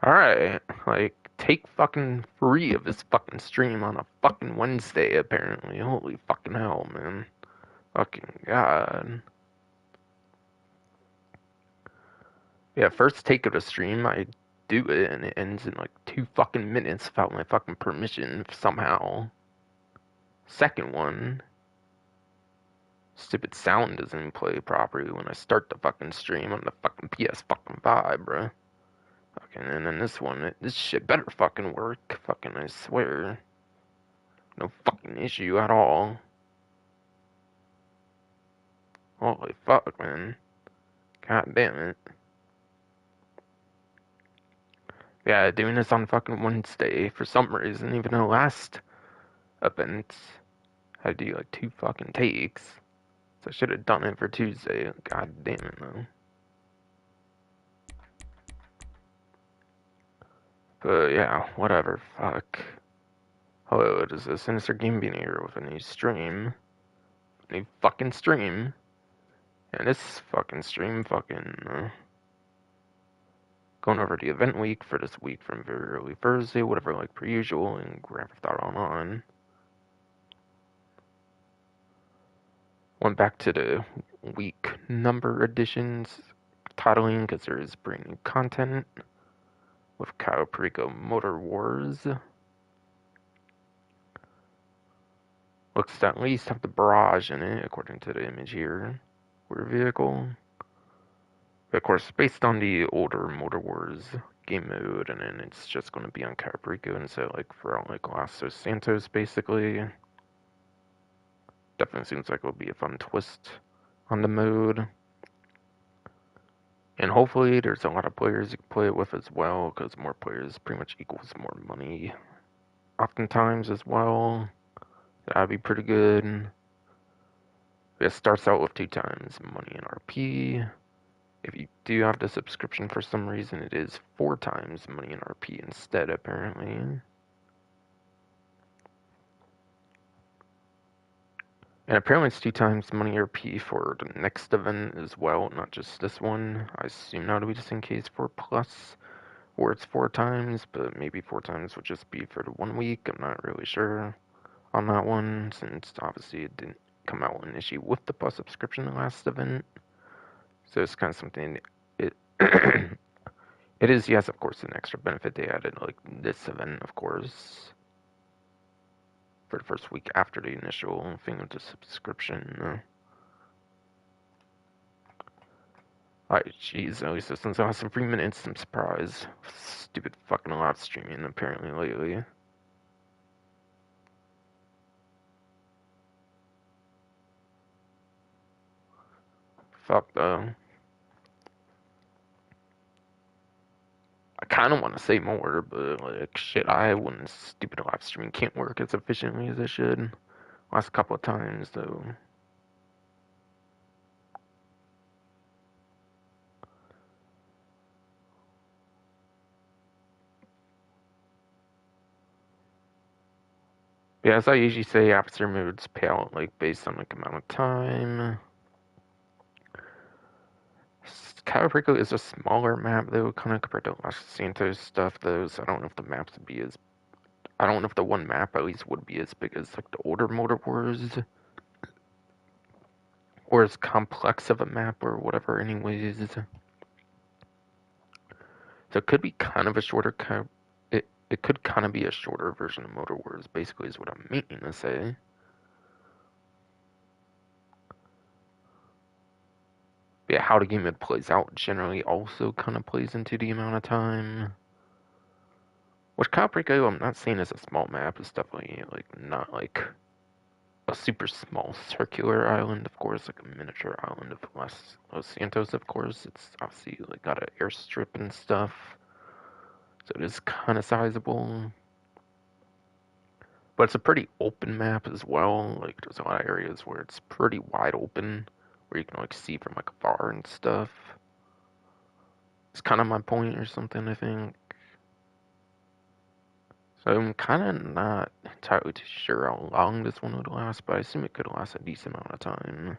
Alright, like, take fucking free of this fucking stream on a fucking Wednesday, apparently. Holy fucking hell, man. Fucking god. Yeah, first take of the stream, I do it, and it ends in like 2 fucking minutes without my fucking permission, somehow. Second one, stupid sound doesn't play properly when I start the fucking stream on the fucking PS fucking 5, bro. Fucking, and then this one, this shit better fucking work. Fucking, I swear. No fucking issue at all. Holy fuck, man. God damn it. Yeah, doing this on fucking Wednesday for some reason, even though last event I had to do like 2 fucking takes. So I should have done it for Tuesday. God damn it, though. But yeah, whatever. Fuck. Hello, it is a Sinister Game Being here with a new stream. New fucking stream. And this fucking stream fucking going over the event week for this week from very early Thursday, whatever, like per usual, and Grand Theft Auto Online. Went back to the week number additions titling because there is brand new content with Cayo Perico Motor Wars. Looks to at least have the barrage in it, according to the image here. We're vehicle. But of course, based on the older Motor Wars game mode, and then it's just going to be on Cayo Perico instead of like for like Los Santos, basically. Definitely seems like it'll be a fun twist on the mode. And hopefully there's a lot of players you can play it with as well, because more players pretty much equals more money oftentimes as well. That'd be pretty good. It starts out with 2 times money in RP. If you do have the subscription for some reason, it is 4 times money in RP instead, apparently. And apparently it's 2 times money RP for the next event as well, not just this one. I assume that'll be just in case for Plus, where it's 4 times, but maybe 4 times would just be for the 1 week. I'm not really sure on that one, since obviously it didn't come out an issue with the Plus subscription the last event. So it's kind of something, it it is, yes, of course, an extra benefit they added, like this event, of course, for the first week after the initial thing of the subscription. Alright, jeez, at least this one's got some 3 minutes, I'm surprised. Stupid fucking live streaming, apparently, lately. Fuck, though. I kind of want to say more, but, like, shit, when stupid live streaming can't work as efficiently as it should. Last couple of times, though. Yeah, as I usually say, officer modes pay out, like, based on, like, amount of time. Cayo Perico is a smaller map, though, kind of compared to Los Santos stuff, though, so I don't know if the maps would be as... I don't know if the one map, at least, would be as big as, like, the older Motor Wars. Or as complex of a map, or whatever, anyways. So it could be kind of a shorter... It could kind of be a shorter version of Motor Wars, basically, is what I'm meaning to say. Yeah, how the game mode plays out generally also kind of plays into the amount of time. Which Cayo Perico, I'm not saying is a small map. It's definitely like not like a super small circular island, of course, like a miniature island of Los Santos, of course. It's obviously like got an airstrip and stuff, so it is kind of sizable. But it's a pretty open map as well. Like there's a lot of areas where it's pretty wide open, where you can like see from like afar and stuff. It's kind of my point or something, I think. So I'm kind of not entirely too sure how long this one would last, but I assume it could last a decent amount of time.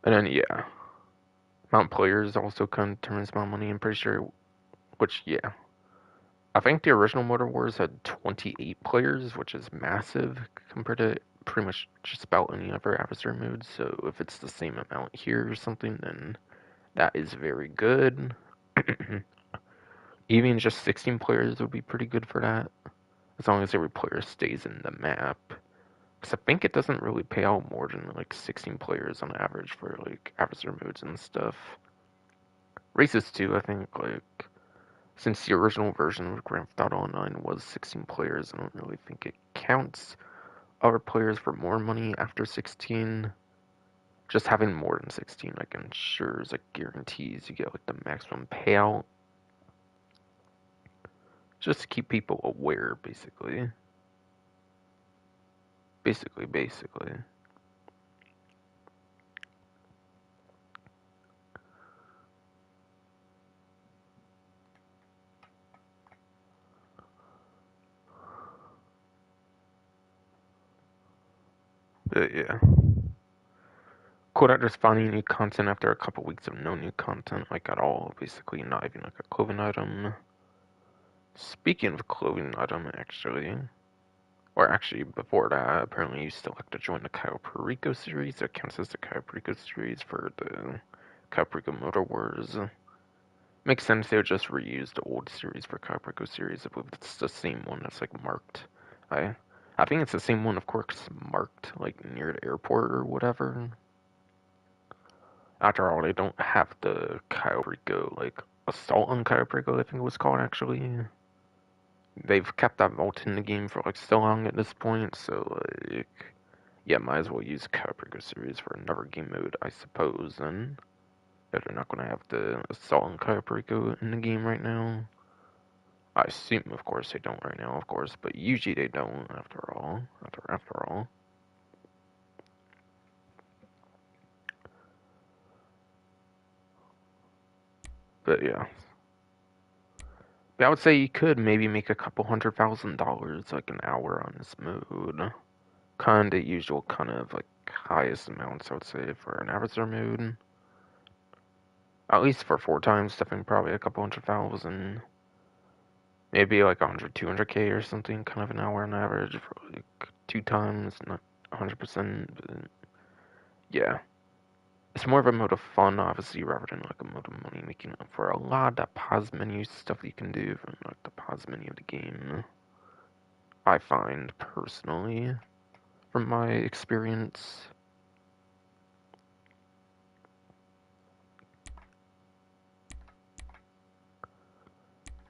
And then, yeah, amount of players also kind of determines amount of money, I'm pretty sure, which, yeah. I think the original Motor Wars had 28 players, which is massive compared to pretty much just about any other adversary modes. So if it's the same amount here or something, then that is very good. Even just 16 players would be pretty good for that, as long as every player stays in the map. Because I think it doesn't really pay out more than like 16 players on average for like adversary modes and stuff. Races too, I think, like, since the original version of Grand Theft Auto Online was 16 players, I don't really think it counts other players for more money after 16. Just having more than 16, like, ensures, like, guarantees you get, like, the maximum payout. Just to keep people aware, basically. Basically. But yeah. Cool that there's finally new content after a couple weeks of no new content, like, at all. Basically, not even, like, a clothing item. Speaking of clothing item, actually, or actually before that, apparently you still have to join the Cayo Perico series. That counts as the Cayo Perico series for the Cayo Perico Motor Wars. Makes sense, they would just reuse the old series for Cayo Perico series. I believe it's the same one that's like marked. I think it's the same one, of course, marked like near the airport or whatever. After all, they don't have the Cayo Perico, like Assault on Cayo Perico, I think it was called actually. They've kept that vault in the game for like so long at this point, so like, yeah, might as well use Cayo Perico series for another game mode, I suppose. Then if they're not gonna have the Assault on Cayo Perico in the game right now, I assume, of course, they don't right now, of course, but usually they don't. After all, after all. But yeah, but I would say you could maybe make a couple $100,000 like an hour on this mode. Kind of the usual kind of like highest amounts I would say for an adversary mode. At least for 4 times, definitely probably a couple 100,000. Maybe like 100, 200K or something, kind of an hour on average for like 2 times, not 100%, but yeah. It's more of a mode of fun, obviously, rather than like a mode of money making up for a lot of that pause menu stuff you can do from like the pause menu of the game. I find personally, from my experience.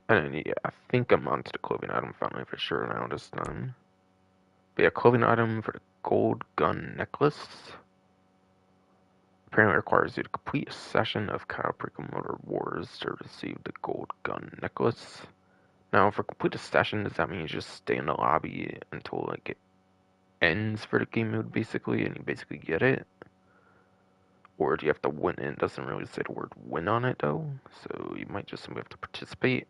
And yeah, I think I'm onto the clothing item finally for sure now this time. But yeah, clothing item for the gold gun necklace. Apparently requires you to complete a session of Cayo Perico Motor Wars to receive the gold gun necklace. Now, for complete a session, does that mean you just stay in the lobby until like it ends for the game mode basically, and you basically get it? Or do you have to win it? It doesn't really say the word win on it though, so you might just simply have to participate.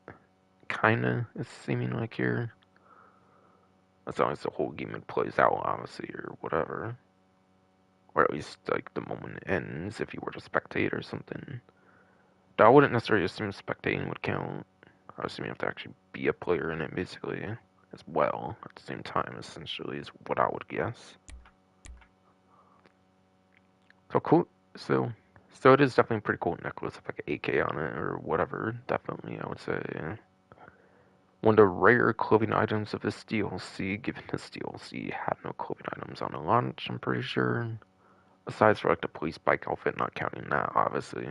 Kinda, it's seeming like here. As long as the whole game mode plays out, obviously, or whatever. Or at least like the moment it ends, if you were to spectate or something. Though I wouldn't necessarily assume spectating would count. I assume you have to actually be a player in it basically as well at the same time, essentially, is what I would guess. So cool. So, so it is definitely a pretty cool necklace with like an AK on it or whatever. Definitely, I would say one of the rare clothing items of this DLC. Given this DLC had no clothing items on the launch, I'm pretty sure. Besides for like the police bike outfit, not counting that, obviously.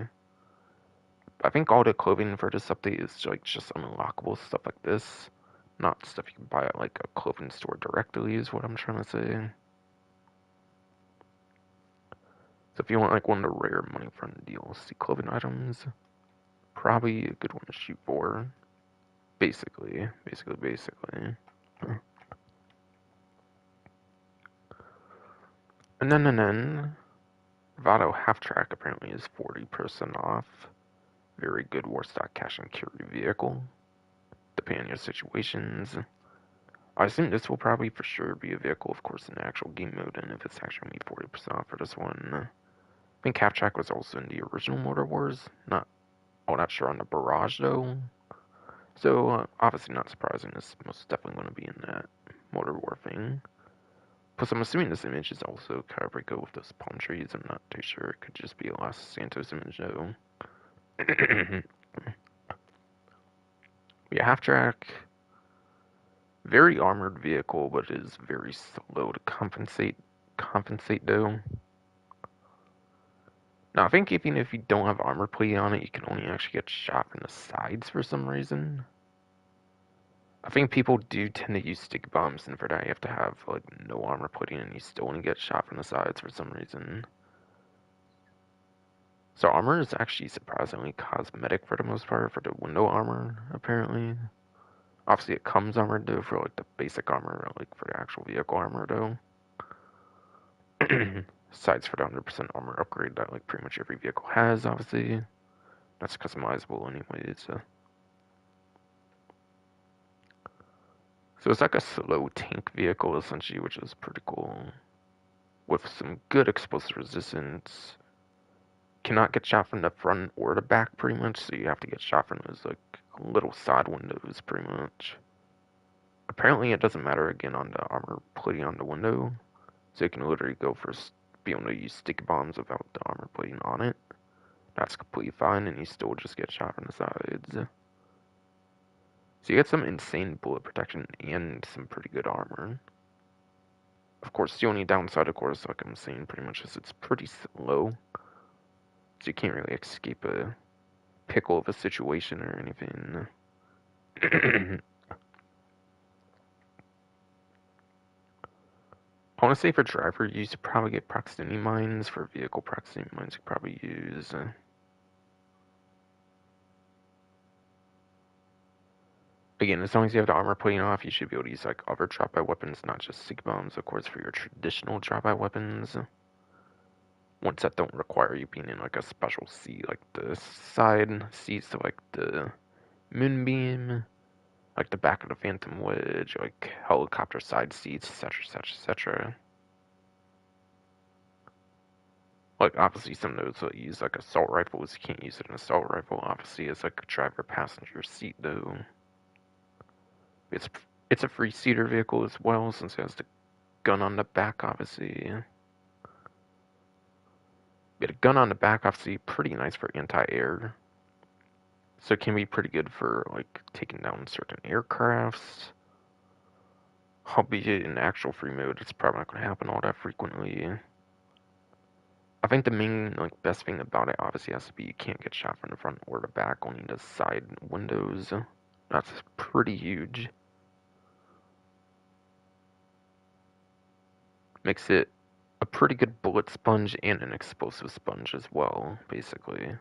I think all the clothing for this update is like just unlockable stuff like this, not stuff you can buy at like a clothing store directly. Is what I'm trying to say. So if you want like one of the rare money front DLC clothing items, probably a good one to shoot for. Basically. And then, Vado Half Track apparently is 40% off. Very good Warstock cash and carry vehicle, depending on your situations. I assume this will probably for sure be a vehicle, of course, in the actual game mode, and if it's actually going to be 40% off for this one, I think Half Track was also in the original Motor Wars. Not all that sure on the Barrage though. So obviously not surprising. It's most definitely going to be in that Motor War thing. Plus, I'm assuming this image is also Perico with those palm trees. I'm not too sure. It could just be a Los Santos image though. Yeah, Half Track. Very armored vehicle, but is very slow to compensate though. Now, I think even if you don't have armor plating on it, you can only actually get shot from the sides for some reason. I think people do tend to use stick bombs, and for that you have to have like no armor plating, and you still only get shot from the sides for some reason. So armor is actually surprisingly cosmetic for the most part for the window armor, apparently. Obviously it comes armored though for like the basic armor, like for the actual vehicle armor though. Sides for the 100% armor upgrade that like pretty much every vehicle has, obviously. That's customizable anyways. So it's like a slow tank vehicle essentially, which is pretty cool. With some good explosive resistance. Cannot get shot from the front or the back pretty much, so you have to get shot from those like little side windows pretty much. Apparently it doesn't matter again on the armor plating on the window, so you can literally go for be able to use sticky bombs without the armor plating on it. That's completely fine, and you still just get shot from the sides. So you get some insane bullet protection and some pretty good armor. Of course, the only downside, of course, like I'm saying, pretty much is it's pretty slow. So you can't really escape a pickle of a situation or anything. I want to say for driver use, you probably get proximity mines. For vehicle proximity mines, you probably use. Again, as long as you have the armor plating off, you should be able to use like other drop-by weapons, not just sig bombs, of course, for your traditional drop-by weapons. Ones that don't require you being in like a special seat, like the side seats of like the moonbeam, like the back of the Phantom Wedge, like helicopter side seats, etc., etc., etc. Like obviously some of those will use like assault rifles. You can't use it in assault rifle. Obviously, as like a driver passenger seat though. It's it's a free seater vehicle as well since it has the gun on the back. Obviously, get a gun on the back. Obviously, pretty nice for anti-air. So it can be pretty good for like taking down certain aircrafts. Albeit in actual free mode, it's probably not going to happen all that frequently. I think the main like best thing about it obviously has to be you can't get shot from the front or the back, only the side windows. That's pretty huge. Makes it a pretty good bullet sponge and an explosive sponge as well, basically.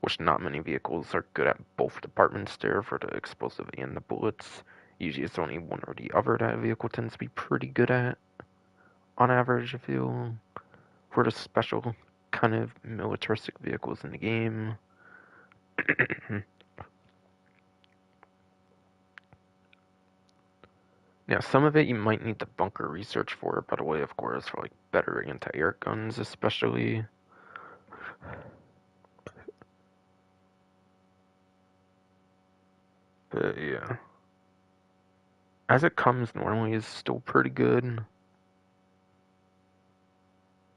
Which not many vehicles are good at both departments there for the explosive and the bullets. Usually it's only one or the other that a vehicle tends to be pretty good at, on average, I feel, for the special kind of militaristic vehicles in the game. Now, some of it you might need to bunker research for, by the way, of course, for like better anti-air guns, especially. But yeah, as it comes, normally is still pretty good.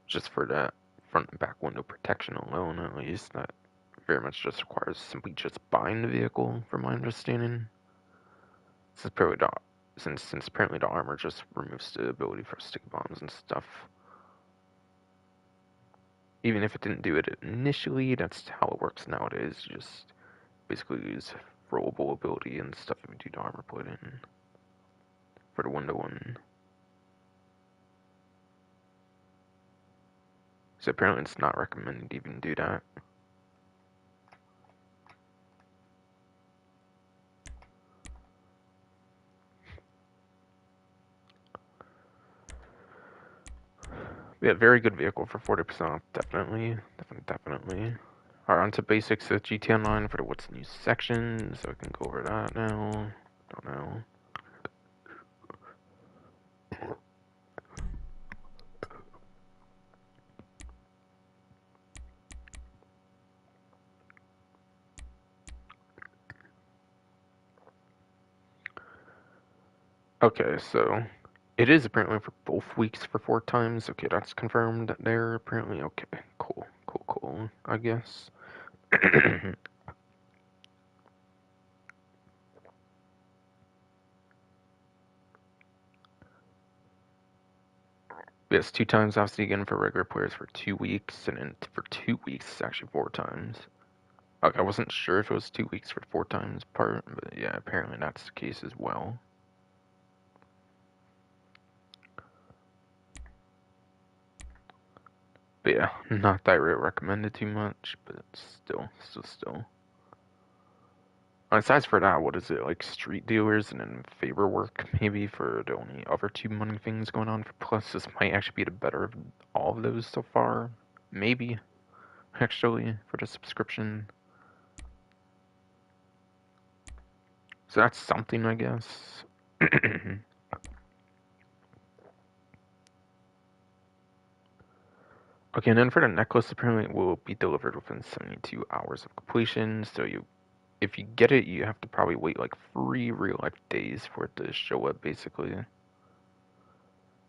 Just for that front and back window protection alone, at least, that very much just requires simply just buying the vehicle, from my understanding. Since apparently since apparently the armor just removes the ability for stick bombs and stuff. Even if it didn't do it initially, that's how it works nowadays. You just basically use rollable ability and stuff if you do the armor plating for the window one. So apparently it's not recommended to even do that. Yeah, very good vehicle for 40% off, definitely. Definitely. Alright, on to basics of GT Online for the what's new section, so I can go over that now. Don't know. Okay, so it is apparently for both weeks for 4 times. Okay, that's confirmed there apparently. Okay, cool, cool, cool, I guess. Yes, 2 times obviously again for regular players for 2 weeks, and then for 2 weeks it's actually 4 times. Okay, I wasn't sure if it was 2 weeks for 4 times part, but yeah, apparently that's the case as well. But yeah, not that I really recommended too much, but still. Besides for that, what is it, like street dealers and then favor work maybe for the only other two money things going on for Plus? This might actually be the better of all of those so far. Maybe, actually, for the subscription. So that's something, I guess. Okay, and then for the necklace, apparently it will be delivered within 72 hours of completion. So if you get it, you have to probably wait like 3 real life days for it to show up, basically.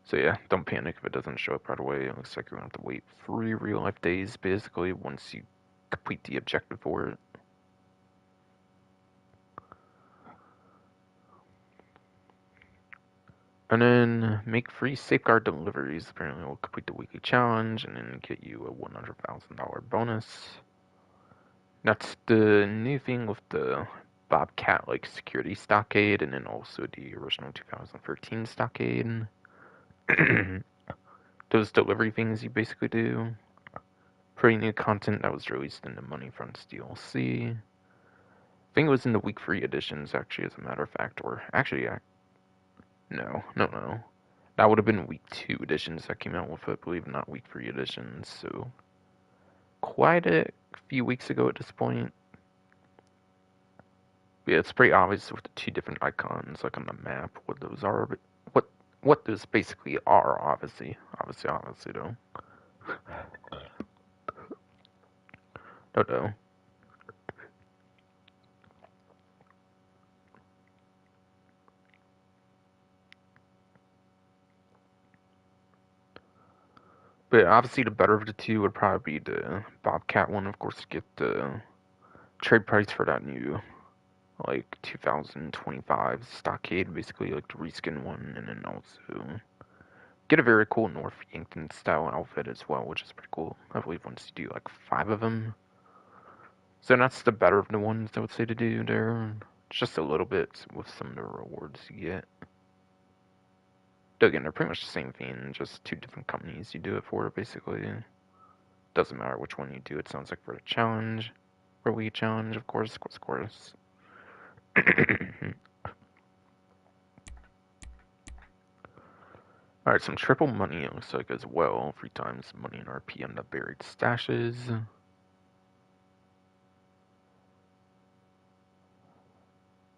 So yeah, don't panic if it doesn't show up right away. It looks like you're gonna have to wait 3 real life days, basically, once you complete the objective for it. And then make free safeguard deliveries. Apparently, will complete the weekly challenge and then get you a $100,000 bonus. That's the new thing with the Bobcat like security stockade, and then also the original 2013 stockade. Those delivery things you basically do. Pretty new content that was released in the Money Fronts DLC. I think it was in the week free editions, actually, as a matter of fact, or actually, no. That would have been week 2 editions that came out with it, I believe, not week free editions. So quite a few weeks ago at this point. Yeah, it's pretty obvious with the two different icons, like on the map, what those are. But what those basically are, obviously, though. Don't know. But obviously, the better of the two would probably be the Bobcat one, of course, to get the trade price for that new, like, 2025 Stockade, basically, like, the reskin one, and then also get a very cool North Yankton style outfit as well, which is pretty cool. I believe once you do, like, 5 of them. So that's the better of the ones I would say to do there. Just a little bit with some of the rewards you get. Again, they're pretty much the same thing, just two different companies you do it for, basically. Doesn't matter which one you do, it sounds like for the challenge. For Wii challenge, of course. Alright, some triple money, it looks like, as well. 3 times money in RP and the buried stashes.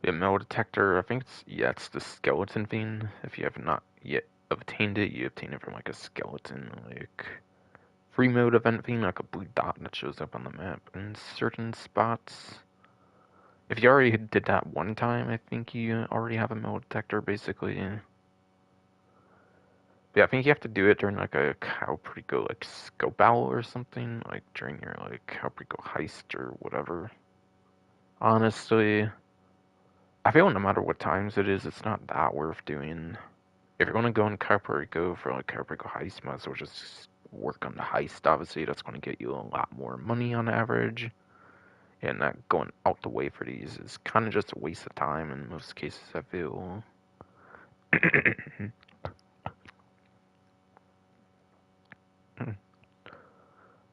The metal detector, I think it's the skeleton thing. If you have not yet obtained it, you obtain it from, like, a skeleton, like, free mode event thing, like a blue dot that shows up on the map in certain spots. If you already did that one time, I think you already have a metal detector, basically. Yeah, I think you have to do it during like a Cayo Perico like scope battle or something, like during your like Cayo Perico heist or whatever. Honestly, I feel no matter what times it is, it's not that worth doing. If you're gonna go in Cayo Perico for like Cayo Perico heist, might as well just work on the heist. Obviously, that's gonna get you a lot more money on average. And that going out the way for these is kind of just a waste of time in most cases, I feel.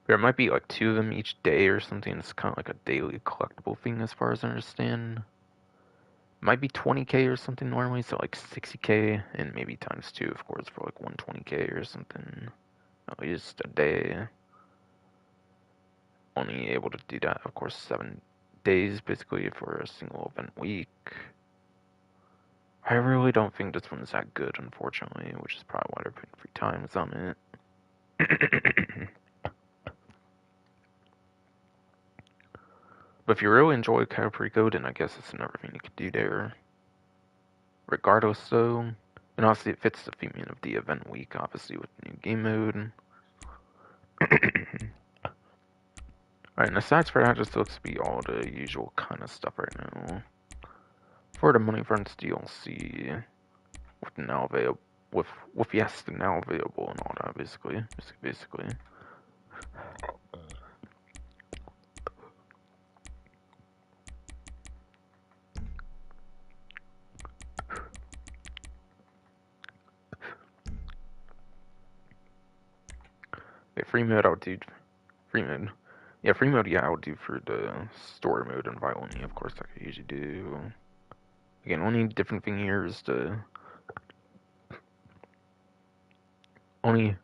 There might be like 2 of them each day or something. It's kind of like a daily collectible thing as far as I understand. Might be 20k or something normally, so like 60k and maybe times 2, of course, for like 120k or something. At least a day. Only able to do that, of course, 7 days basically for a single event week. I really don't think this one's that good, unfortunately, which is probably why they're putting 3 times on it. But if you really enjoy Cayo Perico, then I guess it's another thing you could do there. regardless though. And obviously it fits the theme of the event week, obviously with the new game mode. Alright, and aside for that, just looks to be all the usual kind of stuff right now. For the Money Fronts DLC, with now available, with yes, now available and all that, basically. Okay, free mode I'll do. Free mode. Yeah, free mode, yeah, I'll do for the story mode and violently, of course, like I usually do. Again, only different thing here is the only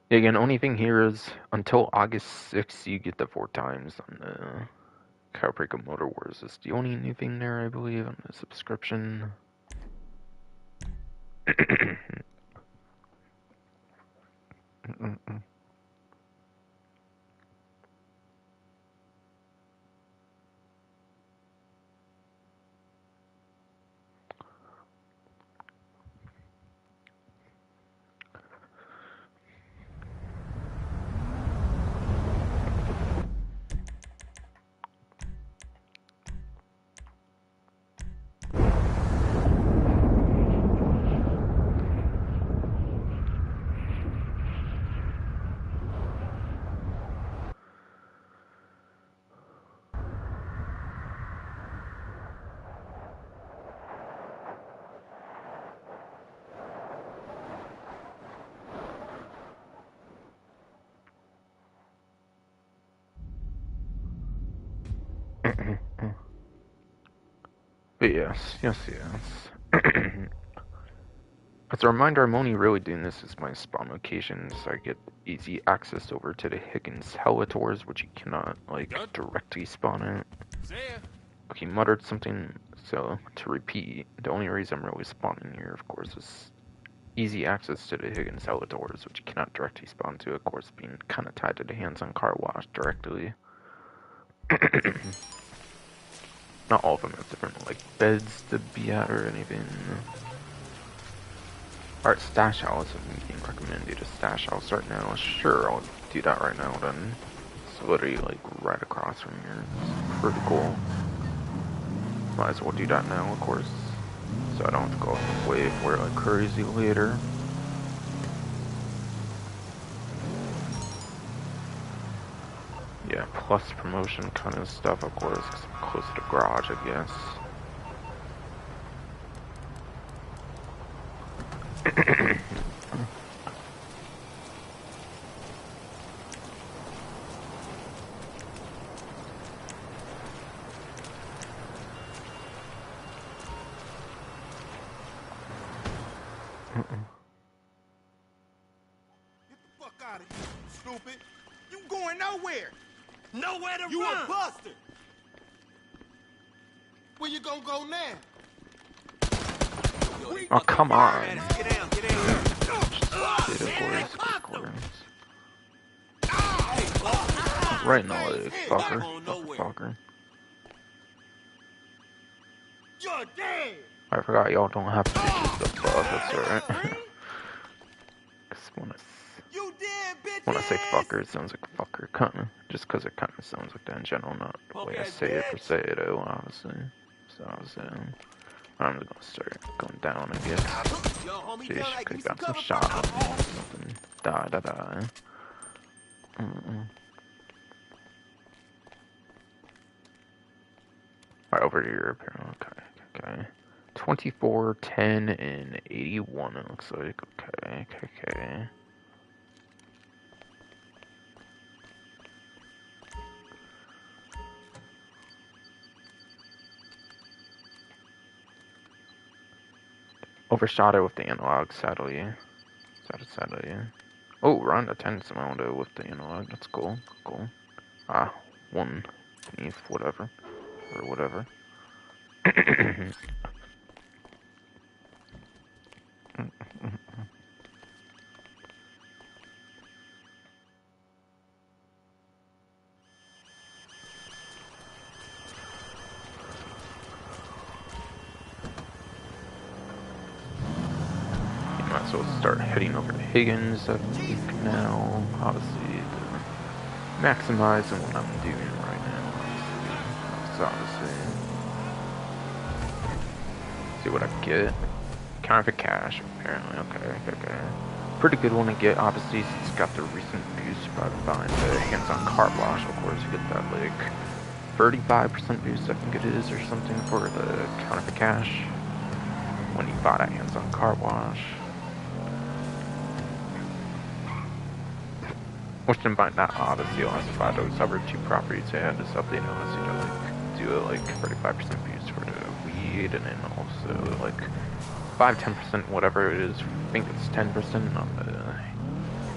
thing here is until August 6th you get the 4 times on the Perico Motor Wars. Is the only new thing there, I believe, on the subscription. But yes. As a reminder, I'm only really doing this as my spawn location, so I get easy access over to the Higgins Helitors, which you cannot, like, directly spawn at. Okay, muttered something, so to repeat, the only reason I'm really spawning here, of course, is easy access to the Higgins Helitors, which you cannot directly spawn to, of course, being kind of tied to the hands-on car wash directly. Not all of them have different, like, beds to be at or anything. Alright, stash house. I'm being recommended a stash house right now. Sure, I'll do that right now then. It's literally, like, right across from here. It's pretty cool. Might as well do that now, of course. So I don't have to go off the way for like crazy later. Yeah, plus promotion kind of stuff, of course, because I'm close to the garage, I guess. Get the fuck out of here, stupid! You going nowhere! Nowhere to You run! a buster! Where you gonna go now? Oh, come on. Get down, get down. Right in the leg, fucker. You're dead! I forgot y'all don't have to use the buff, that's alright. You dead, bitch! When I say fucker, it sounds like fucker, kinda. Just because it kinda sounds like that in general, not the way I say it per se, though, honestly. So, I'm just gonna start going down, I guess. Sheesh, could've got some shot on me or something. Die. Alright, over here, apparently. Okay. 24, 10, and 81, it looks like. Okay. Overshot it with the analog, sadly. Oh, we're on the 10 somehow with the analog. That's cool. Ah, 1 beneath, whatever. Or whatever. so we'll start heading over to Higgins, I think now. Obviously, maximizing what I'm doing right now, obviously. See what I get. Counterfeit cash, apparently. Okay. Pretty good one to get, obviously, since it's got the recent boost by buying the hands-on car wash. Of course, you get that, like, 35% boost, I think it is, or something, for the counterfeit cash when you buy that hands-on car wash. Which then by that, obviously, you'll have to buy those other 2 properties they had this update, unless you do, like, 35% boost for the weed, and then also, like, 5-10%, whatever it is. I think it's 10% on the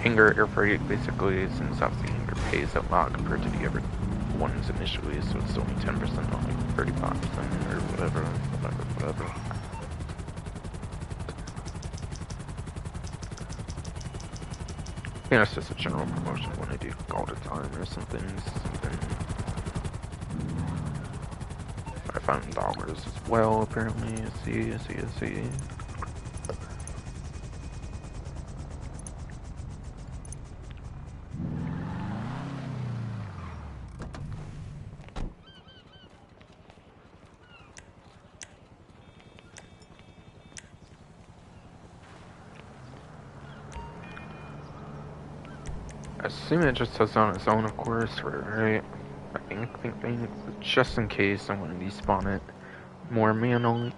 Hanger air freight, basically, since obviously Hanger pays a lot compared to the other ones initially, so it's only 10% on like 35% or whatever. Yeah, it's just a general promotion when I do all the time or something. I found dollars as well, apparently. I see. I assume it just does on its own, of course, right? I think, just in case I'm going to despawn it more manually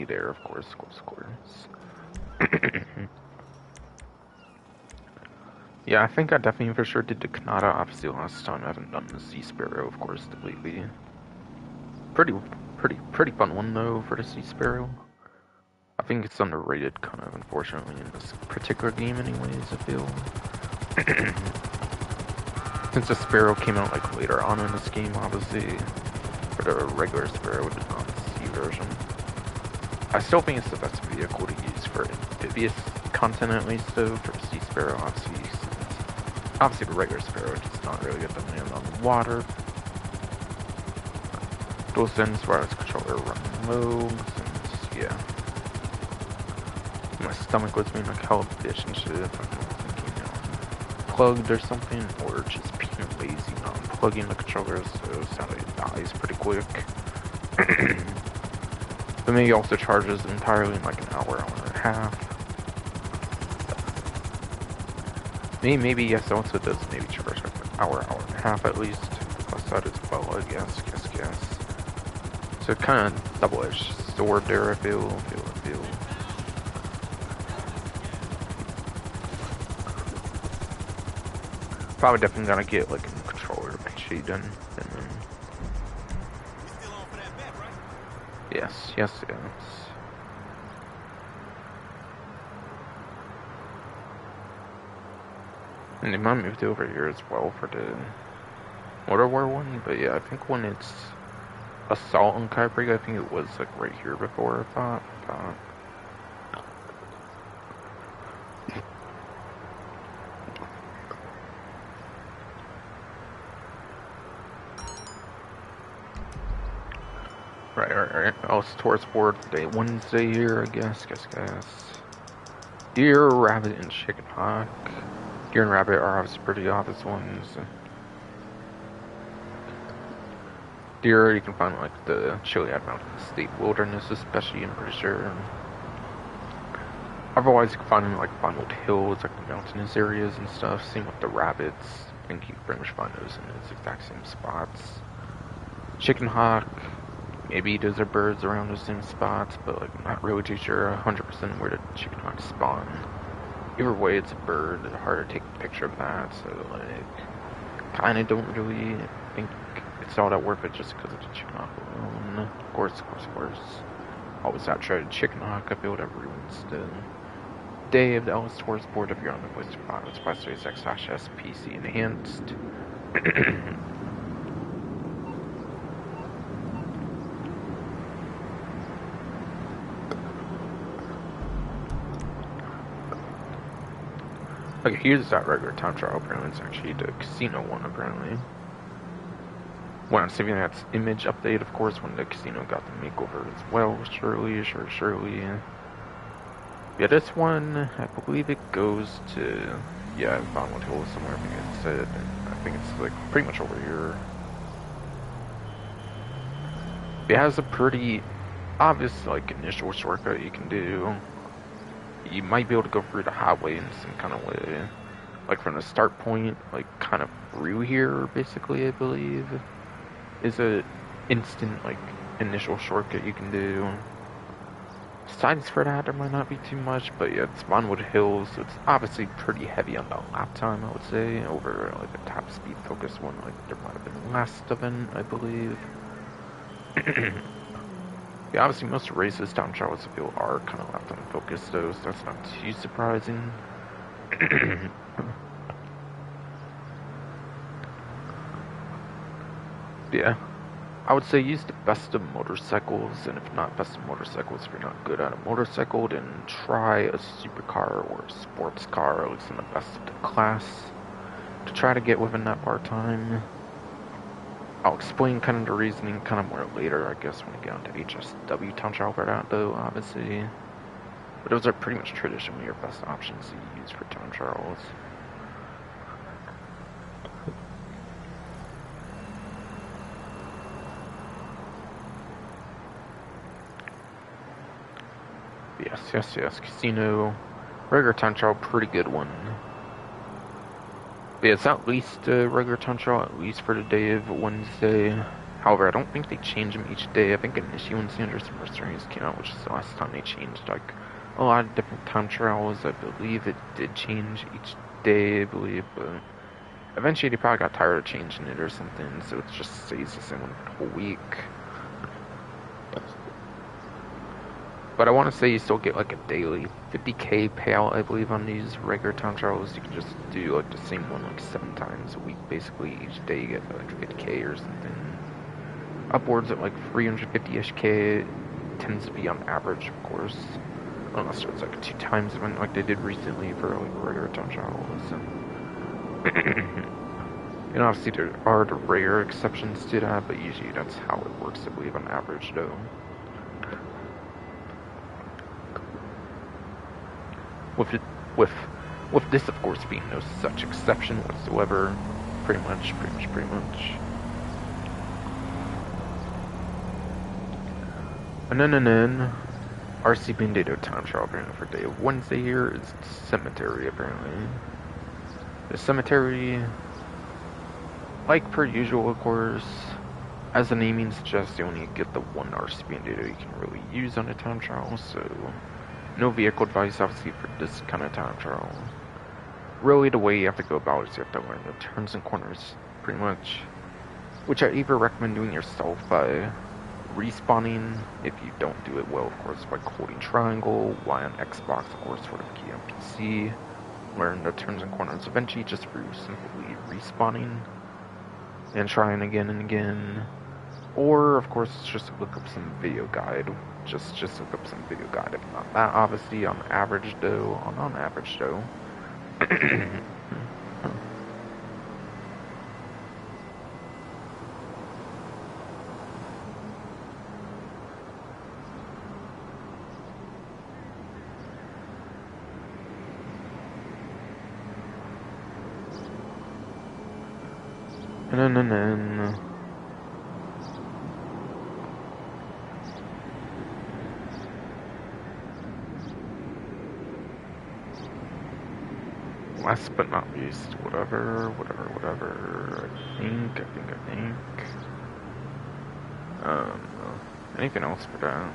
there, of course. Yeah, I think I definitely for sure did the Kanata, obviously last time. I haven't done the Sea Sparrow, of course, lately. Pretty fun one, though, for the Sea Sparrow. I think it's underrated, kind of, unfortunately, in this particular game anyways, I feel. Since the Sparrow came out, like, later on in this game, obviously, for the regular Sparrow, not the Sea version. I still think it's the best vehicle to use for amphibious content, at least, though, for the Sea Sparrow, obviously the regular Sparrow does not really get the land on the water. Dual sense wireless controller running low, since, yeah. My stomach was being like hell bitch and shit. If I'm thinking, plugged or something, or just being lazy not unplugging the controller, so it sounds like it dies pretty quick. But maybe also charges entirely in like an hour and a half. Maybe yes, also does maybe charge like an hour and a half at least. Plus that as well, I guess. So kind of double-edged sword there, I feel. Probably definitely gonna get like a new controller eventually done, and then. You still on for that bet, right? Yes. And they might have moved over here as well for the Motor War one, but yeah, I think when it's Assault on Perico, I think it was like right here before, I thought. Right. Oh, towards board day Wednesday here, I guess. Deer, rabbit, and chicken hawk. Deer and rabbit are obviously pretty obvious ones. Deer, you can find like the Chiliad Mountain State Wilderness, especially, I'm pretty sure. Otherwise, you can find them like Vinewood Hills, like the mountainous areas and stuff. Same with the rabbits. I think you can pretty much find those in those exact same spots. Chicken hawk, maybe those are birds around the same spots, but like I'm not really too sure 100% where the chicken hawk spawn. Either way, it's a bird. It's hard to take a picture of that, so like, kind of don't really think it's all that worth it just because of the chicken hawk alone. Of course. Always outside chicken hawk. I build everyone's day of the Ellis Tours board if you're on the voice spot. It's by SpaceX/SPC enhanced. Okay, here's that regular time trial. Apparently, it's actually the casino one. Apparently, when I'm saving that image update, of course, when the casino got the makeover as well. Surely. Yeah, this one, I believe it goes to, yeah, Bonwood Hill somewhere, I think it said, and I think it's like pretty much over here. It has a pretty obvious like initial shortcut you can do. You might be able to go through the highway in some kind of way. Like from the start point, like kind of through here, basically, I believe, is a instant like initial shortcut you can do. Signs for that, there might not be too much, but yeah, it's Bonwood Hills, so it's obviously pretty heavy on the lap time, I would say, over like a top speed focus one, like there might have been last event, I believe. Yeah, obviously most races down Charlottesville are kind of lap time focused though, so that's not too surprising. Yeah, I would say use the best of motorcycles, and if not best of motorcycles, if you're not good at a motorcycle, then try a supercar or a sports car, at least in the best of the class, to try to get within that bar time. I'll explain kind of the reasoning kind of more later, I guess, when we get onto HSW time trial for that, though, obviously. But those are pretty much traditionally your best options to use for time trials. Yes. Casino. Regular time trial, pretty good one. But yeah, it's at least a regular time trial, at least for the day of Wednesday. However, I don't think they change them each day. I think initially when Sanders and Mercenaries came out, which is the last time they changed, like, a lot of different time trials. I believe it did change each day, I believe, but eventually they probably got tired of changing it or something, so it just stays the same one for the whole week. But I want to say you still get like a daily 50k payout, I believe, on these regular time trials. You can just do like the same one like 7 times a week, basically. Each day you get like 50k or something. Upwards at like 350ish k. It tends to be on average, of course. Unless it's like a 2 times event like they did recently for like regular time trials. And obviously there are the rare exceptions to that, but usually that's how it works, I believe, on average though. With this, of course, being no such exception whatsoever, pretty much. And then, RC Bandito time trial apparently for day of Wednesday here is Cemetery, apparently. The Cemetery, like per usual, of course, as the naming suggests, you only get the one RC Bandito you can really use on a time trial, so no vehicle advice, obviously, for this kind of time trial. Really, the way you have to go about it is you have to learn the turns and corners, pretty much. Which I either recommend doing yourself by respawning, if you don't do it well, of course, by holding triangle, Y on Xbox, of course, for the key on PC. Learn the turns and corners eventually just through simply respawning and trying again and again. Or, of course, just look up some video guide. Just look up some video guide. If not that, obviously, on average though. And then. Last but not least, whatever. I think. Anything else for that?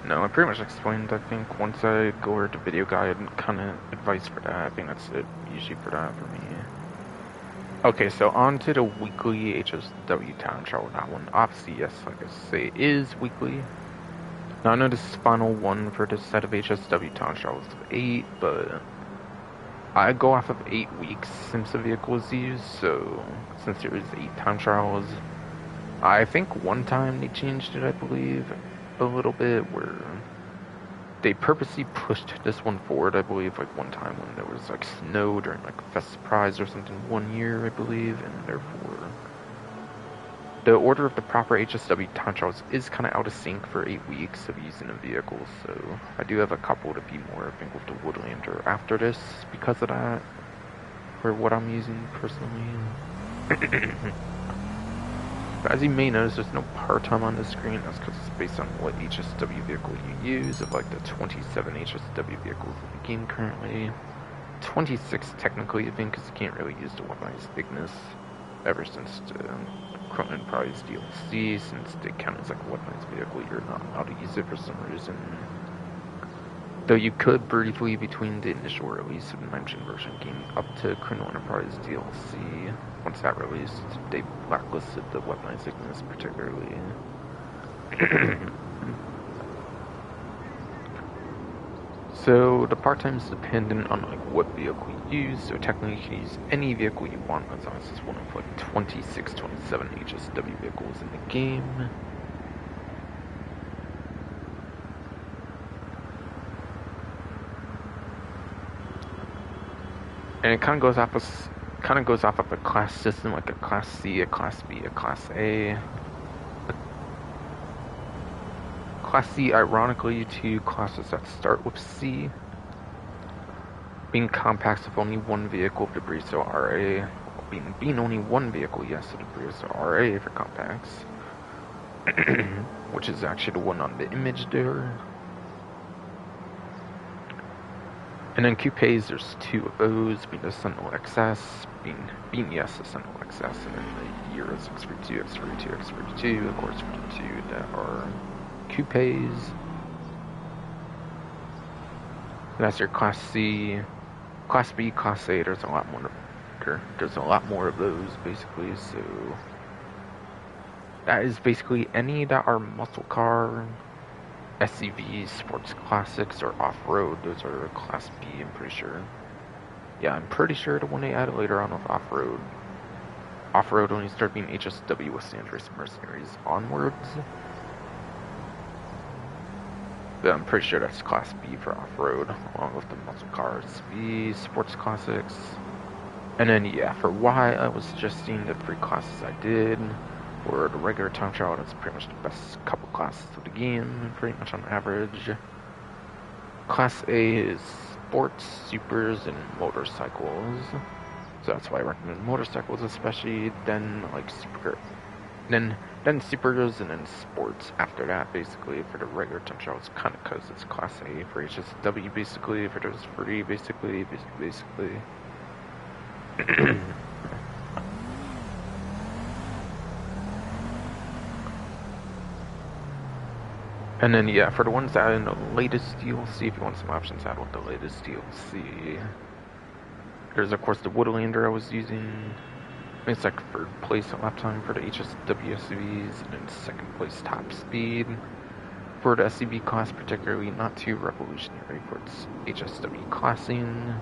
No, I pretty much explained, I think, once I go over to video guide and kind of advice for that. I think that's it, usually for that for me. Okay, so on to the weekly HSW time trial. That one, obviously, yes, like I say, is weekly. Now, I know this is final one for this set of HSW time trials of 8, but I go off of 8 weeks since the vehicle was used, so since there is 8 time trials, I think one time they changed it, I believe, a little bit, where they purposely pushed this one forward, I believe, like one time when there was like snow during like Fest Surprise or something one year, I believe, and therefore the order of the proper HSW time trials is kind of out of sync for 8 weeks of using a vehicle, so I do have a couple to be more, I think, with the Woodlander after this because of that, for what I'm using personally. But as you may notice, there's no part time on the screen. That's because it's based on what HSW vehicle you use. Of like the 27 HSW vehicles in the game currently, 26 technically, I think, because you can't really use the weaponized Ignis ever since the Chrono Prize DLC, since they count as like a weaponized vehicle, you're not allowed to use it for some reason. Though you could briefly between the initial release of the 9th version game up to Chrono Enterprise DLC. Once that released, they blacklisted the weaponized Ignis particularly. So the part time is dependent on like what vehicle you use. So technically you can use any vehicle you want as long as it's one of like 26, 27 HSW vehicles in the game. And it kind of goes off of a class system, like a class C, a class B, a class A. Class C, ironically, two classes that start with C, being compacts with only one vehicle of the Briso RA, being only one vehicle, yes, of the Briso RA for compacts, which is actually the one on the image there. And then coupes, there's two of those, being the Sentinel XS, being yes, the Sentinel XS, and then the Euro X32, X32, X32, of course, for the two that are coupes. That's your Class C, Class B, Class A. There's a lot more. There's a lot more of those, basically. So that is basically any that are muscle car, SUVs, sports classics, or off-road. Those are Class B, I'm pretty sure. Yeah, I'm pretty sure the one they added later on with off-road. Off-road only started being HSW with San Andreas Mercenaries onwards. But I'm pretty sure that's Class B for off-road, along with the muscle cars, B, sports classics. And then, yeah, for why I was suggesting the 3 classes I did, or the regular time trial, that's pretty much the best couple classes of the game, pretty much on average. Class A is sports, supers, and motorcycles. So that's why I recommend motorcycles especially, then like then supers, and then sports after that, basically, for the regular time trial. It's kind of because it's Class A for HSW, basically, for those free, basically. And then, yeah, for the ones that are in the latest DLC, if you want some options out with the latest DLC, there's, of course, the Woodlander I was using. It's like 3rd place at lap time for the HSW SUVs, and then 2nd place top speed. For the SUV class, particularly, not too revolutionary for its HSW classing.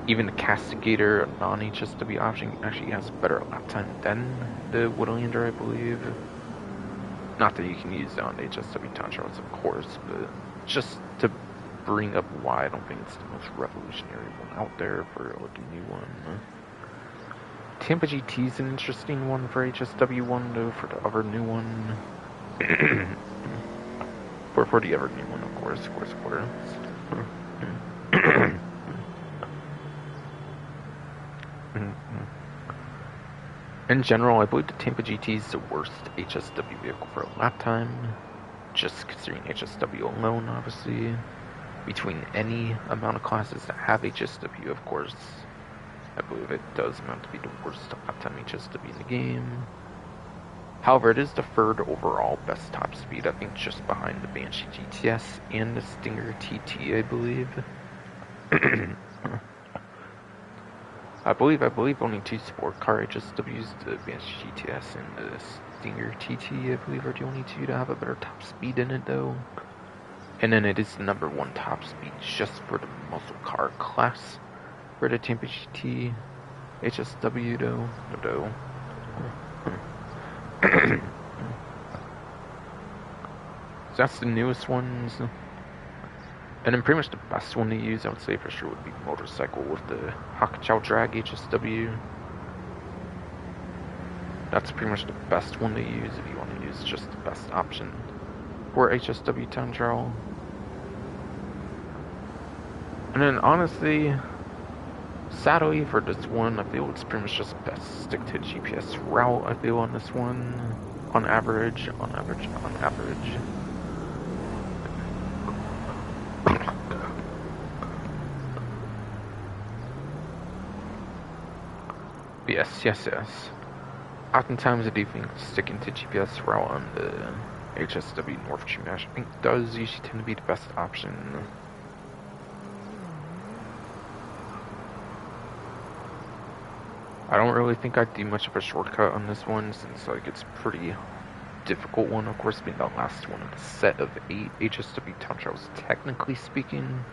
Even the Castigator, a non-HSW option, actually has better lap time than the Woodlander, I believe. Not that you can use it on HSW time trials, of course, but just to bring up why I don't think it's the most revolutionary one out there for like a new one. Tampa GT is an interesting one for HSW1, though, for the other new one. for the other new one, of course. In general, I believe the Tampa GT is the worst HSW vehicle for a lap time, just considering HSW alone, obviously. Between any amount of classes that have HSW, of course, I believe it does amount to be the worst lap time HSW in the game. However, it is the 3rd overall best top speed, I think just behind the Banshee GTS and the Stinger TT, I believe. I believe only 2 sport car HSWs, the Banshee GTS and the Stinger TT, I believe, are the only 2 to have a better top speed in it, though. And then it is the #1 top speed just for the muscle car class for the Tampa GT HSW, though. So that's the newest ones. And then pretty much the best one to use, I would say for sure, would be motorcycle with the Hakuchou Drag HSW. That's pretty much the best one to use if you want to use just the best option for HSW time trial. And then honestly, sadly for this one, I feel it's pretty much just best to stick to GPS route, I feel, on this one. On average. Yes. Oftentimes I do think sticking to GPS route on the HSW North True Nash, I think does usually tend to be the best option. I don't really think I'd do much of a shortcut on this one since like it's pretty difficult one, of course, being the last one of the set of 8 HSW time trials, technically speaking.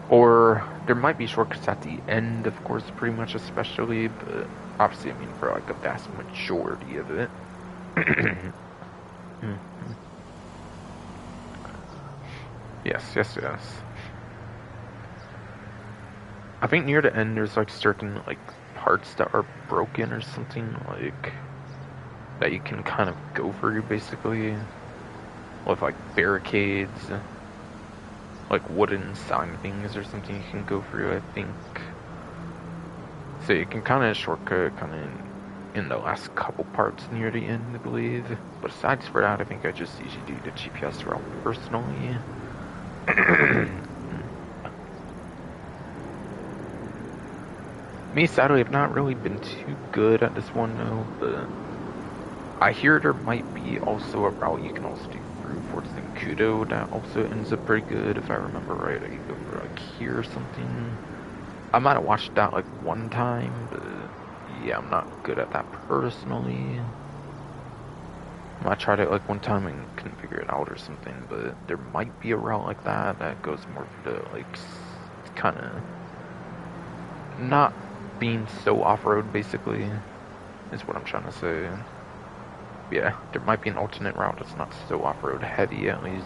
Or there might be shortcuts at the end, of course, pretty much especially, but obviously, I mean, for like a vast majority of it. Yes. I think near the end there's like certain like parts that are broken or something, like that you can kind of go through basically with like barricades, like wooden sign things or something you can go through, I think. So you can kind of shortcut kind of in the last couple parts near the end, I believe. But aside for that, I think I just usually do the GPS route personally. Me, sadly, I've not really been too good at this one though, but I hear there might be also a route you can also do through Fort Zancudo that also ends up pretty good, if I remember right. I could go for like here or something. I might have watched that like one time, but yeah, I'm not good at that personally. I tried it like one time and couldn't figure it out or something, but there might be a route like that that goes more for the like kind of not being so off-road basically, is what I'm trying to say. Yeah, there might be an alternate route that's not so off-road heavy at least.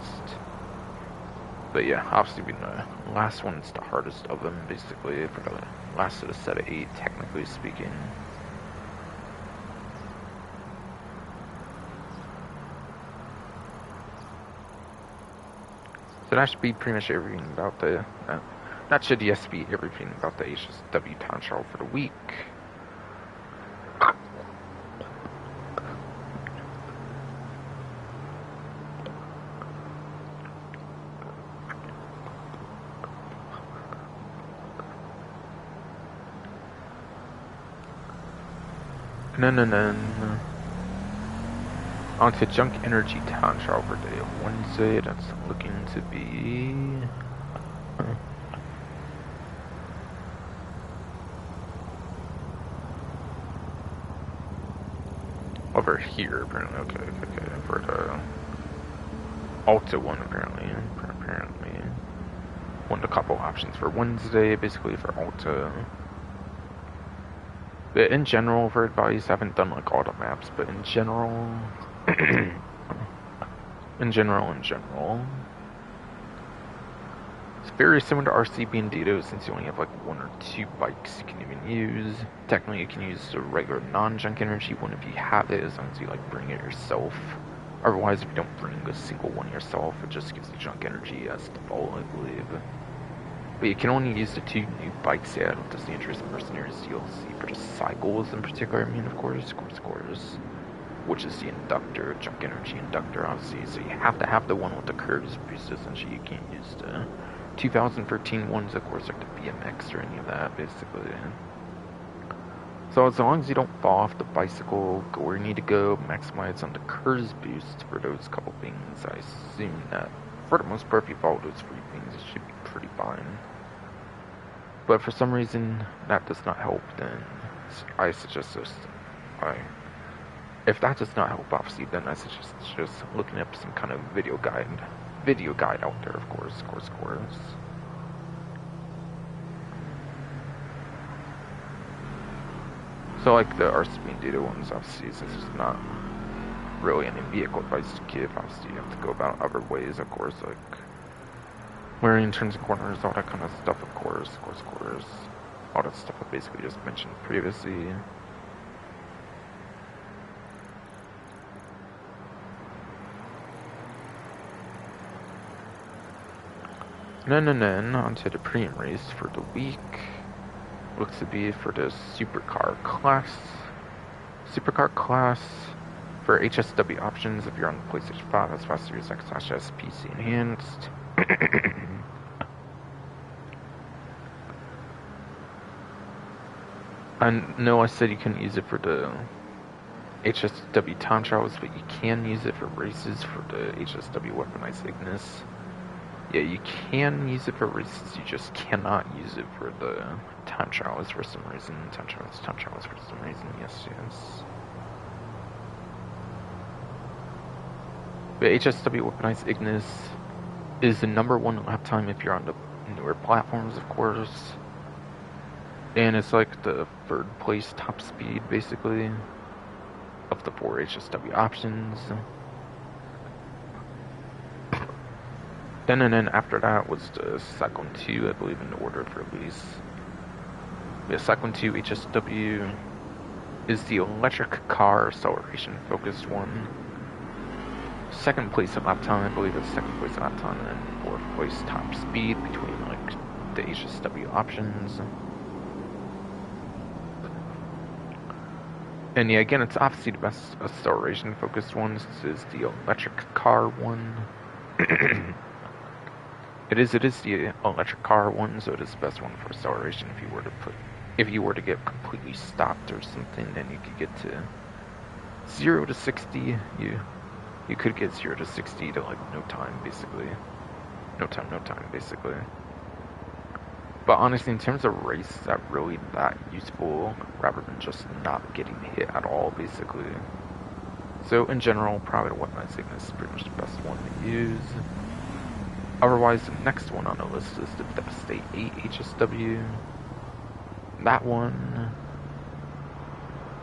But yeah, obviously being the last one, it's the hardest of them basically for the last of the set of 8, technically speaking. So that should be pretty much everything about the, that should yes be everything about the HSW time trial for the week. No. On to Junk Energy time trial for day Wednesday. That's looking to be over here, apparently. Okay. For the Alta one, apparently. One of the couple options for Wednesday, basically for Alta. But in general, for advice, I haven't done like all the maps, but in general, in general, it's very similar to RC Bandito since you only have like 1 or 2 bikes you can even use. Technically, you can use the regular non-junk energy one if you have it, as long as you like bring it yourself. Otherwise, if you don't bring a single one yourself, it just gives you junk energy as default, I believe. But you can only use the 2 new bikes yet with the Dangerous Mercenaries DLC for the cycles in particular, I mean, of course, which is the inductor, junk energy inductor, obviously. So you have to have the one with the curves boost, essentially. You can't use the 2013 ones, of course, like the BMX or any of that, basically. So as long as you don't fall off the bicycle, go where you need to go, maximize on the curves boost for those couple things, I assume that for the most part, if you follow those 3 things, it should be pretty fine. But for some reason, that does not help, then I suggest if that does not help, obviously, then I suggest just looking up some kind of video guide out there, of course. So like the RC Bandito ones, obviously, this is not really any vehicle advice to give. Obviously, you have to go about other ways, of course, like wearing turns and corners, all that kind of stuff, of course, all that stuff I basically just mentioned previously. And then onto the premium race for the week. Looks to be for the supercar class. Supercar class for HSW options if you're on the PlayStation 5, that's 5 Series X/S PC enhanced. I know I said you couldn't use it for the HSW time trials, but you can use it for races for the HSW weaponized Ignis. Yeah, you can use it for races, you just cannot use it for the time trials for some reason. Time trials for some reason, yes. The HSW weaponized Ignis is the #1 lap time if you're on the newer platforms, of course. And it's like the 3rd place top speed, basically, of the 4 HSW options. And then after that was the Cyclone 2, I believe, in the order of release. The Cyclone 2 HSW is the electric car acceleration focused one. 2nd place at lap time, I believe it's 2nd place at lap time, and then 4th place top speed between like the HSW options. And yeah, again, it's obviously the best acceleration focused one. This is the electric car one. It is the electric car one, so it is the best one for acceleration. If you were to get completely stopped or something, then you could get to 0 to 60. You could get 0 to 60 to like no time, basically. No time, basically. But honestly, in terms of race, is that really that useful rather than just not getting hit at all, basically. So in general, probably the weaponized Ignis is pretty much the best one to use. Otherwise, the next one on the list is the Devastate 8 HSW. That one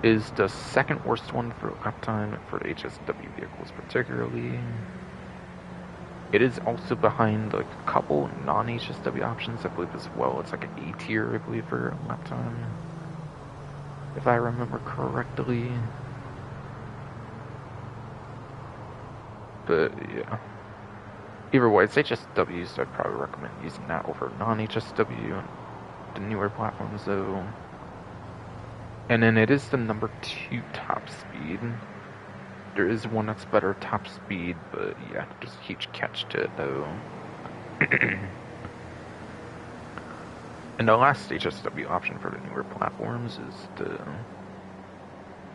is the 2nd worst one for lap time for the HSW vehicles particularly. It is also behind like a couple non-HSW options, I believe, as well. It's like an A tier, I believe, for lap time, if I remember correctly. But yeah. Either way, it's HSW, so I'd probably recommend using that over non-HSW on the newer platforms, though. And then it is the #2 top speed. There is one that's better top speed, but yeah, there's a huge catch to it, though. And the last HSW option for the newer platforms is the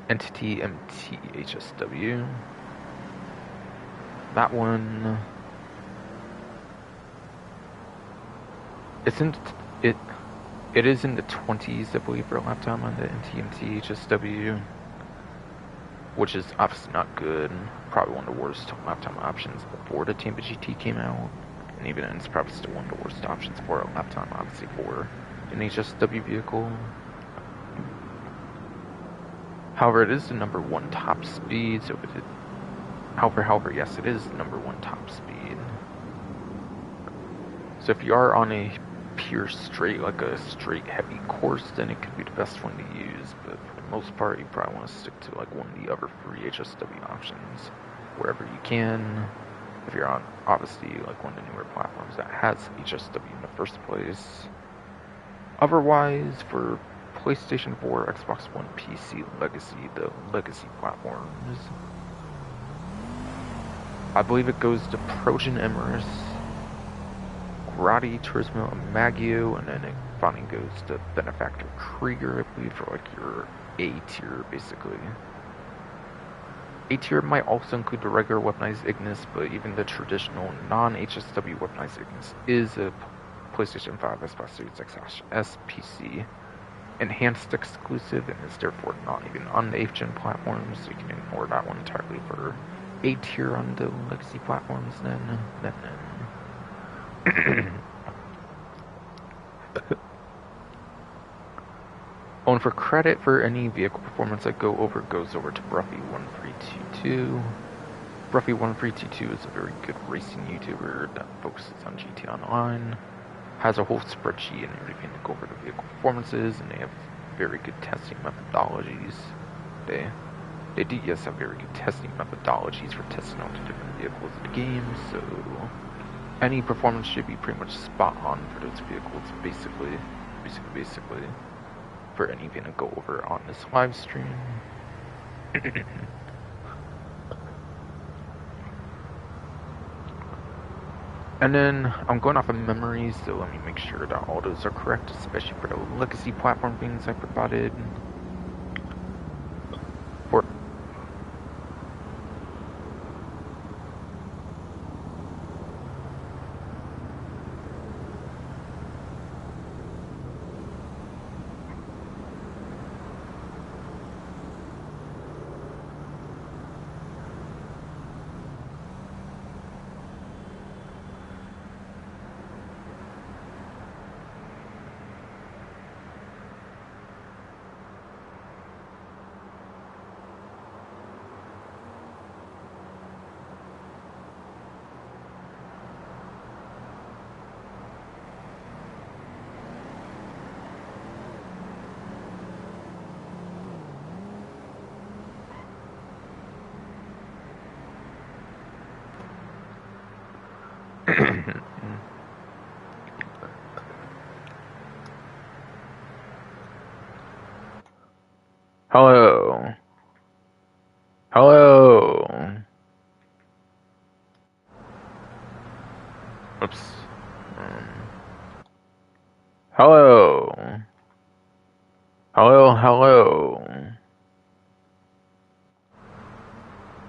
Entity MT HSW. That one... It is in the 20s, I believe, for lap time on the NTMT HSW, which is obviously not good. Probably one of the worst lap time options before the Tampa GT came out, and even then, it's probably still one of the worst options for a lap time, obviously, for an HSW vehicle. However, it is the #1 top speed, so however, yes, it is the #1 top speed. So if you are on a pure straight, like a straight heavy course, then it could be the best one to use, but for the most part, you probably want to stick to like one of the other 3 HSW options wherever you can. If you're on, obviously, like one of the newer platforms that has HSW in the first place. Otherwise, for PlayStation 4, Xbox One, PC, Legacy, the Legacy platforms, I believe it goes to Progen Emirates, Grotti, Turismo, and Maggio, and then it finally goes to Benefactor Krieger, I believe, for like your A tier, basically. A tier might also include the regular weaponized Ignis, but even the traditional non-HSW weaponized Ignis is a PlayStation 5, Xbox Series X/S, PC enhanced exclusive, and is therefore not even on the 8th gen platforms, so you can ignore that one entirely for A tier on the legacy platforms then. And for credit for any vehicle performance I go over goes over to Bruffy1322. Bruffy1322 is a very good racing YouTuber that focuses on GT Online. Has a whole spreadsheet and everything to go over the vehicle performances, and they have very good testing methodologies. They do, yes, have very good testing methodologies for testing out the different vehicles in the game, so any performance should be pretty much spot on for those vehicles, basically, for anything to go over on this live stream. And then I'm going off of memory, so let me make sure that all those are correct, especially for the legacy platform things I provided. For Hello. Hello. Oops. Hello. Hello.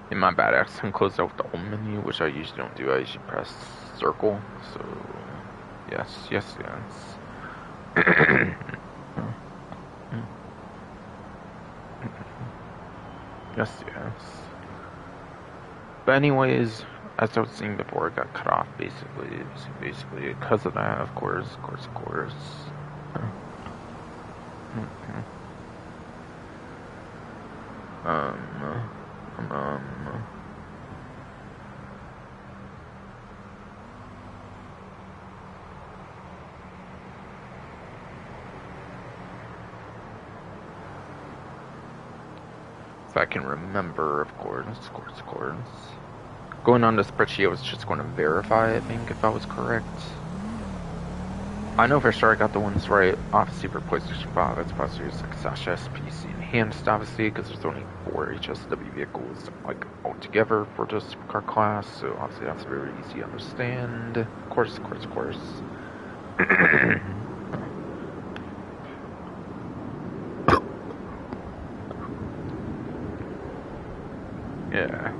In my bad, I accidentally closed out the home menu, which I usually don't do. I usually press circle. So, yes. Yes. But anyways, as I was saying before, it got cut off basically because of that, of course. If I can remember, of course. Going on the spreadsheet, I was just going to verify, I think, if I was correct. I know for sure I got the ones right. Obviously for PlayStation 5, it's possibly Success PC Enhanced, obviously, because there's only 4 HSW vehicles, like, altogether for the supercar class, so obviously that's very easy to understand. Of course. Yeah.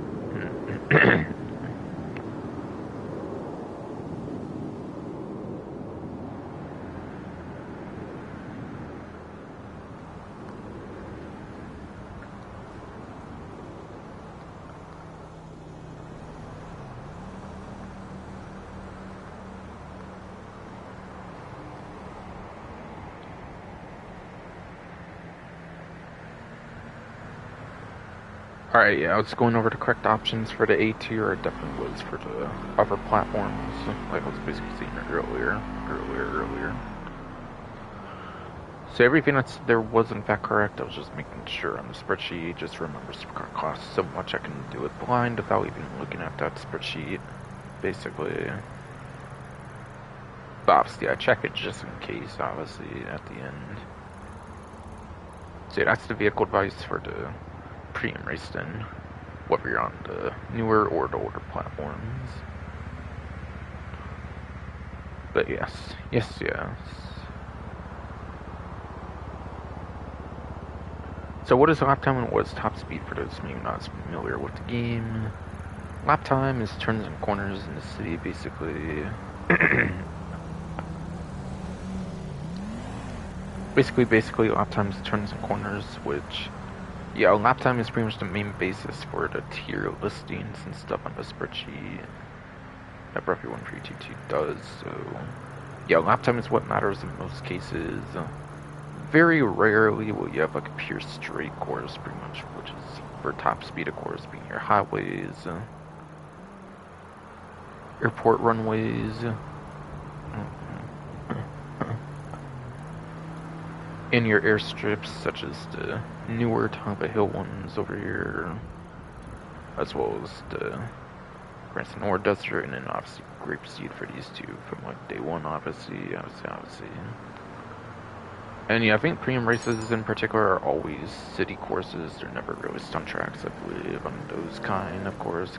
Alright, yeah, I was going over the correct options for the A tier. It definitely was for the other platforms, like I was basically saying earlier. So everything that's there was in fact correct. I was just making sure on the spreadsheet. Just remember supercar costs so much I can do it blind without even looking at that spreadsheet, basically. But obviously I check it just in case, obviously, at the end. So yeah, that's the vehicle advice for the premium race then, whether you're on the newer or the older platforms. But yes. So what is lap time and what is top speed for those maybe not as familiar with the game? Lap time is turns and corners in the city, basically. basically lap time is turns and corners, which, yeah, lap time is pretty much the main basis for the tier listings and stuff on the spreadsheet that Bruffy1322 does, so yeah, lap time is what matters in most cases. very rarely will you have like a pure straight course, pretty much, which is for top speed, of course, being your highways, airport runways, and your airstrips, such as the newer top of hill ones over here, as well as the Grand Nord Desert, and then obviously Grapeseed for these two from like day one, obviously. And yeah, I think premium races in particular are always city courses. They're never really stunt tracks, I believe, on those kind, of course.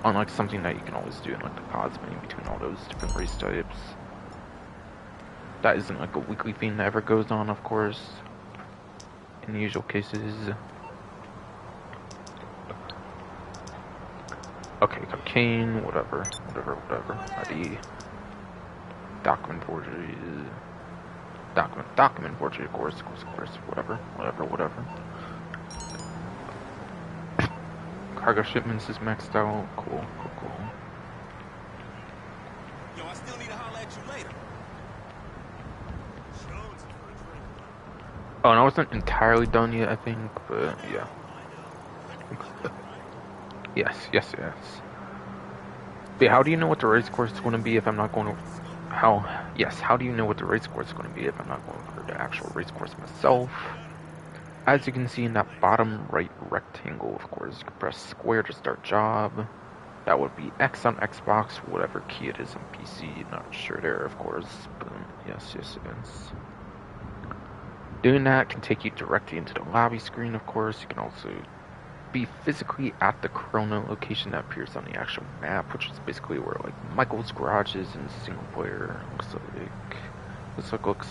Unlike something that you can always do in like the pods between all those different race types. That isn't like a weekly thing that ever goes on, of course, in the usual cases. Okay, cocaine, whatever. ID. Document forgery. Document forgery, of course. Whatever. Cargo shipments is maxed out. Cool. Yo, I still need to holler at you later. Oh, and I wasn't entirely done yet, I think, but yeah. Yes. But how do you know what the race course is going to be if I'm not going to... How do you know what the race course is going to be if I'm not going for the actual race course myself? As you can see in that bottom right rectangle, of course, you can press square to start job. That would be X on Xbox, whatever key it is on PC, not sure there, of course, but yes. Doing that can take you directly into the lobby screen, of course. You can also be physically at the chrono location that appears on the actual map, which is basically where like Michael's garage is in single player. Looks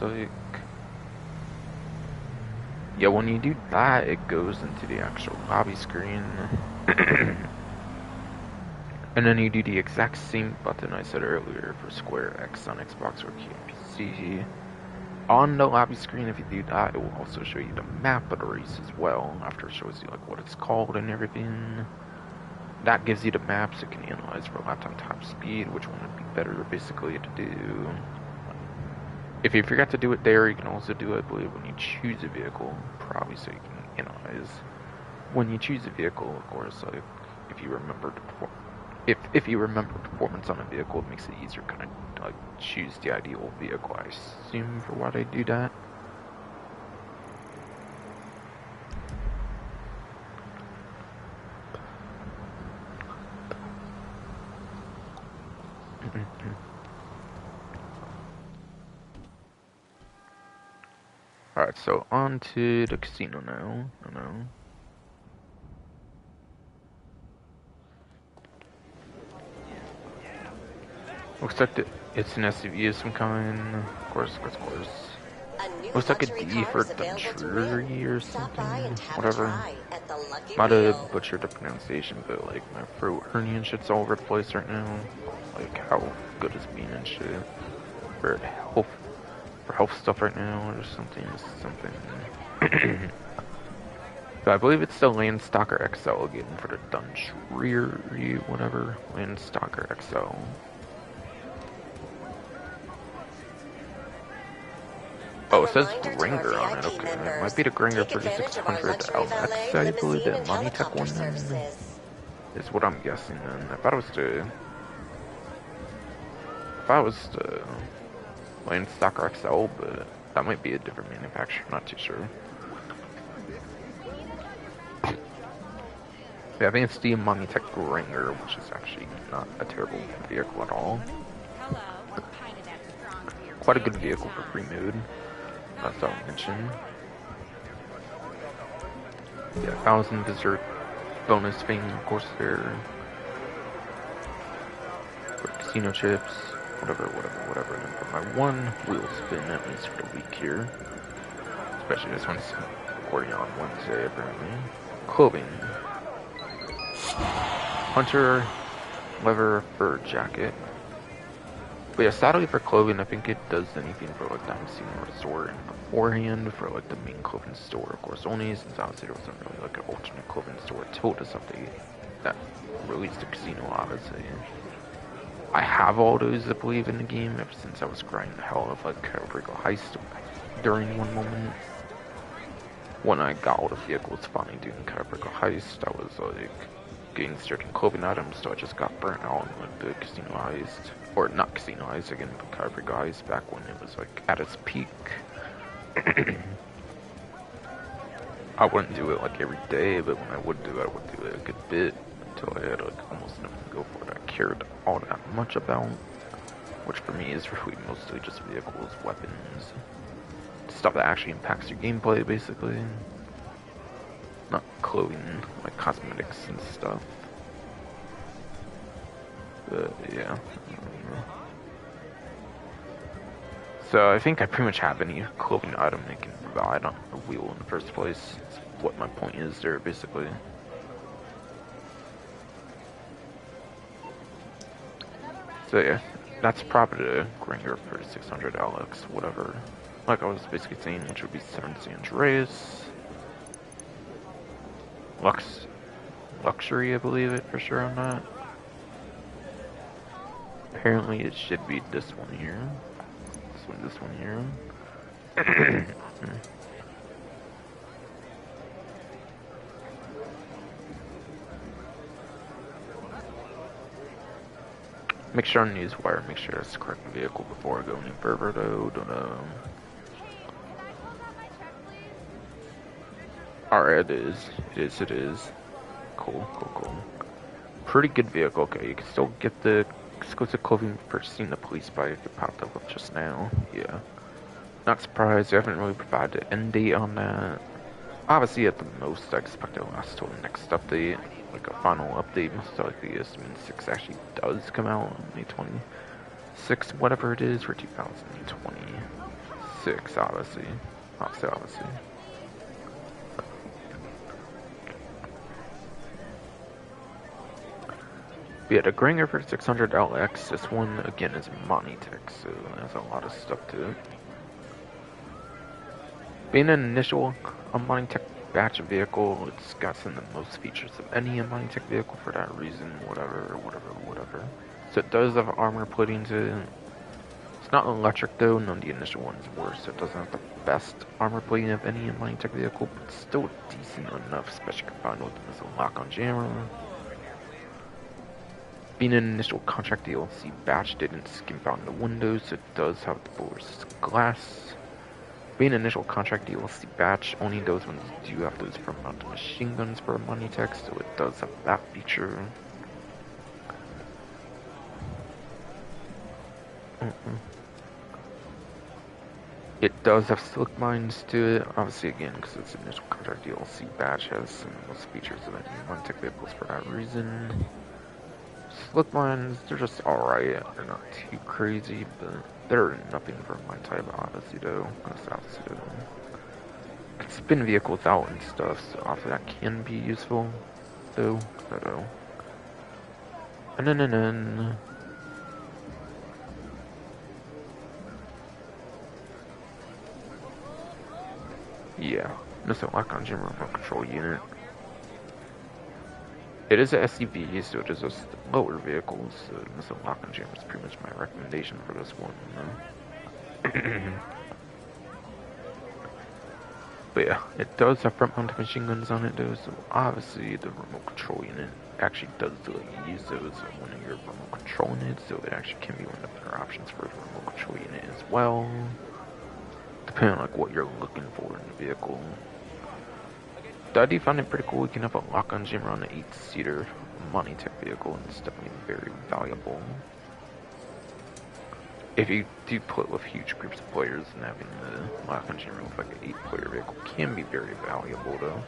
like. Yeah, when you do that, it goes into the actual lobby screen. And then you do the exact same button I said earlier for square X on Xbox or PC. On the lobby screen, if you do that, it will also show you the map of the race as well, after it shows you like what it's called and everything. That gives you the map so you can analyze for lap time top speed, which one would be better basically to do. If you forget to do it there, you can also do it, I believe, when you choose a vehicle, probably so you can analyze. When you choose a vehicle, of course, like, if you remember performance on a vehicle, it makes it easier to kind of like choose the ideal vehicle, I assume, for why they do that. Alright, so on to the casino now. Looks like it's an SUV of some kind. Of course. Looks like a D for Dutchery or something. Whatever. Might have butchered the pronunciation, but like my throat hernia and shit's all over the place right now. Like how good is being and shit. For health stuff right now or something. So I believe it's the Landstalker XL again for the Dutchery, whatever. Landstalker XL. Oh, it says Gringer on it, okay. It might be the Gringer 3600 LX, I believe, the Money Tech one then. Is what I'm guessing then. I thought it was the Landstalker XL, but that might be a different manufacturer, not too sure. Yeah, I think it's the Money Tech Gringer, which is actually not a terrible vehicle at all. Quite a good vehicle for free mode. That's all I mentioned. Yeah, 1,000 dessert bonus thing, of course, there. Casino chips, whatever. And then for my one wheel spin, at least for the week here. Especially this one's recording on Wednesday, apparently. Clothing. Hunter leather fur jacket. But yeah, sadly for clothing, I think it does anything for like the Casino Resort and beforehand for like the main clothing store, of course, only since obviously there wasn't really like an alternate clothing store till this update that released the casino, obviously. I have all those, I believe, in the game ever since I was grinding the hell of like Perico heist during one moment. When I got all the vehicles finally doing Perico heist, I was like getting certain clothing items, so I just got burnt out on like the casino heist, or not casino heist again, but Perico heist back when it was like at its peak. I wouldn't do it like every day, but when I would do it, I would do it a good bit until I had like almost nothing to go for that I cared all that much about. Which for me is really mostly just vehicles, weapons, stuff that actually impacts your gameplay, basically. Not clothing, like cosmetics and stuff. But yeah. So I think I pretty much have any clothing item that can provide on a wheel in the first place. That's what my point is there, basically. So yeah, that's probably the Gringer for 600 LX, whatever. Like I was basically saying, which would be 7 San Andreas. Luxury, I believe it for sure on that. Apparently it should be this one here. This one here. Make sure on newswire, make sure it's the correct vehicle before I go any further though. Don't know. Alright, it is. Cool. Pretty good vehicle. Okay, you can still get the exclusive clothing purchasing the police bike that popped up just now. Yeah. Not surprised, they haven't really provided an end date on that. Obviously, at the most, I expect it'll last till the next update. Like a final update, most likely, assuming 6 actually does come out on May 26th, whatever it is, for 2026, obviously. Obviously. But yeah, the Gringer for 600 LX, this one, again, is Monitech, so it has a lot of stuff to it. Being an initial Monitech batch vehicle, it's got some of the most features of any Monitech vehicle for that reason, whatever. So it does have armor plating to it. It's not electric though, none of the initial ones were, so it doesn't have the best armor plating of any Monitech vehicle, but it's still decent enough, especially combined with the missile lock-on jammer. Being an initial contract DLC batch didn't skimp out in the windows, so it does have the bullet glass. Being an initial contract DLC batch, only those ones do have those front mounted machine guns for Monitech, so it does have that feature. It does have slick mines to it, obviously again, because it's an initial contract DLC batch, has some of those features of any Monitech vehicles for that reason. Slick mines, they're just alright, they're not too crazy, but they're nothing for my type, obviously though. Can spin vehicles out and stuff, so obviously that can be useful, though. And then. Yeah, missile lock-on jammer remote control unit. It is a SUV, so it is a lower vehicle, so missile lock-on jammer is pretty much my recommendation for this one. But yeah, it does have front-mounted machine guns on it though, so obviously the remote control unit actually does let you use those when you're remote controlling it, so it actually can be one of the better options for the remote control unit as well, depending on like what you're looking for in the vehicle. I do find it pretty cool. You can have a lock-on jammer on an 8-seater Monitech vehicle, and it's definitely very valuable. If you do play with huge groups of players, and having the lock-on jammer with like an 8-player vehicle can be very valuable though.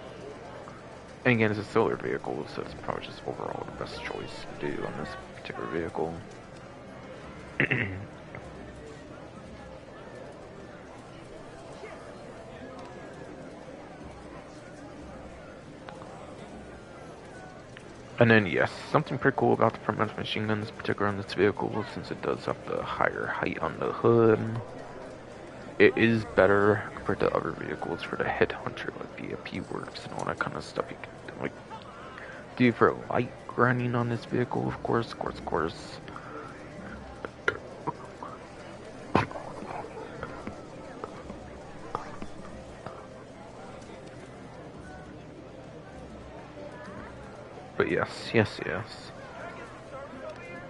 And again, it's a solar vehicle, so it's probably just overall the best choice to do on this particular vehicle. And then yes, something pretty cool about the front-mounted machine guns, particularly on this vehicle, since it does have the higher height on the hood. It is better compared to other vehicles for the headhunter, like VIP works and all that kind of stuff you can do for light grinding on this vehicle, of course. But yes.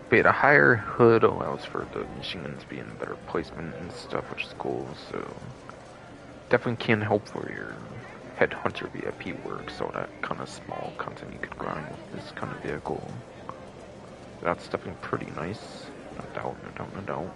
But yeah, the higher hood allows for the machine guns to be in better placement and stuff, which is cool, so definitely can help for your headhunter VIP work, so that kind of small content you could grind with this kind of vehicle. That's definitely pretty nice. No doubt.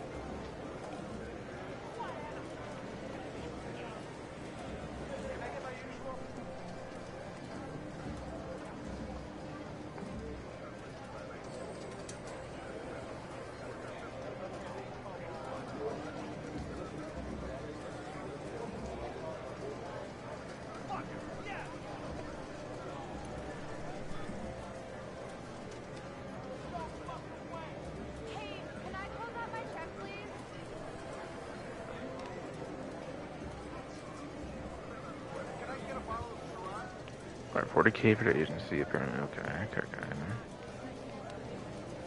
Alright, 40K for the agency, apparently. Okay.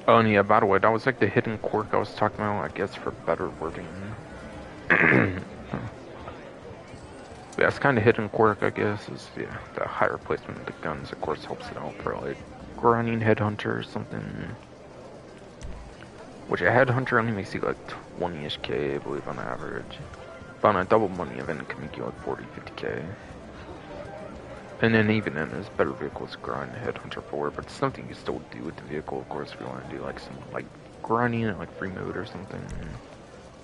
Oh, and yeah, by the way, that was like the hidden quirk I was talking about, I guess, for better wording. Yeah, it's kind of hidden quirk, I guess, is, yeah, the higher placement of the guns, of course, helps it out for, like, grinding headhunter or something. Which a headhunter only makes you, like, 20-ish K, I believe, on average. But on a double money event, it can make you, like, 40, 50K. And then even then, there's better vehicles to grind headhunter for, but it's something you still do with the vehicle, of course, if you want to do, like, some, like, grinding it, like, free mode or something.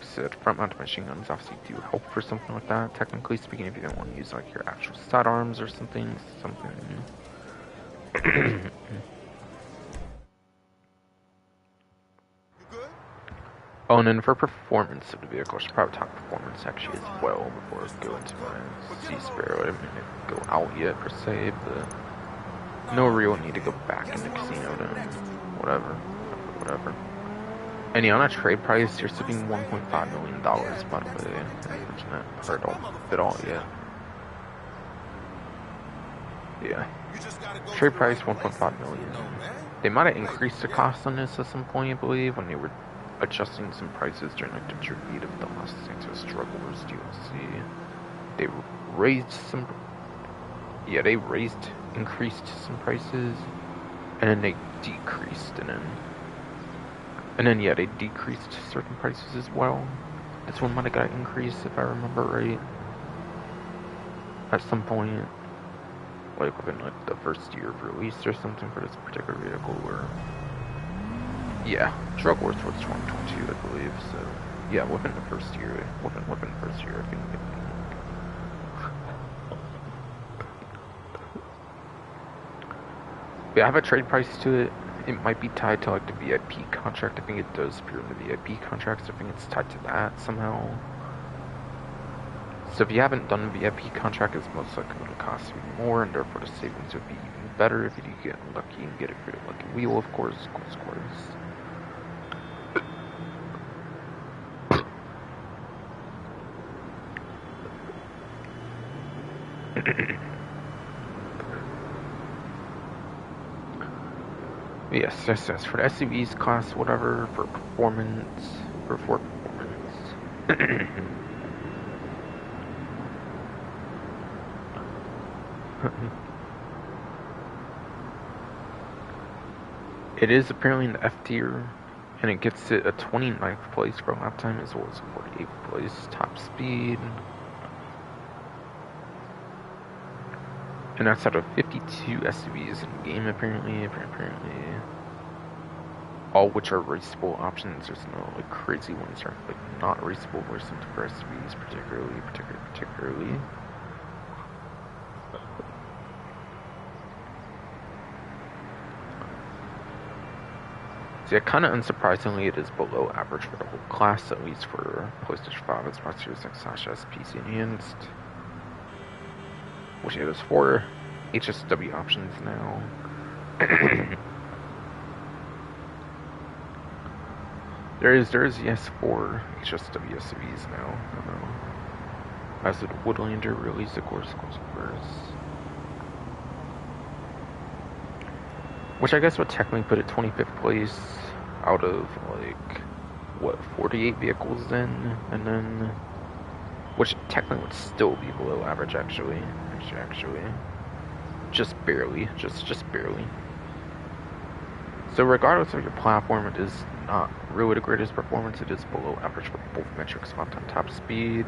Said front mounted machine guns obviously do help for something like that, technically speaking, if you don't want to use like your actual sidearms or something. You good? Oh, and then for performance of the vehicle, I should probably talk performance actually as well before I go into my Sea Sparrow. I didn't go out yet per se, but no real need to go back in the casino then. Whatever. And yeah, on that trade price, you're shipping $1.5 million, by the way. Unfortunate part of it all yet. Yeah. Trade price, 1.5 million. They might have increased the cost on this at some point, I believe, when they were adjusting some prices during like the tribute of the Los Santos Strugglers DLC. They raised some... Yeah, they increased some prices, and then they decreased, and then, yeah, they decreased certain prices as well. This one might have got increased, if I remember right. At some point. Like, within, like, the first year of release or something for this particular vehicle, or... Yeah, Strugglers was 2022, I believe, so... Yeah, within the first year, I think. Yeah, I have a trade price to it. It might be tied to like the VIP contract. I think it does appear in the VIP contracts. I think it's tied to that somehow. So if you haven't done the VIP contract, it's most likely going to cost you more, and therefore the savings would be even better if you get lucky and get it for your lucky wheel, of course. Yes, for the SUVs class, whatever, for performance. It is apparently in the F tier, and it gets it a 29th place for lap time as well as a 48th place top speed. And that's out of 52 SUVs in the game, apparently. All which are raceable options. There's no like crazy ones that are like not raceable or something for SUVs, particularly. So yeah, kind of unsurprisingly, it is below average for the whole class, at least for PlayStation 5, Xbox Series X, / PC Enhanced. Which it is 4 HSW options now. There's yes 4 HSW SUVs now. I don't know. As the Woodlander release, of course. Which I guess would technically put it 25th place out of like what 48 vehicles then, and then which technically would still be below average actually. Just barely. So regardless of your platform, it is not really the greatest performance. It is below average for both metrics, found on top speed.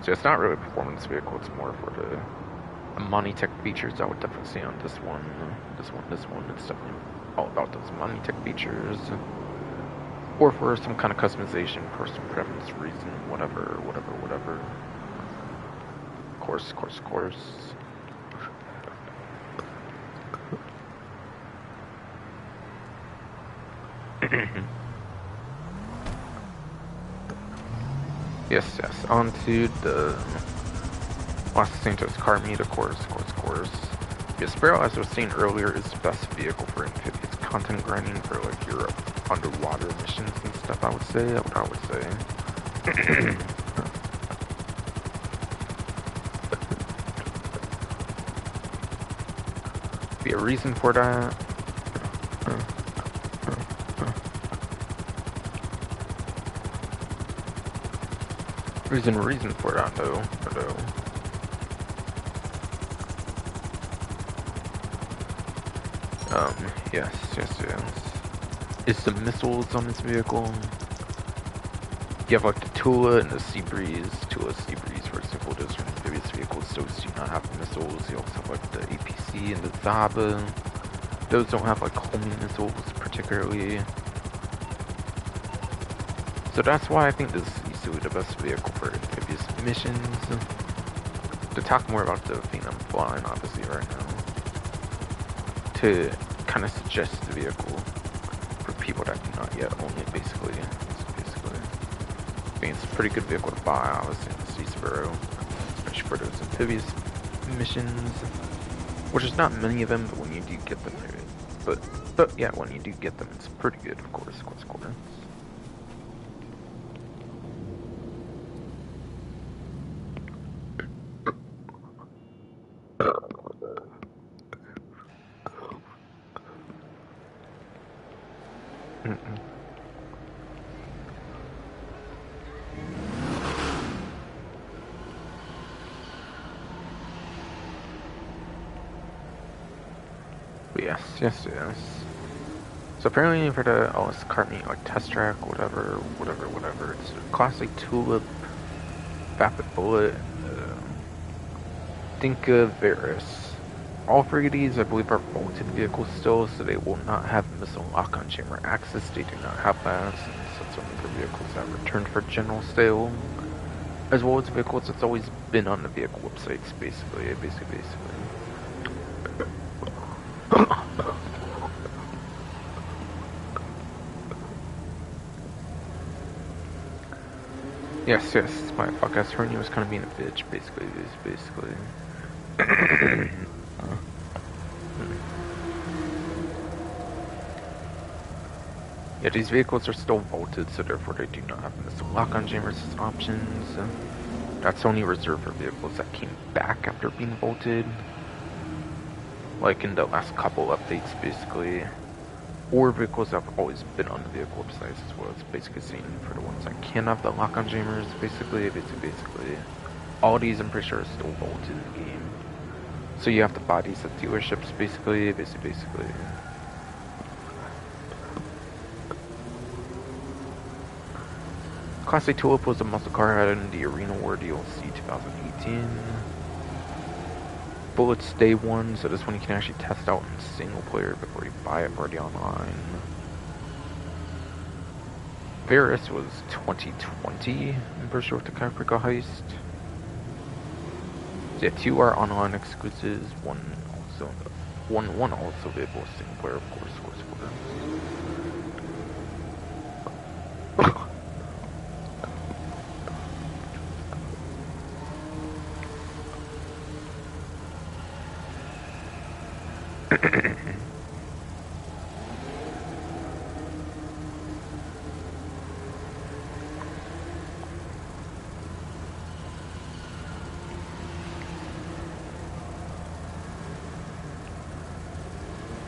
So it's not really a performance vehicle, it's more for the money tech features. I would definitely say on this one. It's definitely all about those money tech features. Or for some kind of customization, personal preference reason, whatever. Course. Yes. On to the Los Santos car meet, of course. Yeah, Sparrow, as I was saying earlier, is the best vehicle for amphibious content grinding for like your underwater missions and stuff. I would say. Be a reason for that. Reason for that though. Yes. Is the missiles on this vehicle. You have like the Tula and the Sea Breeze. For example, those are amphibious vehicles, those do not have missiles. You also have like the APC and the Zaba. Those don't have like homing missiles particularly. So that's why I think this is easily the best vehicle for amphibious missions. To talk more about the thing I'm flying obviously right now. To kind of suggest the vehicle for people that do not yet own it basically. I think it's a pretty good vehicle to buy obviously in the Sea Sparrow. Especially for those amphibious missions. Which is not many of them, but when you do get them, but yeah, when you do get them, it's pretty good, of course. Yes. So apparently for the LS car meet, like test track, whatever, it's a classic Tulip, Vapid Bullet, Dinka, Varus. All three of these, I believe, are bolted vehicles still, so they will not have missile lock-on chamber access. They do not have that, since it's only for vehicles that returned for general sale, as well as vehicles that's always been on the vehicle websites, basically. Yes, my fuck-ass hernia was kind of being a bitch, basically. Yeah, these vehicles are still bolted, so therefore they do not have missile lock-on jammers as options. That's only reserved for vehicles that came back after being bolted. Like in the last couple updates, basically. Or vehicles that have always been on the vehicle websites as well. It's basically saying for the ones that can have the lock-on jammers, basically. All these I'm pretty sure are still bolted in the game. So you have to buy these at dealerships, basically. Class A Tulip was a muscle car added in the Arena War DLC 2018. Bullets Day 1, so this one you can actually test out in single player before you buy it already online. Varus was 2020, I'm pretty sure with the Perico heist. So yeah, 2 are online exclusives, one also available single player, of course.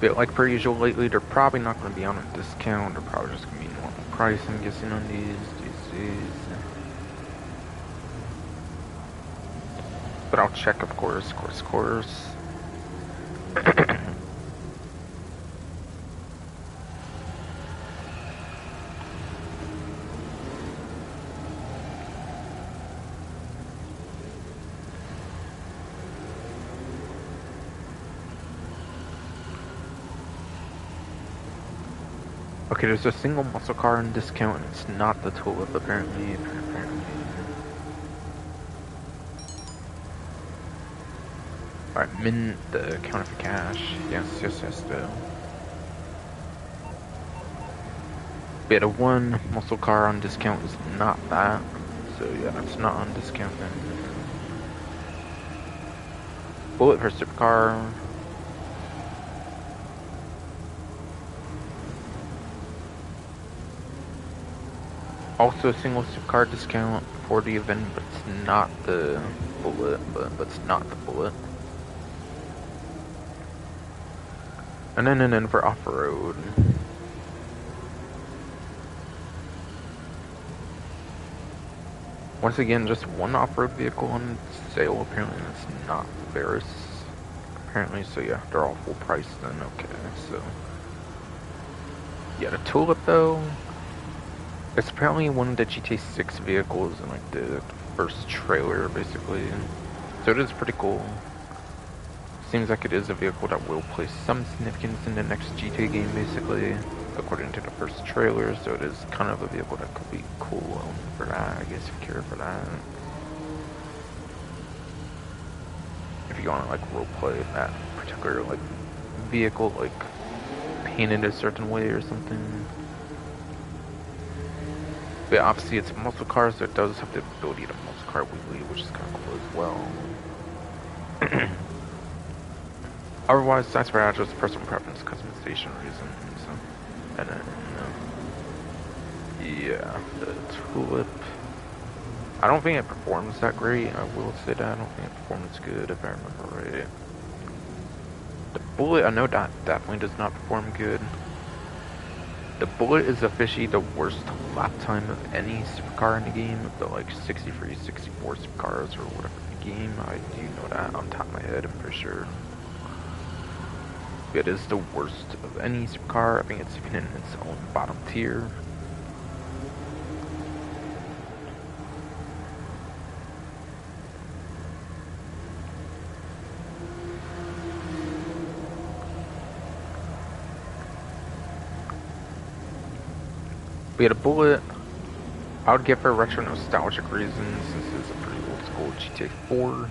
But like per usual lately, they're probably not going to be on a discount. They're probably just going to be normal price, I'm guessing, on these. But I'll check, of course. Okay, there's a single muscle car on discount, and it's not the tulip, apparently. Alright, mint the counter for cash. Yes, though. Yeah, the one muscle car on discount is not that. So yeah, it's not on discount then. Bullet for supercar. Also a single supercar discount for the event, but it's not the bullet, but it's not the bullet. And then for off-road. Once again, just one off-road vehicle on sale, apparently it's not Varus. Apparently, so yeah, they're all full price then, okay, so. Yeah, the Tulip though, it's apparently one of the GTA 6 vehicles in like the first trailer, basically. So it is pretty cool. Seems like it is a vehicle that will play some significance in the next GTA game, basically, according to the first trailer, so it is kind of a vehicle that could be cool for that, I guess, if you care for that. If you want to, like, roleplay that particular, like, vehicle, like, painted a certain way or something. But obviously it's a muscle car, so it does have the ability to muscle car weekly, which is kind of cool as well. Otherwise, that's for that, just personal preference, customization reasons. And then, yeah, the Tulip. I don't think it performs that great, I will say that. I don't think it performs good, if I remember right. The Bullet, I know that definitely does not perform good. The Bullet is officially the worst lap time of any supercar in the game, of the like 63, 64 supercars or whatever in the game. I do know that on top of my head, I'm pretty sure. It is the worst of any supercar. I think it's even in its own bottom tier. We had a Bullet. I would get for retro nostalgic reasons. This is a pretty old school GTA 4.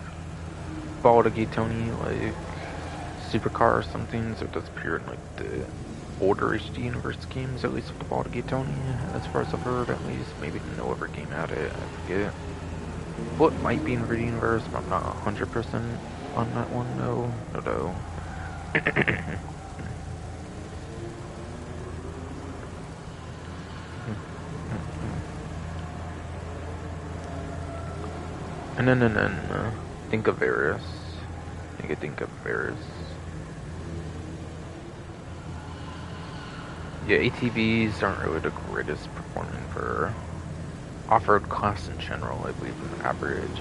Baldigate Tony, like supercar or something, so it does appear in like the older HD Universe games, at least with the Baldigate Tony, as far as I've heard, at least. Maybe no other game had it, I forget. What might be in the Universe, but I'm not 100% on that one, no. No. And then, think of Varus. Think of Varus. Yeah, ATVs aren't really the greatest performing for off-road class in general, I believe, on average.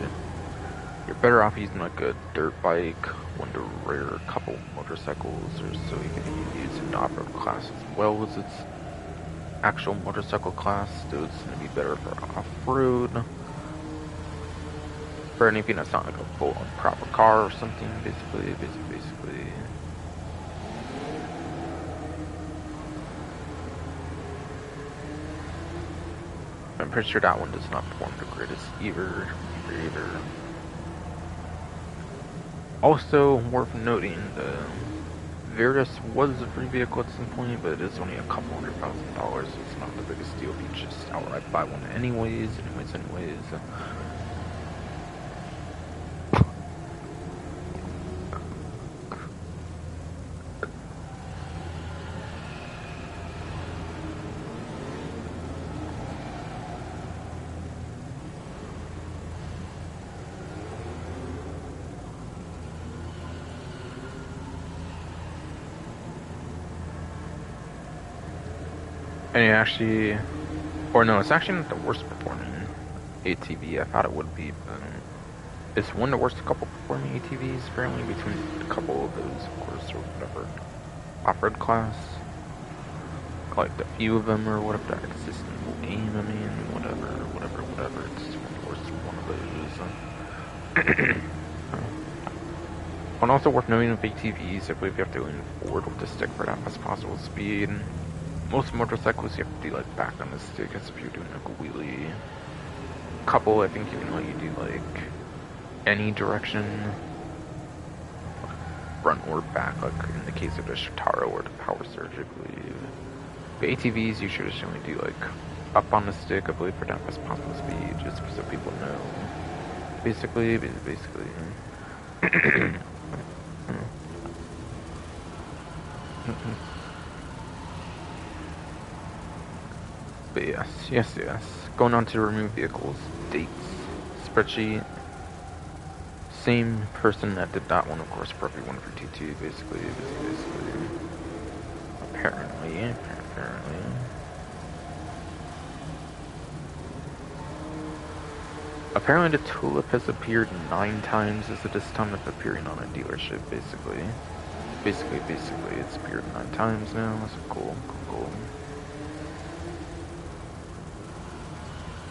You're better off using like a dirt bike, one to rare couple motorcycles, or so you can use an off-road class as well as its actual motorcycle class, so it's going to be better for off-road. For anything that's not like a full-on proper car or something, basically. I'm pretty sure that one does not perform the greatest either. Also, worth noting, the Virtus was a free vehicle at some point, but it is only a couple $100,000, so it's not the biggest deal if you just outright buy one anyways. And actually, or no, it's actually not the worst performing ATV. I thought it would be, but it's one of the worst couple performing ATVs, apparently, between a couple of those, of course, or whatever. Off-road class. Like the few of them, or whatever that exist in the whole game, I mean, whatever. It's one of the worst one of those. And also worth noting with ATVs, I believe you have to lean forward with the stick for that best possible speed. Most motorcycles you have to do like back on the stick as if you're doing like a wheelie. Couple, I think you can let you do like any direction, front or back, like in the case of the Shitaro or the Power Surge, I believe. The ATVs you traditionally do like up on the stick, I believe, for that best possible speed, just so people know. Basically. But yes. Going on to remove vehicles, dates, spreadsheet. Same person that did that one, of course, for everyone for T2, basically. Apparently. Apparently the tulip has appeared 9 times as it is time of appearing on a dealership, basically. Basically, it's appeared 9 times now, so cool.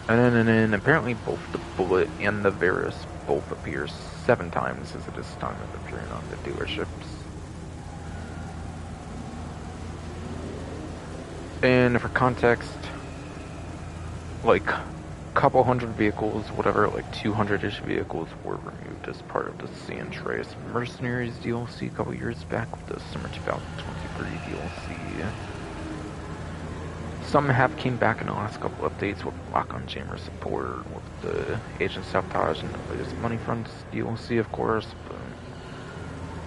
And then apparently both the Bullet and the Varus both appear 7 times as it is time of appearing on the dealerships. And for context, like couple hundred vehicles, whatever, like 200-ish vehicles were removed as part of the San Andreas Mercenaries DLC a couple years back with the Summer 2023 DLC. Some have came back in the last couple updates with lock-on jammer support, with the Agent Sabotage and the latest Money Fronts DLC, of course, but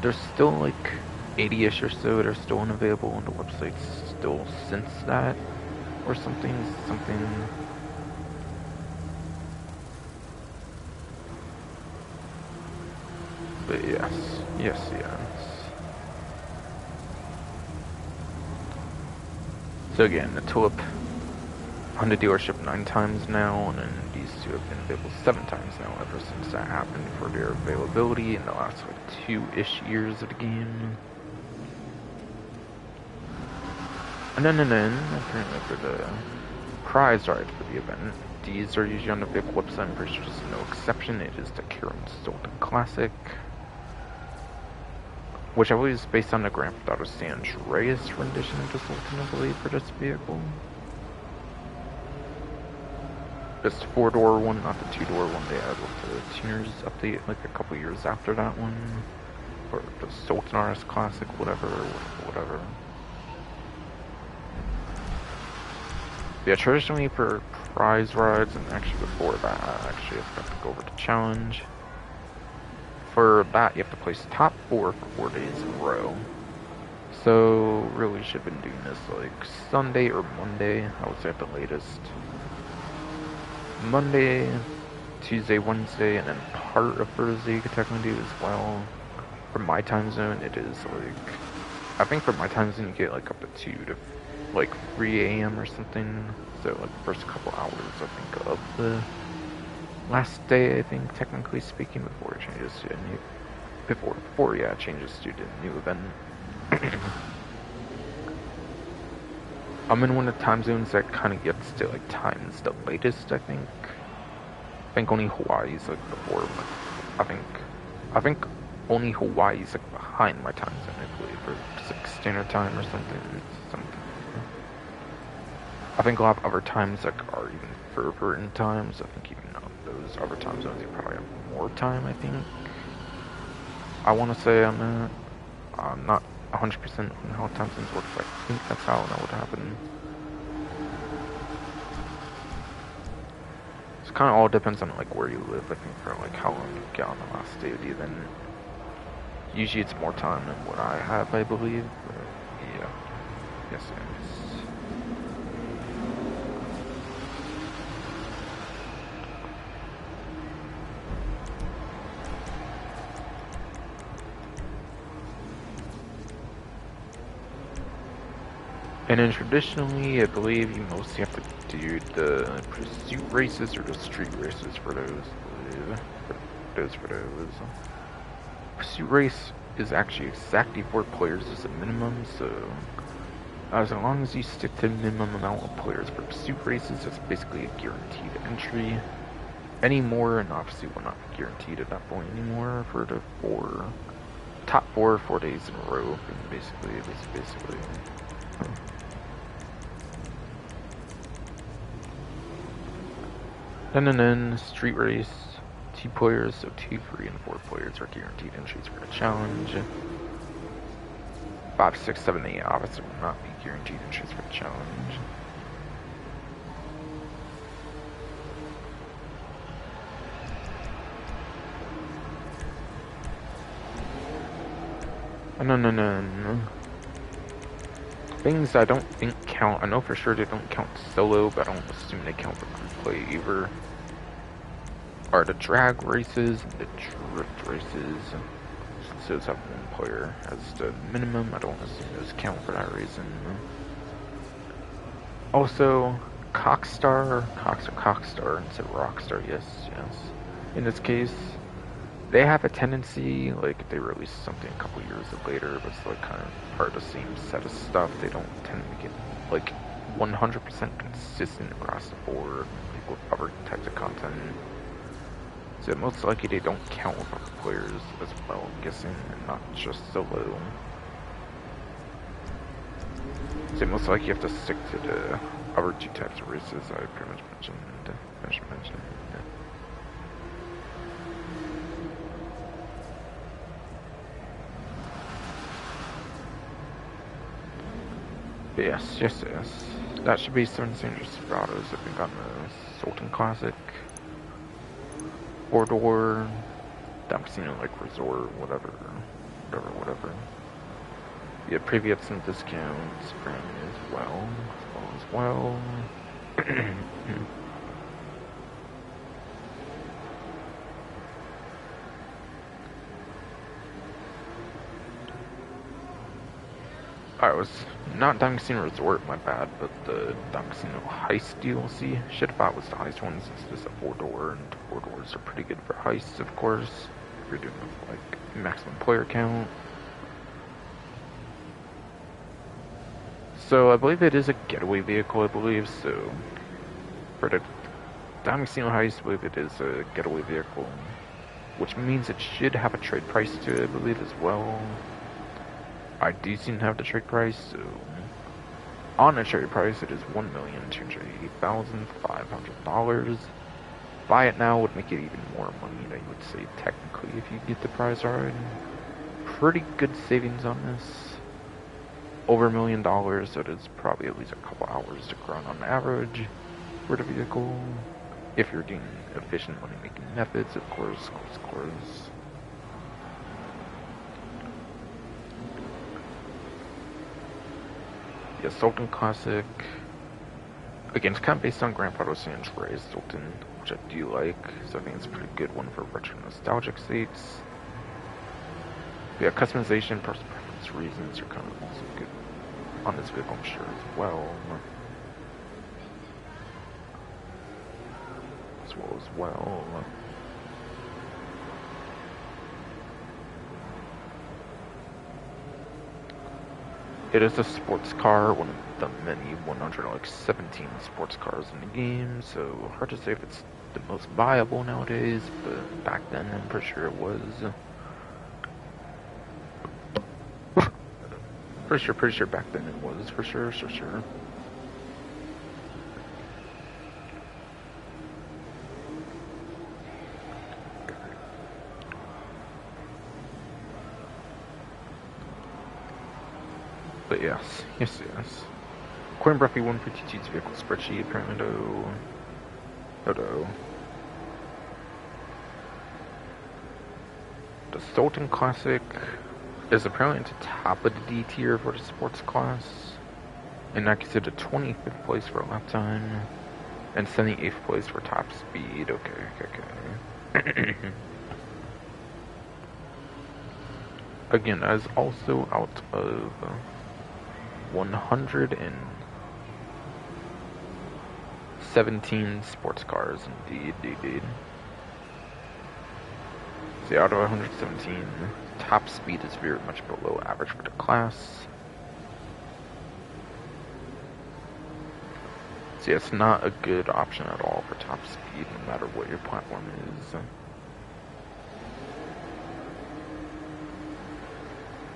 there's still like 80-ish or so that are still unavailable on the website still since that, or something. But yes. So again, the Tulip on the dealership 9 times now, and then these two have been available 7 times now ever since that happened for their availability in the last like 2-ish years of the game. And then apparently for the prize ride for the event, these are usually on the vehicle website. I'm pretty sure there's no exception. It is the Kieran Sultan Classic, which I believe is based on the Grand Theft Auto San Andreas rendition of the Sultan, I believe, for this vehicle. It's the 4-door one, not the 2-door one they had with the tuners update like a couple years after that one. Or the Sultan RS Classic, whatever. Yeah, traditionally for prize rides, and actually before that, I have to go over to challenge. For that, you have to place top 4 for 4 days in a row. So, really should have been doing this like Sunday or Monday, I would say at the latest. Monday, Tuesday, Wednesday, and then part of Thursday you could technically do as well. For my time zone, it is like, I think for my time zone you get like up to 2 to like 3 a.m. or something. So like the first couple hours, I think, of the last day, I think, technically speaking, before it changes to a new, before it changes to the new event. I'm in one of the time zones that kind of gets to like times the latest, I think. I think only Hawaii's like before, I think only Hawaii's like behind my time zone, I believe, or just like standard time or something. I think a lot of other times like are even further in times. I think even those other time zones you probably have more time, I think. I want to say I'm not 100% on how time zones work, but I think that's how that would happen. So kind of all depends on like where you live, I think, for like how long you get on the last day of the event. Usually it's more time than what I have, I believe, but yeah. Yes. And then traditionally, I believe you mostly have to do the pursuit races or the street races for those. For those. Pursuit race is actually exactly 4 players as a minimum, so as long as you stick to the minimum amount of players for pursuit races, it's basically a guaranteed entry. Any more, and obviously will not be guaranteed at that point anymore for the top 4 days in a row. Basically. Then street race. 2 players, so 2, 3, and 4 players are guaranteed entries for the challenge. 5, 6, 7, 8 obviously will not be guaranteed entries for the challenge. No. Things I don't think count. I know for sure they don't count solo, but I don't assume they count for group play either. Are the drag races and the drift races. Since those have 1 player as the minimum, I don't assume those count for that reason. Also, Cockstar instead of Rockstar, yes. In this case, they have a tendency, like, they release something a couple years later, but it's like kind of part of the same set of stuff. They don't tend to get like 100% consistent across the board, like with other types of content. So most likely they don't count with other players as well, I'm guessing, and not just solo. So most likely you have to stick to the other 2 types of races I pretty much mentioned. But yes. That should be 7 Sanders Silverados if we've gotten the Sultan Classic. 4-door, Casino like Resort, whatever. Yeah, preview some discounts, apparently as well. I was not Casino Resort, my bad, but the Casino Heist DLC. Should have thought was the heist one since this is a 4-door, and 4 doors are pretty good for heists, of course. If you're doing like maximum player count. So I believe it is a getaway vehicle, I believe, so for the Casino Heist, I believe it is a getaway vehicle, which means it should have a trade price to it, I believe, as well. I do seem to have the trade price, so on the trade price it is $1,280,500. Buy it now would make it even more money than you would save technically if you get the price right. Pretty good savings on this. Over $1 million, so it is probably at least a couple hours to run on average for the vehicle. If you're doing efficient money making methods, of course. Yeah, Sultan Classic. Again, it's kind of based on Grand Theft Auto San Andreas Sultan, which I do like, so I think it's a pretty good one for retro nostalgic states. Yeah, customization, personal preference reasons are kind of also good on this vehicle, I'm sure, as well. It is a sports car, one of the many 117 sports cars in the game, so hard to say if it's the most viable nowadays, but back then I'm pretty sure it was. Pretty sure back then it was, for sure. But yes. According to Bruffy 152's vehicle spreadsheet, apparently no. The Sultan Classic is apparently at the top of the D tier for the sports class, and that gives it a 25th place for lap time, and 78th place for top speed. Okay. Again, that is also out of 117 sports cars, indeed. So out of 117, top speed is very much below average for the class. So yeah, it's not a good option at all for top speed, no matter what your platform is.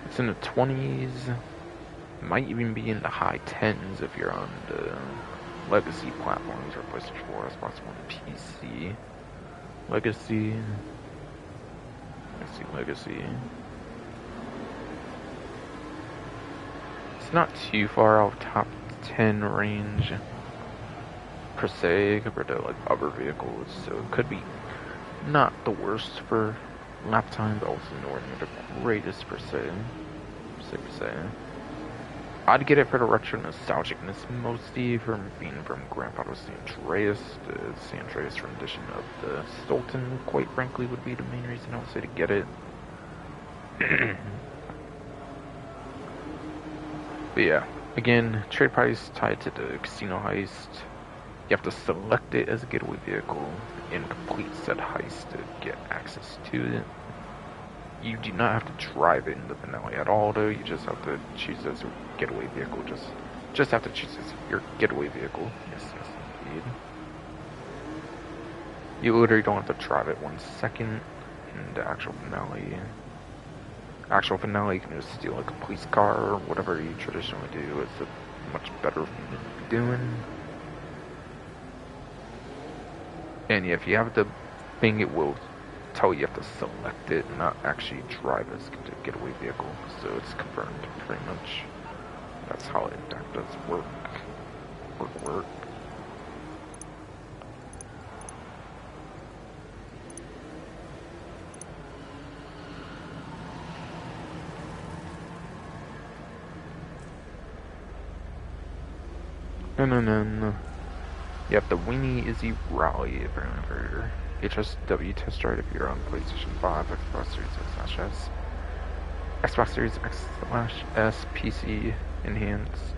It's in the 20s, might even be in the high 10s if you're on the Legacy platforms are PlayStation 4, Xbox One, PC. Legacy. Legacy. It's not too far out of top 10 range per se compared to like other vehicles, so it could be not the worst for lap time, but also nowhere near the greatest per se. I'd get it for the retro nostalgicness mostly from being from Grandfather San Andreas. The San Andreas rendition of the Sultan, quite frankly, would be the main reason I would say to get it. But yeah, again, trade price tied to the casino heist. You have to select it as a getaway vehicle and complete said heist to get access to it. You do not have to drive it in the finale at all, though. You just have to choose as a getaway vehicle. Just have to choose as your getaway vehicle. Yes, indeed. You literally don't have to drive it 1 second in the actual finale. You can just steal like a police car or whatever you traditionally do. It's a much better thing to be doing. And yeah, if you have the thing, it will tell you have to select it, not actually drive as a getaway vehicle. So it's confirmed, pretty much. That's how that does work. Work. No. You have the Winnie Izzy Rally apparently for HSW test ride if you're on PlayStation 5, Xbox Series X/S, Xbox Series X/S, PC enhanced.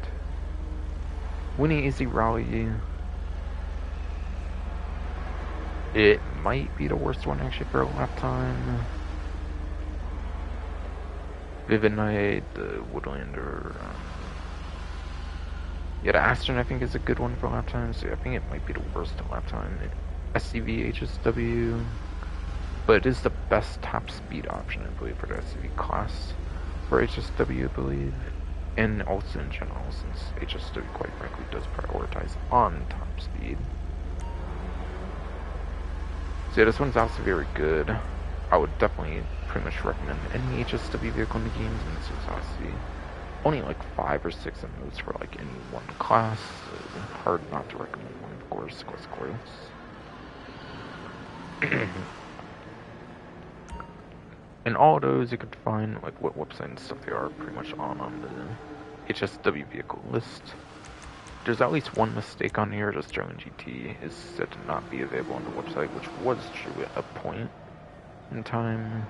Winnie Izzy Rally. It might be the worst one actually for a lap time. Vivid Night, the Woodlander. Yeah, the Astron I think is a good one for lap time, so I think it might be the worst lap time. SCV HSW, but it is the best top speed option, I believe, for the SCV class for HSW, I believe, and also in general, since HSW, quite frankly, does prioritize on top speed. So yeah, this one's also very good. I would definitely pretty much recommend any HSW vehicle in the games, and this is obviously only like 5 or 6 modes for like any one class. So hard not to recommend one, of course. And all those you could find like what website and stuff they are pretty much on the HSW vehicle list. There's at least one mistake on here. The Sterling GT is said to not be available on the website, which was true at a point in time.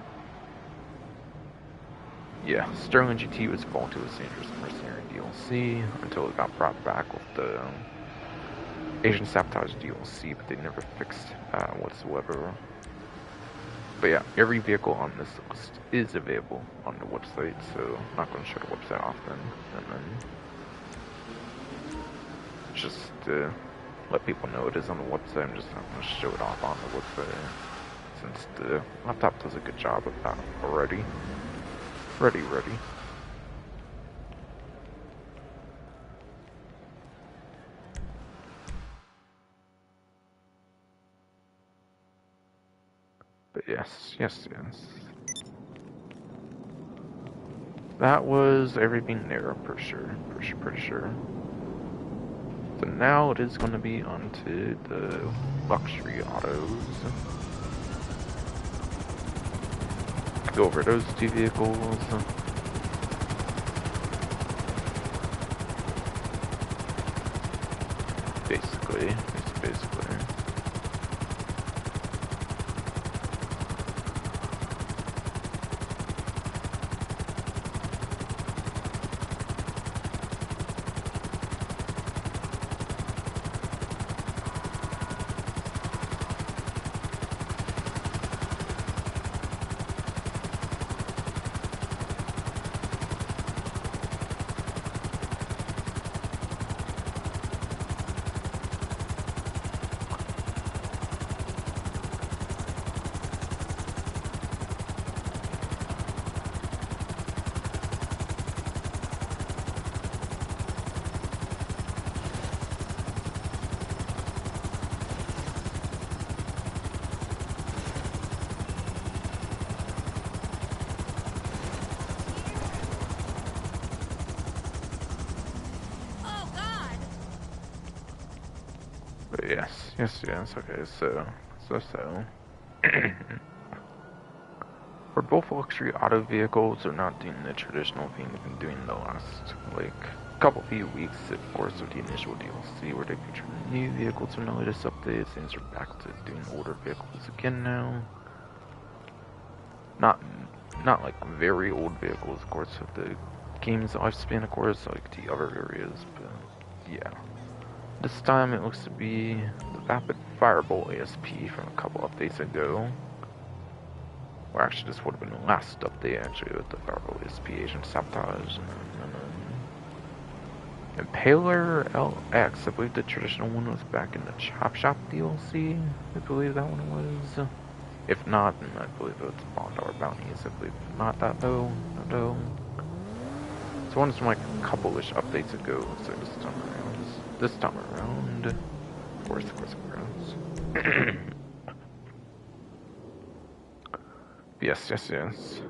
Yeah, Sterling GT was going to a Sanders Mercenary DLC until it got brought back with the Asian Sabotage DLC, but they never fixed whatsoever. But yeah, every vehicle on this list is available on the website, so I'm not going to show the website often. And then just to let people know it is on the website, I'm just not going to show it off on the website, since the laptop does a good job of that already. Ready. But yes. That was everything there, pretty sure. So now it is going to be onto the luxury autos. Go over those two vehicles. Basically. Yes, yes, yes. Okay, so. For both luxury auto vehicles, they're not doing the traditional thing they've been doing the last, like, few weeks, of course, with the initial DLC, where they featured new vehicles in the latest updates. Things are back to doing older vehicles again now. Not like very old vehicles, of course, with the game's lifespan, of course, like the other areas, but yeah. This time it looks to be the Rapid Fireball ASP from a couple updates ago. Or actually, this would have been the last update, actually, with the Fireball ASP Agent Sabotage. And Impaler LX, I believe the traditional one was back in the Chop Shop DLC. I believe that one was. If not, then I believe it's Bond or Bounties. I believe not that though. No. So one is from like a couple-ish updates ago, so this time around. Of course, yes.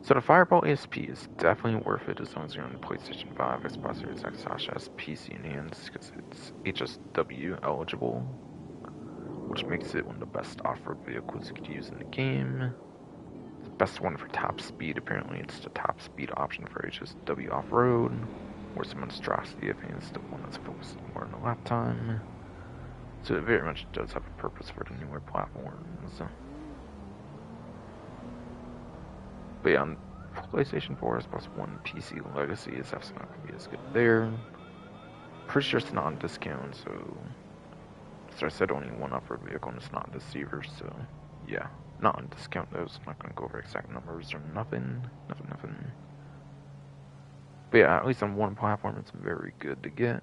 So the Fireball ASP is definitely worth it as long as you're on PlayStation 5, Xbox Series X, / PC in hands, because it's HSW eligible, which makes it one of the best off-road vehicles you could use in the game. The best one for top speed, apparently it's the top speed option for HSW off-road, or some monstrosity, I think it's the one that's focused more on the lap time. So it very much does have a purpose for the newer platforms. But yeah, on PlayStation 4, Xbox One, PC Legacy is absolutely not going to be as good there. Pretty sure it's not on discount, so as I said, only one off-road vehicle and it's not a deceiver, so yeah, not on discount though, so I'm not going to go over exact numbers or nothing. But yeah, at least on one platform, it's very good to get.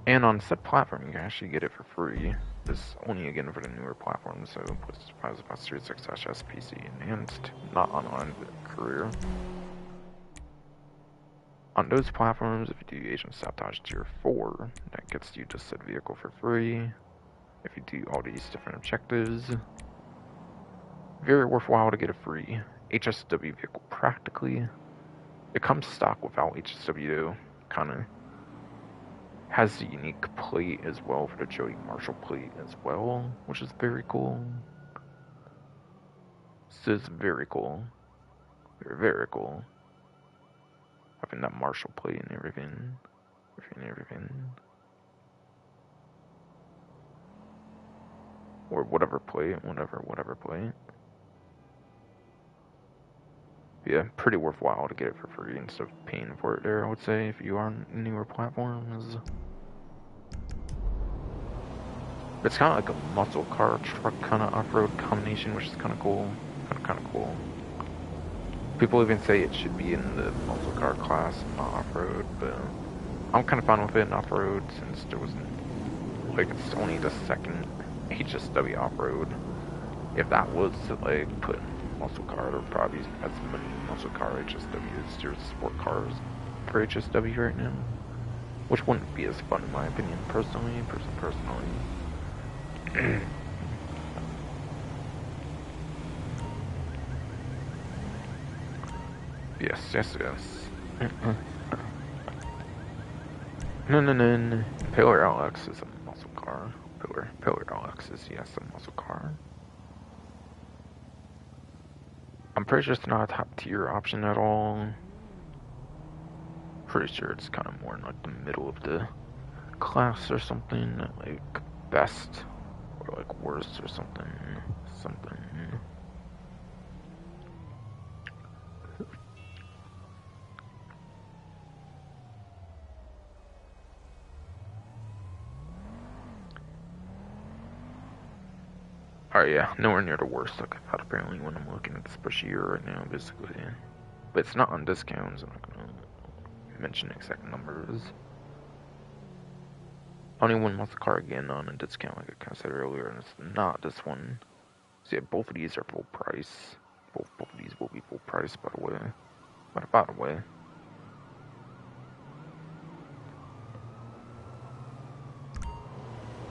And on said platform, you can actually get it for free. This only again for the newer platforms, so PlayStation Series X / PC enhanced, not online career. On those platforms, if you do Agent Sabotage Tier 4, that gets you just said vehicle for free. If you do all these different objectives, very worthwhile to get a free HSW vehicle practically. It comes stock without HSW, kinda has the unique plate as well for the Jody Marshall plate as well, which is very cool. This is very cool. Very cool. Having that Marshall plate and everything. Or whatever plate, whatever plate. Yeah, pretty worthwhile to get it for free instead of paying for it there, I would say, if you are on newer platforms. It's kind of like a muscle car truck kind of off-road combination, which is kind of cool. Kind of cool. People even say it should be in the muscle car class, not off-road, but I'm kind of fine with it in off-road since there wasn't, like, it's only the second HSW off-road. If that was to, like, put muscle car, there would probably as many muscle car HSWs as there's sport cars for HSW right now, which wouldn't be as fun in my opinion, personally. Yes. No. Pillar LX is a muscle car. Pillar LX is, yes, a muscle car. I'm pretty sure it's not a top tier option at all. Pretty sure it's kind of more in like the middle of the class or something, like best or like worst or something. Alright, yeah, nowhere near the worst like I thought apparently when I'm looking at the special year right now, basically. But it's not on discounts, I'm not gonna mention exact numbers. Only one wants the car again on a discount like I said earlier, and it's not this one. So yeah, both of these are full price. Both of these will be full price, by the way. By the way.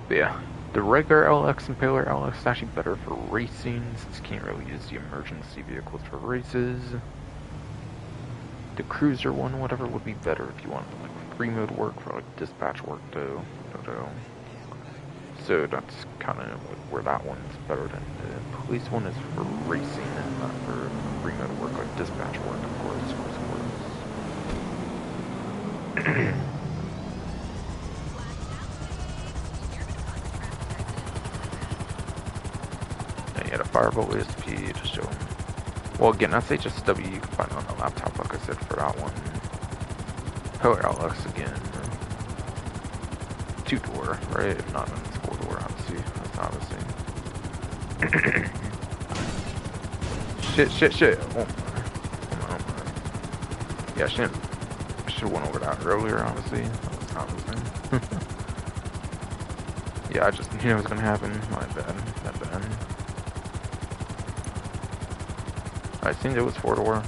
But yeah, the regular LX and Pillar LX is actually better for racing, since you can't really use the emergency vehicles for races. The cruiser one, whatever, would be better if you wanted like free mode work for like dispatch work though. So that's kind of where that one's better than the police one is for racing and not for free mode work like dispatch work, of course. And you had a Fireball ESP to show them. Well, again, that's HSW you can find on the laptop, like I said, for that one. Power Alex again. 2-door, right? If not, then it's 4-door, obviously. That's obviously. Shit. Oh my. Yeah, I should have went over that earlier, obviously. Obviously. Yeah, I just knew it was gonna happen. My bad. I think it was 4-door. Okay.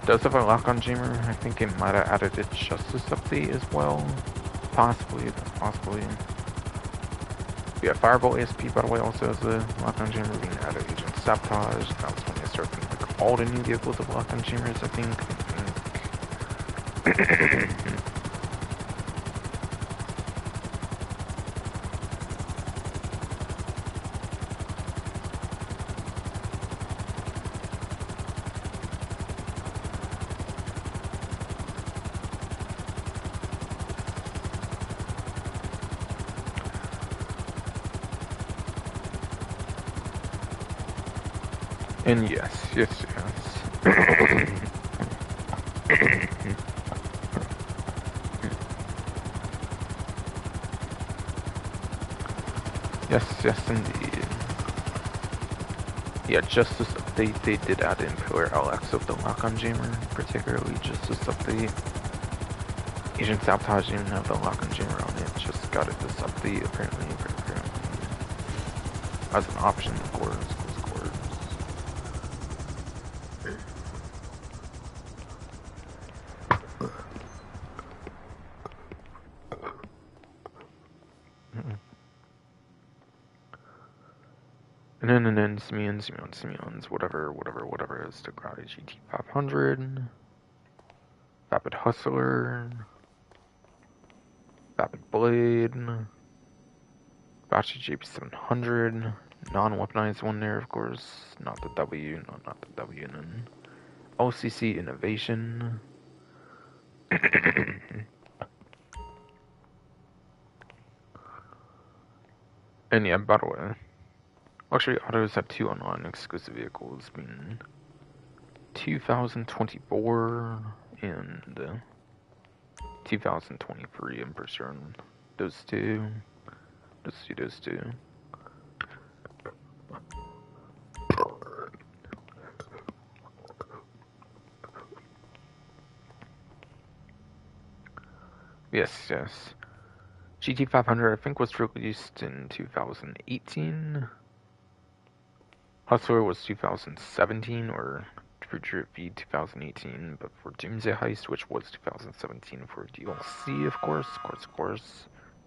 Does have a lock-on jammer. I think it might have added a justice update as well. Possibly. Yeah, Fireball ASP, by the way, also has a lock-on jammer. We can add an agent sabotage. That was when they started like all the new vehicles have lock-on jammers, I think. And yes. Yes, indeed. Yeah, Justice update, they did add in Pillar LX of the lock-on jammer, particularly Justice update. Agent Sabotage didn't have the lock-on jammer on it, just got it this update, apparently. As an option, of course. And then Simeons, whatever is the Grounded GT500, Vapid Hustler, Vapid Blade, Bashi JP700, non-weaponized one there, of course, not the W, not the W, and then LCC Innovation. And yeah, by the way, luxury autos have 2 online exclusive vehicles, being 2024 and 2023. I'm pretty sure on those two. Those two. Yes. GT500, I think, was released in 2018. Hustler was 2017, or Future V 2018, but for Doomsday Heist, which was 2017 for DLC, of course,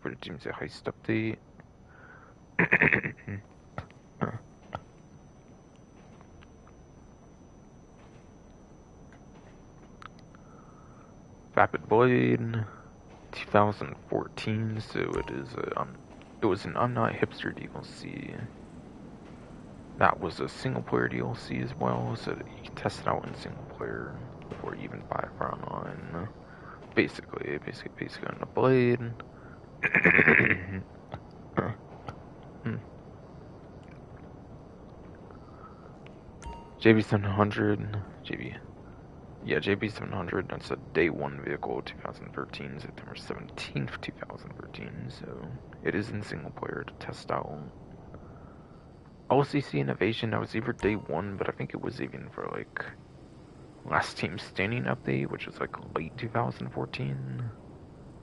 for the Doomsday Heist update. Vapid Blade, 2014, so it was an I'm Not Hipster DLC. That was a single player DLC as well, so that you can test it out in single player before you even buy it for online. Basically on the Blade. JB700, JB700, that's a day 1 vehicle, 2013, September 17th, 2013, so it is in single player to test out. LCC Innovation, that was either day 1, but I think it was even for like Last Team Standing update, which was like late 2014.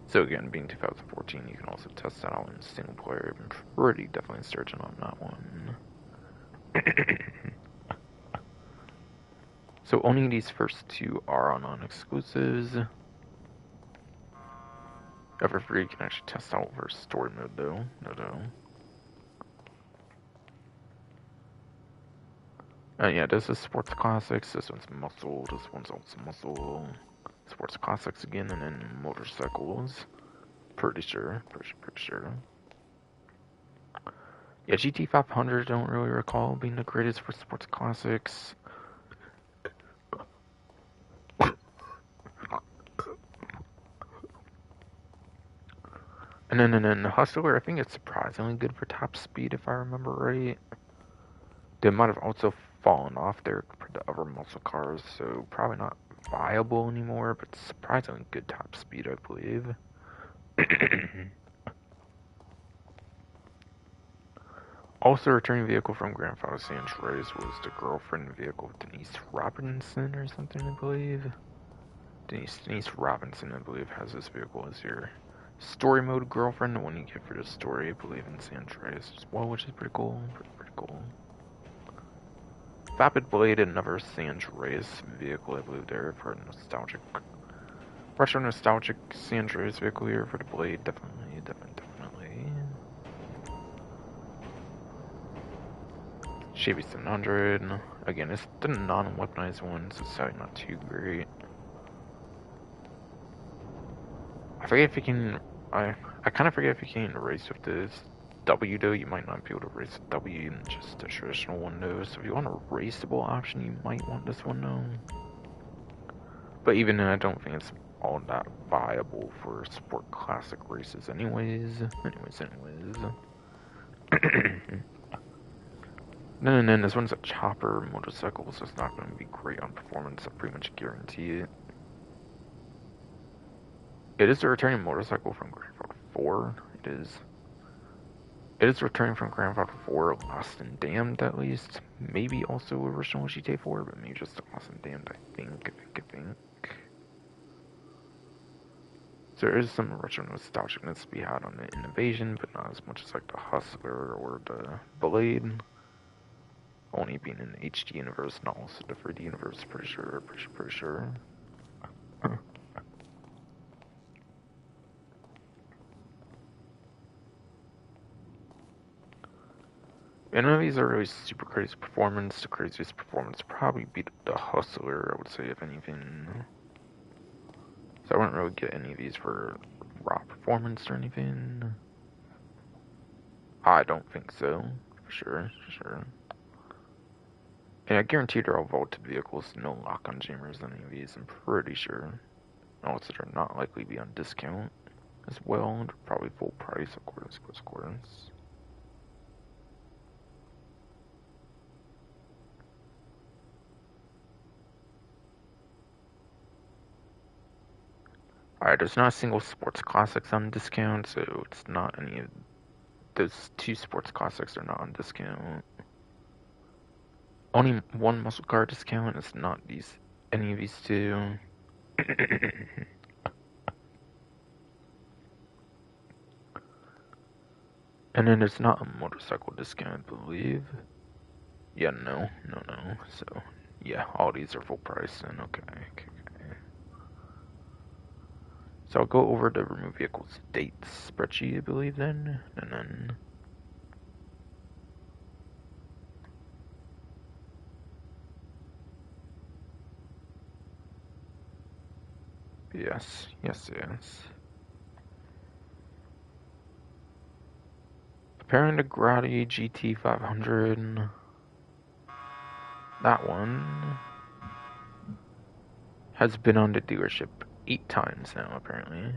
So again, being 2014, you can also test that out in single player. I'm pretty definitely certain on that one. So only these first 2 are on exclusives. Ever free, you can actually test out for story mode though. Yeah, this is Sports Classics. This one's Muscle. This one's also Muscle. Sports Classics again, and then Motorcycles. Pretty sure. Pretty sure. Yeah, GT 500, I don't really recall being the greatest for Sports Classics. And then Hustler, I think it's surprisingly good for top speed, if I remember right. They might have also fallen off there compared to other muscle cars, so probably not viable anymore, but surprisingly good top speed, I believe. Also, returning vehicle from Grandfather San Andreas was the girlfriend vehicle of Denise Robinson or something, I believe. Denise Robinson, I believe, has this vehicle as your story mode girlfriend, the one you get for the story, I believe, in San Andreas as well, which is pretty cool. Pretty cool. Vapid Blade, another San Andreas vehicle, I believe, there for nostalgic. Retro nostalgic San Andreas vehicle here for the Blade, definitely. Chevy 700. Again, it's the non-weaponized one, so it's probably not too great. I forget if you can. I kind of forget if you can race with this W though. You might not be able to race with W in just the traditional one though. So if you want a raceable option, you might want this one though. But even then, I don't think it's all that viable for sport classic races, anyways. Then this one's a chopper motorcycle, so it's not going to be great on performance. I pretty much guarantee it. It is a returning motorcycle from Grand Theft Auto 4. It is returning from Grand Theft Auto 4, Lost and Damned at least. Maybe also original GTA 4, but maybe just Lost and Damned, I think. So there is some retro nostalgicness to be had on the Invasion, but not as much as like the Hustler or the Blade. Only being in the HD universe, not also the 3D universe, pretty sure. None of these are really super crazy performance. The craziest performance probably be the Hustler, I would say, if anything. So I wouldn't really get any of these for raw performance or anything. I don't think so, for sure. And I guarantee they're all vaulted vehicles, no lock-on jammers on any of these, I'm pretty sure. Also, they're not likely to be on discount as well. They're probably full price, of course. Alright, there's not a single Sports Classics on discount, so it's not any of those two Sports Classics are not on discount. Only one muscle car discount is not any of these two. And then there's not a motorcycle discount, I believe. Yeah, no. So, yeah, all these are full price then, okay. So I'll go over the remove vehicles dates spreadsheet, I believe, then, and then. Yes. Comparing to Grotti GT 500, that one has been on the dealership 8 times now, apparently.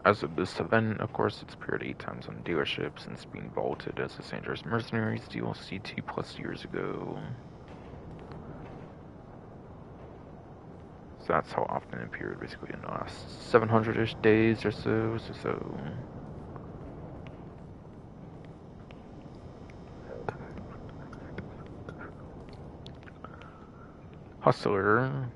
As of this event, of course, it's appeared 8 times on dealerships since being vaulted as a San Andreas Mercenaries DLC 2+ years ago. So that's how often it appeared, basically in the last 700-ish days or so. Hustler.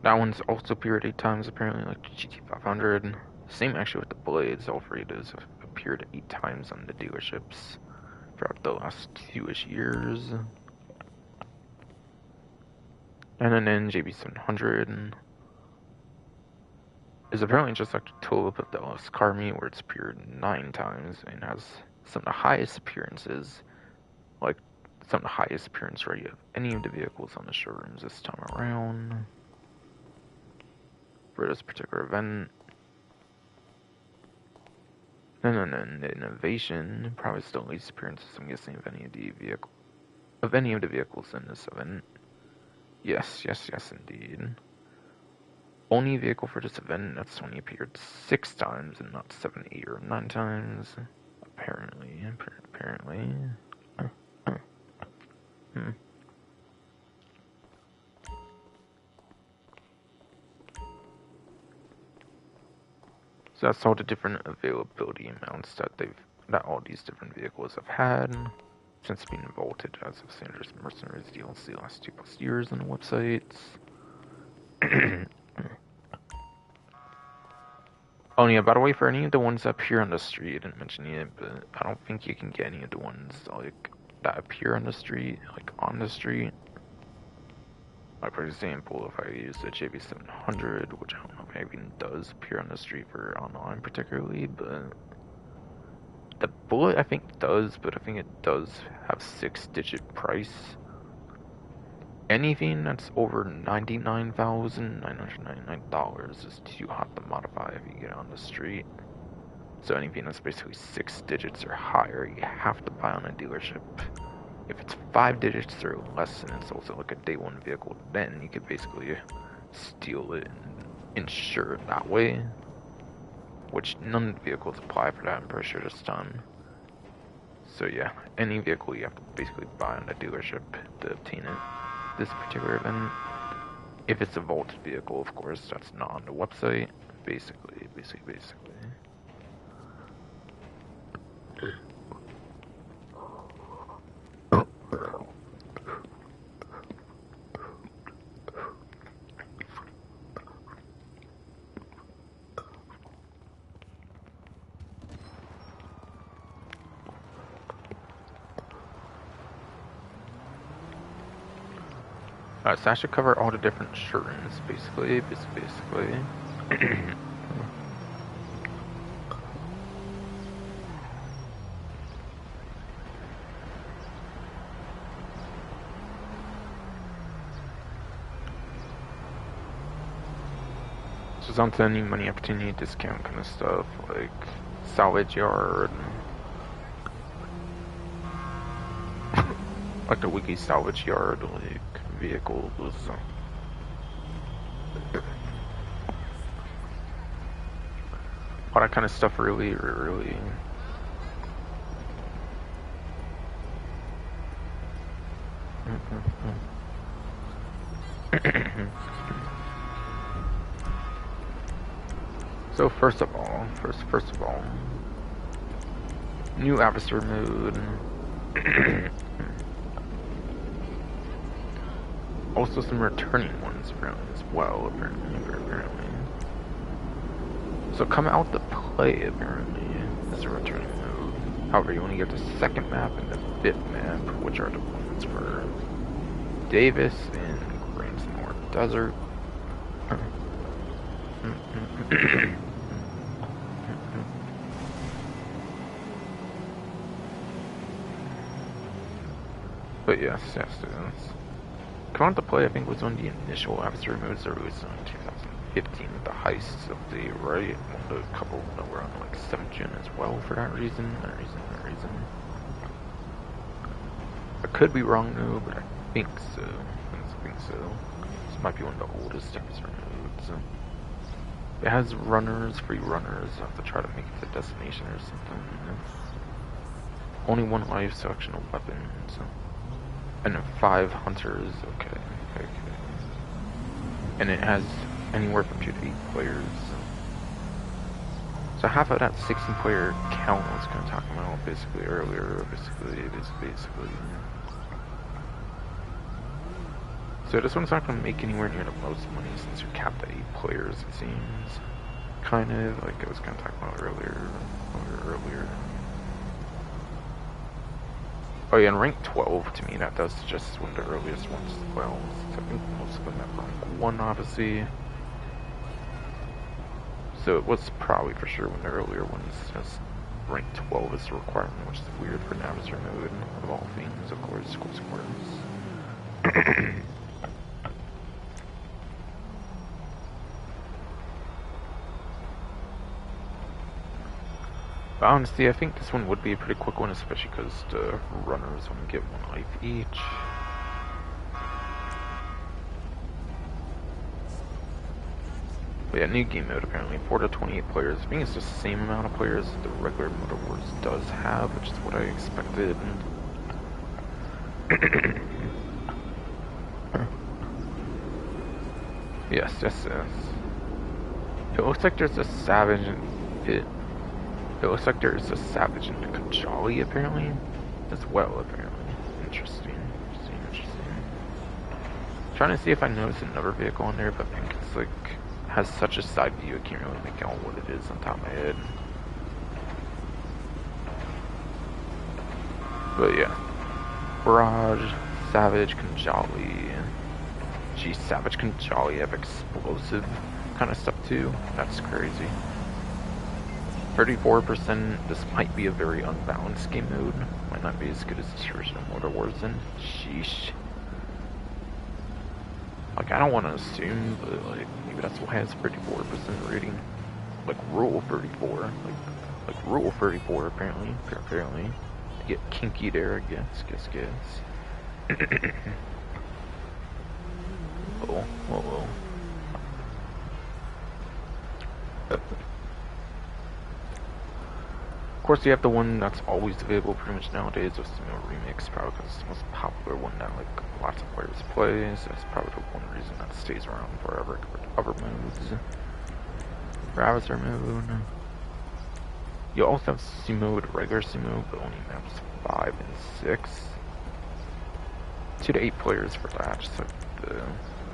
That one's also appeared 8 times, apparently, like GT500. Same actually with the Blades. All 3 of those have appeared 8 times on the dealerships throughout the last 2-ish years. And an NJB700 is apparently just like a tulip of the Oscarmi, where it's appeared 9 times and has some of the highest appearances, like some of the highest appearance rate of any of the vehicles on the showrooms this time around for this particular event. And then the innovation probably still least appearances, I'm guessing, of any of the vehicles in this event. Yes, indeed. Only vehicle for this event that's only appeared 6 times and not 7, 8, or 9 times. Apparently. Hmm. So that's all the different availability amounts that all these different vehicles have had since being vaulted as of Sanders Mercenaries DLC last 2+ years on the websites. Oh yeah, by the way, for any of the ones up here on the street, I didn't mention it, but I don't think you can get any of the ones like that appear on the street, like on the street. Like for example, if I use the JB700, which I don't know if it even does appear on the street for online particularly, but the bullet I think does, but I think it does have 6-digit price. Anything that's over $99,999 is too hot to modify if you get on the street. So anything that's basically 6 digits or higher, you have to buy on a dealership. If it's 5 digits or less, and it's also like a day one vehicle, then you could basically steal it and insure it that way. Which none of the vehicles apply for that, I'm pretty sure this time. So yeah, any vehicle you have to basically buy on a dealership to obtain it. This particular event, if it's a vaulted vehicle, of course, that's not on the website. Basically. So that should cover all the different showrooms, basically. Just onto any money opportunity discount kind of stuff, like salvage yard, like the wiki salvage yard, like vehicles. All that kind of stuff really So first of all, new adversary mode. Also some returning ones apparently as well, apparently. So come out to play apparently as a returning mode. However, you only get the 2nd map and the 5th map, which are the ones for Davis and Gransmore Desert. But yes, students. Come on to play, I think, was one of the initial adversary modes that released in 2015 with the heists of the right. One of the couple that were on like 7th gen as well for that reason. I could be wrong though, but I think so. This might be one of the oldest adversary modes. It has free runners. I have to try to make it to destination or something. Only 1 life, selection of weapons. And then 5 hunters, okay. And it has anywhere from 2 to 8 players. So half of that 16-player count I was kind of talking about basically earlier, basically. So this one's not going to make anywhere near the most money since you're capped at 8 players, it seems. Kind of, like I was kind of talking about earlier. Oh yeah, and rank 12 to me that does suggest one of the earliest ones as well. So I think most of them have rank 1 obviously. So it was probably for sure one of the earlier ones has rank 12 as a requirement, which is weird for Navigator mode of all things, of course. But honestly, I think this one would be a pretty quick one, especially because the runners only get 1 life each. But yeah, new game mode apparently, 4 to 28 players. I think it's the same amount of players the regular Motor Wars does have, which is what I expected. Yes. It looks like there's a Savage and it looks like there's a Savage and a Kajali apparently as well. Apparently, interesting. Trying to see if I notice another vehicle in there, but I think it's like has such a side view I can't really make out what it is on top of my head. But yeah, Barrage, Savage, Kajali. Geez, Savage Kajali have explosive kind of stuff too. That's crazy. 34%. This might be a very unbalanced game mode. Might not be as good as the original Motor Wars then. Sheesh. Like, I don't want to assume, but like maybe that's why it has 34% rating. Like Rule 34. Like Rule 34 apparently. Apparently. Get kinky there, I guess. Whoa. Of course, you have the one that's always available pretty much nowadays, with Sumo Remix, probably because it's the most popular one that like lots of players play, so that's probably the one reason that stays around forever compared to other modes. Browser mode. You also have Sumo with regular Sumo, but only maps 5 and 6. 2 to 8 players for that, just like the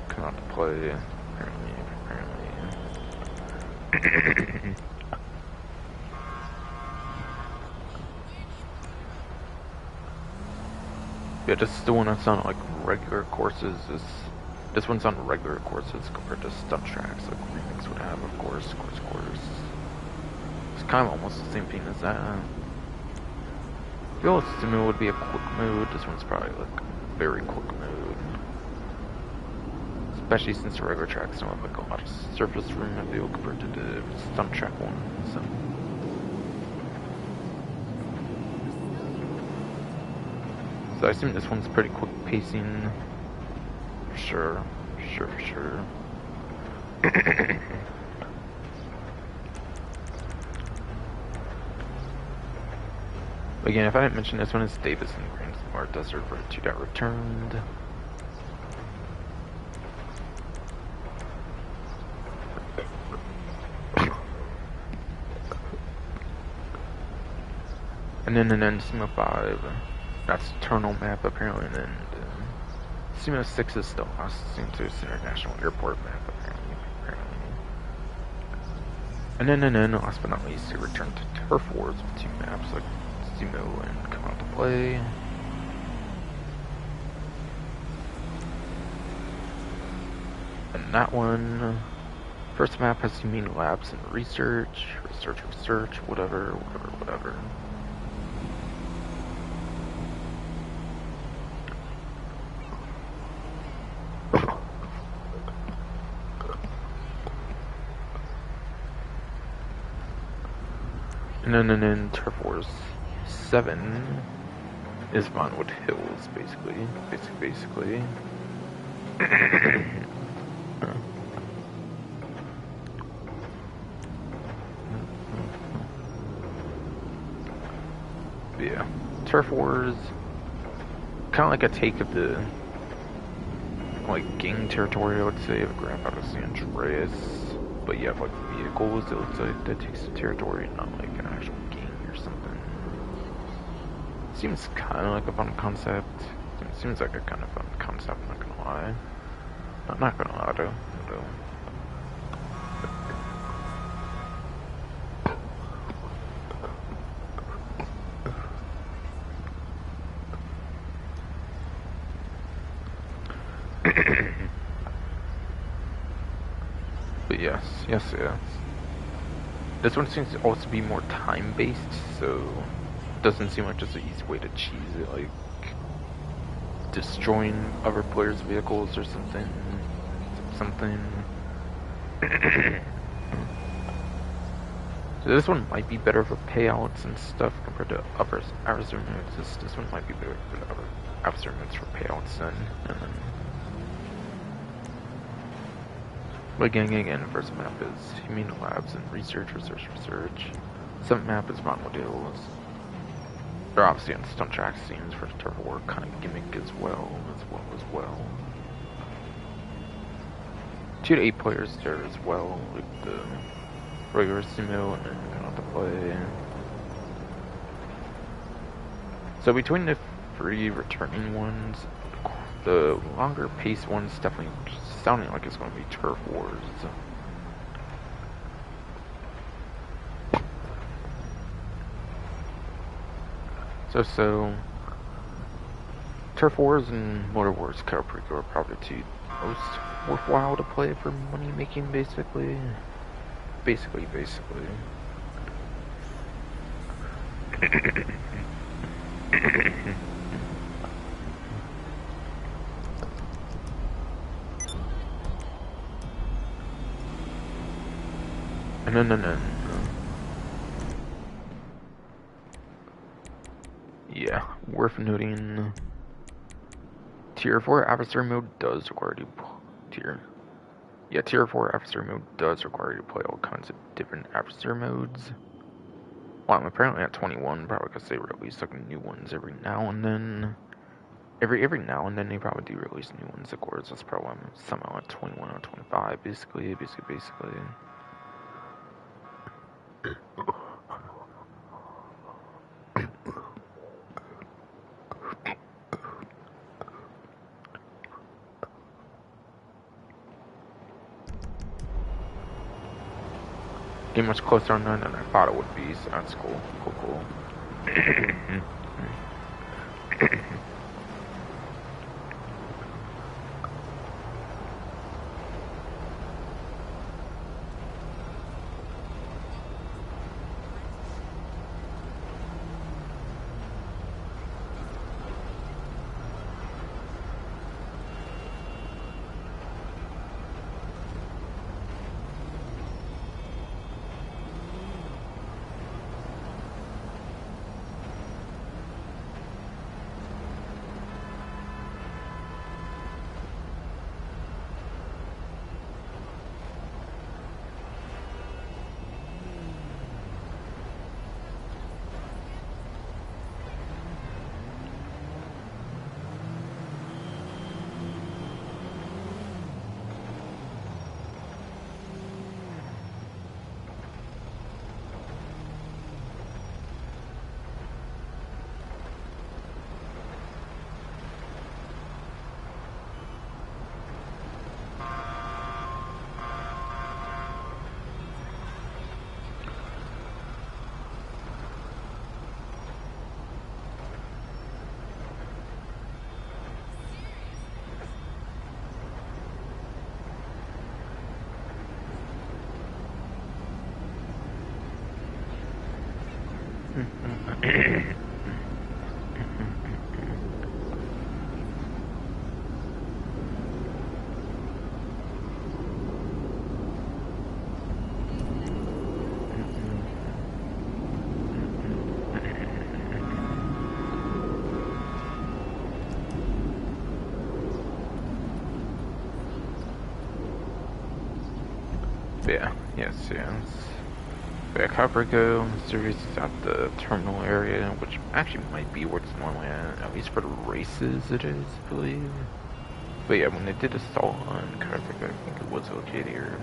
come out to play, apparently. Yeah, this is the one that's on like regular courses. This one's on regular courses compared to stunt tracks like Remix would have, of course. It's kind of almost the same thing as that. I feel like Sumo would be a quick mode. This one's probably like a very quick mode. Especially since the regular tracks don't have like a lot of surface room I feel compared to the stunt track one. So I assume this one's pretty quick pacing. For sure. Again, if I didn't mention this one, it's Davis and Green Smart Desert for 2 got returned. And then Sumo 5. That's Eternal map apparently, and then Sumo 6 is still lost. It's International Airport map apparently. And then last but not least, they returned to Turf Wars with 2 maps like Sumo and Come Out to Play. And that one, first map has to mean labs and research, whatever. And then Turf Wars 7 is Vinewood Hills, basically. Yeah, Turf Wars, kind of like a take of the like gang territory, I would say, of Grand Theft Auto San Andreas. But you have like vehicles, it looks like that takes the territory, not like an actual game or something. Seems kind of like a fun concept. It seems like a kind of fun concept, I'm not gonna lie. I'm not gonna lie though. yes, yes. This one seems to also be more time-based, so it doesn't seem like just an easy way to cheese it, like destroying other players' vehicles or something. So this one might be better for payouts and stuff compared to other adversary modes. This one might be better for the other adversary modes for payouts then. But again, first map is Humane Labs and Research. Second map is Monodeals. They're obviously on stunt track scenes for the turf war kind of gimmick as well. 2 to 8 players there as well, like the regular sumo and then kind of the play. So between the 3 returning ones, the longer pace one's definitely sounding like it's going to be turf wars. So turf wars and motor wars, Cayo Perico are probably the 2 most worthwhile to play for money making, basically. No. Yeah, worth noting. Tier 4 adversary mode does require you Tier 4 adversary mode does require you to play all kinds of different adversary modes. Well, I'm apparently at 21, probably because they release like new ones every now and then. Every now and then they probably do release new ones, of course. That's probably why I'm somehow at 21 or 25, basically. Getting much closer on 9 than I thought it would be, so that's cool. Cool. Yes. Yeah, Caprico series is at the terminal area, which actually might be where it's normally at least for the races it is, I believe. But yeah, when they did assault on Caprico, I think it was located here.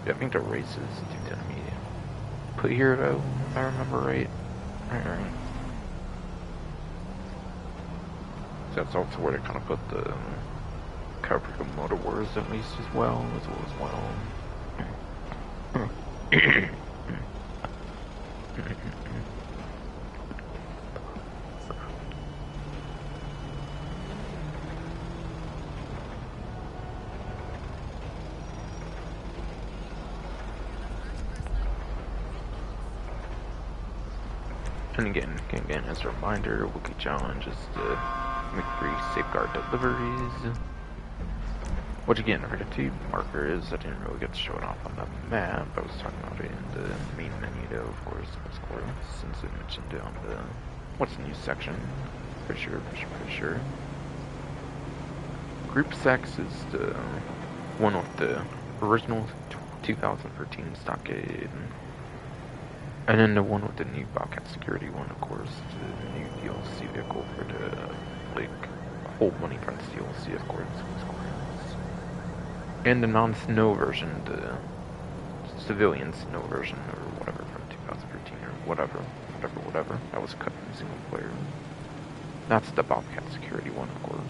Yeah, I think the races do tend to be put here though, if I remember right. Alright. So that's also where they kind of put the Caprico Motor Wars at least as well. And again, as a reminder, weekly challenge is to make 3 safeguard deliveries. Which again, for the 2 markers, I didn't really get to show it off on the map. I was talking about it in the main menu though, of course, since it mentioned it on the what's new section. Pretty sure. Group 6 is the one with the original 2013 stockade. And then the one with the new Bobcat security one, of course, the new DLC vehicle for the, like, whole money price DLC, of course. And the non-snow version, the civilian snow version, or whatever, from 2013, or whatever. That was cut from single player. That's the Bobcat security one, of course.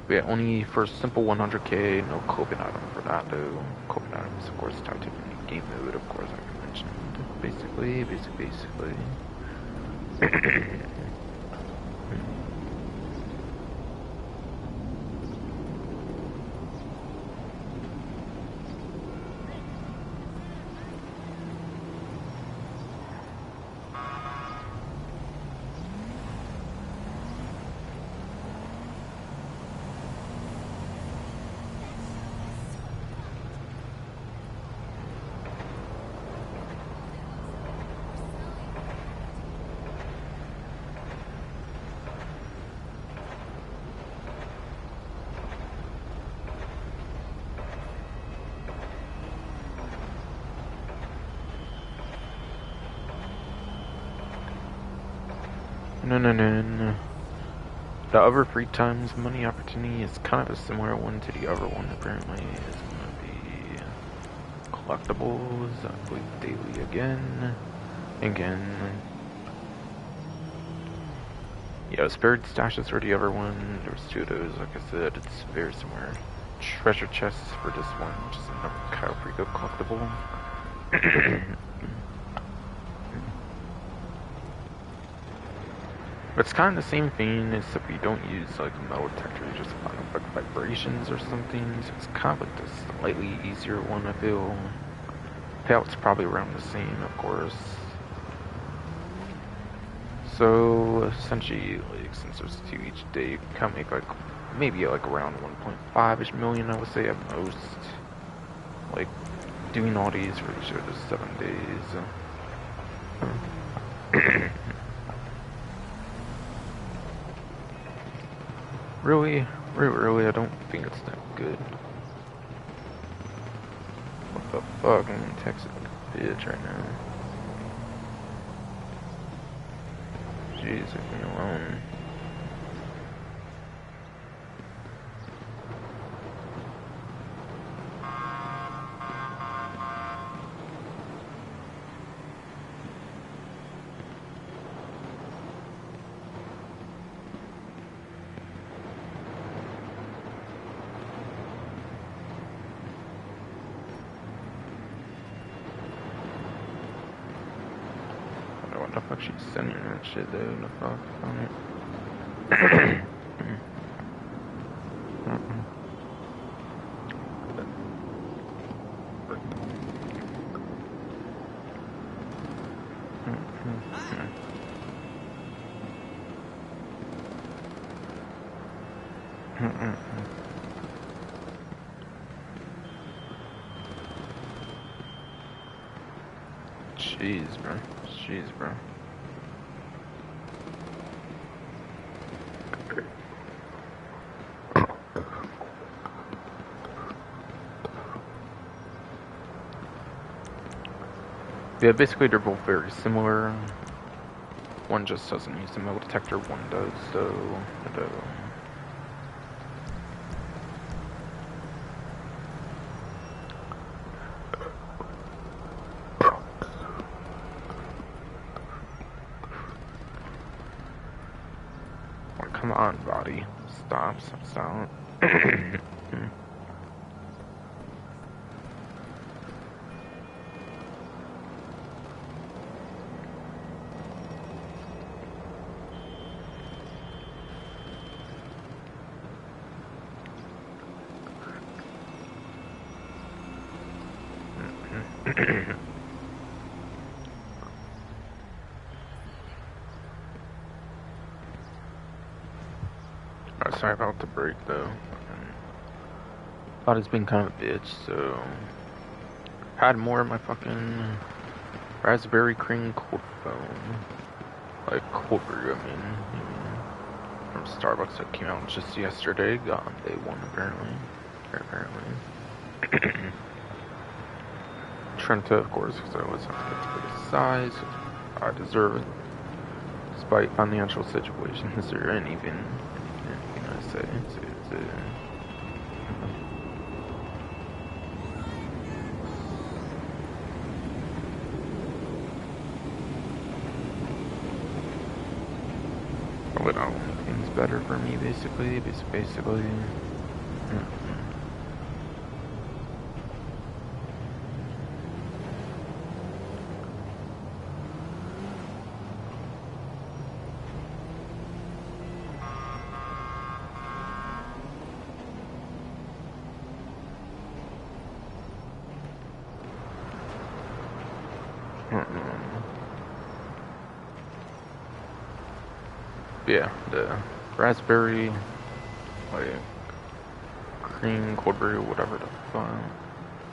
But yeah, only for simple 100k, no clothing item for that though. Clothing items, of course, tied to the game mode, of course, like I mentioned. Basically. No. The other 3 times money opportunity is kind of a similar one to the other one, apparently. It's gonna be collectibles, I believe daily again. Yeah, spirit stashes for the other one. There's 2 of those, like I said, it's very similar. Treasure chests for this one, which is another Cayo Perico collectible. But it's kind of the same thing, except we don't use like metal detectors, just like vibrations or something. So it's kind of like the slightly easier one, I feel. Payout's probably around the same, of course. So essentially, like since there's 2 each day, you can kind of make like maybe like around 1.5-ish million, I would say at most. Like doing all these for each of the 7 days. Really, I don't think it's that good. What the fuck? I'm gonna text a bitch right now. Jeez, leave me alone. What the fuck she's sending that shit though, the fuck on it. Jeez, bro. Yeah, basically they're both very similar. One just doesn't use the metal detector, one does, so... Come on, body. Stop. Sorry about the break though. Thought it's been kind of a bitch, so had more of my fucking raspberry cream cold foam. Like cold brew, I mean, from Starbucks that came out just yesterday. Got on day one apparently. Trying to, of course, because I always have to get the biggest size. I deserve it. Despite financial situations or anything I say. But I don't make things better for me, basically. Yeah, the raspberry, like, cream, cold brew, whatever the fuck.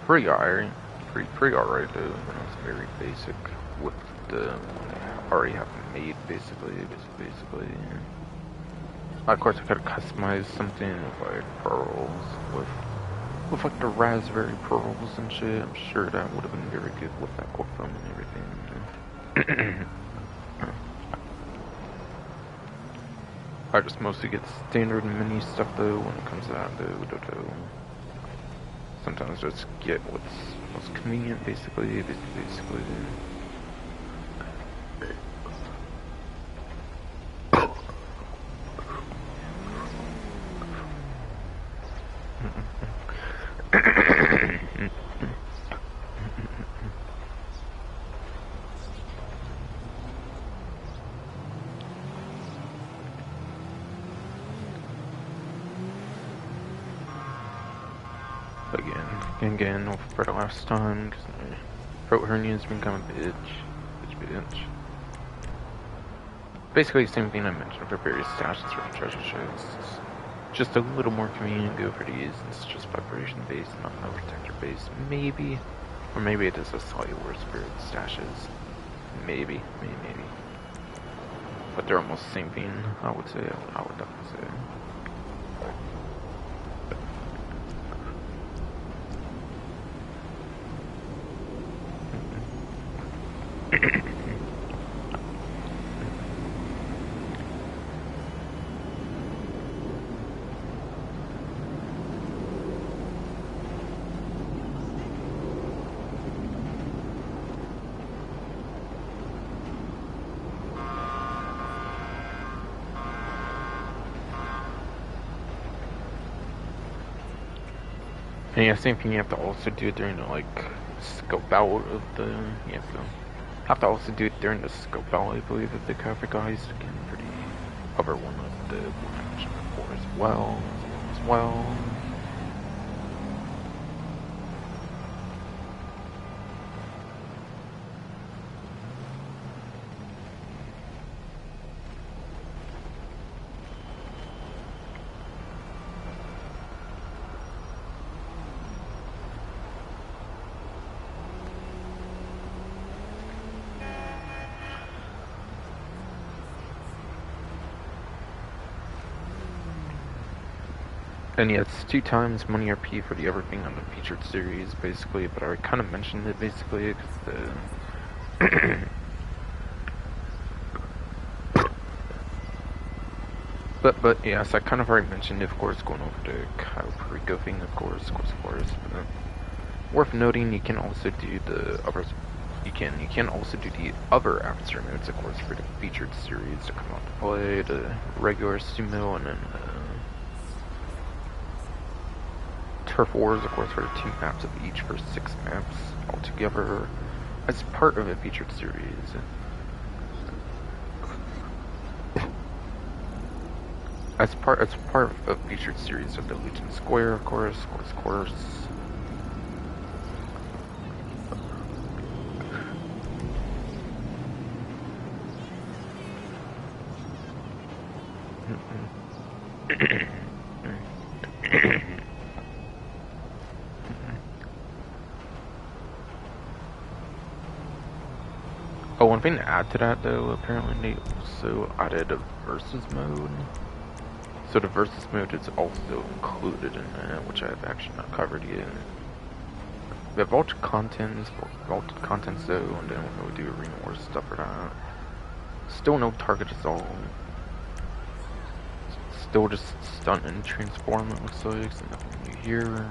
Pretty alright. Pretty alright, though. It's very basic with the one they already have made, basically. Of course, I could have customized something with, like, pearls, with like, the raspberry pearls and shit. I'm sure that would have been very good with that cold foam and everything. I just mostly get standard mini stuff though when it comes to that though. Sometimes just get what's most convenient basically. Again, for the last time, because my throat hernia's been kind of bitch. Basically the same thing I mentioned for various stashes from treasure shows. Just a little more convenient, go for these. It's just vibration based, not no protector based. Maybe. Or maybe it is a slightly worse spirit stashes. Maybe. But they're almost the same thing, I would say. I would definitely say. And yeah, same thing you have to also do during the, like, scope out of the, you have to also do it during the scope out, I believe, of the cover guys, again, for the other one of the one I mentioned before as well. And yeah, it's 2 times money RP for the everything on the featured series, basically, but I kind of mentioned it, basically, because the... but yes, I kind of already mentioned it, of course, going over the Cayo Perico thing, of course, but worth noting, you can also do the other... You can also do the other after modes, of course, for the featured series to come out to play, the regular sumo, and then Turf Wars, of course, for 2 maps of each for 6 maps altogether as part of a featured series. As part of a featured series of the Legion Square, of course. Something to add to that though, apparently they also added a versus mode. So the versus mode is also included in that, which I've actually not covered yet. We have vaulted contents though, and then we'll do arena war stuff for that. Still no target assault. Still just stunt and transform, it looks like, so nothing new here.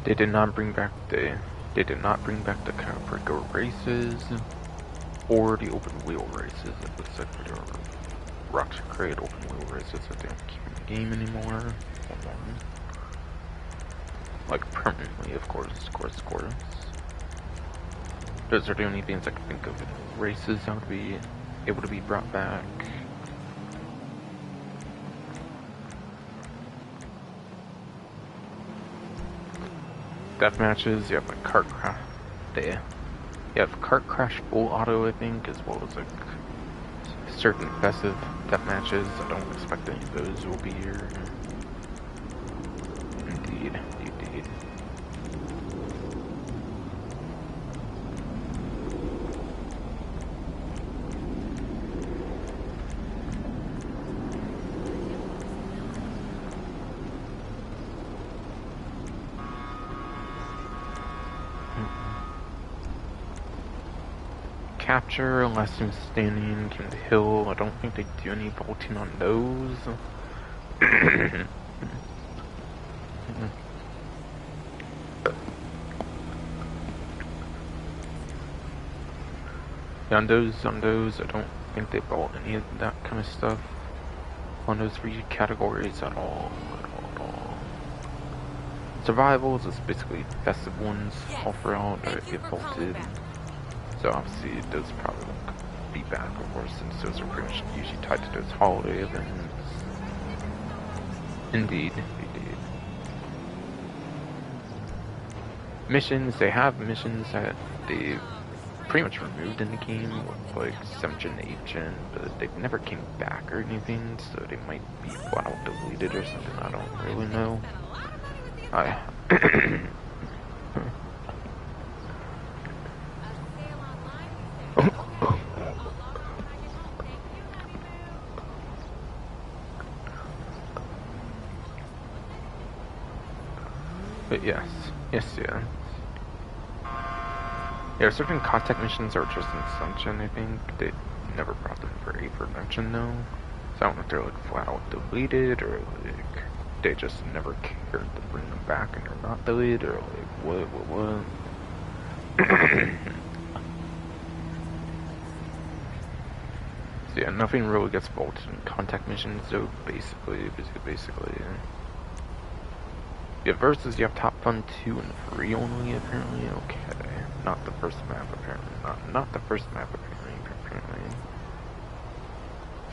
They did not bring back the Perico races or the open wheel races. It looks like for the Rocks Crate open wheel races that they don't keep in the game anymore. Like permanently, of course. Those are the only things I can think of in races that would be able to be brought back. Death matches, you have like cart crash. You have cart crash full auto, I think, as well as like certain passive death matches. I don't expect any of those will be here. Indeed. Capture, last time standing, came to hill. I don't think they do any vaulting on those. Yeah, on those, I don't think they vault any of that kind of stuff on those three categories at all. Survivals is basically festive ones all throughout that get vaulted. So obviously those probably won't be back, of course, since those are pretty much usually tied to those holiday events. Indeed. Missions, they have missions that they've pretty much removed in the game, with like 7th gen, 8th gen, but they never came back or anything, so they might be flat out deleted or something, I don't really know. But yes. Yeah, certain contact missions are just in Sunshine, I think. They never brought them for aforementioned though. So I don't know if they're like flat out deleted, or like they just never cared to bring them back and they're not deleted, or like what? So yeah, nothing really gets vaulted in contact missions, so basically. Yeah, versus you have Top Fun 2 and 3 only, apparently. Okay. Not the first map, apparently. Not the first map, apparently.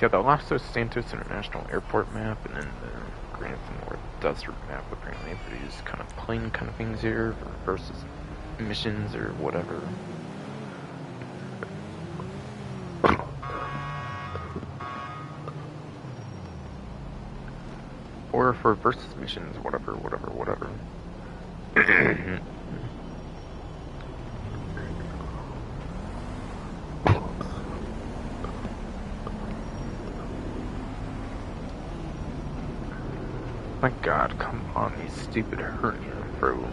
Yeah, the Los Santos International Airport map, and then the Grand North Desert map, apparently, for these kind of plain kind of things here, versus missions or whatever. Or for versus missions, whatever. My god, come on, you stupid hernia, bro.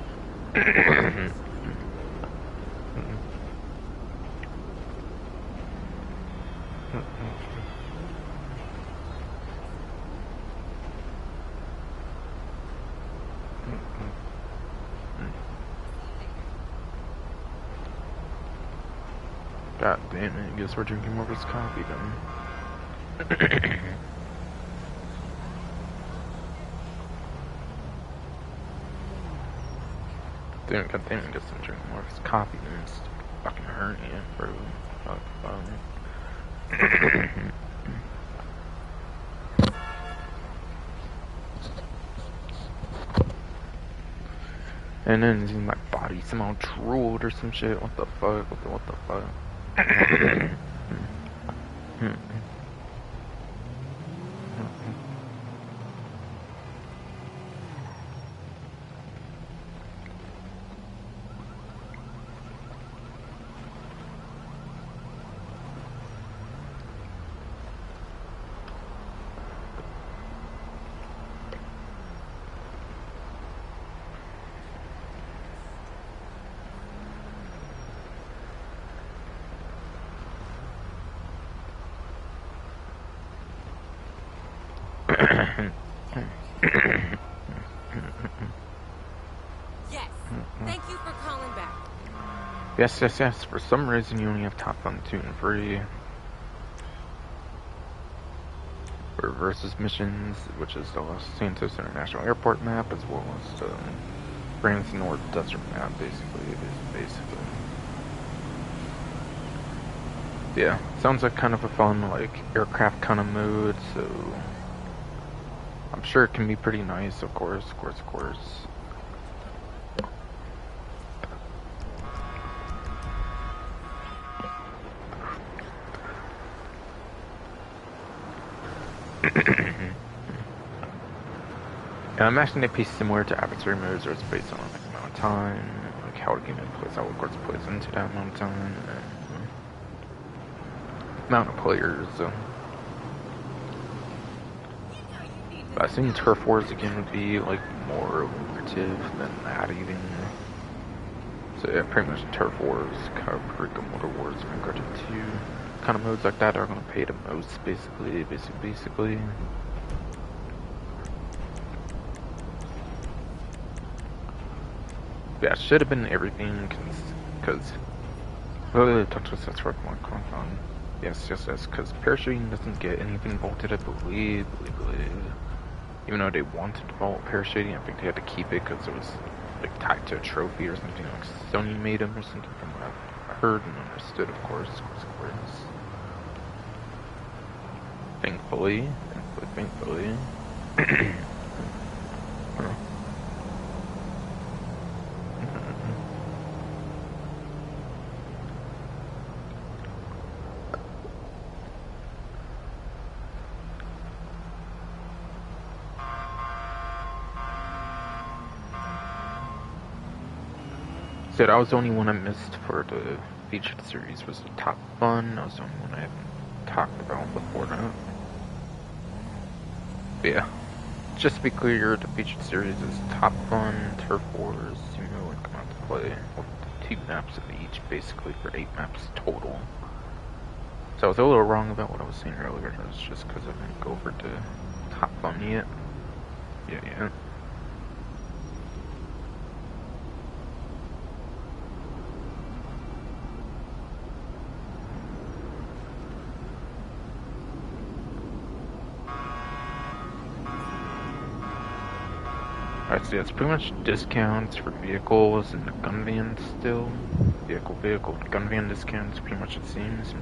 God damn it, I guess we're drinking more of his coffee then. Dude, god damn it, I guess I'm drinking more of his coffee than his fucking hernia, bro. And then my body somehow drooled or some shit. What the fuck? What the fuck? Yes. Thank you for calling back. Yes, yes, yes. For some reason, you only have Top Fun 2 and 3. For versus missions, which is the Los Santos International Airport map, as well as the France North Desert map, basically. Yeah, sounds like kind of a fun, like, aircraft kind of mode, so I'm sure it can be pretty nice, of course. And I imagine it'd be similar to adversary modes, where it's based on like amount of time, like how the game plays out, of course, plays into that amount of time, and amount of players. But I assume Turf Wars again would be like more lucrative than that even. So yeah, pretty much Turf Wars, Cayo, Perico, Motor Wars, and Garden 2 kind of modes like that are gonna pay the most, basically. Yeah, it should have been everything, because yes, because parachuting doesn't get anything vaulted, I believe. Even though they wanted to vault parachuting, I think they had to keep it because it was like tied to a trophy or something, like Sony made them or something, from what I've heard and understood, of course. Thankfully. So that was the only one I missed for the featured series, was the Top Fun. That was the only one I haven't talked about before now. But yeah, just to be clear, the featured series is Top Fun, Turf Wars, Sumo, and Come Out to Play, with 2 maps of each, basically, for 8 maps total. So I was a little wrong about what I was saying earlier. It was just because I didn't go over to Top Fun yet. Yeah. Alright, so yeah, it's pretty much discounts for vehicles and the gun vans still. Vehicle, gun van discounts, pretty much it seems.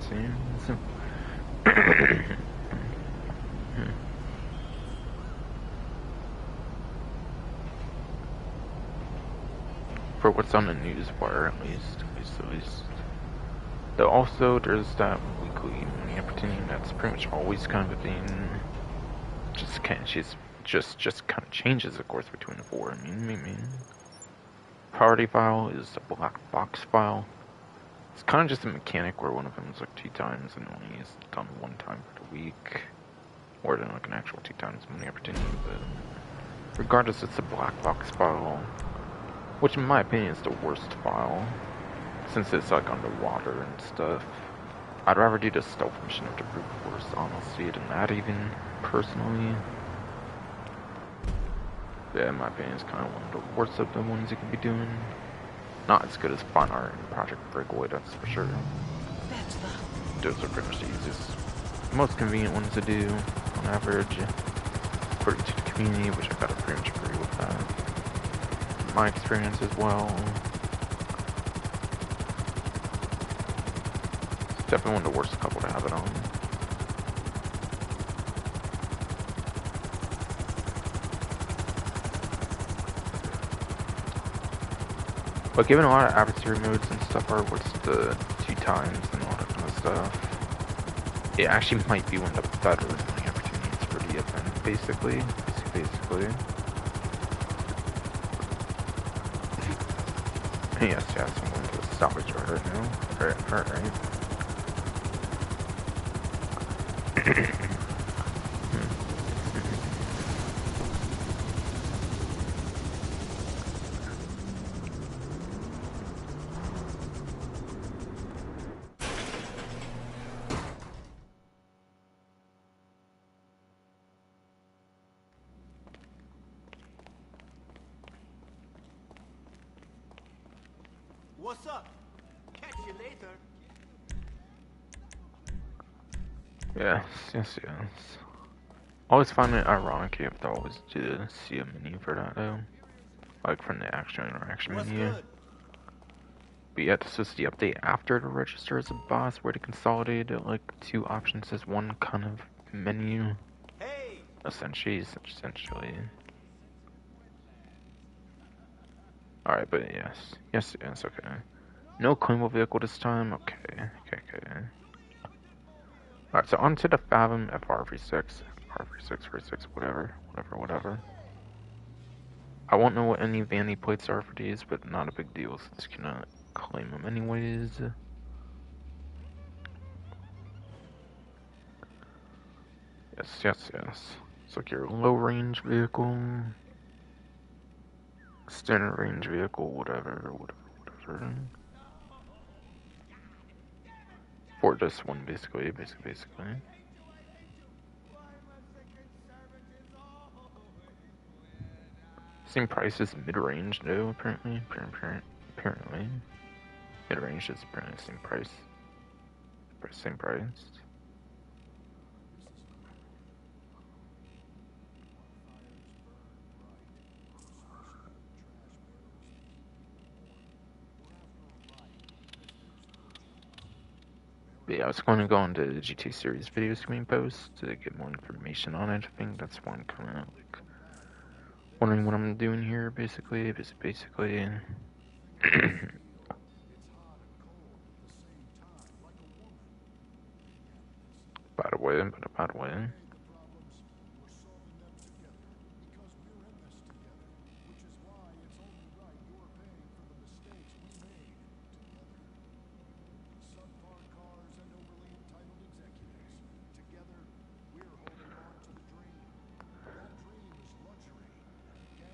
For what's on the news wire, at least. Though also, there's that weekly money opportunity that's pretty much always kind of a thing. Just kind of changes, of course, between the 4. I mean, priority file is a black box file. It's kind of just a mechanic where one of them is like 2 times and only is done 1 time per week, or then like an actual 2 times money opportunity. But regardless, it's a black box file, which in my opinion is the worst file, since it's like underwater and stuff. I'd rather do the stealth mission of the brute force, honestly, than that even, personally. Yeah, in my opinion, it's kind of one of the worst of the ones you can be doing. Not as good as Fine Art and Project Breakaway, that's for sure. Those are pretty much the easiest, most convenient ones to do, on average, according to the community, which I gotta pretty much agree with that. My experience as well. Definitely one of the worst couple to have it on. But given a lot of adversary modes and stuff are what's the 2 times and all that of stuff. It actually might be one of the better money opportunities for the event, basically. Yes, I'm going to a salvage yard right now. Alright. What's up? Catch you later. Yes. Always find it ironic you have to always see a menu for that though. Like from the action interaction What's menu. good? But yeah, this is the update after to register as a boss where they consolidated like two options as one kind of menu. Hey! Essentially. Alright, but yes, okay. No claimable vehicle this time, okay. Alright, so onto the Fathom FR36, whatever. I won't know what any vanity plates are for these, but not a big deal since you cannot claim them anyways. Yes. It's like your low range vehicle, standard range vehicle, whatever. For just one, basically. Same price as mid-range, though, apparently. Mid-range is apparently same price. Same price. But yeah, I was going to go into the GT Series video screen post to get more information on it. I think that's why I'm kind of like wondering what I'm doing here, basically. By the way.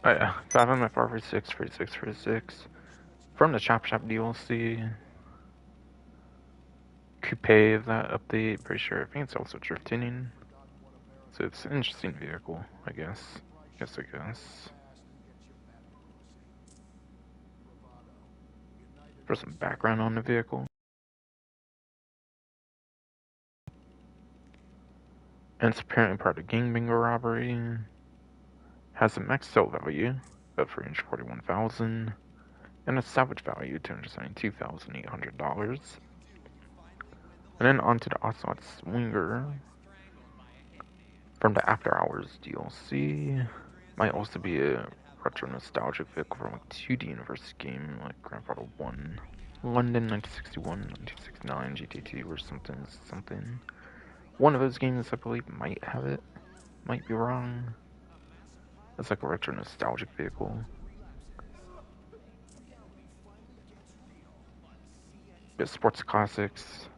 Oh yeah, Fathom FR46. From the Chop Shop DLC. Coupe of that update, pretty sure. I think it's also drift tuning. So it's an interesting vehicle, I guess. For some background on the vehicle. And it's apparently part of gang bingo robbery. Has a max sale value of $341,000 and a salvage value of $272,800. And then onto the Ocelot Swinger from the After Hours DLC. Might also be a retro nostalgic vehicle from a 2D universe game like Grand Theft Auto 1, London 1961, 1969, GT2 or something. One of those games I believe might have it. Might be wrong. It's like a retro nostalgic vehicle. But sports classics.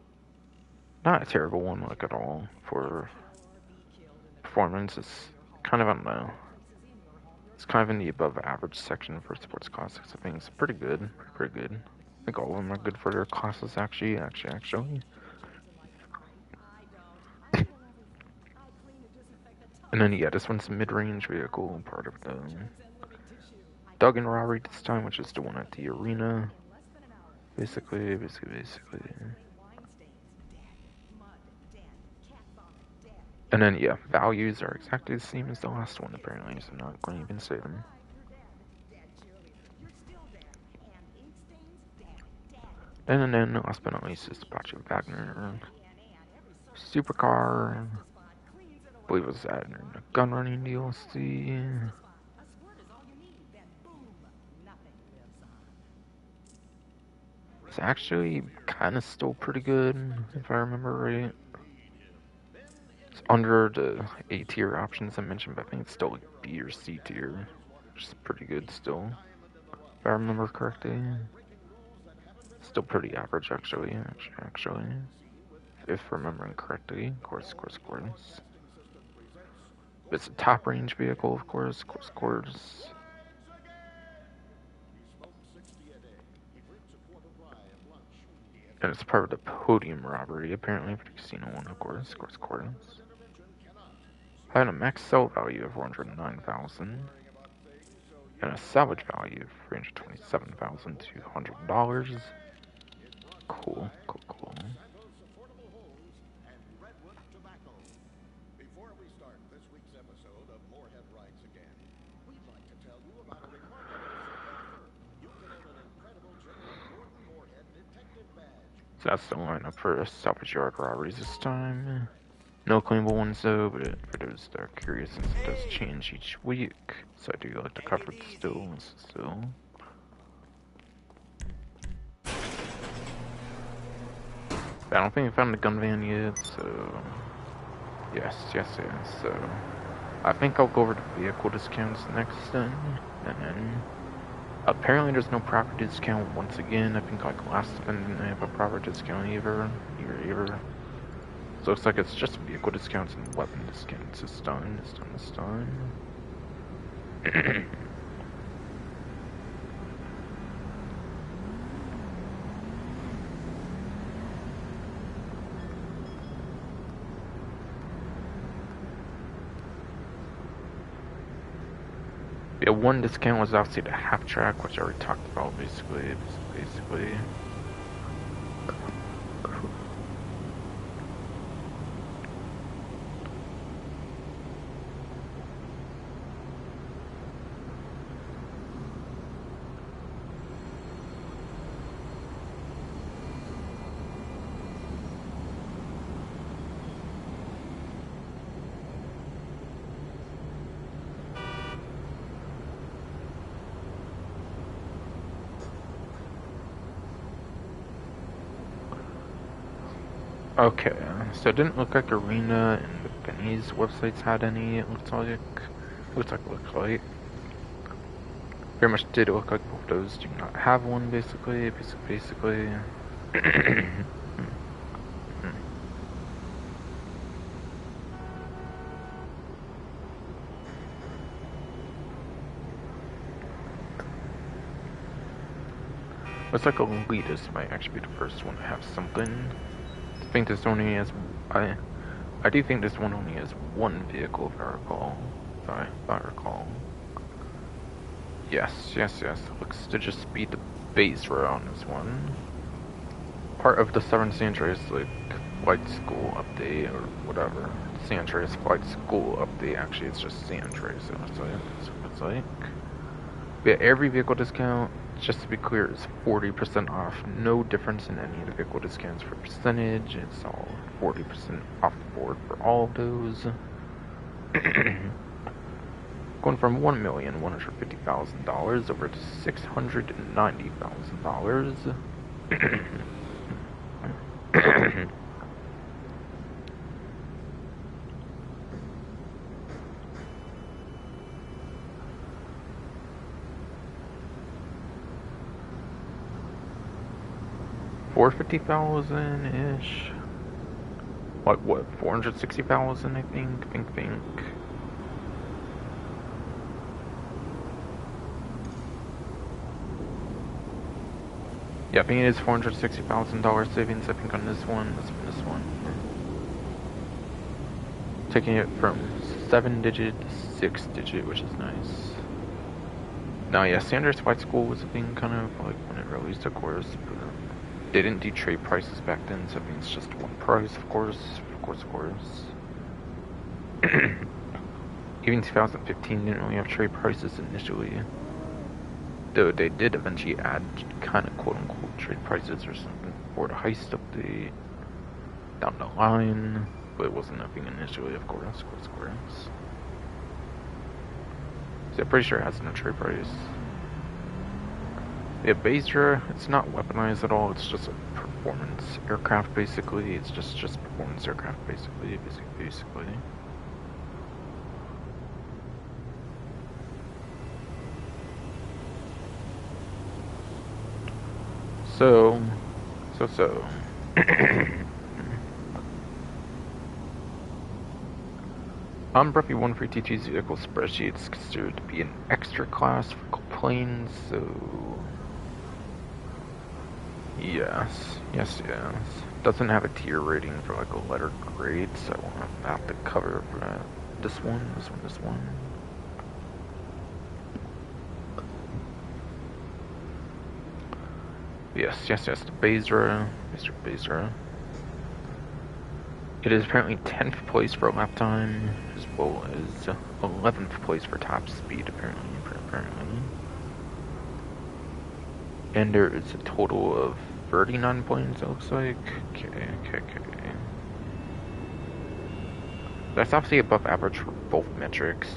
Not a terrible one like at all for performance. It's kind of, I don't know. It's kind of in the above average section for sports classics. I think it's pretty good. I think all of them are good for their classes actually. And then yeah, this one's a mid-range vehicle, part of the Duggan robbery this time, which is the one at the arena. Basically. And then yeah, values are exactly the same as the last one apparently, so I'm not going to even say them. And then last but not least is the Pacho Wagner supercar. I believe it was added in the gun running DLC. It's actually kind of still pretty good, if I remember right. It's under the A tier options I mentioned, but I think it's still like B or C tier, which is pretty good still, if I remember correctly. Still pretty average, actually. If remembering correctly. Of course. It's a top range vehicle, of course. And it's part of the podium robbery, apparently, for the casino one, of course. Having a max sell value of 409,000 and a salvage value of $327,200. Cool. So that's the lineup for salvage yard robberies this time. No claimable ones though, but for those that are curious, since it does change each week, so I do like to cover it still. I don't think I found the gun van yet, so yes. So I think I'll go over the vehicle discounts next then, and then apparently there's no property discount once again. I think like last event didn't have a property discount either. So looks like it's just vehicle discounts and weapon discounts this time. Yeah, one discount was obviously the half track, which I already talked about basically. Okay, so it didn't look like Arena and the Benny's websites had any, it looks like. Very much did look like both those do not have one, basically. Looks like Elitist might actually be the first one to have something. I think this only has, I do think this one only has one vehicle, if I recall. Yes. Looks to just be the base row on this one. Part of the 7 San Andreas, like, flight school update, or whatever. San Andreas flight school update, actually it's just San Andreas, it looks like. Yeah, every vehicle discount, just to be clear, is 40% off. No difference in any of the vehicle discounts for percentage. It's all 40% off the board for all of those. Going from $1,150,000 over to $690,000. $450,000-ish. What, 460,000, I think. Yeah, I think it is $460,000 savings, I think, on this one. Taking it from 7-digit to 6-digit, which is nice. Now, yeah, Sanders Flight School was a thing kind of like when it released, of course, but they didn't do trade prices back then, so I think it's just one price, of course. Even 2015 didn't really have trade prices initially. Though they did eventually add kind of quote-unquote trade prices or something for the heist update down the line, but it wasn't nothing initially, of course. So I'm pretty sure it has no trade price. Yeah, Basra, it's not weaponized at all. It's just a performance aircraft, basically. It's just performance aircraft, basically. So. On Breppy 142's vehicle spreadsheet, it's considered to be an extra class for planes, so. Yes. Doesn't have a tier rating for like a letter grade, so I won't have to cover for that. This one. Yes, the Basra. It is apparently 10th place for lap time, as well as 11th place for top speed, apparently. And there is a total of 39 points, it looks like. Okay. That's obviously above average for both metrics,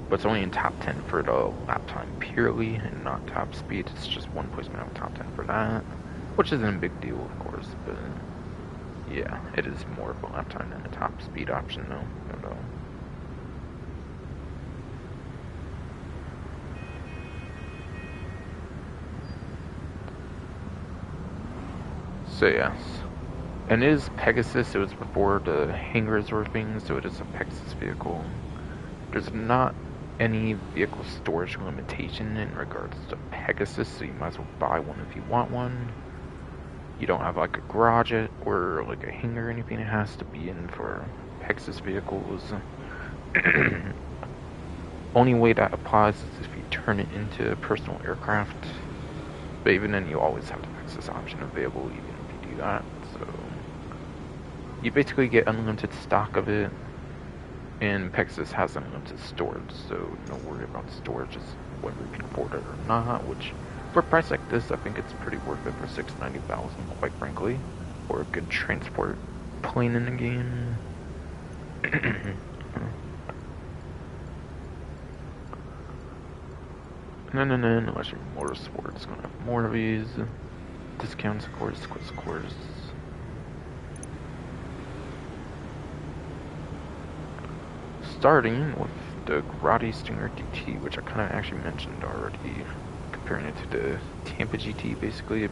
but it's only in top 10 for the lap time purely, and not top speed. It's just one placement out of top 10 for that, which isn't a big deal, of course, but yeah, it is more of a lap time than a top speed option, though. No. So yes, and it is Pegasus. It was before the hangars were things, so it is a Pegasus vehicle. There's not any vehicle storage limitation in regards to Pegasus, so you might as well buy one if you want one. You don't have like a garage or like a hangar or anything it has to be in for Pegasus vehicles. Only way that applies is if you turn it into a personal aircraft. But even then, you always have the Pegasus option available, even if you do that. So you basically get unlimited stock of it, and Pegasus has unlimited storage, so no worry about storage, just whether you can afford it or not. Which, for a price like this, I think it's pretty worth it for $690,000, quite frankly, for a good transport plane in the game. And then Electric Motorsports gonna have more of these discounts, of course. Starting with the Grotti Stinger GT, which I kind of actually mentioned already, comparing it to the Tampa GT, basically.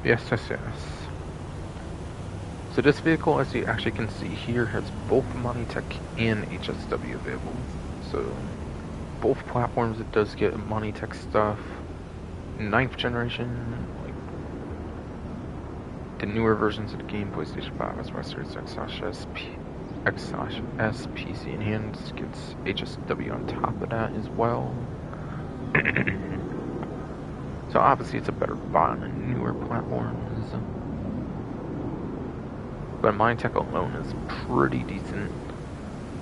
Yes. So this vehicle, as you actually can see here, has both Monitech and HSW available. So both platforms, it does get Monitech stuff. 9th generation, like the newer versions of the game, PlayStation 5, Xbox Series X/S, PC enhanced, gets HSW on top of that as well. So obviously it's a better buy on the newer platforms. But Minetech alone is pretty decent,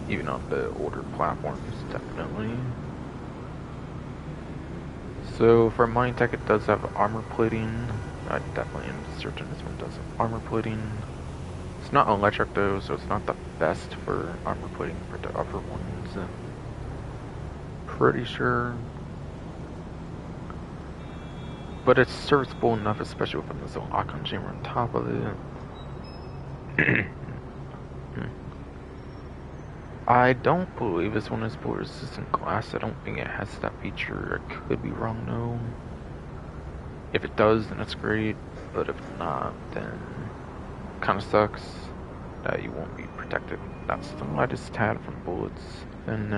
even on the older platforms, definitely. So for Minetech, it does have armor plating. I definitely am certain this one does have armor plating. It's not electric though, so it's not the best for armor plating for the other ones. Pretty sure. But it's serviceable enough, especially with this lock-on chamber on top of it. I don't believe this one is bullet resistant glass. I don't think it has that feature. I could be wrong though. If it does, then it's great. But if not, then kind of sucks that you won't be protected. That's the lightest tad from bullets. And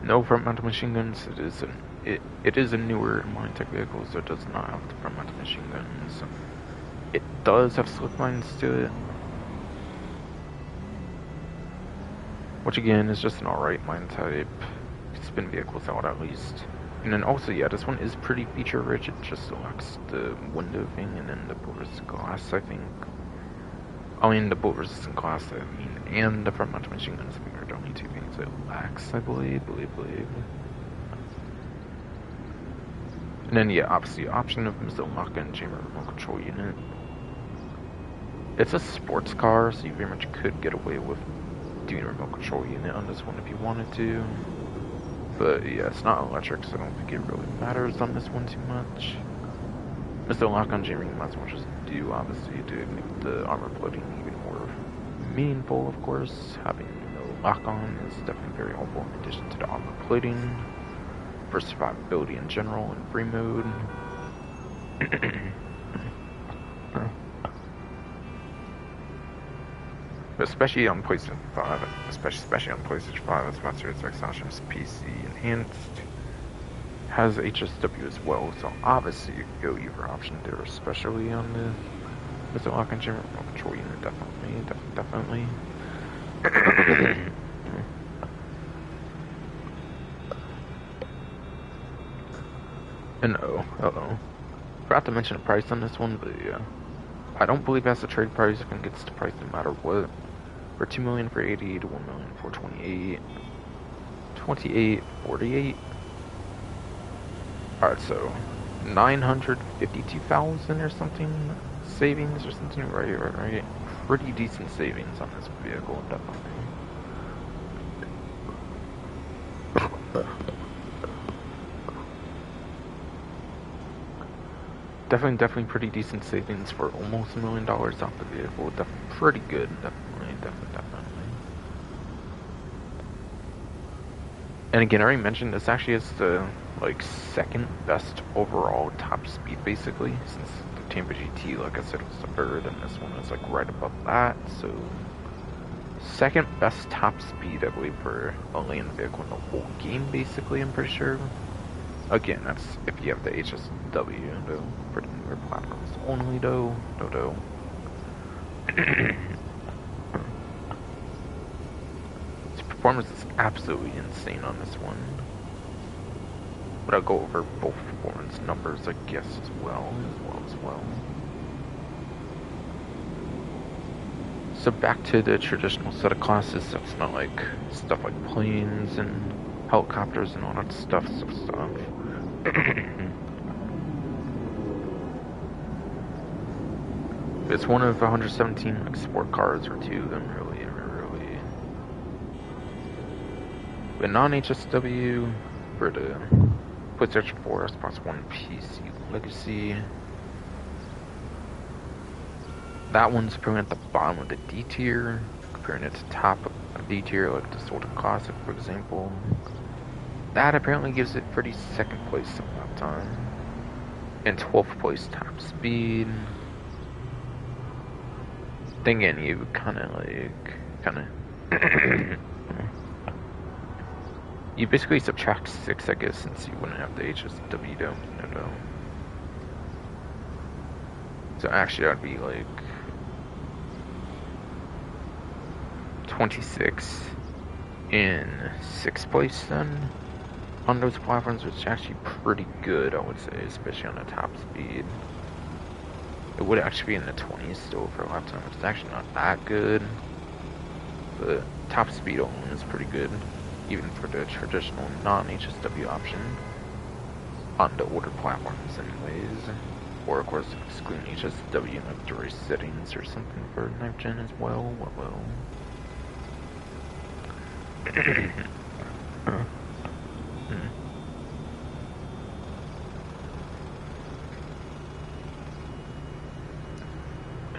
no front mounted machine guns. It is a newer Minetech vehicle, so it does not have the front mounted machine guns. It does have slip lines to it, which again is just an alright mine type. Spin vehicles out at least. And then also, yeah, this one is pretty feature rich. It just lacks the window thing and then the bullet glass, I think. I mean, the bullet resistant class, I mean, and the front mount machine guns, I think, are the only two things it lacks, I believe. And then, yeah, obviously, option of missile lock-in chamber remote control unit. It's a sports car, so you very much could get away with doing a remote control unit on this one if you wanted to. But yeah, it's not electric, so I don't think it really matters on this one too much. Missile lock-on jamming, might as well just do, obviously, to make the armor plating even more meaningful, of course. Having no lock-on is definitely very helpful in addition to the armor plating for survivability in general in free mode. Especially on PlayStation 5, especially on PlayStation 5, as Master X Options PC Enhanced has HSW as well, so obviously you could go either option there, especially on the missile lock and remote control unit, definitely. And forgot to mention the price on this one, but yeah, I don't believe it has a trade price. I think it's the price no matter what. For 2 million for 80 to 1 million for 28, 48. Alright, so 952,000 or something savings or something, right? Pretty decent savings on this vehicle, definitely. Definitely pretty decent savings for almost $1 million off the vehicle. Definitely pretty good, definitely. And again, I already mentioned this actually is the second best overall top speed, basically, since the Tampa GT, like I said, was the third, and this one is right above that. So second best top speed, I believe, for a land vehicle in the whole game, basically. I'm pretty sure. Again, that's if you have the HSW, though, for the newer platforms only, though. Performance is absolutely insane on this one. But I'll go over both performance numbers, I guess, as well. So back to the traditional set of classes, so it's not like stuff like planes and helicopters and all that stuff. It's one of 117 sport cars, or two of them, really. But non-HSW for the PlayStation 4, Xbox One, PC Legacy. That one's probably at the bottom of the D tier, comparing it to top of D tier, like the Soldier Classic, for example. That apparently gives it 32nd place some time, and 12th place top speed. Then again, you kind of you basically subtract 6, I guess, since you wouldn't have the HSW, no. So actually, I'd be 26 in 6th place then on those platforms, which is actually pretty good, I would say, especially on the top speed. It would actually be in the 20s still for a lifetime, which is actually not that good, but top speed alone is pretty good, even for the traditional non-HSW option on the older platforms anyways. Or of course excluding HSW in the race settings or something for 9th gen as well.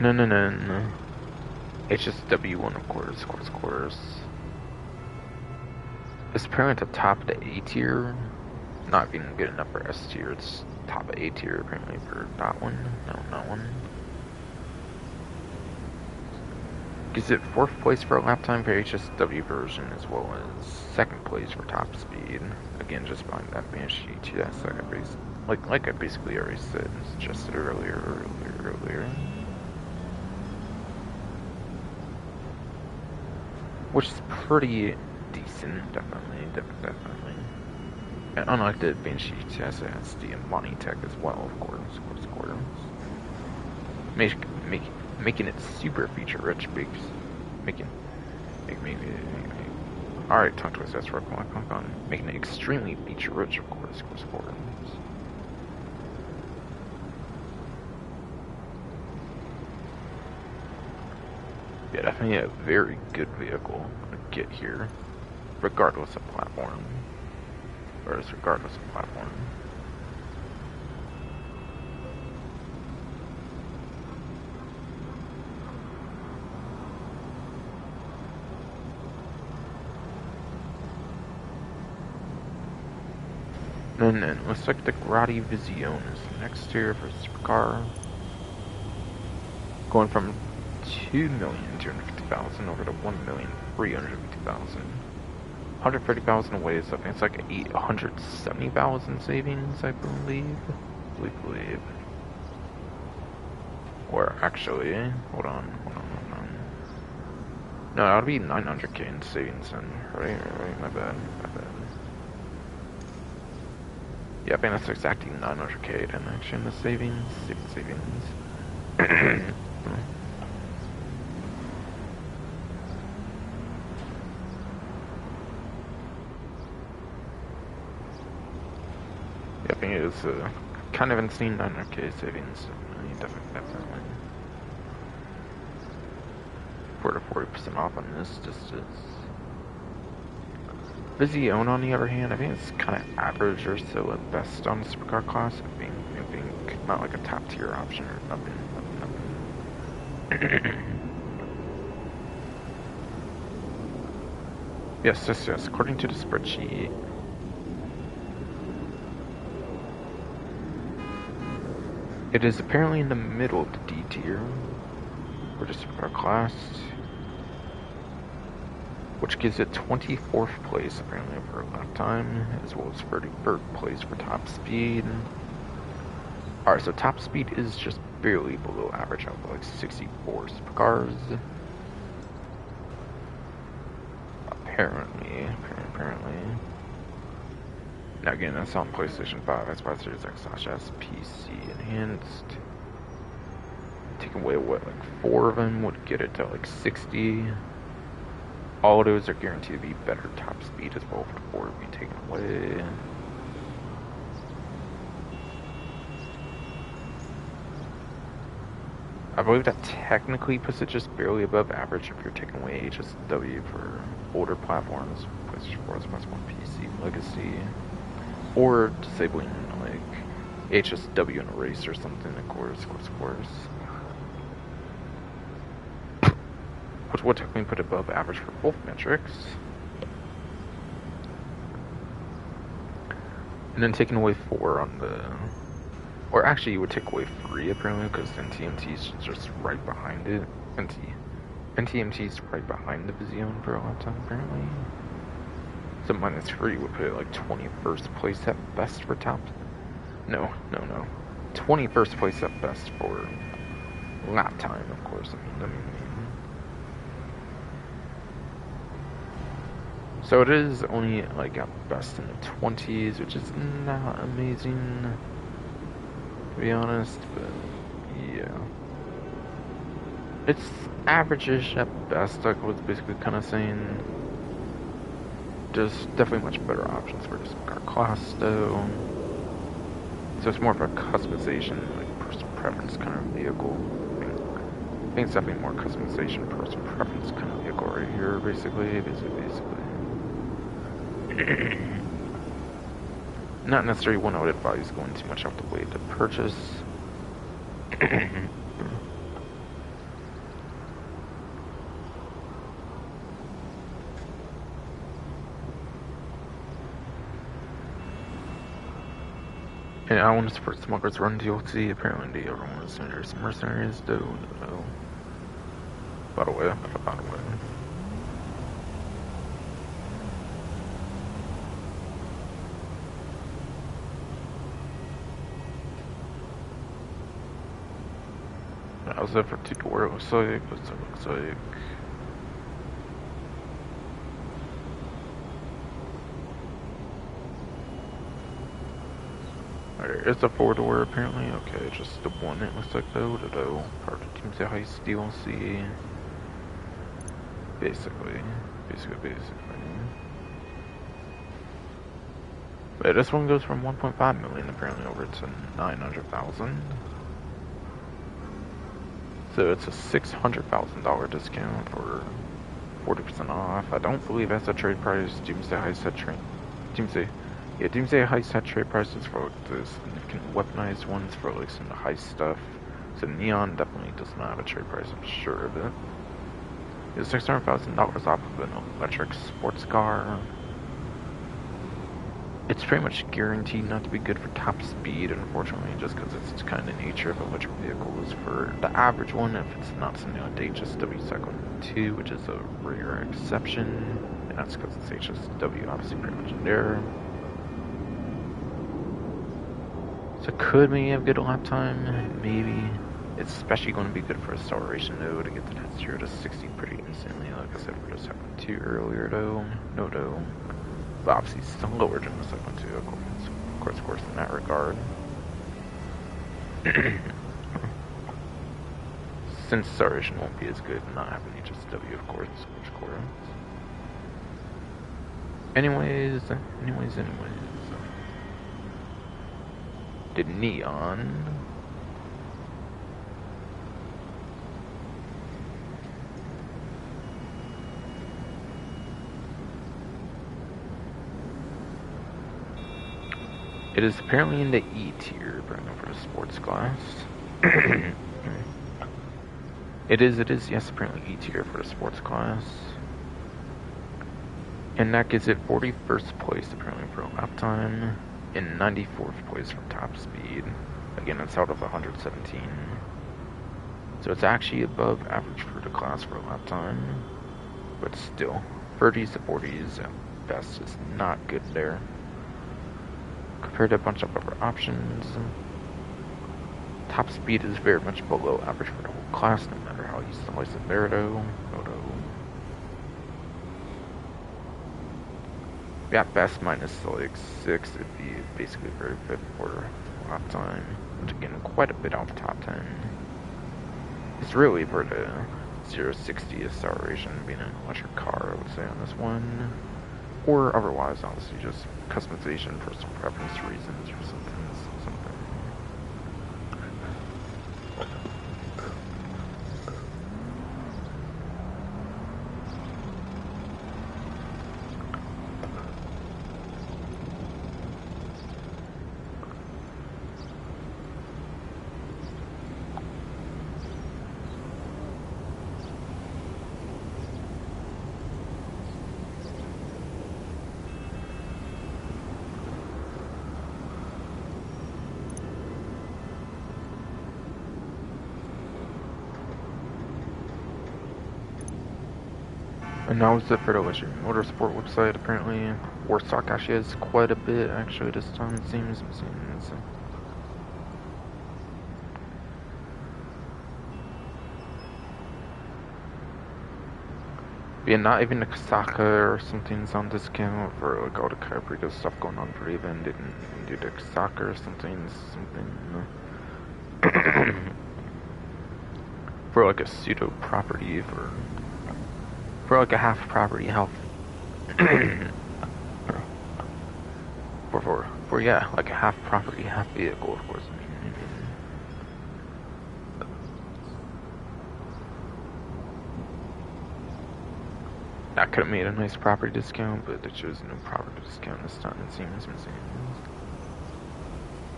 No. HSW one, of course. It's apparently at the top of the A tier, not being good enough for S tier. It's top of A tier apparently for that one. No, that one. Gives it 4th place for a lap time for HSW version, as well as 2nd place for top speed. Again, just behind that Banshee TS, like I basically already said and suggested earlier. Which is pretty decent, definitely. And unlike the Banshee TS, it has the money tech as well, of course. making it super feature rich, alright, tongue twist, that's right, making it extremely feature rich, of course, forwards. Yeah, definitely a very good vehicle to get here, regardless of platform. Or just regardless of platform. And then looks like the Grotti Visione is next here for supercar. Going from 2,250,000 over to 1,350,000. 130,000 away, so I think it's like 870,000 savings, I believe. Or actually, hold on. No, that would be 900k in savings then, right, my bad. Yeah, I think that's exactly 900k then, actually, in the savings. Yeah, I think it is kind of insane 900k savings. Definitely. 40% off on this, just is. Visione, on the other hand, I think it's kind of average or so at best on the supercar class. I think not like a top tier option or nothing. Yes. According to the spreadsheet, it is apparently in the middle of the D tier for the supercar class, which gives it 24th place apparently for lap time, as well as 33rd place for top speed. Alright, so top speed is just barely below average of like 64 supercars. Apparently. Now again, that's on PlayStation 5, Xbox Series X/S, PC enhanced. Taking away what, like 4 of them would get it to like 60. All of those are guaranteed to be better top speed as well for 4 to be taken away. I believe that technically puts it just barely above average if you're taking away HSW for older platforms, PlayStation 4, Xbox One, PC, Legacy, or disabling like HSW in a race or something, of course. Which would technically put it above average for both metrics. And then taking away 4 on the... Or actually, you would take away 3 apparently, because NTMT's just right behind it. NTMT's right behind the Visione for a long time apparently. So -3 would put it like 21st place at best for top. No. 21st place at best for lap time, of course. So it is only like at best in the 20s, which is not amazing, to be honest, but yeah. It's average-ish at best, like I was basically kind of saying. There's definitely much better options for this car class, though. So it's more of a customization, like personal preference kind of vehicle. I think it's definitely more customization, personal preference kind of vehicle right here, basically. Not necessarily one I would advise going too much out the way to purchase. And I want to support Smuggler's Run DLC. Apparently, the other one is there's Mercenaries, though. By the way. I was there for tutorial, it looks like. Alright, Alright, it's a 4-door apparently. Okay, just the one it looks like though. Part of Team Say Heist DLC. Basically. But this one goes from 1.5 million apparently over to 900,000. So it's a $600,000 discount for 40% off. I don't believe that's a trade price. Doomsday Heist had Doomsday Heist had trade prices for like the significant weaponized ones for like some of the heist stuff. So Neon definitely does not have a trade price, I'm sure of it. It's $600,000 off of an electric sports car. It's pretty much guaranteed not to be good for top speed, unfortunately, just because it's kind of the nature of electric vehicles. For the average one, if it's not something like HSW Cycle 2, which is a rare exception, and that's because it's HSW, obviously pretty much there. So it could maybe have good lap time, maybe. It's especially going to be good for acceleration though, to get to that 0 to 60 pretty instantly, like I said for the Cycle 2 earlier though. But obviously still lower than the Cycle 2, of course, in that regard. Since acceleration won't be as good, not having HSW, of course. Anyways. The Neon. It is apparently in the E tier, for the sports class. It is, yes, apparently E tier for the sports class. And that gives it 41st place, apparently, for lap time, and 94th place for top speed. Again, it's out of 117. So it's actually above average for the class for lap time. But still, 30s to 40s at best is not good there. Compared to a bunch of other options, top speed is very much below average for the whole class, no matter how you slice it there though. At best minus like 6, it'd be basically very fit for lap time, which again, quite a bit off top 10. It's really for the 0-60 acceleration being an electric car, I would say, on this one. Or otherwise, honestly, just customization for some preference reasons or something. And that was it for the Leisure Motorsport website, apparently. Warstock actually has quite a bit, actually, this time, it seems. Yeah, not even the Kasaka or something's on discount for like all the Perico stuff going on for even. Didn't do the Kasaka or something. For like a pseudo property for like a half property health for yeah, like a half property, half vehicle, of course. That could have made a nice property discount, but it chose no property discount this time, it seems.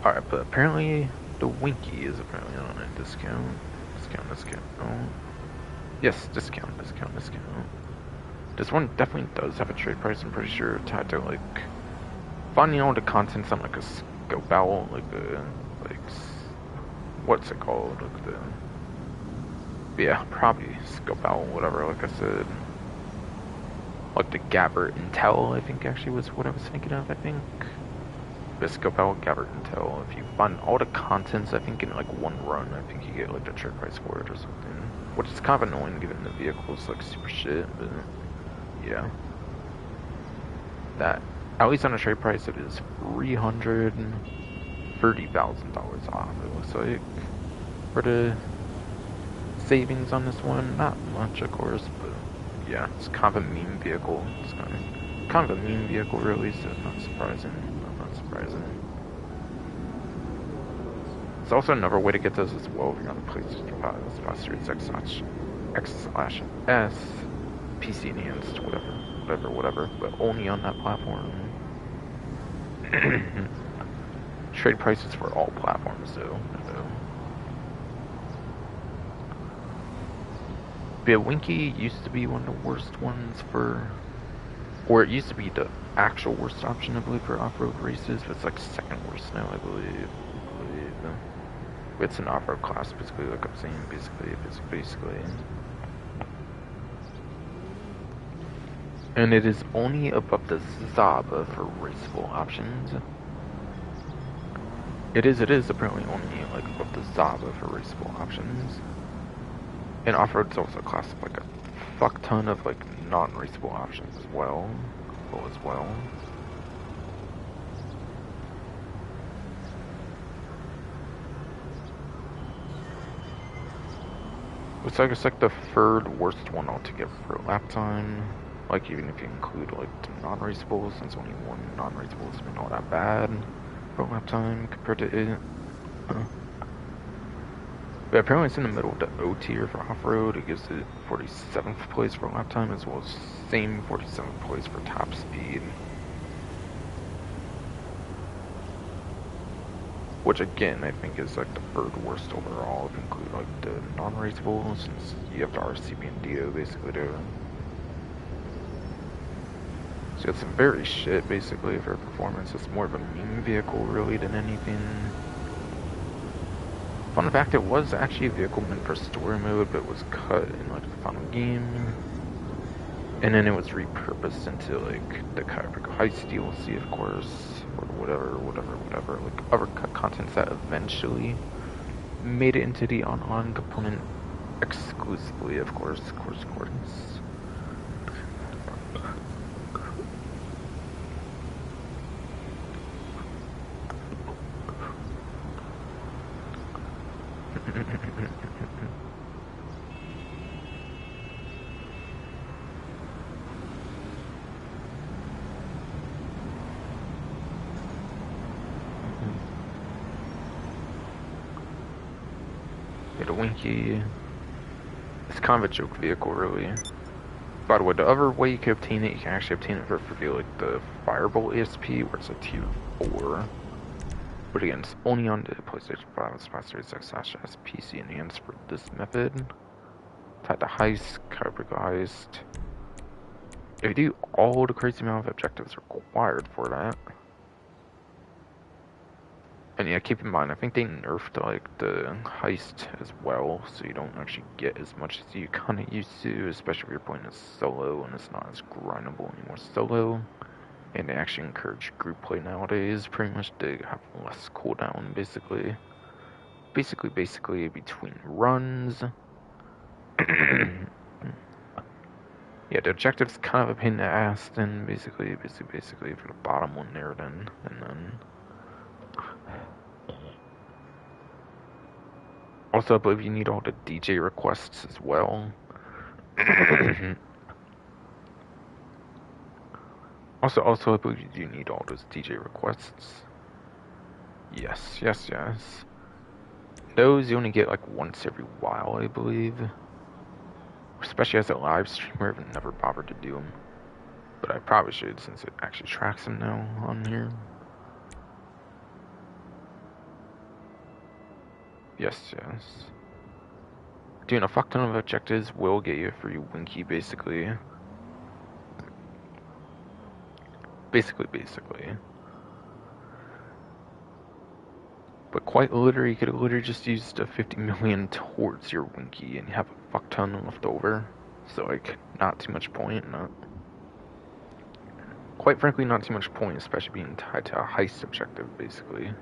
Alright, but apparently the Winky is apparently on a discount. Discount. Oh. Yes, discount. This one definitely does have a trade price, I'm pretty sure, tied to like finding all the contents on like a scope owl, what's it called? Probably scope owl, whatever, like I said. Like the Gabbert Intel, I think actually was what I was thinking of, I think. The scope owl Gabbert Intel. If you find all the contents, I think in like one run, I think you get like the trade price for it or something. Which is kind of annoying given the vehicle's like super shit, but yeah. That, at least on a trade price, it is 300 $30,000 off, it looks like. For the savings on this one, not much, of course, but yeah, it's kind of a meme vehicle. It's kind of a meme vehicle, really, so not surprising. Not surprising. It's also another way to get those as well if you're on the PlayStation 5, Series X/S, PC enhanced, whatever, but only on that platform. Trade prices for all platforms, though. But Winky used to be one of the worst ones for, or it used to be the actual worst option, I believe, for off-road races, but it's like second worst now, I believe. It's an off-road class, basically, like I'm saying, basically. And it is only above the Zaba for raceable options. It is apparently only like above the Zaba for raceable options. And off-road's also a class of like a fuck ton of like non-raceable options as well. It's like the third worst one altogether for lap time. Like even if you include like the non-raceables, since only one non-raceable isn't all that bad for lap time compared to it. But apparently it's in the middle of the O tier for off-road. It gives it 47th place for lap time, as well as same 47th place for top speed. Which again, I think is like the third worst overall, if you include like the non-raceable, since you have the RCB and DO basically to. So it's some very shit basically for performance. It's more of a meme vehicle really than anything. Fun fact, it was actually a vehicle meant for story mode, but was cut in like the final game. And then it was repurposed into like the Cayo Heist DLC, of course, or whatever, like other contents that eventually made it into the on component exclusively, of course. Get a Winky. It's kind of a joke vehicle, really. By the way, the other way you can obtain it, you can actually obtain it for like the Firebolt ASP, where it's a tier 4. But again, it's only on the PlayStation 5, Series X/S, PC enhanced for this method. Type the heist, Perico heist. If you do all the crazy amount of objectives required for that. And yeah, keep in mind, I think they nerfed like the heist as well, so you don't actually get as much as you kind of used to, especially if you're playing as solo and it's not as grindable anymore solo. And they actually encourage group play nowadays, pretty much to have less cooldown, basically between runs. Yeah, the objective's kind of a pain in the ass, then basically for the bottom one there, and then. Also, I believe you need all the DJ requests as well. Also, I believe you do need all those DJ requests. Yes. Those you only get like once every while, I believe. Especially as a live streamer, I've never bothered to do them. But I probably should, since it actually tracks them now on here. Yes. Doing a fuck ton of objectives will get you a free Winky, basically. But quite literally, you could have literally just used a 50 million towards your Winky and you have a fuck ton left over. So, like, not too much point, quite frankly, not too much point, especially being tied to a heist objective, basically.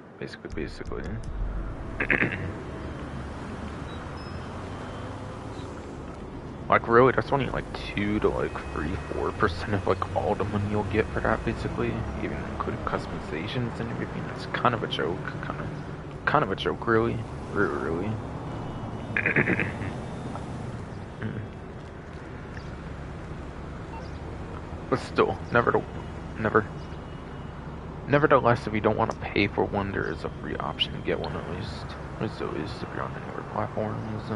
Like really, that's only like 2 to like 3-4% of like all the money you'll get for that, basically, even including customizations and everything. That's kind of a joke, kind of a joke, really, really. But still, nevertheless, if you don't want to pay for one, there is a free option to get one at least. There's always if you're on the newer platforms.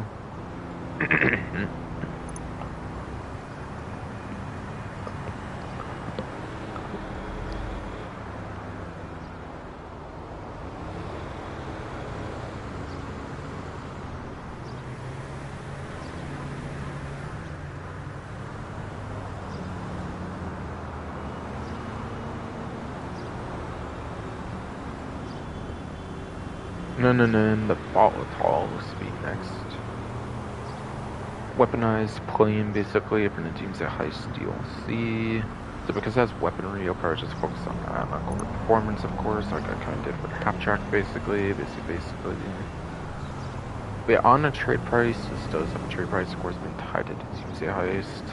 No, the volatiles be next. Weaponized plane, basically, if you're gonna use a heist DLC. So because it has weaponry, you'll probably just focus on that, not over performance, of course, like I kind of did with Half Track, basically. But yeah, on the trade price, this does have a trade price, of course, being tied to the Tuesday heist.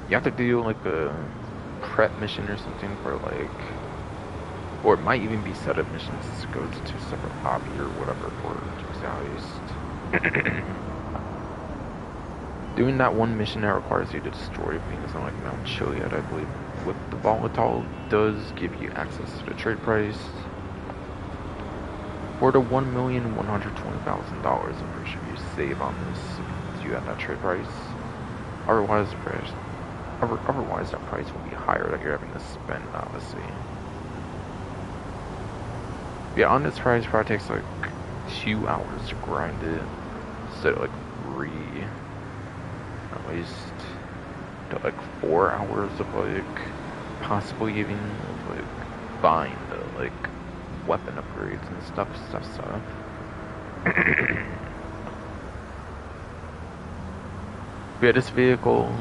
You have to do like a prep mission or something for like, or it might even be setup missions to go to 2 separate lobby or whatever for Tuesday heist. Doing that one mission that requires you to destroy things on like Mount Chiliad, I believe, with the volatile does give you access to the trade price. For the $1,120,000, I'm pretty sure you save on this if you have that trade price. Otherwise, that price will be higher that you're having to spend, obviously. Yeah, on this price, probably takes like 2 hours to grind it, instead of like 3. At least to like 4 hours of like possibly even like buying the like weapon upgrades and stuff. Yeah, this vehicle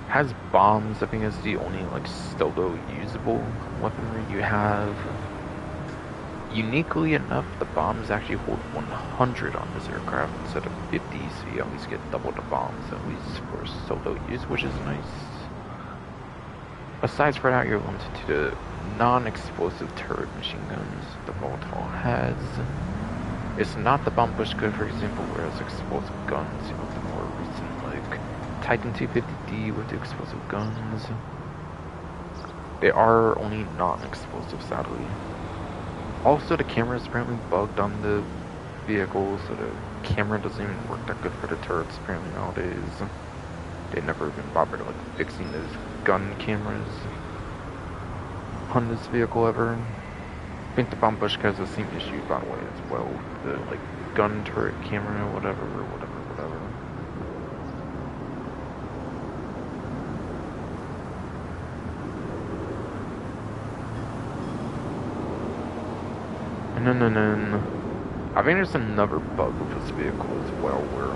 has bombs. I think it's the only like solo usable weaponry you have. Uniquely enough, the bombs actually hold 100 on this aircraft instead of 50, so you at least get double the bombs, at least for solo use, which is nice. Aside from that, you're limited to the non-explosive turret machine guns the Volatile has. It's not the bomb push gun, for example, whereas explosive guns, you know, the more recent, like, Titan 250D with the explosive guns. They are only non-explosive, sadly. Also, the camera is apparently bugged on the vehicle, so the camera doesn't even work that good for the turrets apparently nowadays. They've never even bothered like fixing those gun cameras on this vehicle ever. I think the bomb push has the same issue, by the way, as well. The like gun turret camera, whatever. And then I think there's another bug with this vehicle as well, where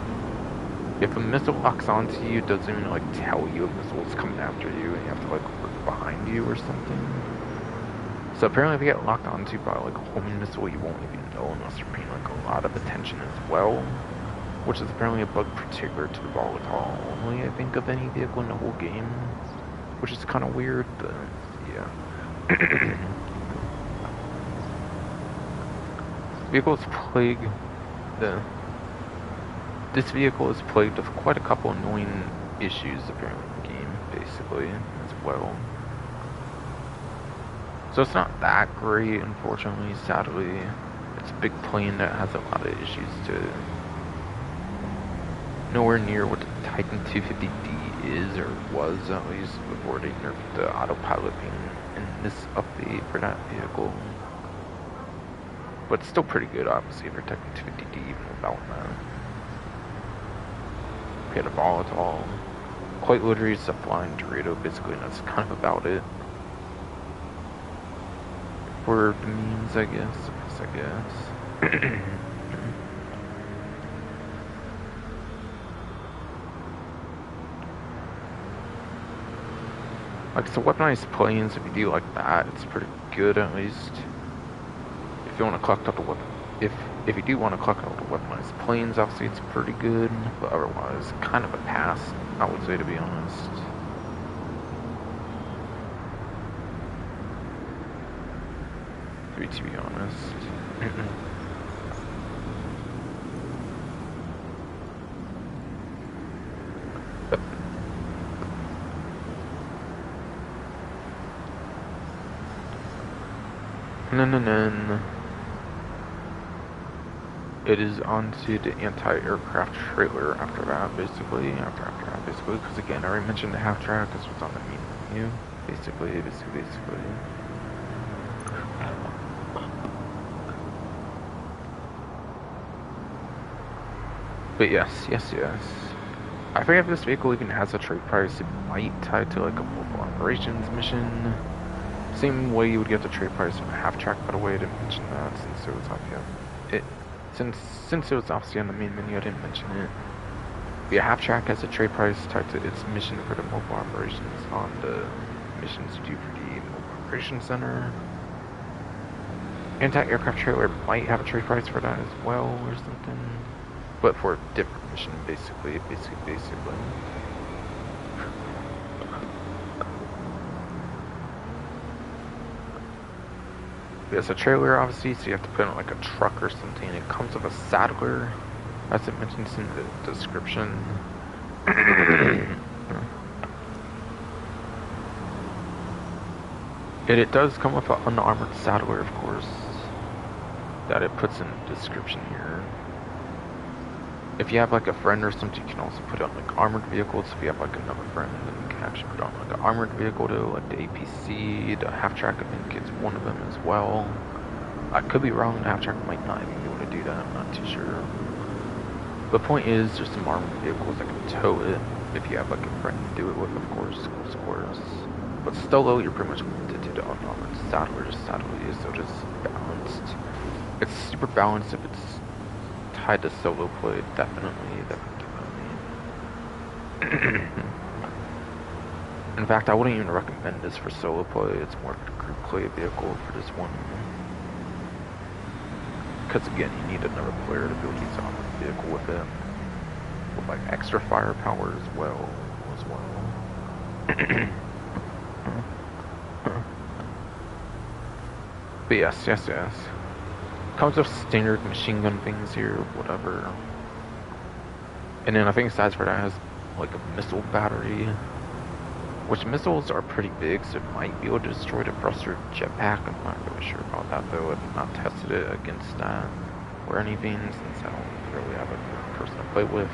if a missile locks onto you, it doesn't even like tell you a missile is coming after you, and you have to like look behind you or something. So apparently if you get locked onto by like a homing missile, you won't even know unless you're paying like a lot of attention as well, which is apparently a bug particular to the Volatile only, I think, of any vehicle in the whole game, which is kind of weird, but yeah. This vehicle is plagued with quite a couple annoying issues apparently in the game, basically, as well. So it's not that great, unfortunately, sadly. It's a big plane that has a lot of issues to nowhere near what the Titan 250D is, or was at least, before they nerfed the autopiloting in this update for that vehicle. But still pretty good, obviously, for Titan 250D even without that. We had a Volatile, quite literally just a flying Dorito, basically, and that's kind of about it. For the means, I guess. Like, so weaponized planes, if you do like that, it's pretty good, at least. If you want to collect up the if you do want to collect all the weaponized planes, obviously it's pretty good, but otherwise, kind of a pass, I would say, to be honest. To be honest. No. It is onto the anti-aircraft trailer after that, basically. After that, basically. Because again, I already mentioned the half track. This was on the main menu. Basically. But yes. I forget if this vehicle even has a trade price. It might tie to like a mobile operations mission. Same way you would get the trade price from a half track, by the way. I didn't mention that since it was since it was obviously on the main menu, I didn't mention it. But yeah, half track has a trade price tied to its mission for the mobile operations on the missions you do for the mobile operations center. Anti-aircraft trailer might have a trade price for that as well or something, but for a different mission, basically. There's a trailer, obviously, so you have to put it on like a truck or something. It comes with a saddler, as it mentions in the description. It does come with an unarmored saddler, of course, that it puts in the description here. If you have like a friend or something, you can also put it on like armored vehicles. If you have like another friend, then you can actually put it on like an armored vehicle to like the APC, the half track, I think it's one of them as well. I could be wrong, the half track might not even be able to do that, I'm not too sure. The point is, there's some armored vehicles that can tow it, if you have like a friend to do it with, of course. But solo, you're pretty much limited to the unarmored saddler, sadly, so just balanced. It's super balanced if it's tied to solo play, definitely. In fact, I wouldn't even recommend this for solo play. It's more of a group play vehicle for this one. Because again, you need another player to be able to use the vehicle with it. With like extra firepower as well. But yes. Comes with standard machine gun things here, whatever. And then I think aside for that, it has like a missile battery. Which missiles are pretty big, so it might be able to destroy the thruster jetpack. I'm not really sure about that though. I've not tested it against that or anything, since I don't really have a person to play with.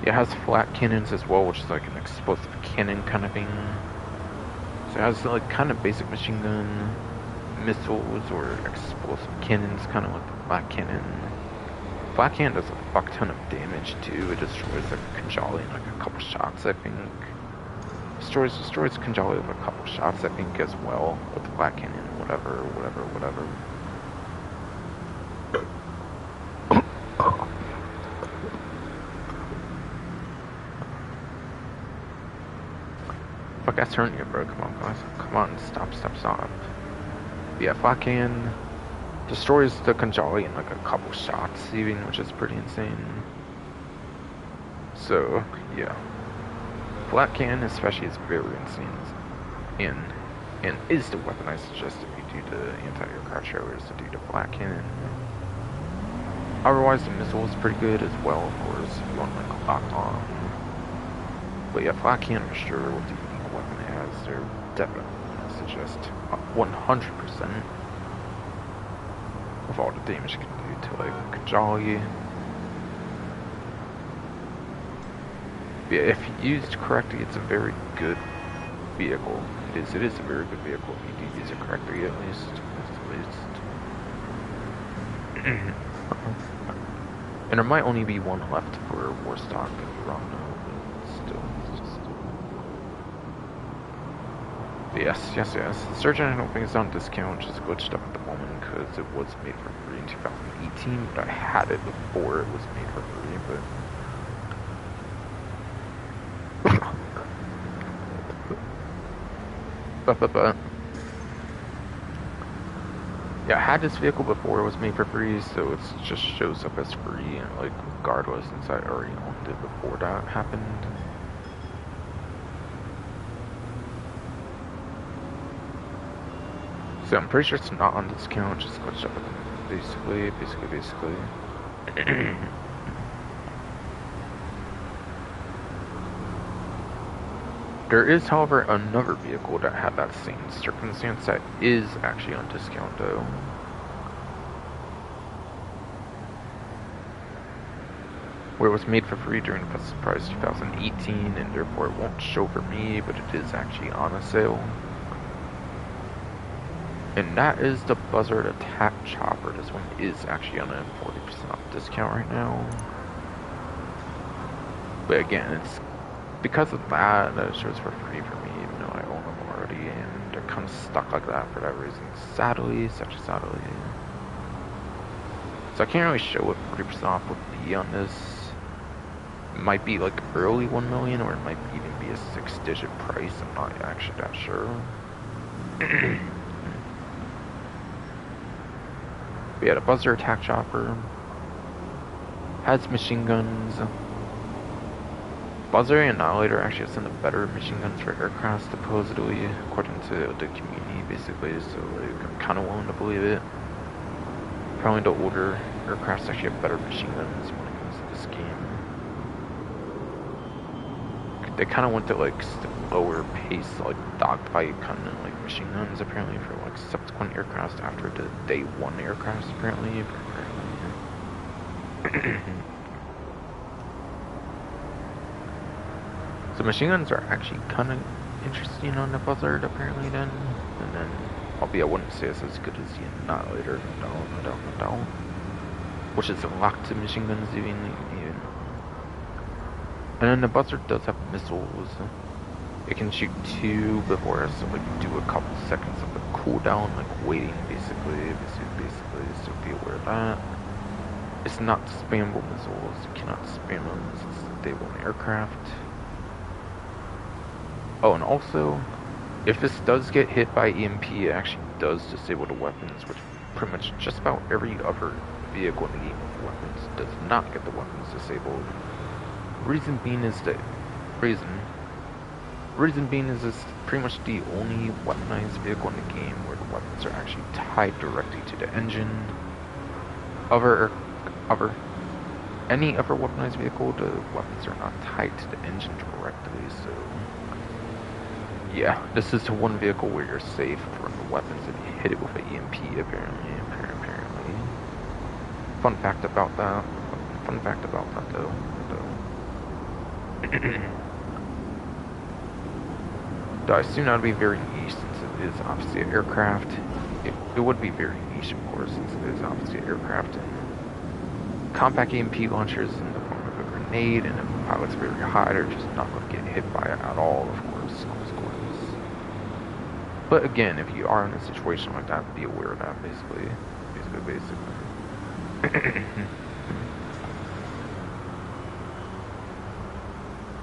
It has flat cannons as well, which is like an explosive cannon kind of thing. So it has like kind of basic machine gun missiles or explosive cannons, kind of like the flat cannon. Flat cannon does a fuck ton of damage too. It destroys like Kanjali in like a couple shots, I think. Destroys Kanjali with a couple shots, I think, as well, with the flat cannon, whatever. Fuck, that's hurting you, bro. Come on, guys. Come on, stop. Yeah, flat cannon destroys the Kanjali in like a couple shots, even, which is pretty insane. So, yeah. Flat cannon, especially, is very insane. And is the weapon I suggest if you do the anti-aircraft trailers to do the flat cannon. Otherwise, the missile is pretty good as well, of course, if you want like a locked on. But yeah, flat cannon for sure with the unique weapon it has, they're definitely suggest 100% of all the damage you can do to like Kanjali. Yeah, if used correctly, it's a very good vehicle. It is a very good vehicle if you do use it correctly, at least. And there might only be one left for Warstock, if you're wrong now, but still. But yes. Surgeon, I don't think it's on discount, which is glitched up at the moment because it was made for free in 2018, but I had it before it was made for free, but But yeah, I had this vehicle before it was made for free, so it just shows up as free, and like regardless, since I already owned it before that happened. So I'm pretty sure it's not on discount, just glitched up basically. There is, however, another vehicle that had that same circumstance that is actually on discount though. Where it was made for free during the Plus Price 2018, and therefore it won't show for me, but it is actually on a sale. And that is the Buzzard Attack Chopper. This one is actually on a 40% off discount right now. But again, it's because of that it shows for free for me, even though I own them already, and they're kind of stuck like that for that reason. Sadly, such a sadly. So I can't really show what 40% off would be on this. It might be like early 1 million, or it might even be a 6-digit price. I'm not actually that sure. But yeah, the Buzzer Attack Chopper has machine guns. Buzzer and Annihilator actually have some of the better machine guns for aircraft, supposedly, according to the community, basically, so like, I'm kind of willing to believe it. Probably the older aircrafts actually have better machine guns when it comes to this game. They kind of went to like lower pace, like dogfight kind of like machine guns, apparently, for like subsequent aircraft after the day 1 aircraft, apparently. So machine guns are actually kind of interesting on the Buzzard, apparently, then. And then, albeit I wouldn't say it's as good as the Annihilator, no. Which is locked to machine guns, even. And then the Buzzard does have missiles. It can shoot 2 before it has to like do a couple seconds of a cooldown, like waiting, basically, so be aware of that. It's not spammable missiles, you cannot spam them since it's a day 1 aircraft. Oh, and also, if this does get hit by EMP, it actually does disable the weapons, which pretty much just about every other vehicle in the game with weapons does not get the weapons disabled. Reason being is it's pretty much the only weaponized vehicle in the game where the weapons are actually tied directly to the engine. Any other weaponized vehicle, the weapons are not tied to the engine directly, so yeah, this is the one vehicle where you're safe from the weapons if you hit it with an EMP, apparently. Fun fact about that though. Though I assume that would be very niche since it is obviously an aircraft. It would be very niche, of course, since it is obviously an aircraft. And compact EMP launchers in the form of a grenade, and if the pilot's very high, they're just not going to get hit by it at all, of course. But again, if you are in a situation like that, be aware of that, basically.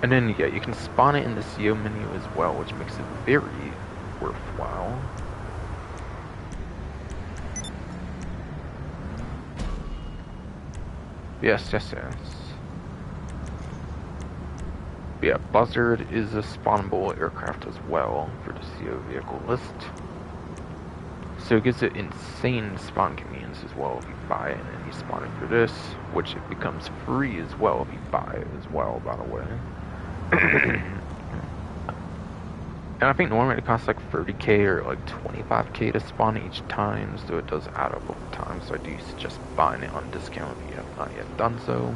And then, yeah, you can spawn it in the CO menu as well, which makes it very worthwhile. Yes. Yeah, Buzzard is a spawnable aircraft as well for the CO vehicle list. So it gives it insane spawn convenience as well if you buy it, and then you spawn it for this, which it becomes free as well if you buy it as well, by the way. And I think normally it costs like 30k or like 25k to spawn each time, so it does add up over time, so I do suggest buying it on discount if you have not yet done so.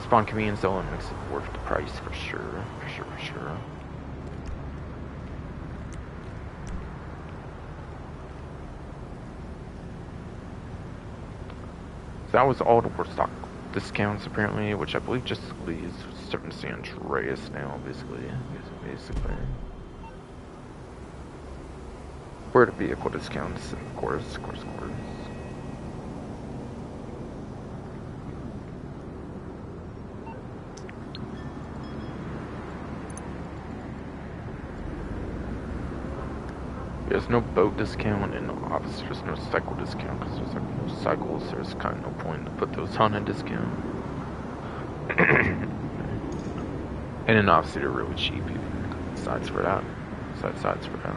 Spawn convenience though makes it worth the price for sure. So that was all the Warstock discounts apparently, which I believe just leaves certain San Andreas now, basically. Where the vehicle discounts, of course. There's no boat discount, and obviously there's no cycle discount because there's like no cycles. So there's kind of no point to put those on a discount. And then obviously they're really cheap. Sides for that. Sides for that.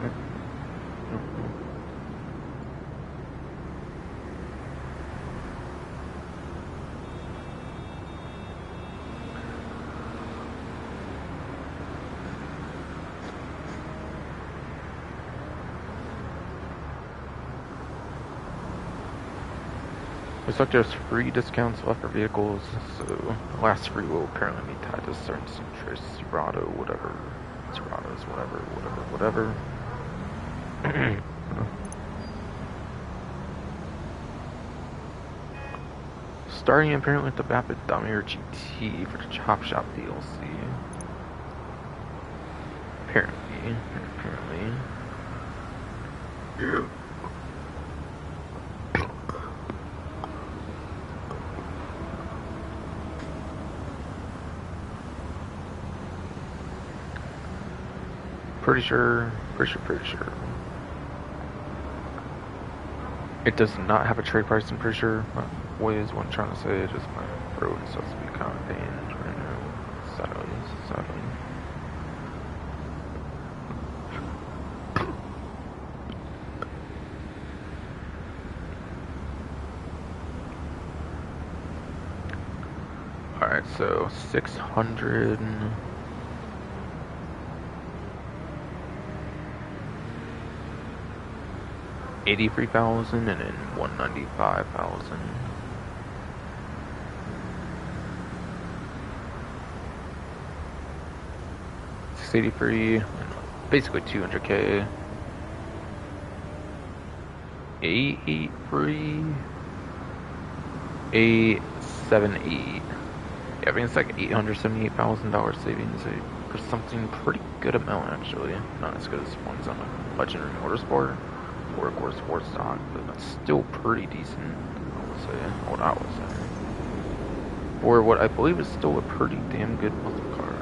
Looks like there's free discounts left for vehicles, so the last free will apparently be tied to certain interests, Serato, whatever. Serato's whatever. Starting apparently with the Vapid Dominator GT for the Chop Shop DLC. Apparently. Yeah. Pretty sure. It does not have a trade price, I'm pretty sure. What is what I'm trying to say? Just my throat is supposed to be kind of pain right now. Sadly. Alright, so 600. 83,000 and then 195,000. $683, basically 200k. 883, 878. Yeah, I think it's like $878,000 savings for something pretty good amount actually. Not as good as ones on a Legendary Motorsport or of course Sports Stock, but that's still pretty decent. I would say, what I would say, for what I believe is still a pretty damn good muscle car.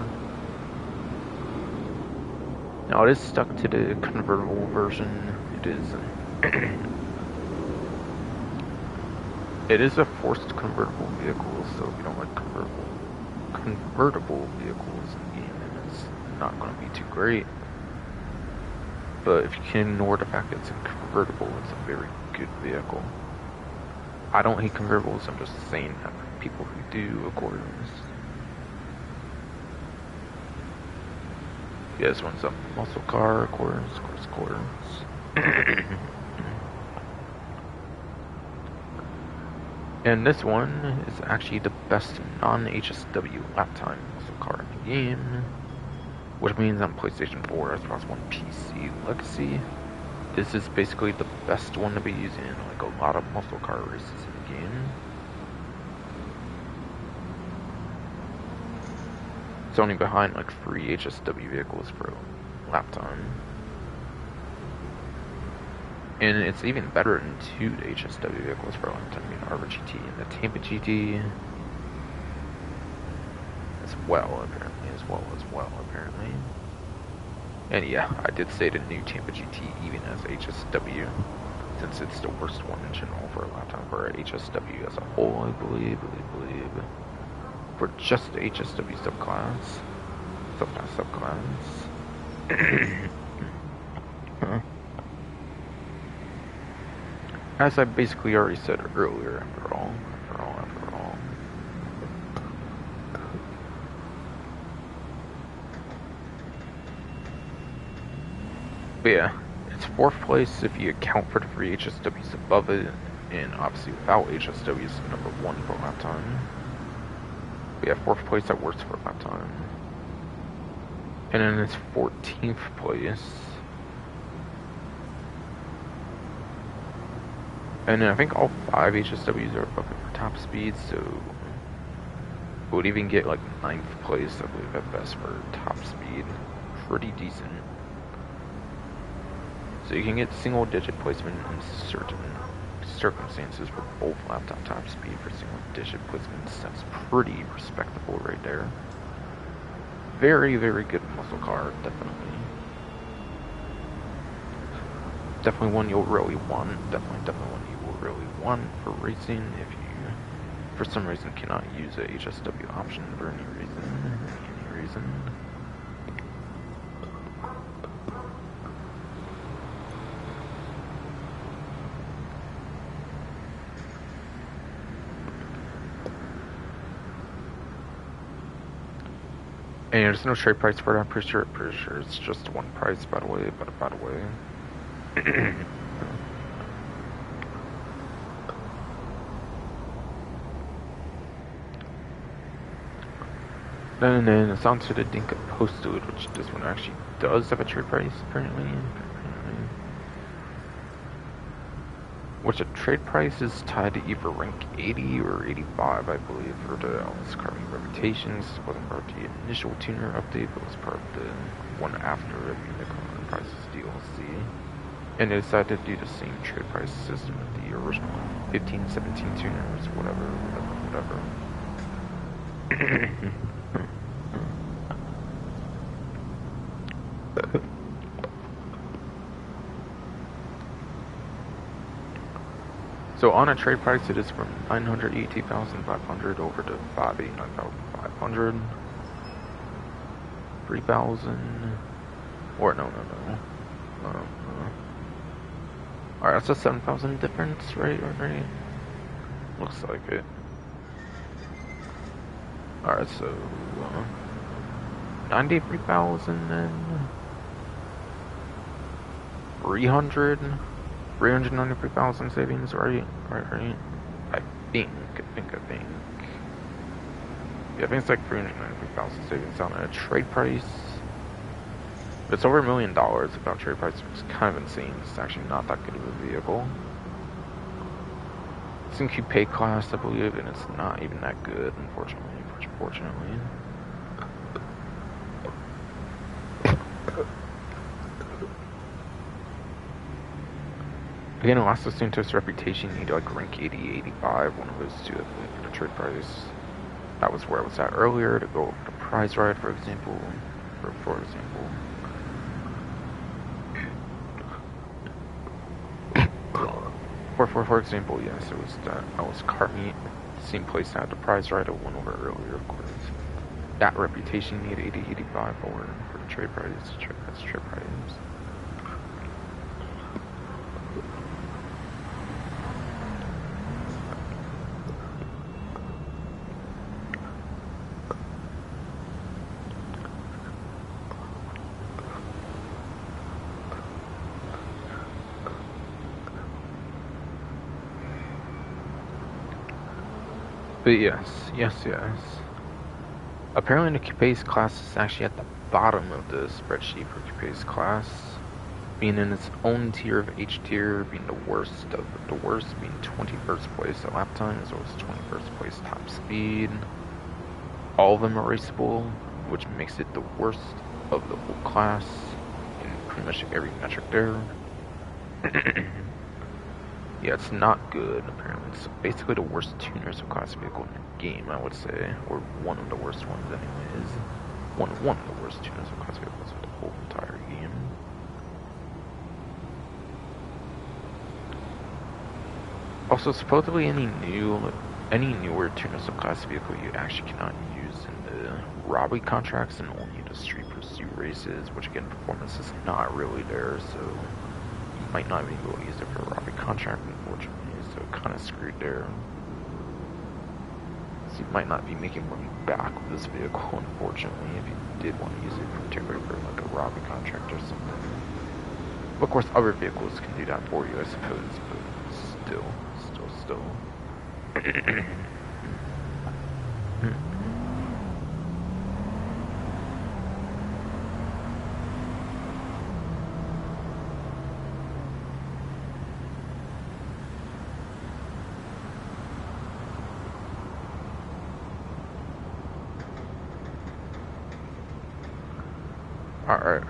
Now it is stuck to the convertible version. It is. It is a forced convertible vehicle, so if you don't like convertible vehicles in the game, then it's not going to be too great. But if you can ignore the fact that it's a convertible, it's a very good vehicle. I don't hate convertibles, I'm just saying that for people who do, of course. Yeah, this one's a muscle car, of course. And this one is actually the best non-HSW lap time muscle car in the game. Which means on PlayStation 4, Xbox One, PC, Legacy, this is basically the best one to be using in like a lot of muscle car races in the game. It's only behind like 3 HSW vehicles for lap time. And it's even better than 2 HSW vehicles for lap time, Arbor GT and the Tampa GT. As well, apparently. And yeah, I did say the new Tampa GT even as HSW, since it's the worst one in general for a lap time for HSW as a whole, I believe. For just the HSW subclass. Huh. As I basically already said earlier, after all. But yeah, it's 4th place if you account for the 3 HSWs above it, and obviously without HSWs, it's number 1 for lap time. But yeah, 4th place at worst for lap time. And then it's 14th place. And then I think all 5 HSWs are above it for top speed, so it would even get like 9th place, I believe, at best for top speed. Pretty decent. So you can get single-digit placement in certain circumstances for both laptop top speed for single-digit placements. That's pretty respectable right there. Very, very good muscle car, definitely. Definitely one you'll really want. Definitely one you will really want for racing if you, for some reason, cannot use a HSW option for any reason. And there's no trade price for it. I'm pretty sure it's just one price. By the way. Then it's on to the Dinka Postwood, which this one actually does have a trade price, apparently. Which a trade price is tied to either rank 80 or 85, I believe, for the Alice Carving Reputations. It wasn't part of the initial tuner update, but was part of the one after the Unicorn Prices DLC. And they decided to do the same trade price system with the original 15, 17 tuners, whatever. So on a trade price, it is from 980,500 over to 589,500, 3,000, or no. Alright, that's a 7,000 difference, right? Looks like it. Alright, so 93,000 and 393,000 savings, right? I think. Yeah, I think it's like 393,000 savings on a trade price. It's over $1 million about trade price, which is kind of insane. It's actually not that good of a vehicle. It's in coupe class, I believe, and it's not even that good, unfortunately. Again, Elastic Santos reputation, you need like rank 80, 85, one of those two, I believe, for the trade price. That was where I was at earlier, to go over the prize ride, for example. For example, yes, it was that I was cart meet, same place I had the prize ride I went over earlier, of course. That reputation need 80, 85 for the trade price. That's trade price. But yes. Apparently the Coupe's class is actually at the bottom of the spreadsheet for Coupe's class, being in its own tier of H tier, being the worst of the worst, being 21st place at lap time, as well as 21st place top speed. All of them are raceable, which makes it the worst of the whole class in pretty much every metric there. Yeah, it's not good, apparently. It's basically the worst tuners of class vehicle in the game, I would say. Or one of the worst ones, anyways. One of the worst tuners of class vehicles of the whole entire game. Also, supposedly any newer tuners of class vehicle you actually cannot use in the robbery contracts and only the street pursuit races, which again, performance is not really there, so might not be able to use it for a robbery contract, unfortunately, so kind of screwed there. So you might not be making money back with this vehicle, unfortunately, if you did want to use it, particularly for like a robbery contract or something. But of course, other vehicles can do that for you, I suppose, but still. Alright.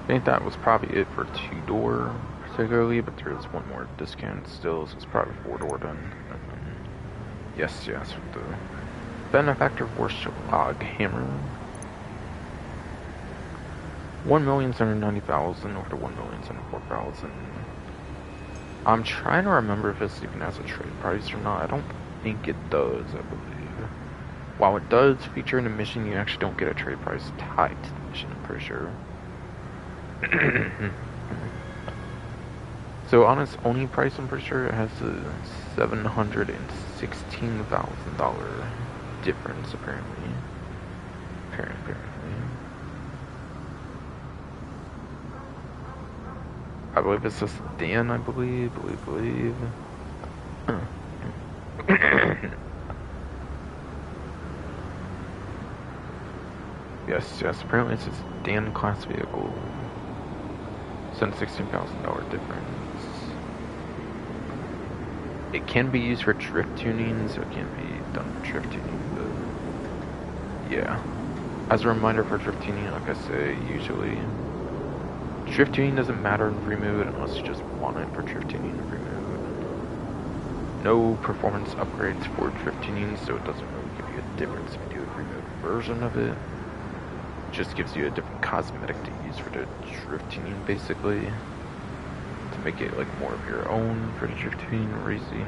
I think that was probably it for two-door specifically, but there is one more discount still, so it's probably 4-door then. Yes, yes, with the benefactor Warschlag hammer. 1,790,000 over to 1,074,000. I'm trying to remember if this even has a trade price or not. I don't think it does, I believe. While it does feature in the mission, you actually don't get a trade price tied to the mission, I'm pretty sure. So on its only price, I'm pretty sure it has a $716,000 difference, apparently. Apparently. I believe it's a sedan, I believe. Yes, apparently it's a sedan class vehicle. $16,000 difference. It can be used for drift tuning, so it can be done for drift tuning, but yeah. As a reminder for drift tuning, like I say, usually drift tuning doesn't matter in free mode unless you just want it for drift tuning in free mode. No performance upgrades for drift tuning, so it doesn't really give you a difference if you do a free mode version of it. It just gives you a different cosmetic to use for the drift tuning, basically, to make it like more of your own for the drift tuning racing,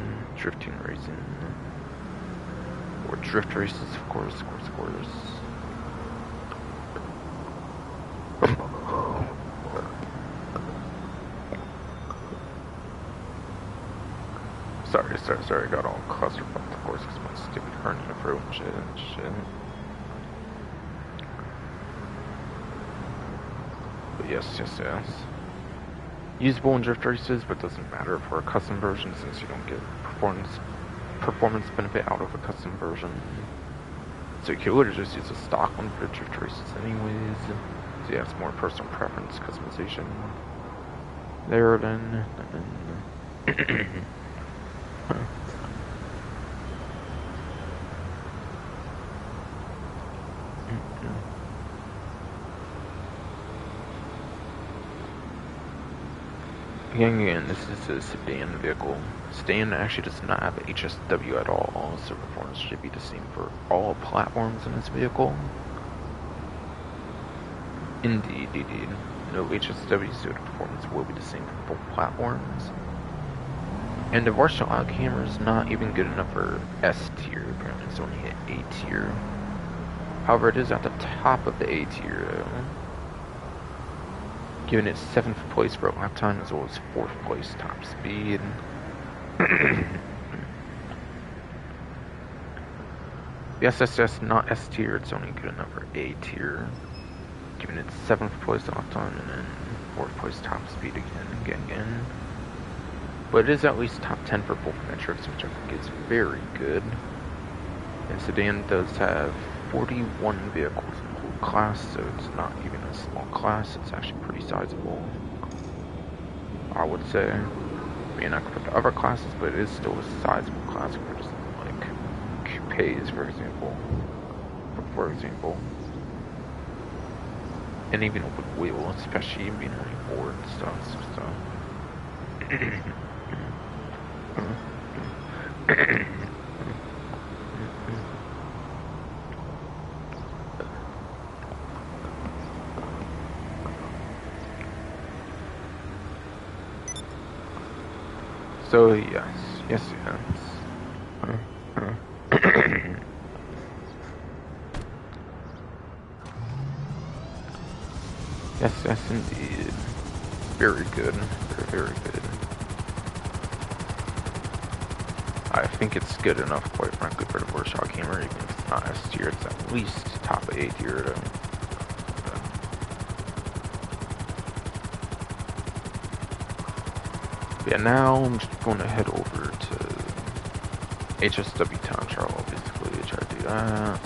or drift races, of course. Sorry, I got all clusterfucked, of course, because my stupid hernia throat and shit. But yes. Usable in drift races, but doesn't matter for a custom version since you don't get performance benefit out of a custom version. So you could literally just use a stock one for drift races anyways. So yeah, it's more personal preference customization. There then. Again, this is a sedan vehicle. Sedan actually does not have HSW at all, so performance should be the same for all platforms in this vehicle. Indeed. No HSW, so the performance will be the same for both platforms. And the Warschlag hammer is not even good enough for S tier, apparently it's only hit A tier. However, it is at the top of the A tier, giving it 7th place for lap time as well as 4th place top speed. The SSS not S tier, it's only good enough for A tier, giving it 7th place lap time and then 4th place top speed again. But it is at least top 10 for both metrics, which I think is very good. And sedan does have 41 vehicles in the whole class, so it's not even a small class, it's actually pretty sizable, I would say. I mean, not compared to other classes, but it is still a sizable class compared to something like coupes, for example. And even open wheel, especially being only 4 and stuff. So yes. Yes, indeed. Very good. Very good. I think it's good enough, quite frankly, for the Warschlag hammer, even if it's not S tier, it's at least top A tier. Yeah, now I'm just going to head over to HSW Town Trial, basically, try to do that.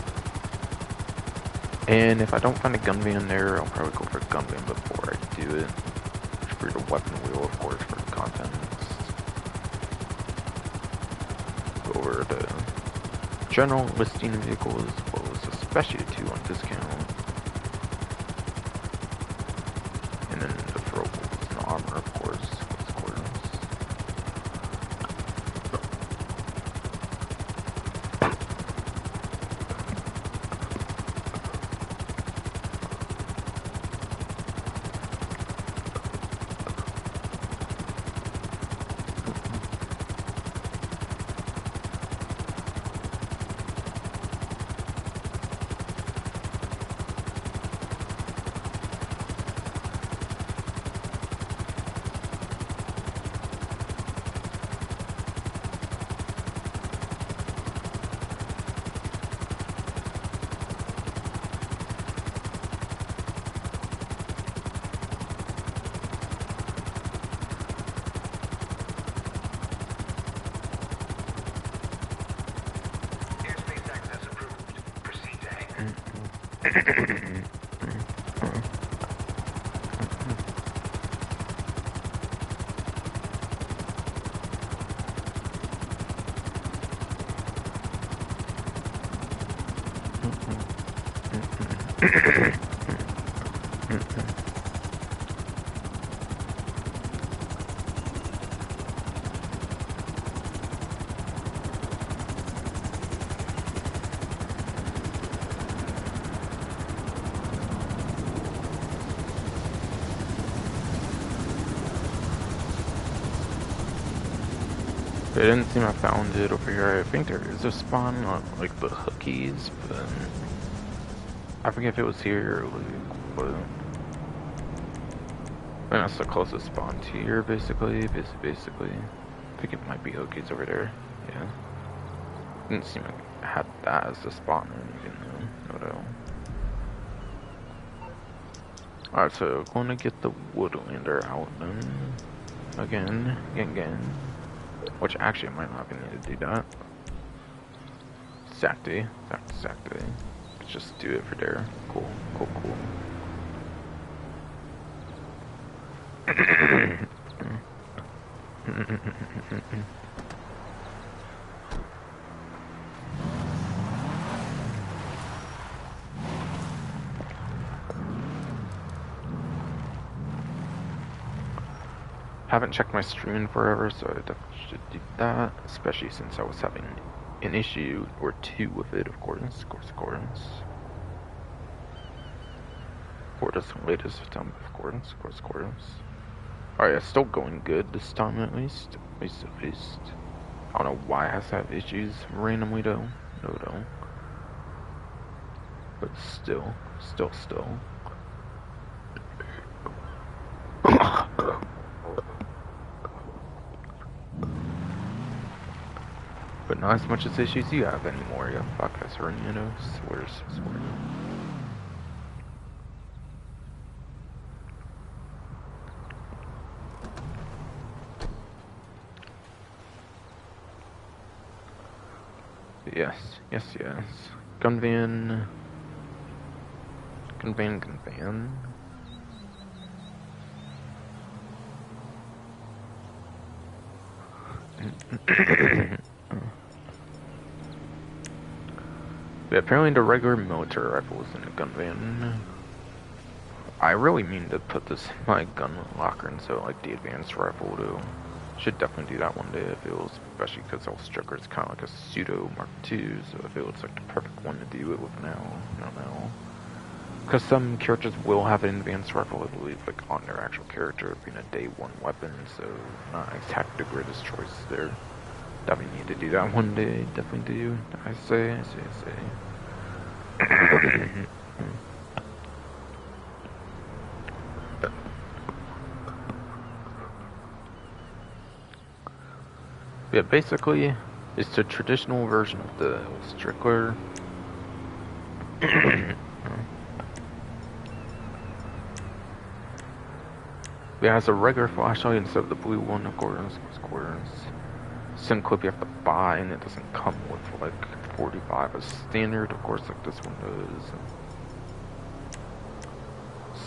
And if I don't find a gun van there, I'll probably go for a gun van before I do it. For the weapon wheel, of course, for the contents. Go over to general listing vehicles, as well as a specialty 2 on discount. And then the throwables and armor, of course. It didn't seem I found it over here. I think there is a spawn on like the hookies, but I forget if it was here or like, but I think that's the closest spawn to here, basically. Basically, I think it might be hookies over there. Yeah, didn't seem like it had that as the spawn or anything though. No doubt. Alright, so going to get the Woodlander out then. Again. Which actually I might not even need to do that. Exactly. Let's just do it for there. Cool. Haven't checked my stream in forever, so I definitely should do that, especially since I was having an issue or two with it, of course. Or just the latest time, of course. Alright, it's still going good this time at least. At least. I don't know why it has to have issues randomly though. No. But still. But not as much as issues you have anymore, yeah. Fuck, I swear, swear. Yes. Gun van. Yeah, apparently the regular military rifle is in the gun van. I really mean to put this in my gun locker and so like the advanced rifle too. Should definitely do that one day. It feels, especially because El Stricker is kind of like a pseudo Mark II, so it feels like the perfect one to do it with now. Because some characters will have an advanced rifle, I believe, like on their actual character being a day one weapon, so not exactly the greatest choice there. Definitely need to do that one day. Definitely do. I say. Yeah, basically, it's the traditional version of the Strickler. It has a regular flashlight instead of the blue one, of course. Sim clip you have to buy, and it doesn't come with like 45 as standard, of course, like this one does.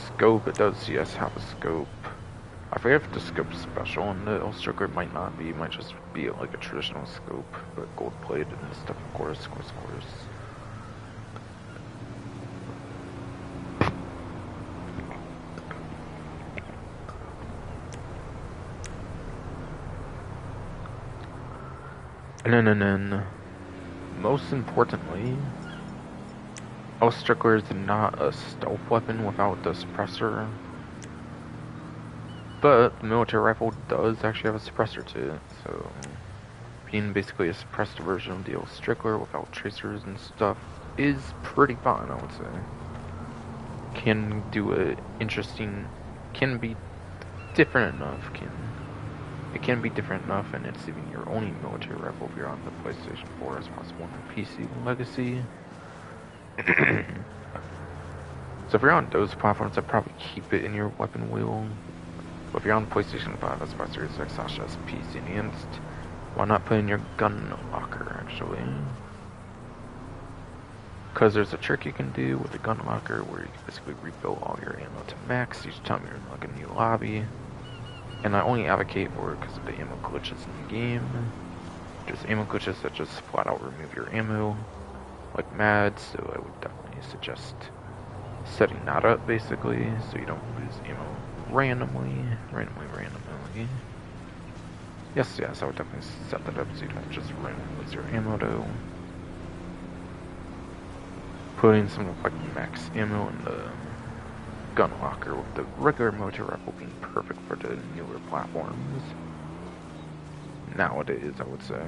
Scope, it does, yes, have a scope. I forget if the scope's special on the Stricker, it might not be, it might just be like a traditional scope, but gold plated and stuff, of course. And then, most importantly, Stricker is not a stealth weapon without the suppressor. But the military rifle does actually have a suppressor to it, so being basically a suppressed version of the old Strickler without tracers and stuff is pretty fun, I would say. Can do a interesting, can be different enough, it can be different enough, and it's even your only military rifle if you're on the PlayStation 4 as possible on the PC Legacy. So if you're on those platforms, I'd probably keep it in your weapon wheel. But if you're on PlayStation 5, Xbox Series X, / PC Enhanced, why not put in your gun locker, actually? Because there's a trick you can do with a gun locker where you can basically refill all your ammo to max each time you're in like a new lobby. And I only advocate for it because of the ammo glitches in the game. There's ammo glitches that just flat out remove your ammo, like mad, so I would definitely suggest setting that up basically, so you don't lose ammo randomly. Yes, I would definitely set that up so you don't just randomly lose your ammo though. Putting some like max ammo in the gun locker with the regular motor rifle being perfect for the newer platforms. Nowadays, I would say.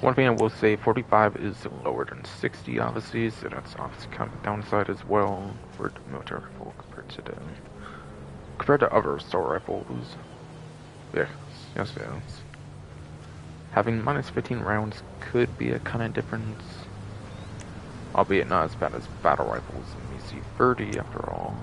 One thing I will say, 45 is lower than 60, obviously, so that's obviously kind of a downside as well for the motor rifle compared to other assault rifles. Yes. Having minus 15 rounds could be a kind of difference, albeit not as bad as battle rifles and MC-30 after all.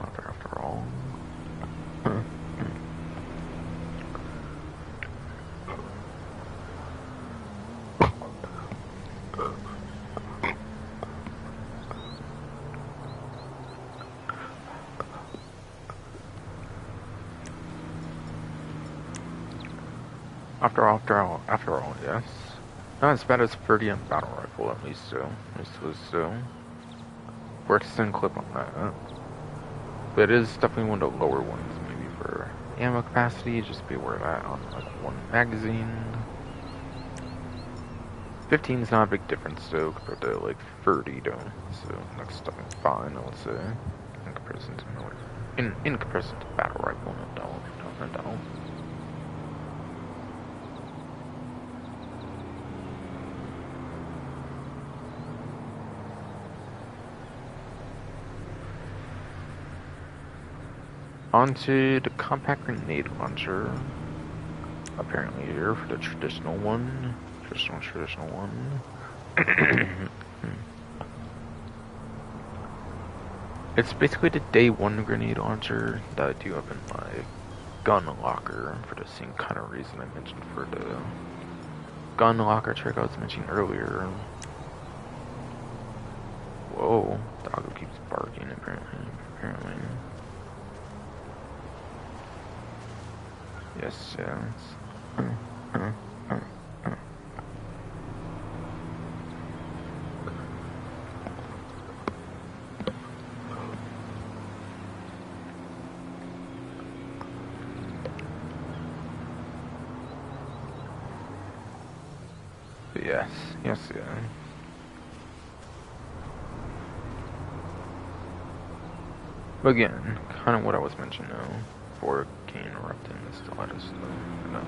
After all, yes. Not as bad as 30 on battle rifle, at least so. Worth to send clip on that. But it is definitely one of the lower ones, maybe for ammo capacity, just be aware of that on like one magazine. 15 is not a big difference though, compared to like 30 though, so that's definitely fine, I would say, in comparison to battle rifle, no doubt. Onto the compact grenade launcher. Apparently here for the traditional one. Traditional one. It's basically the day one grenade launcher that I do have in my gun locker for the same kind of reason I mentioned for the gun locker trick I was mentioning earlier. Whoa, doggo keeps barking apparently. Yes. Yes. But again, kind of what I was mentioning now, before getting interrupted in this status though.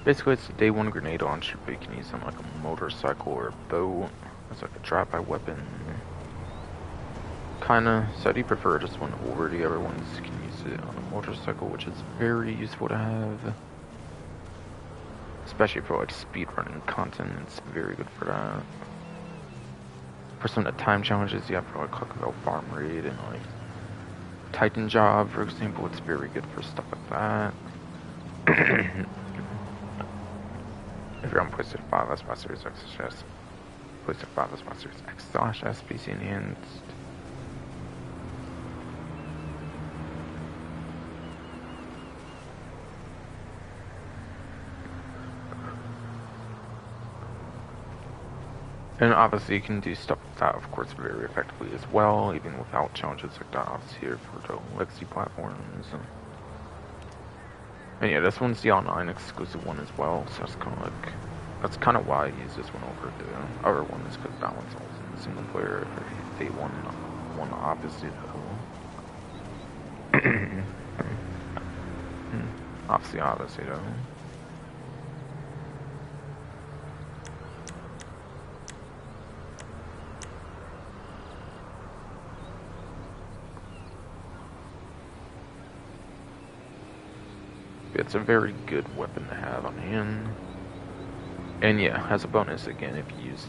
Basically, it's a day one grenade launcher, but you can use it on like a motorcycle or a boat. It's like a drive-by weapon. Kinda, so I do prefer this one over the other ones. You can use it on a motorcycle, which is very useful to have. Especially for like speedrunning content, it's very good for that. For some of the time challenges you have for like Crocodile Farm Raid and like Titan Job, for example, it's very good for stuff like that. If you're on PlayStation 5, Xbox Series X, PlayStation 5, Xbox Series X/S, PC Enhanced. And obviously you can do stuff like that, of course, very effectively as well, even without challenges like that, obviously, here for the legacy platforms. And yeah, this one's the online exclusive one as well, so that's kind of why I use this one over the other one, is because that one's also in the single player, if they one the opposite though. Obviously though. It's a very good weapon to have on hand. And yeah, as a bonus, again, if you use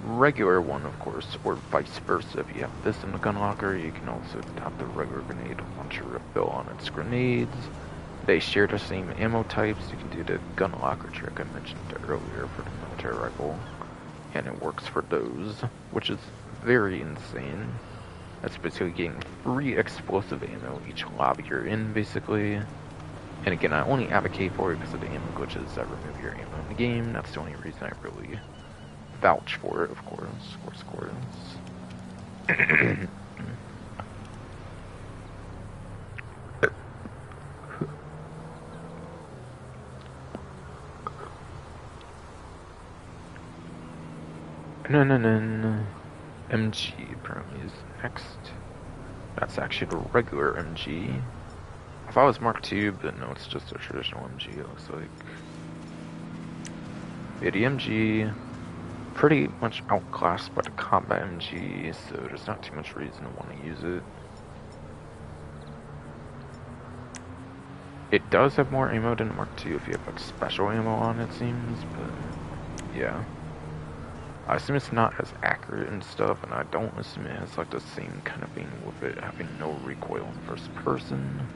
regular one, of course, or vice versa. If you have this in the gun locker, you can also tap the regular grenade launcher refill on its grenades. They share the same ammo types. You can do the gun locker trick I mentioned earlier for the military rifle, and it works for those, which is very insane. That's basically getting free explosive ammo each lobby you're in, basically. And again, I only advocate for it because of the ammo glitches that remove your ammo in the game. That's the only reason I really vouch for it, of course. Of course. No. MG apparently is next. That's actually the regular MG. I thought it was Mark II, but no, it's just a traditional MG, it looks like. Yeah, the MG, pretty much outclassed by the combat MG, so there's not too much reason to want to use it. It does have more ammo than Mark II if you have like special ammo on, it seems, but yeah. I assume it's not as accurate and stuff, and I don't assume it has like the same kind of thing with it having no recoil in first person.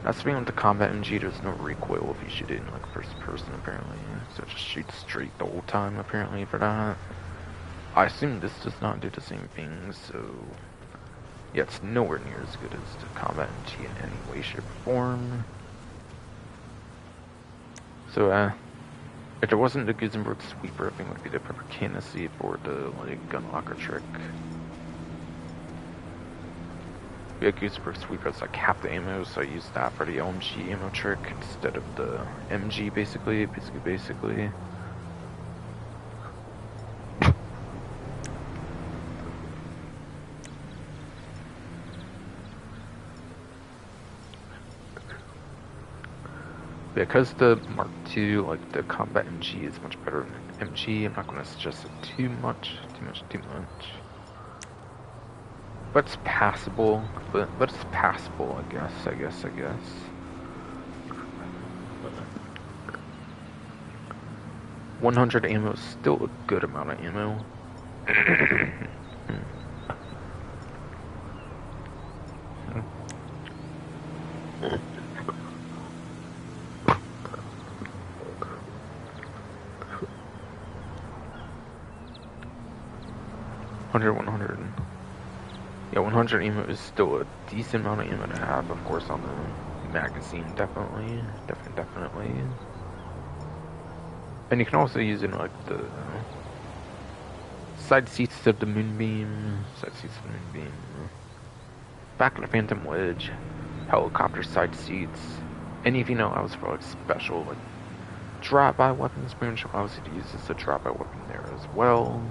That's the thing with the combat MG, there's no recoil if you shoot it in like first person apparently, so it just shoots straight the whole time apparently for that. I assume this does not do the same thing, so yeah, it's nowhere near as good as the combat MG in any way, shape, or form. So if there wasn't the Gusenberg sweeper, I think it would be the Pepper Canopy for the like gun locker trick. Yeah, Gusenberg sweeper is like half the ammo, so I used that for the LMG ammo trick instead of the MG basically. Because the Mark II, like the combat MG is much better than MG, I'm not going to suggest it too much. But it's passable, but it's passable, I guess. 100 ammo is still a good amount of ammo. 100. Yeah, 100 ammo is still a decent amount of ammo to have, of course, on the magazine, definitely. And you can also use it in, like, the side seats of the Moonbeam, back of the Phantom Wedge, helicopter side seats, anything else for, like, special, like, drop-by weapons, pretty much allows you to use this as a drop-by weapon there as well.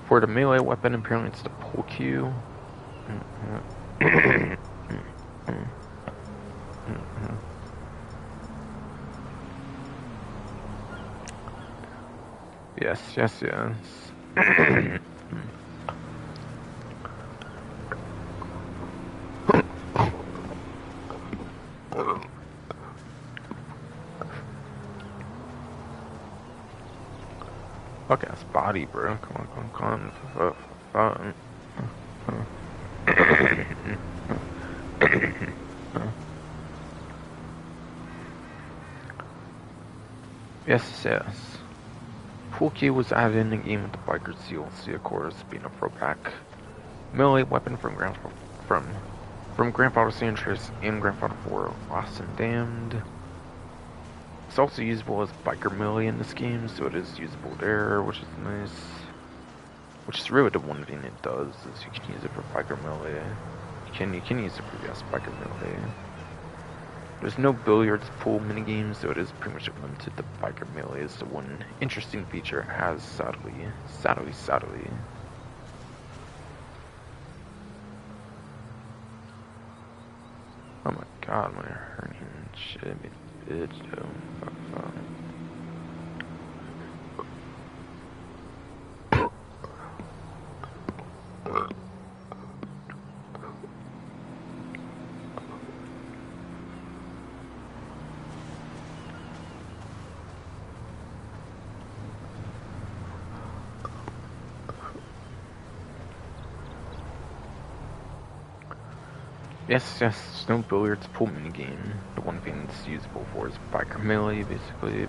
For the melee weapon, apparently it's the pull Q. Yes. Fuck ass body, bro. Come on. Yes. Pool Q was added in the game with the Biker DLC, of course, being a throwback melee weapon from Grandfather San Andreas and Grandfather 4 Lost and Damned. It's also usable as biker melee in this game, so it is usable there, which is nice. Which is really the one thing it does, is you can use it for biker melee. You can use it for, yes, biker melee. There's no billiards pool minigames, so it is pretty much limited to biker melee is the one interesting feature it has, sadly. Sadly. Oh my god, my hernia shit, bitch, oh fuck. Yes, there's no billiards pool minigame. The one thing it's usable for is biker melee, basically.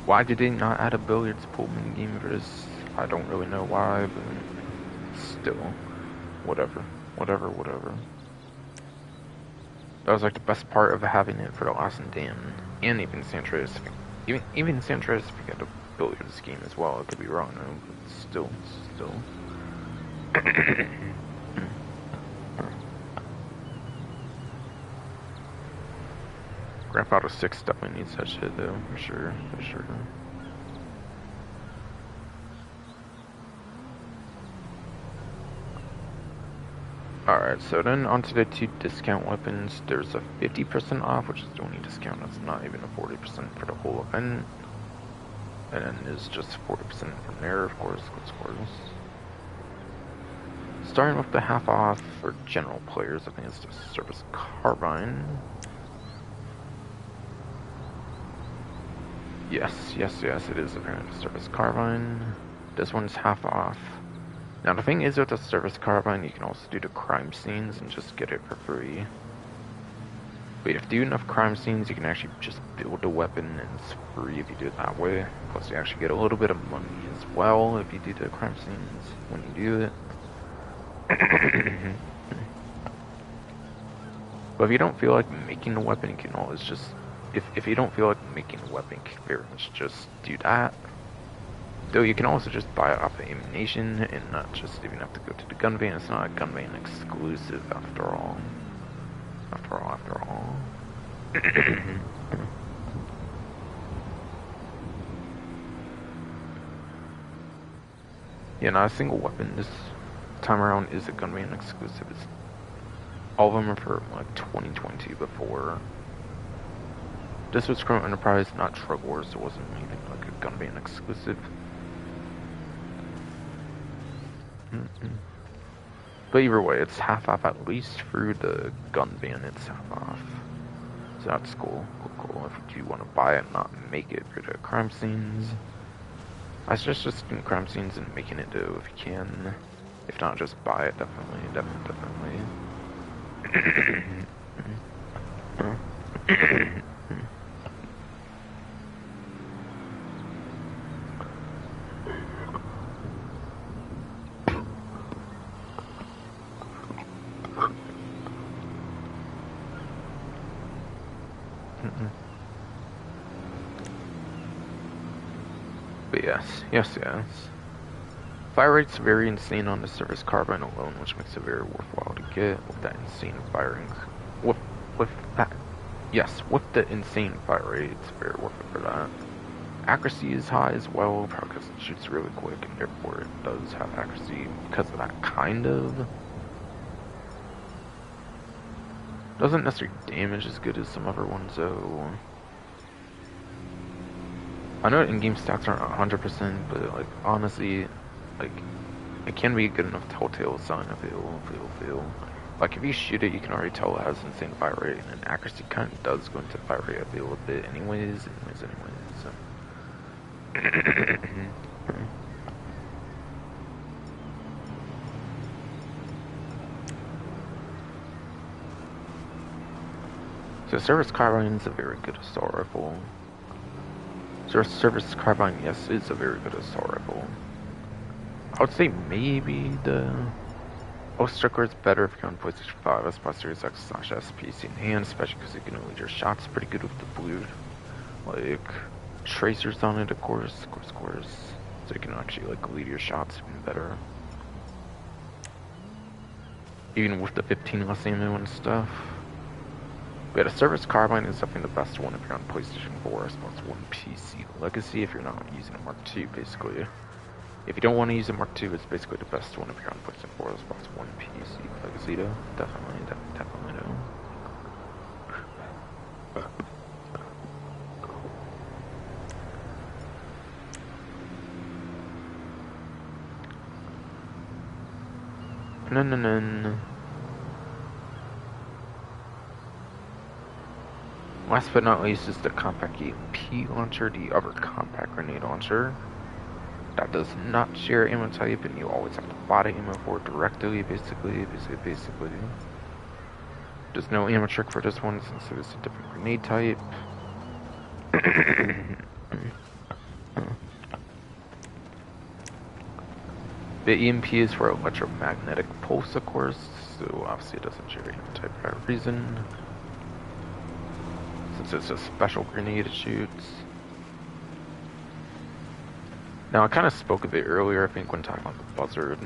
Why did they not add a billiards pool minigame for this? I don't really know why, but still. Whatever. That was like the best part of having it for the last Dan. And even San Andreas. Even San Andreas had a billiards game as well. I could be wrong though, but still. Grand Theft Auto 6 definitely needs that shit though, for sure. Alright, so then onto the 2 discount weapons. There's a 50% off, which is the only discount. That's not even a 40% for the whole event. And then there's just 40% from there, of course. Starting with the half off for general players, I think it's the Service Carbine. Yes, it is apparently the Service Carbine. This one's half off. Now the thing is with the Service Carbine, you can also do the crime scenes and just get it for free. But if you do enough crime scenes, you can actually just build a weapon and it's free if you do it that way. Plus you actually get a little bit of money as well if you do the crime scenes when you do it. But if you don't feel like making a weapon, you can always just... If you don't feel like making a weapon, you can very much just do that. Though you can also just buy it off of Ammunition and not just even have to go to the gun van. It's not a gun van exclusive after all. Yeah, not a single weapon this time around is a gun van exclusive. All of them are for like 2020 before. This was Chrome Enterprise, not Drug Wars, so it wasn't even like a gun van exclusive. But either way, it's half off at least through the gun ban, it's half off. So that's cool. If you want to buy it, not make it for the crime scenes. I suggest just doing crime scenes and making it do if you can. If not, just buy it, definitely. But yes. Fire rate's very insane on the Service Carbine alone, which makes it very worthwhile to get with that insane firing. With the insane fire rate, it's very worth it for that. Accuracy is high as well, probably because it shoots really quick, and therefore it does have accuracy because of that, kind of. Doesn't necessarily damage as good as some other ones, though. I know in-game stats aren't 100%, but like honestly, like it can be a good enough telltale sign of feel. Like if you shoot it, you can already tell it has insane fire rate, and accuracy kind of does go into fire rate, I feel, a bit anyways. So. So Service Carbine is a very good assault rifle. Service Carbine, yes, is a very good assault rifle. I would say maybe the Ostriker is better if you're on PlayStation 5 as opposed to Series X/S PC in hand, especially because you can lead your shots pretty good with the blue, like, tracers on it, of course. So you can actually, like, lead your shots even better. Even with the 15 less ammo and stuff. But a service carbine is definitely the best one if you're on PlayStation 4, Xbox One, PC, Legacy if you're not using a Mark II, basically. If you don't want to use a Mark II, it's basically the best one if you're on PlayStation 4, Xbox One, PC, Legacy, though. Definitely, definitely, though. No. Last but not least is the compact EMP launcher, the other compact grenade launcher. That does not share ammo type, and you always have to buy the ammo for it directly, basically. There's no ammo trick for this one since it is a different grenade type. The EMP is for electromagnetic pulse, of course, so obviously it doesn't share ammo type for that reason. Since it's a special grenade it shoots. Now, I kind of spoke of it earlier, I think, when talking about the buzzard.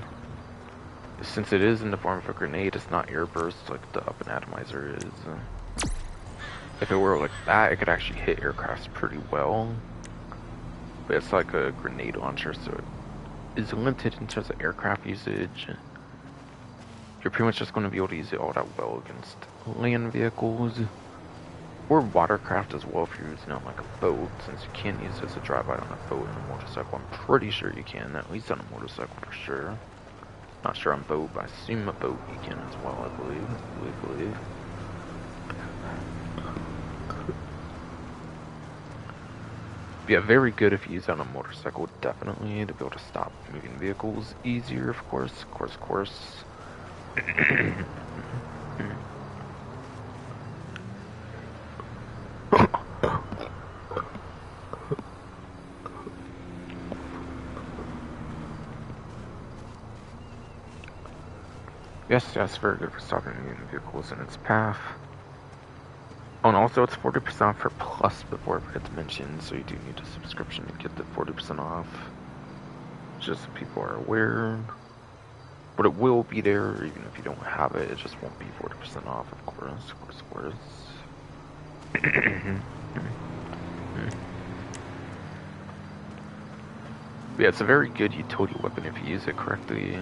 Since it is in the form of a grenade, it's not airburst like the up and atomizer is. If it were like that, it could actually hit aircrafts pretty well. But it's like a grenade launcher, so it is limited in terms of aircraft usage. You're pretty much just going to be able to use it all that well against land vehicles. Or watercraft as well if you're using it on like a boat, since you can use it as a drive-by on a boat and a motorcycle. I'm pretty sure you can, at least on a motorcycle for sure. Not sure on boat, but I assume a boat you can as well, I believe. But yeah, very good if you use it on a motorcycle, definitely, to be able to stop moving vehicles easier, of course. Yes, very good for stopping moving vehicles in its path. Oh, and also it's 40% off for Plus before it gets mentioned, so you do need a subscription to get the 40% off. Just so people are aware. But it will be there even if you don't have it, it just won't be 40% off, of course. Yeah, it's a very good utility weapon if you use it correctly.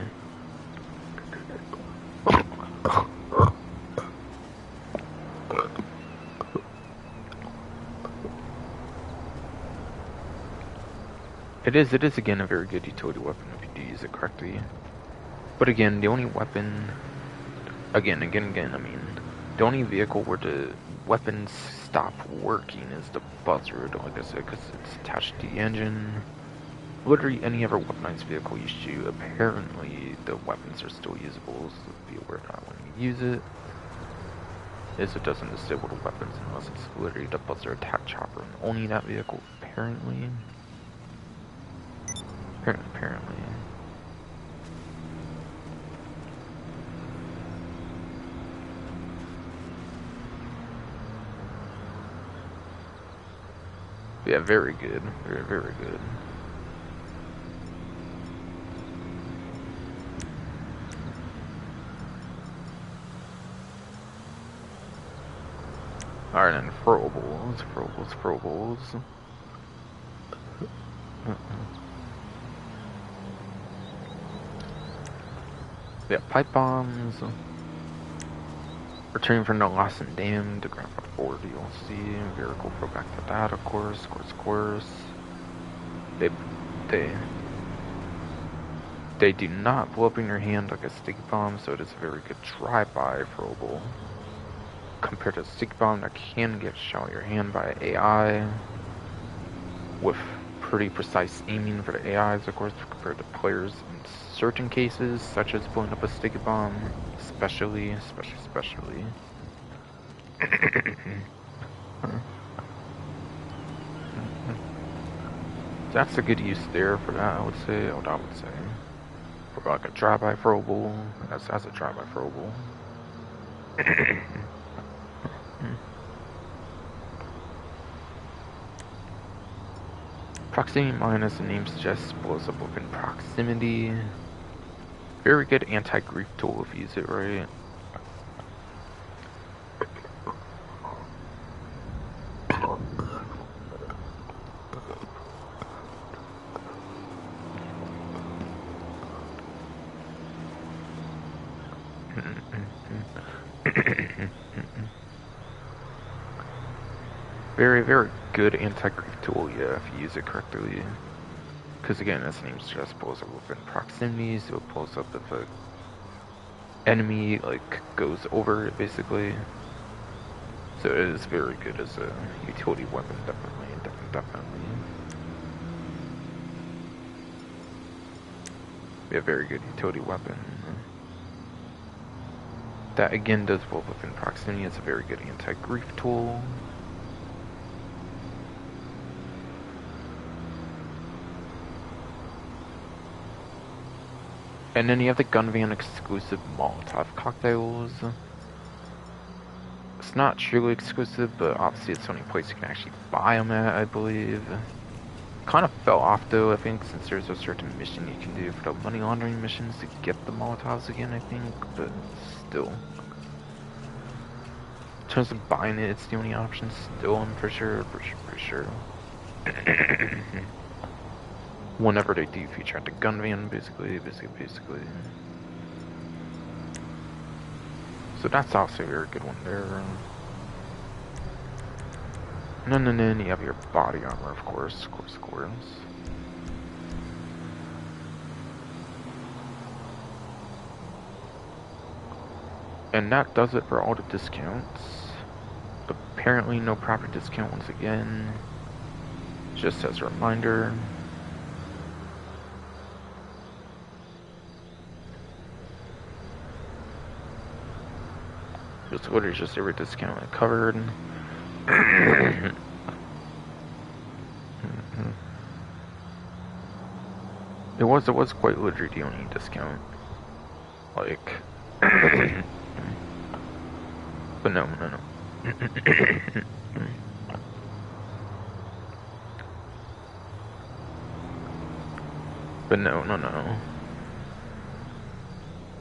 It is again a very good utility weapon if you do use it correctly. But again, the only weapon, again, I mean, the only vehicle where the weapons stop working is the buzzard, like I said, because it's attached to the engine. Literally any other weaponized vehicle you shoot, apparently the weapons are still usable, so be aware of that when you use it. Is it doesn't disable the weapons unless it's literally the buzzer attack chopper and only that vehicle, apparently. Apparently. Yeah, very good. Very good. Alright, and throwables. Yeah, pipe bombs. Returning from the Lost and Damned to Grand Theft 4 DLC. Very cool throwback to that, of course. They do not blow up in your hand like a sticky bomb, so it is a very good drive-by throwable. Compared to a sticky bomb that can get shot in your hand by AI, with pretty precise aiming for the AIs, of course, compared to players in certain cases, such as blowing up a sticky bomb, especially. That's a good use there for that, I would say. For like a drive-by throwable, that's a drive-by throwable. Proximity mine, as the name suggests, blows up within proximity. Very good anti-grief tool if you use it right. Very, very good anti-grief tool, yeah, if you use it correctly. Because again, as the name suggests, pulls up within proximity, so it pulls up if a enemy like goes over it, basically. So it is very good as a utility weapon, definitely. Be a very good utility weapon. That again does well within proximity. It's a very good anti-grief tool. And then you have the gun van exclusive Molotov cocktails. It's not truly exclusive, but obviously it's the only place you can actually buy them at, I believe. Kind of fell off though, I think, since there's a certain mission you can do for the money laundering missions to get the Molotovs again, I think, but still. In terms of buying it, it's the only option still, I'm for sure. Whenever they do feature at the gun van, basically. So that's also a very good one there. And then you have your body armor, of course. And that does it for all the discounts. Apparently no proper discount once again. Just as a reminder. Just literally just every discount I covered. It was quite literally the only discount. Like but no. But no.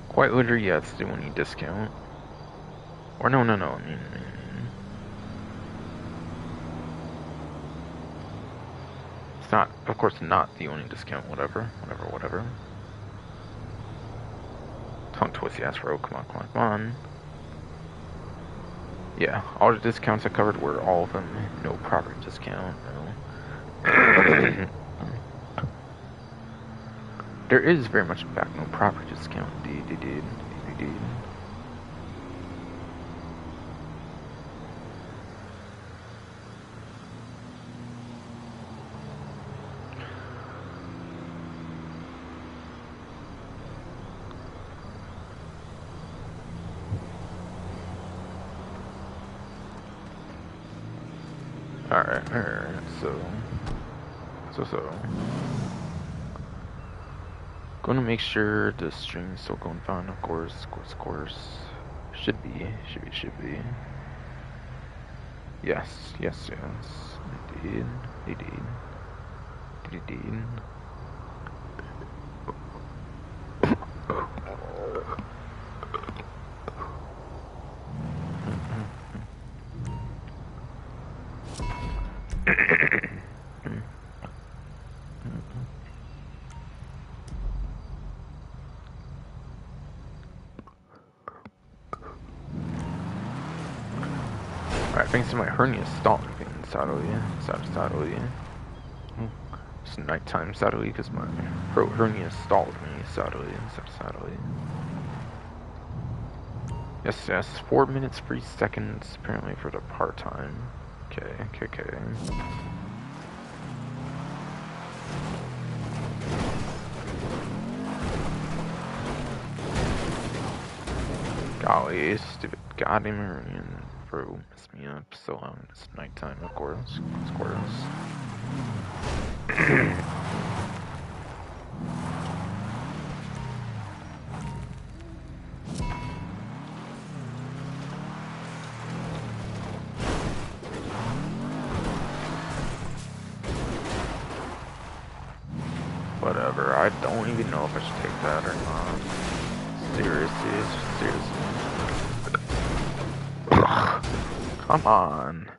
Quite literally, yeah, it's the only discount. Or no, I mean, it's not, of course, not the only discount, whatever. Tongue twisty ass row, come on. Yeah, all the discounts I covered were all of them, no proper discount, no. There is very much, in fact, no proper discount, indeed. Alright, so. Gonna make sure the string's still going fine, of course. Should be. Yes. Indeed. Alright, thanks to my hernia stalling thing, sadly. It's nighttime, sadly, because my hernia stalled me, sadly. Yes, 4 minutes, 3 seconds, apparently for the part-time. Okay. Golly, stupid goddamn hernia. Bro, messed me up so long. It's nighttime, of course. Whatever, I don't even know if I should take that or not. Seriously. Come on.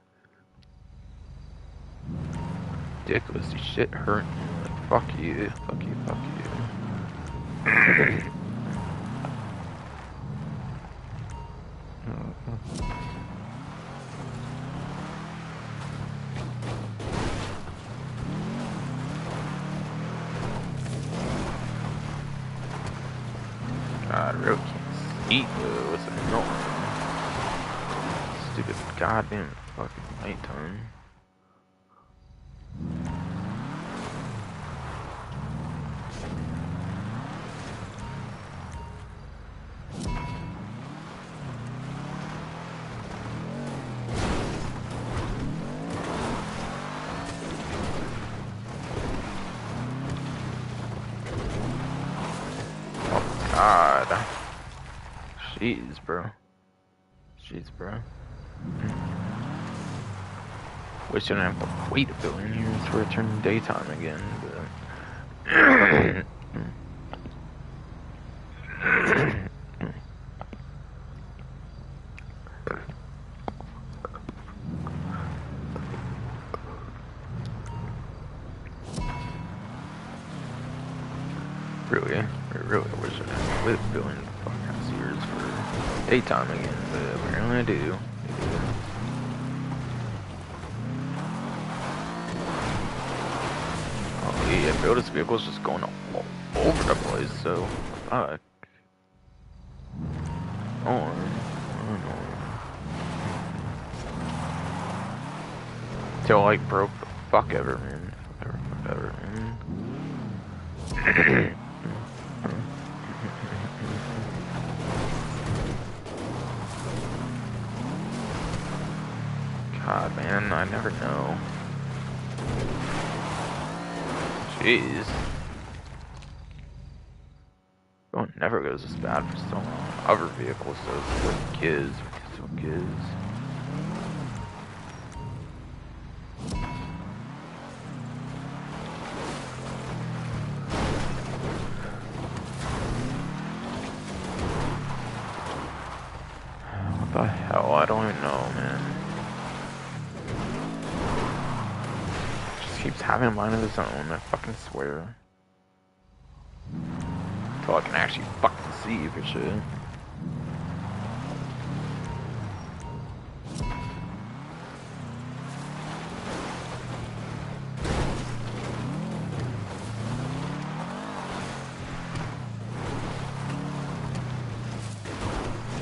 Ridiculous, this shit hurt me. Like, fuck you. heat though, it's annoying. Stupid goddamn fucking nighttime. God. Jeez, bro. Jeez, bro. Wish I didn't have to wait a billion years for it to turn daytime again, but... really, I really wish I didn't wait a billion fucking years for daytime again, but apparently I do. Oh yeah, I feel this vehicle's just going all over the place, so fuck. Oh, I don't know. Till like broke the fuck ever, man. Fuck ever, man. God, man, I never know. Jeez. Oh, it never goes this bad for so long. Other vehicles, so it's what gives. What gives. What the hell? I don't even know, man. Just keeps having a mind of his own, I fucking swear. Until I can actually fucking see for shit.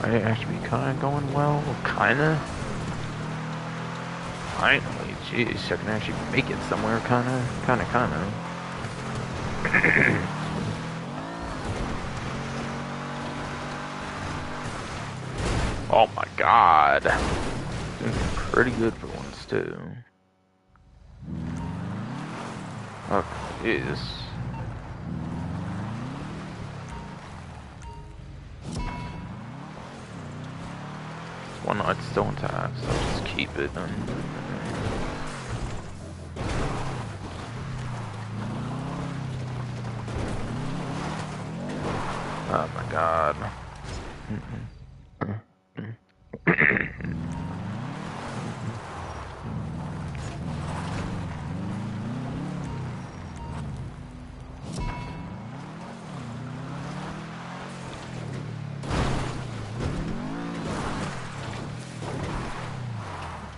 Might actually be kinda going well, kinda. Finally, jeez, I can actually make it somewhere, kinda. Oh my god. Doing pretty good for once, too. Oh, jeez. One night's still intact, so I'll just keep it and... Oh my god.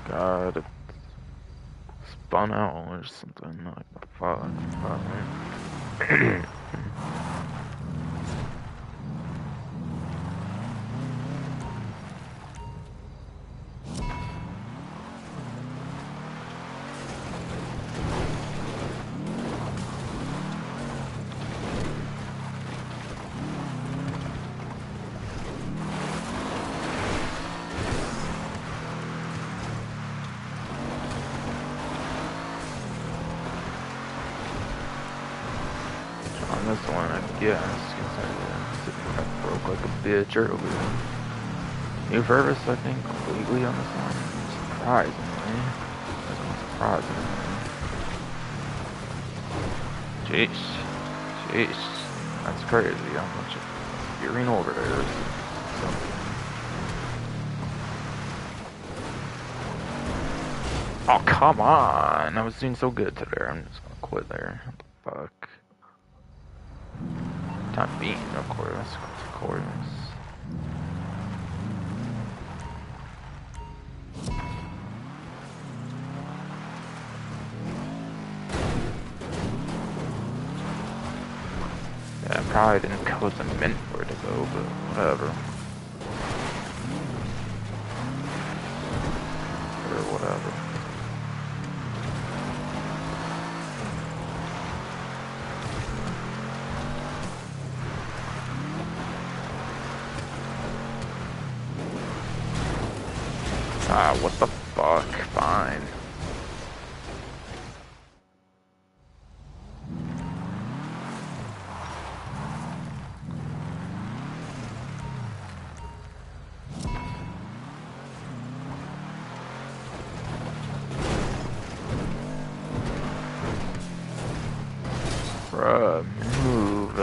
God, it spun out or something like the fuck. On this one, I guess, because I broke like a bitch earlier. New purpose, I think, completely on this one. Surprisingly. Surprisingly. Jeez. That's crazy how much gearing over there is. Oh, come on! I was doing so good today. I'm just gonna quit there. What the fuck? Time being, of course. Yeah, I probably didn't go as I meant for it to go, but whatever. whatever. Ah, what the fuck? Fine. Bruh, move.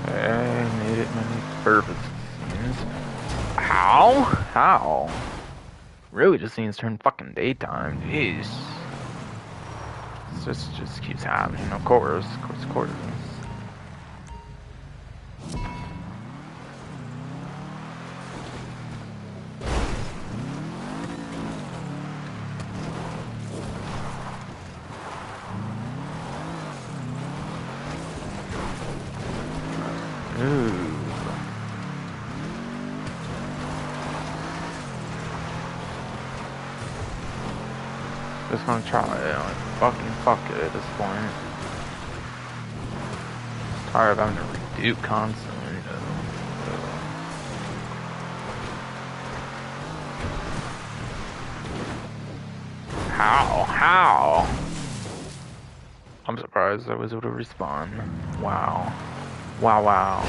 I made it many purposes. How? How? Really just needs to turn fucking daytime. Jeez. This just keeps happening. Of course. Of course. Ooh. Just gonna try it. Like, fucking fuck it at this point. Tired of having to redo constantly. How? I'm surprised I was able to respawn. Wow. Wow.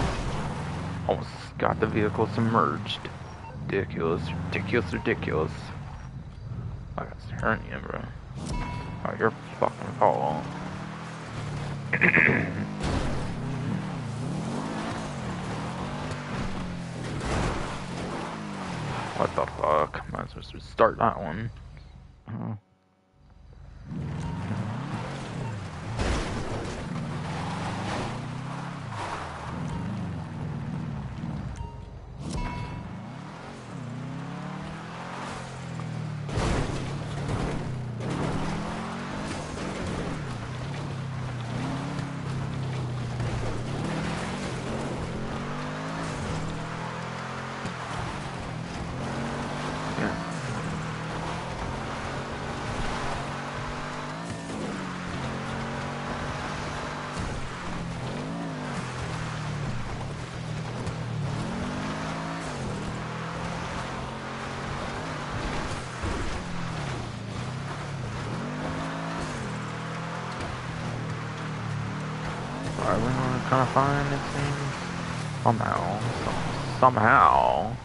Almost got the vehicle submerged. Ridiculous. I got hernia, bro. Oh, you're fucking fault. What the fuck? Might as well just start that one. Are we kind of fine, it seems? Somehow. Oh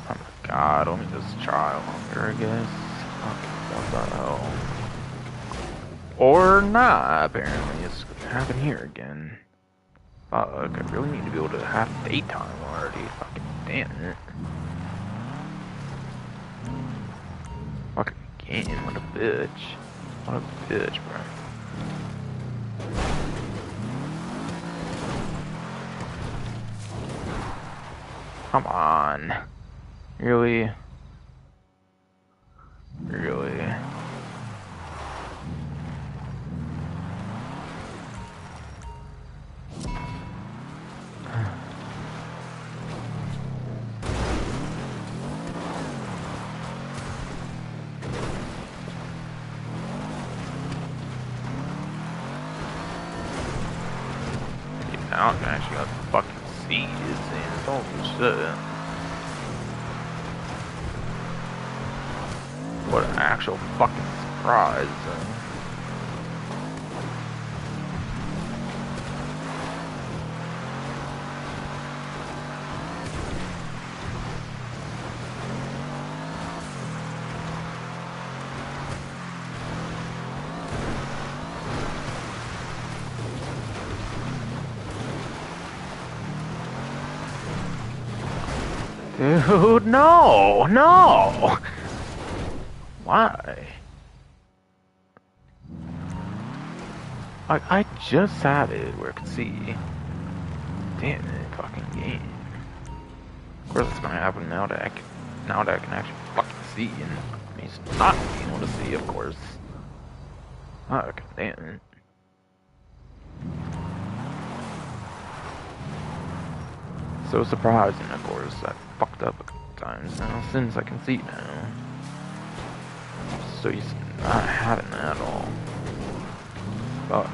my god, let me just try longer, I guess. What the hell? Or not, apparently. It's gonna happen here again. Fuck, I really need to be able to have daytime already. Fucking damn it. Fucking game, what a bitch. What a bitch, bro. Come on. Really? Now I can actually got the fucking see this thing. Holy shit. What an actual fucking surprise. Dude, no! No! Why? I just had it where I could see. Damn it, fucking game. Of course it's gonna happen now that I can actually fucking see and he's not being able to see, of course. Fuck, damn it. So surprising, of course. I fucked up a couple times now since I can see now. So used to not having that at all. Fuck.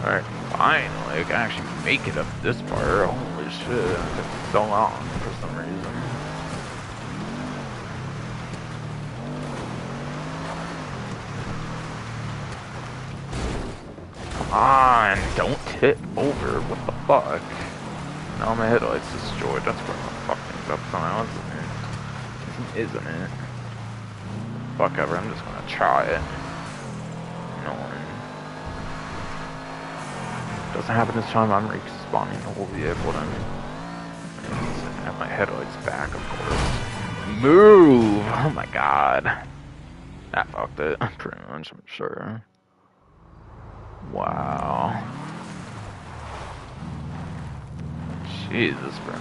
Alright, finally, I can actually make it up this part. Holy shit, it took so long for some reason. Come on, don't tip over, what the fuck? Now my headlight's destroyed, that's where I'm gonna fuck things up somehow, isn't it? Fuck ever, I'm just gonna try it. Doesn't happen this time, I'm respawning the whole vehicle then. And have my headlights back, of course. Move! Oh my god. That fucked it, pretty much, I'm sure. Wow. Jesus, bro.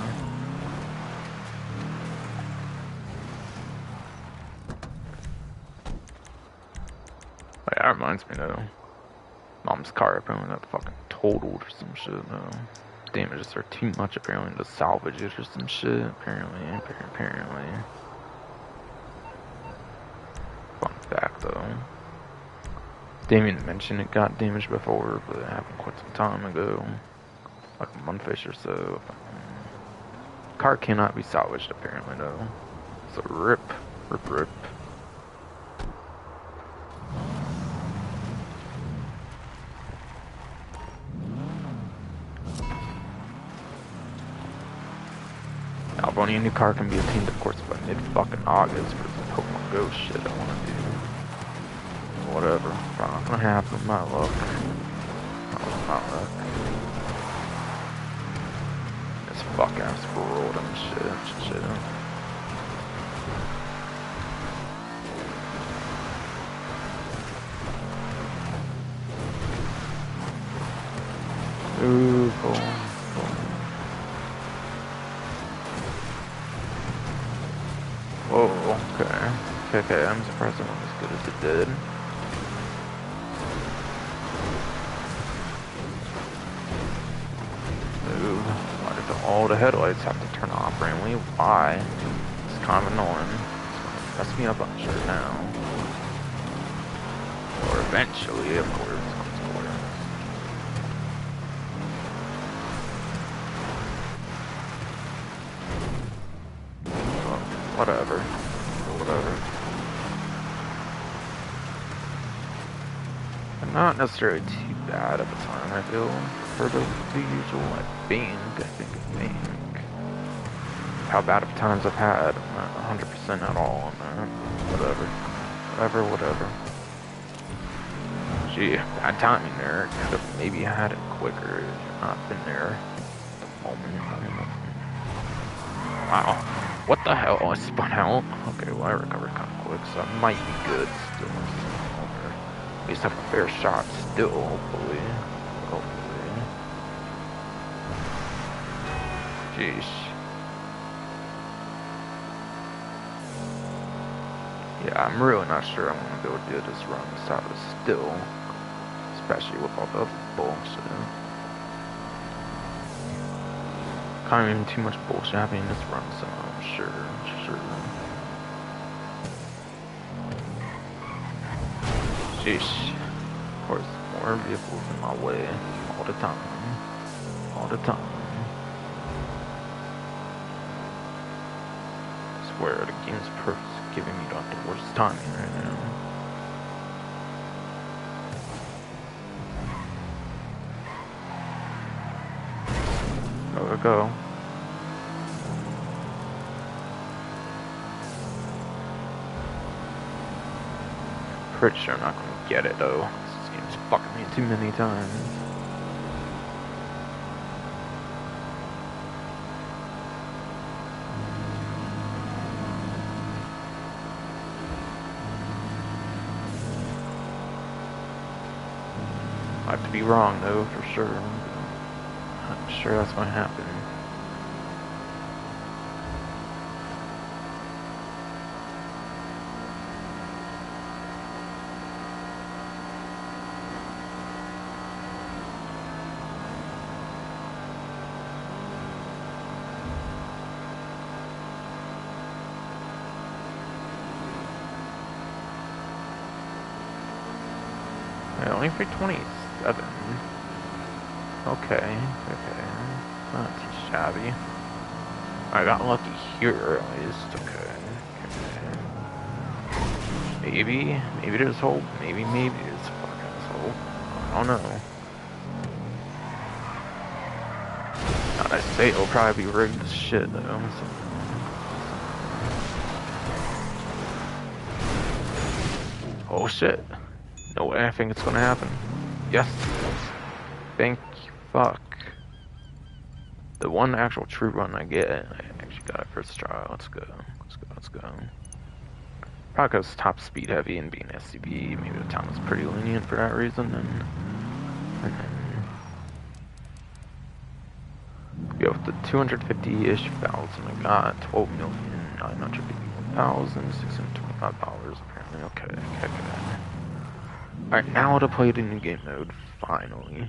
Wait, that reminds me though. Mom's car apparently got fucking totaled or some shit, though. Damages are too much apparently to salvage it or some shit, apparently. Fun fact though. Didn't even mention it got damaged before, but it happened quite some time ago. Like a month-ish or so. Car cannot be salvaged apparently though. So rip. Albania new car can be obtained, of course, by mid-fucking-August for the Pokemon Go shit I wanna do. Whatever. Probably not gonna happen, my luck. This fuck-ass world and shit. Ooh, cool. Whoa, okay, I'm surprised it went as good as it did. Ooh, why did all the headlights have to turn off randomly? Why? It's kind of annoying. It's gonna mess me up, I'm sure now. Or eventually, of course. Whatever. But not necessarily too bad at the time, I feel. For the usual, I think. How bad of times I've had, not 100% at all on that. Whatever. Gee, bad timing there. Could have maybe had it quicker if you've not been there at the moment. Wow. What the hell? Oh, I spun out. Okay, well I recovered kind of quick, so I might be good still. At least have a fair shot still, hopefully. Jeez. Yeah, I'm really not sure I'm gonna be able to do this run without it still. Especially with all the other bullshit. Kind of even too much bullshit happening in this run, so I'm sure. Sheesh. Of course, more vehicles in my way. All the time. All the time. I swear the game's giving me the worst timing right now. Go. Pretty sure I'm not gonna get it though. This game's fucking me too many times. I have to be wrong though, for sure. I'm sure that's gonna happen. Only for 27. Okay. Not too shabby. I got lucky here at least. Okay. Maybe there's hope. Maybe there's fucking hope. I don't know. Now I say it'll probably be rigged as shit though. So. Oh shit. No way I think it's gonna happen. Yes. Thank you. Fuck. The one actual true run I get, I actually got it first try. Let's go. Probably because top speed heavy and being SCB, maybe the town was pretty lenient for that reason. And then go with the 250-ish thousand. I got $12,951,625 apparently. Okay. Alright, now to play the new game mode. Finally.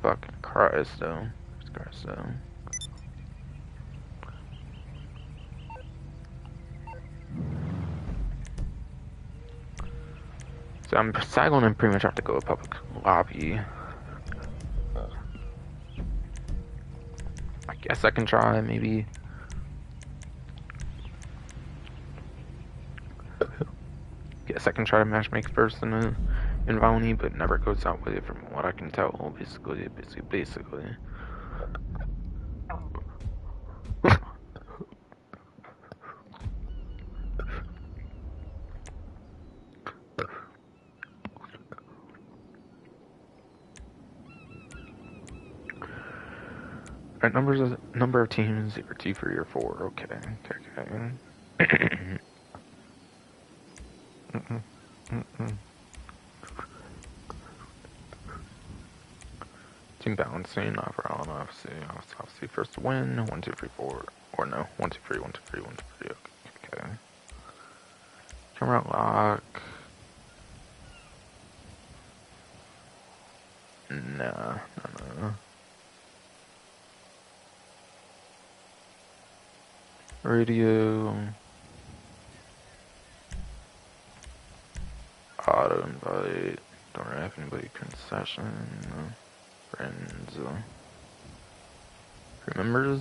Fucking Christ, though. So I'm probably gonna pretty much have to go to public lobby. I guess I can try, maybe. Guess I can try to matchmake first in Valny, but never goes out with it from what I can tell, basically. Alright, number of teams, either 2, 3, or 4. Okay. Team balancing, overall, obviously first to win, 1, 2, 3, 4, or no, 1, 2, 3, 1, 2, 3, 1, 2, 3, okay. Camera lock. Nah. Radio. Auto invite. Don't have anybody concession. Friends. Remembers?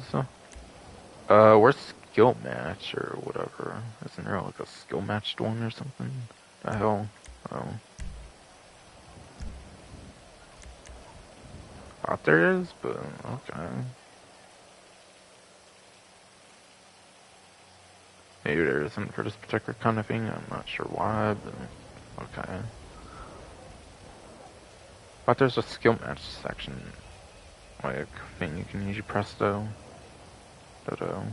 Where's skill match or whatever? Isn't there like a skill matched one or something? The hell? Oh. Thought there is, but okay. Maybe there isn't for this particular kind of thing. I'm not sure why, but okay. But there's a skill match section, like thing you can use your presto. Dodo.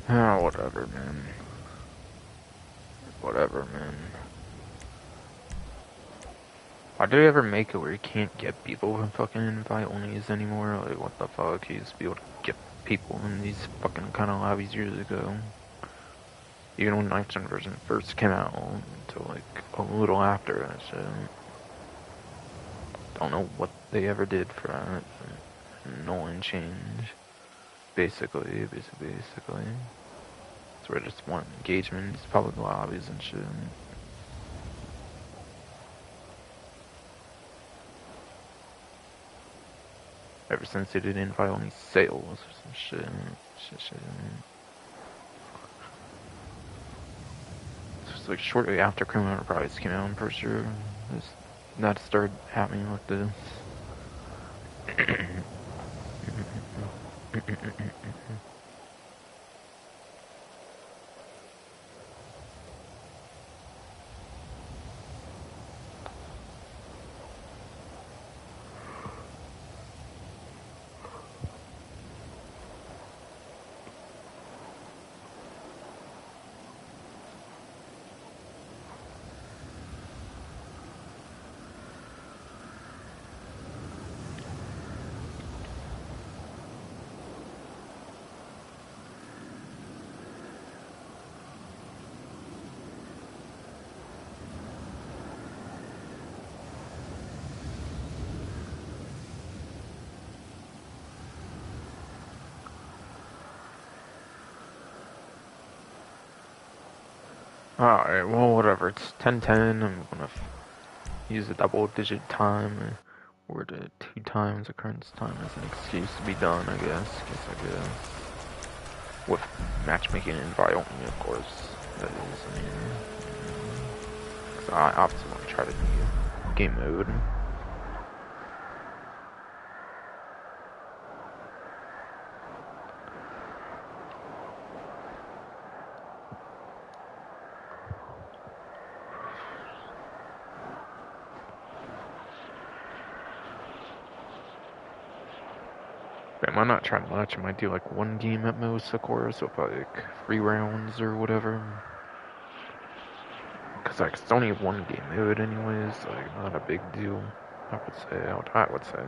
Ah, whatever, man. Whatever, man. Why do they ever make it where you can't get people in fucking invite onlys anymore? Like, what the fuck? You used to be able to get people in these fucking kind of lobbies years ago. Even when 9th Gen version first came out, until like a little after that shit. Don't know what they ever did for that. No one changed. Basically. So we just want engagements, public lobbies and shit. Ever since they did invite only sales or some shit. Shit. It's just like shortly after Criminal Enterprise came out, I'm pretty sure. That started happening like this. Alright, well, whatever. It's 10:10. I'm gonna use a double-digit time, or the 2 times occurrence time as an excuse to be done, I guess. With matchmaking and invite only, of course. That is, I mean. 'Cause I obviously want to try the new game mode. But I might not try much. I might do like 1 game at most, of course, with like 3 rounds or whatever. Cause like it's only 1 game mode anyways, like not a big deal. I would say.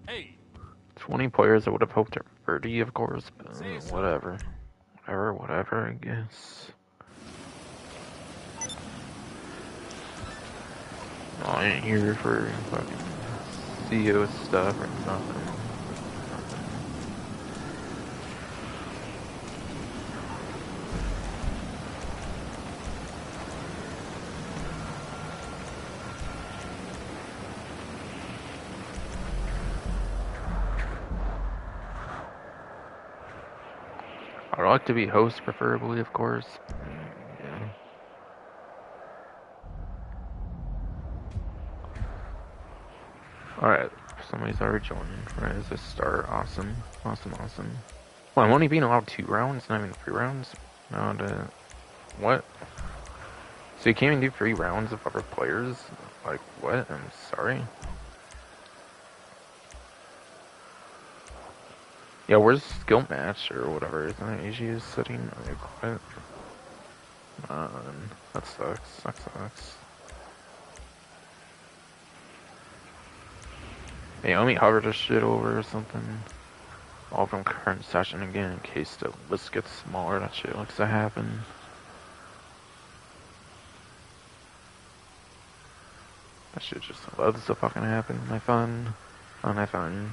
Hey. 20 players, I would have hoped for 30, of course, but whatever. Whatever, I guess. I ain't here for fucking CEO stuff or nothing. I'd like to be host, preferably, of course. Yeah. Alright, somebody's already joining. Alright, is this start? Awesome. Well, I'm only being allowed 2 rounds, not even 3 rounds. No, what? So you can't even do 3 rounds of other players? Like, what? I'm sorry. Yeah, where's skill match or whatever? Isn't that usually setting? Like, what? That sucks. Hey, let me hover this shit over or something. All from current session again in case the list gets smaller. That shit likes to happen. That shit just loves to fucking happen. My fun. On my phone.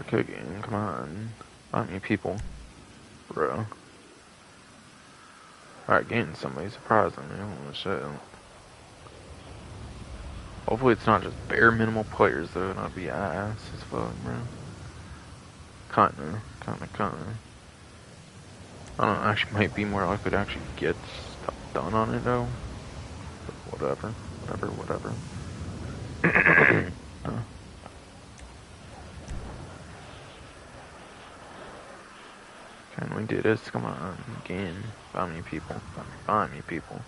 Okay, game, come on. Find me people. Bro. Alright, getting somebody surprising me. Holy shit. Hopefully it's not just bare minimal players though, and I'd be ass as fuck, bro. Kinda. I don't know, actually might be more likely to actually get stuff done on it though. But whatever. Can we do this? Come on, game. Find me people. Find me people.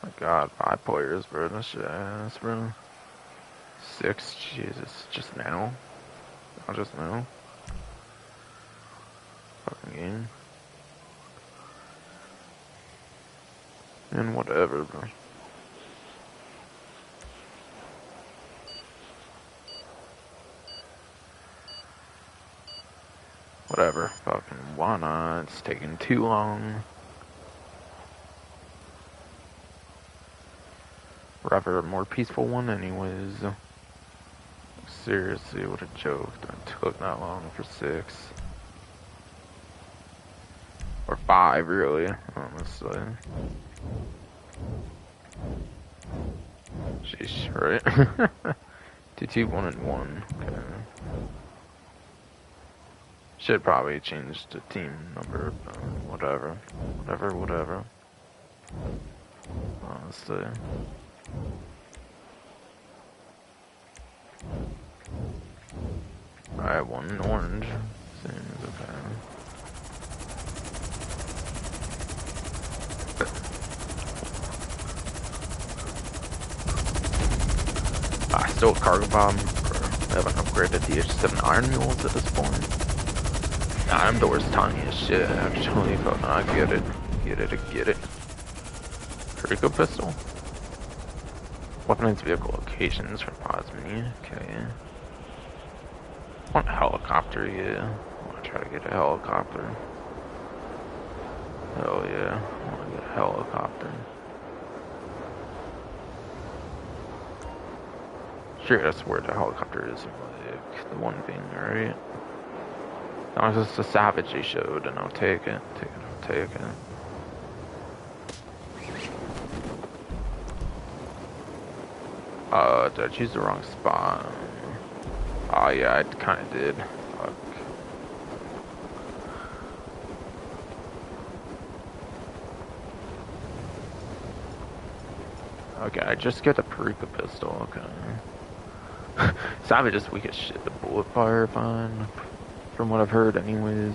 My god, 5 players, bro. That's shit ass, bro. 6, Jesus. Just now? I'll just now? Fucking game. And whatever, bro. Whatever. Fucking why not? It's taking too long. Rather a more peaceful one anyways. Seriously, what a joke. That took that long for 6. Or 5, really, honestly. Sheesh, right? 2, 2, 1, and 1. Okay. Should probably change the team number, but whatever. Honestly. Alright, 1 in orange. Seems okay. Still a cargo bomb. I haven't upgraded the H7 Iron Mules at this point. Nah, them doors tiny as shit, actually, but I get it. Get it. Perico pistol? Weaponized vehicle locations from Osmini. Okay. I want a helicopter, yeah. I want to try to get a helicopter. Hell yeah. I want to get a helicopter. Sure, that's where the helicopter is, like, the one thing, right? That was just a savage he showed, and I'll take it. Take it. Did I choose the wrong spot? Oh, yeah, I kinda did. Fuck. Okay, I just get the Perico pistol, okay. Savage is weak as shit, the bullet fire, fine. From what I've heard, anyways.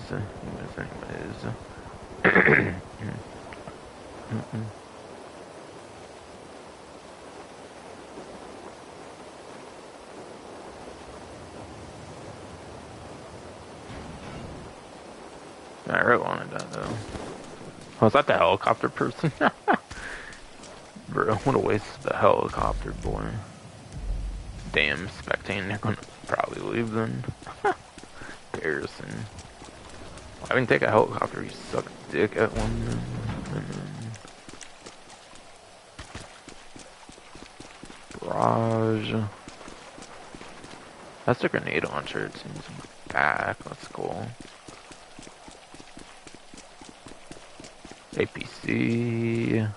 I really wanted that, though. Was that the helicopter person? Bro, what a waste of the helicopter, boy. Damn, spectating, they're gonna probably leave then. Embarrassing. I didn't take a helicopter, you suck dick at one. Barrage. That's a grenade launcher, it seems back, that's cool. APC.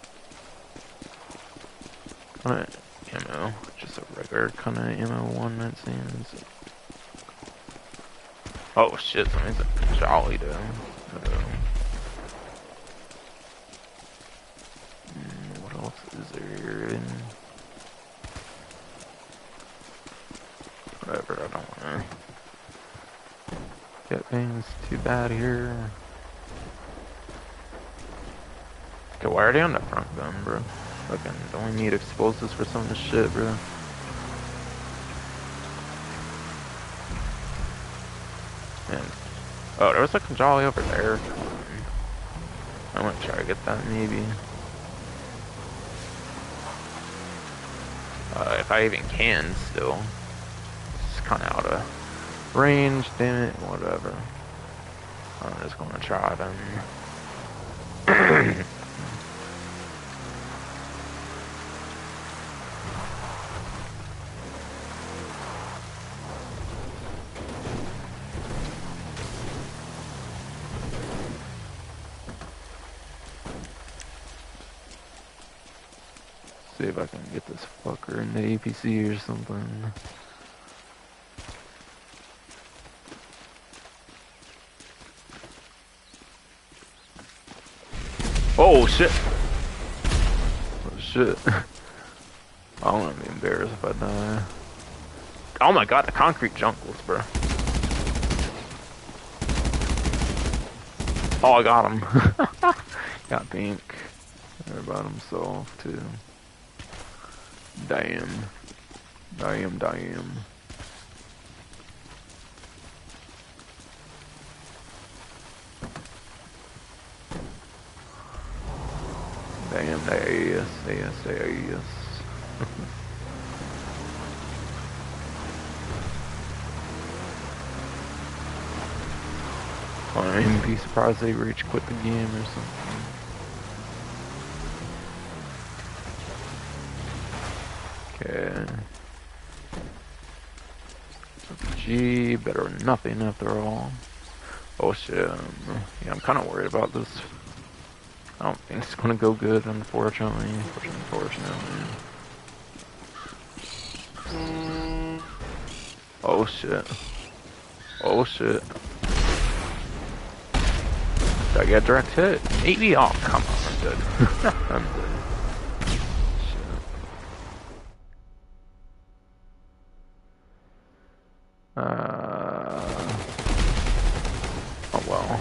What ammo? Just a regular kind of ammo one, that seems. Oh shit, something's a jolly though. What else is there? Whatever, I don't wanna get things too bad here. Okay, why are they on the front gun, bro? Fucking don't we need explosives for some of this shit, bro? And oh, there was like a jolly over there. I'm gonna try to get that maybe. If I even can still. It's kinda out of range, damn it, whatever. I'm just gonna try then. See if I can get this fucker in the APC or something. Oh shit! Oh shit. I don't want to be embarrassed if I die. Oh my god, the concrete jungles, bro. Oh, I got him. Got pink. They're about himself, too. Damn. Damn. Damn, yes. I wouldn't even be surprised they rage quit the game or something. Okay. G, better than nothing after all. Oh shit. Yeah, I'm kind of worried about this. I don't think it's gonna go good, unfortunately. Oh shit. Oh shit. Did I get a direct hit? Maybe? Oh, come on, I'm dead. I'm dead. Shit. Oh well.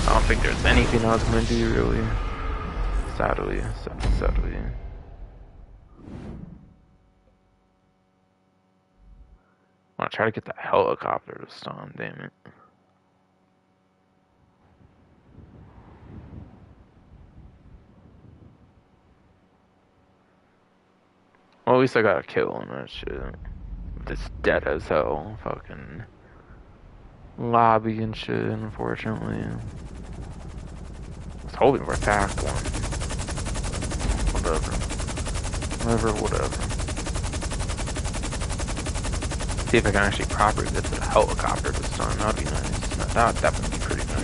I don't think there's anything I was gonna do, really. Sadly. I'm gonna try to get the helicopter this time, damn it. Well, at least I got a kill on that shit. This dead as hell, fucking lobby and shit, unfortunately. I was hoping for a fast one. Whatever. See if I can actually properly get to the helicopter this time. That'd be nice. That would definitely be pretty nice.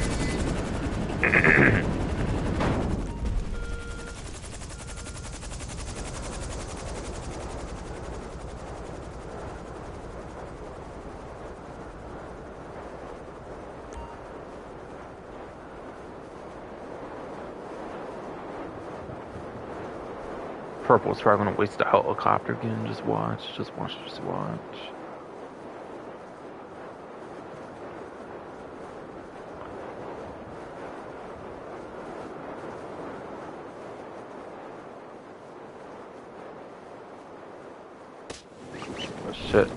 Purple's probably gonna waste the helicopter again. Just watch. Oh shit.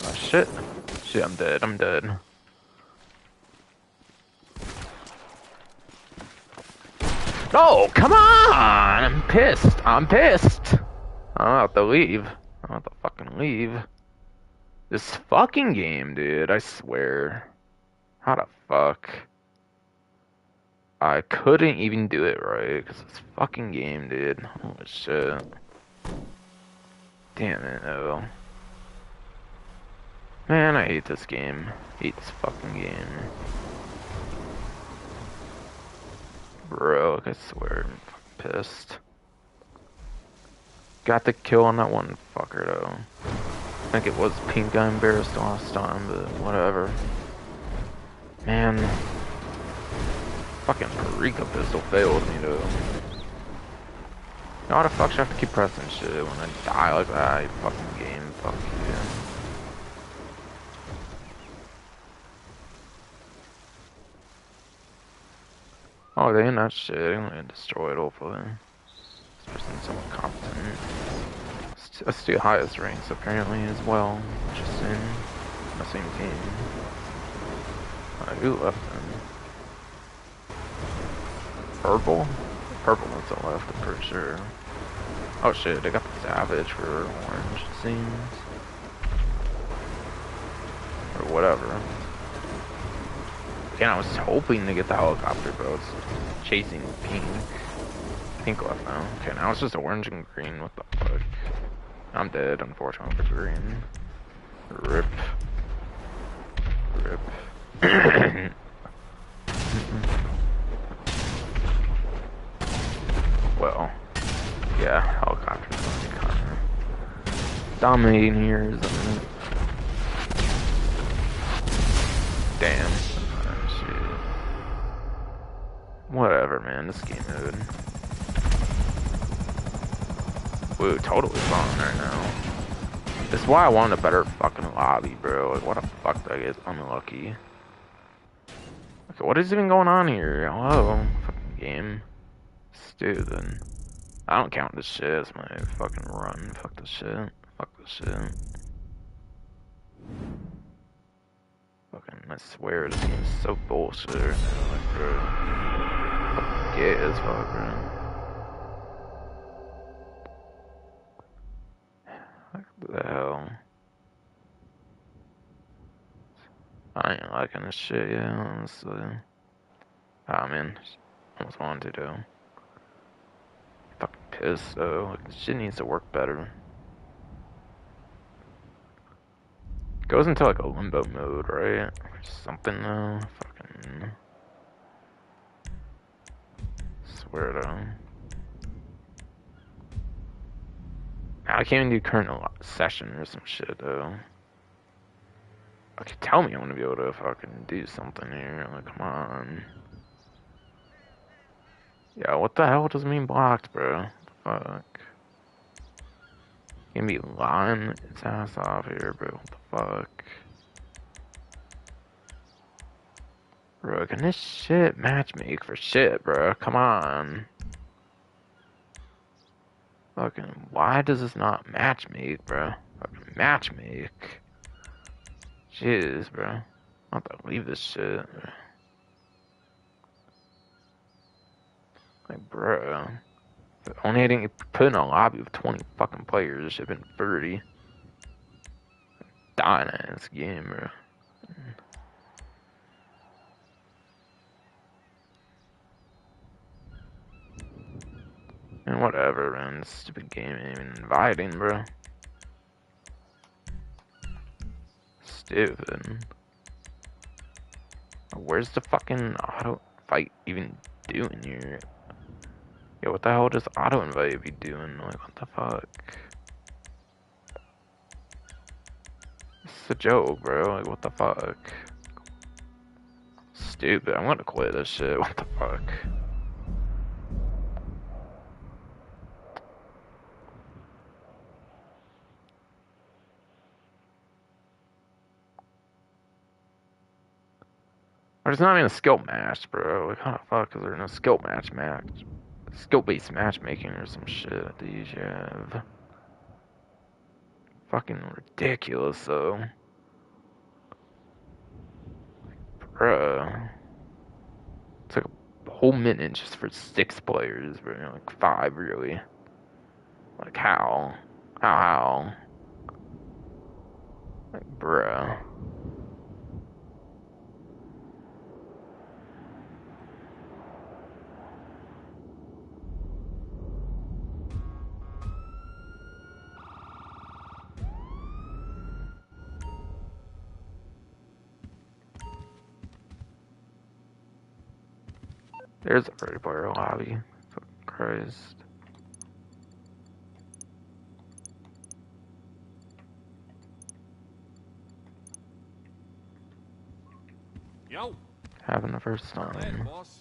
Oh shit. Shit, I'm dead. No, come on! I'm pissed. I'm about to leave. Fucking leave. This fucking game, dude. I swear. How the fuck? I couldn't even do it right, because this fucking game, dude. Holy shit. Damn it, oh. Man, I hate this game. Hate this fucking game. Bro, I swear, I'm fucking pissed. Got the kill on that one fucker, though. I think it was pink. I embarrassed last time, but whatever. Man. Fucking Perico pistol failed me, though. How the fuck should I have to keep pressing shit when I die like that? You fucking game, fuck you. Oh, they in that shit. I'm gonna destroy it, hopefully. This person's somewhat competent. That's the highest ranks, apparently, as well. Just in the same team. Who left them? Purple? purple ones on the left, I'm pretty sure. Oh shit, they got the Savage for orange, it seems. Or whatever. Again, I was hoping to get the helicopter, but I was chasing pink. Pink left now. Okay, now it's just orange and green. What the fuck? I'm dead, unfortunately, for green. Rip. Rip. Well, yeah, helicopter's gonna be kinda dominating here, isn't it? Damn. Oh, shit. Whatever, man, this game mode. Woo, totally fun right now. This is why I want a better fucking lobby, bro. Like, what the fuck did I get unlucky? Okay, what is even going on here? Hello? Fucking game. Stupid. I don't count this shit as my fucking run. Fuck this shit. Fuck this shit. Fucking, I swear this game is so bullshit. Like, bro. Fucking gay as fuck, bro. What the hell? I ain't liking this shit yet, honestly. Ah, man. Almost wanted to, though. Fucking pissed, though. Like, this shit needs to work better. Goes into, like, a limbo mode, right? Or something, though. Fucking... Swear, though. I can't even do current session or some shit, though. Okay, tell me I'm gonna be able to fucking do something here. Like, come on. Yeah, what the hell does mean blocked, bro? What the fuck? You gonna be lying its ass off here, bro. What the fuck? Bro, can this shit matchmake for shit, bro? Come on. Fucking, why does this not matchmake, bro? Fucking matchmake. Jeez, bro. I have to leave this shit. Like, bro. If only I didn't put in a lobby with 20 fucking players, it should have been 30. Dying at this game, bro. And whatever, man. This stupid game ain't even inviting, bro. Stupid. Where's the fucking auto fight even doing here? Yo, what the hell does auto invite be doing? Like, what the fuck? It's a joke, bro. Like, what the fuck? Stupid. I'm gonna quit this shit. What the fuck? There's not even a skill match, bro. Like, how the fuck is there no skill match? Skill-based matchmaking or some shit. These you have. Fucking ridiculous, though. Bruh. It's like a whole minute just for 6 players, bro. Like 5, really. Like, how? How? Like, bruh. There's a pretty player lobby. Fucking Christ. Yo. Having the first Glad, time. boss.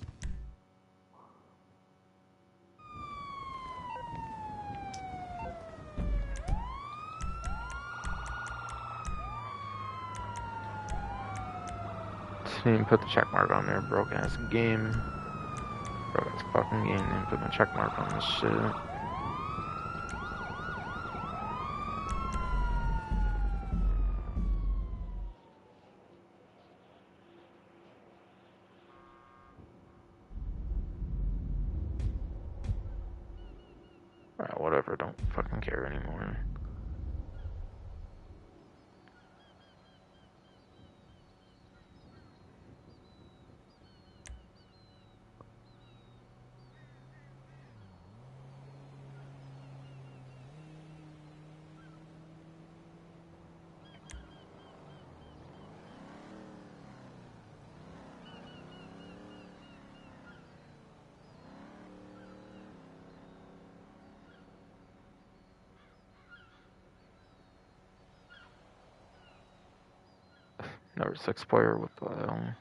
Didn't even put the check mark on there. Broke ass game. Broke ass fucking game. Didn't put my check mark on this shit. whatever, don't fucking care anymore. Number 6 player with the one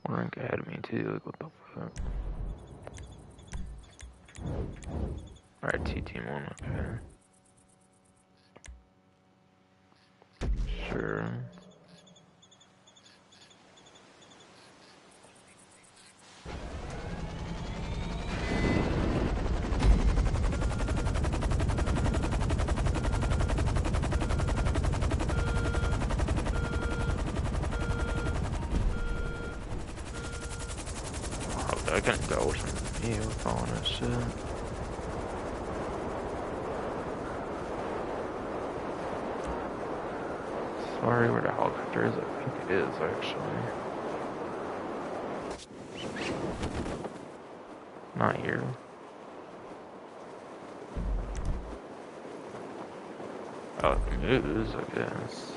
rank ahead of me too, like what the fuck? Alright, team 1, okay. Sure. I can't go from me with all that shit. Sorry where the helicopter is, I think it is actually. Not here. Oh, it moves, I guess.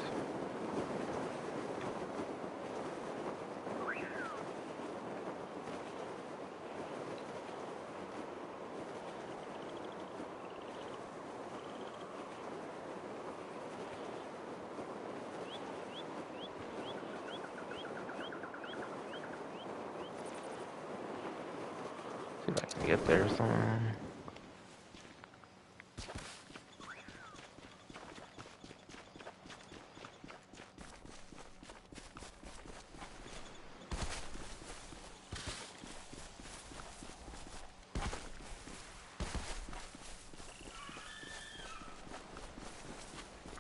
See if I can get there somehow.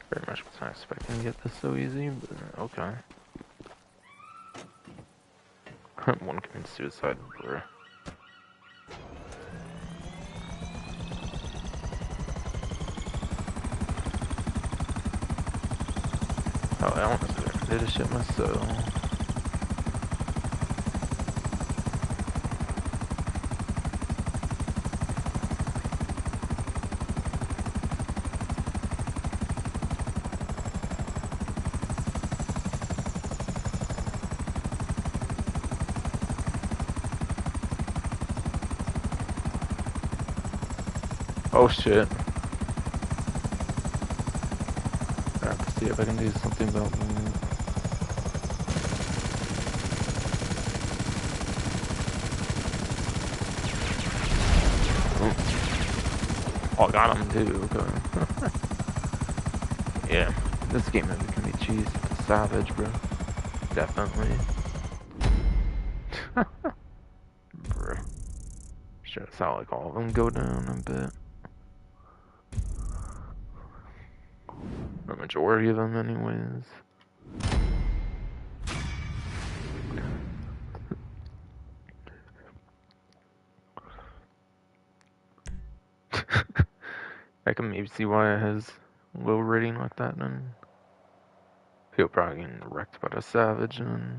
Very much was not expecting to get this so easy, but okay. One committed suicide, bro. Oh, I almost did a shit myself. Oh shit. I have to see if I can do something about me. Oh, I got him too, okay. Yeah, this game can be cheesy. Savage, bro. Definitely. Bro. Sure, it's not like all of them go down a bit. The majority of them, anyways. I can maybe see why it has low rating like that then. He'll probably get wrecked by the Savage and...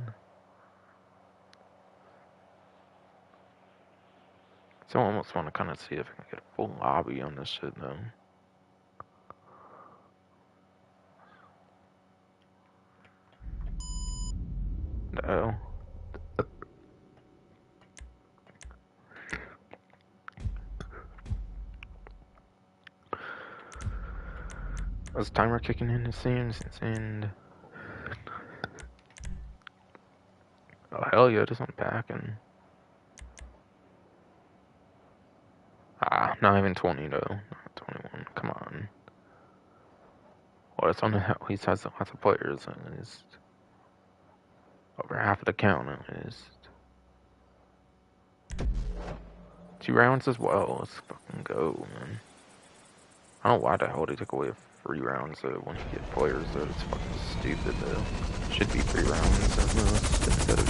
So I almost want to kind of see if I can get a full lobby on this shit though. No. This timer kicking in, it seems, and... Oh hell yeah, just unpacking. Ah, not even 20 though. Not 21, come on. Well, it's on the... At least has lots of players, at least. Over half of the count, at least. 2 rounds as well, let's fucking go, man. I don't know why the hell they took away a 3 rounds when you get players, though. It's fucking stupid, though. Should be 3 rounds at most instead of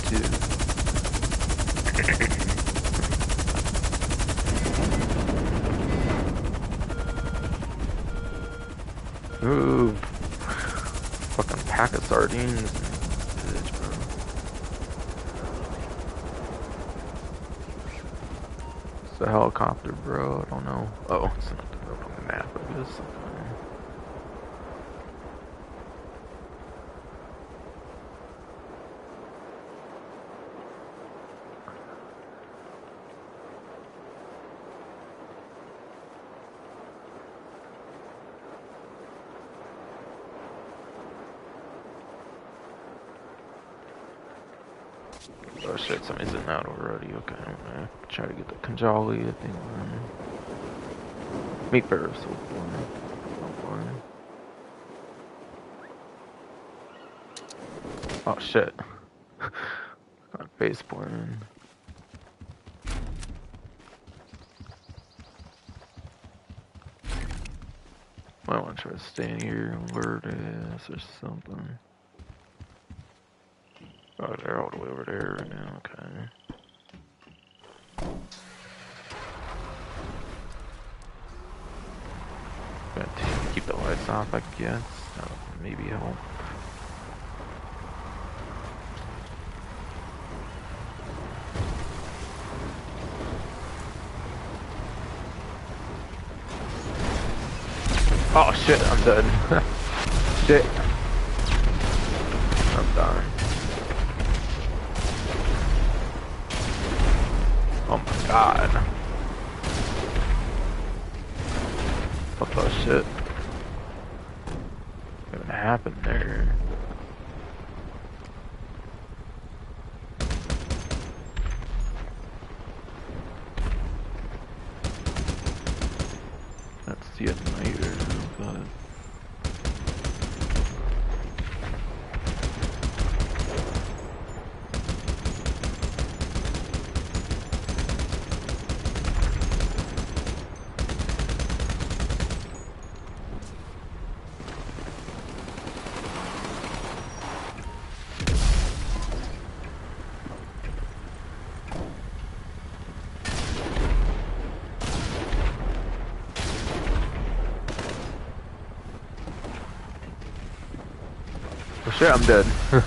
2. Ooh. Fucking pack of sardines. Bitch, bro. It's a helicopter, bro. I don't know. Oh, it's not up on the map, I guess. Oh shit, somebody's in out already. Okay, I'm gonna try to get the Kanjali, I think. Meat bearer, so oh shit. Got face planted. Might want to try to stay in here and alert us or something. Oh, they're all the way over there right now, okay. Got to keep the lights off, I guess. Maybe help. Oh shit, I'm dead. Shit. I'm dying. Oh my god. What the shit? What happened there? That's the igniter, but oh shit, I'm dead. Damn.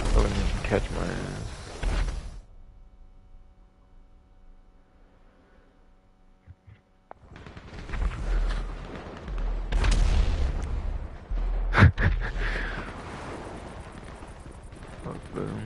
I wouldn't even catch my ass. Oh, boom.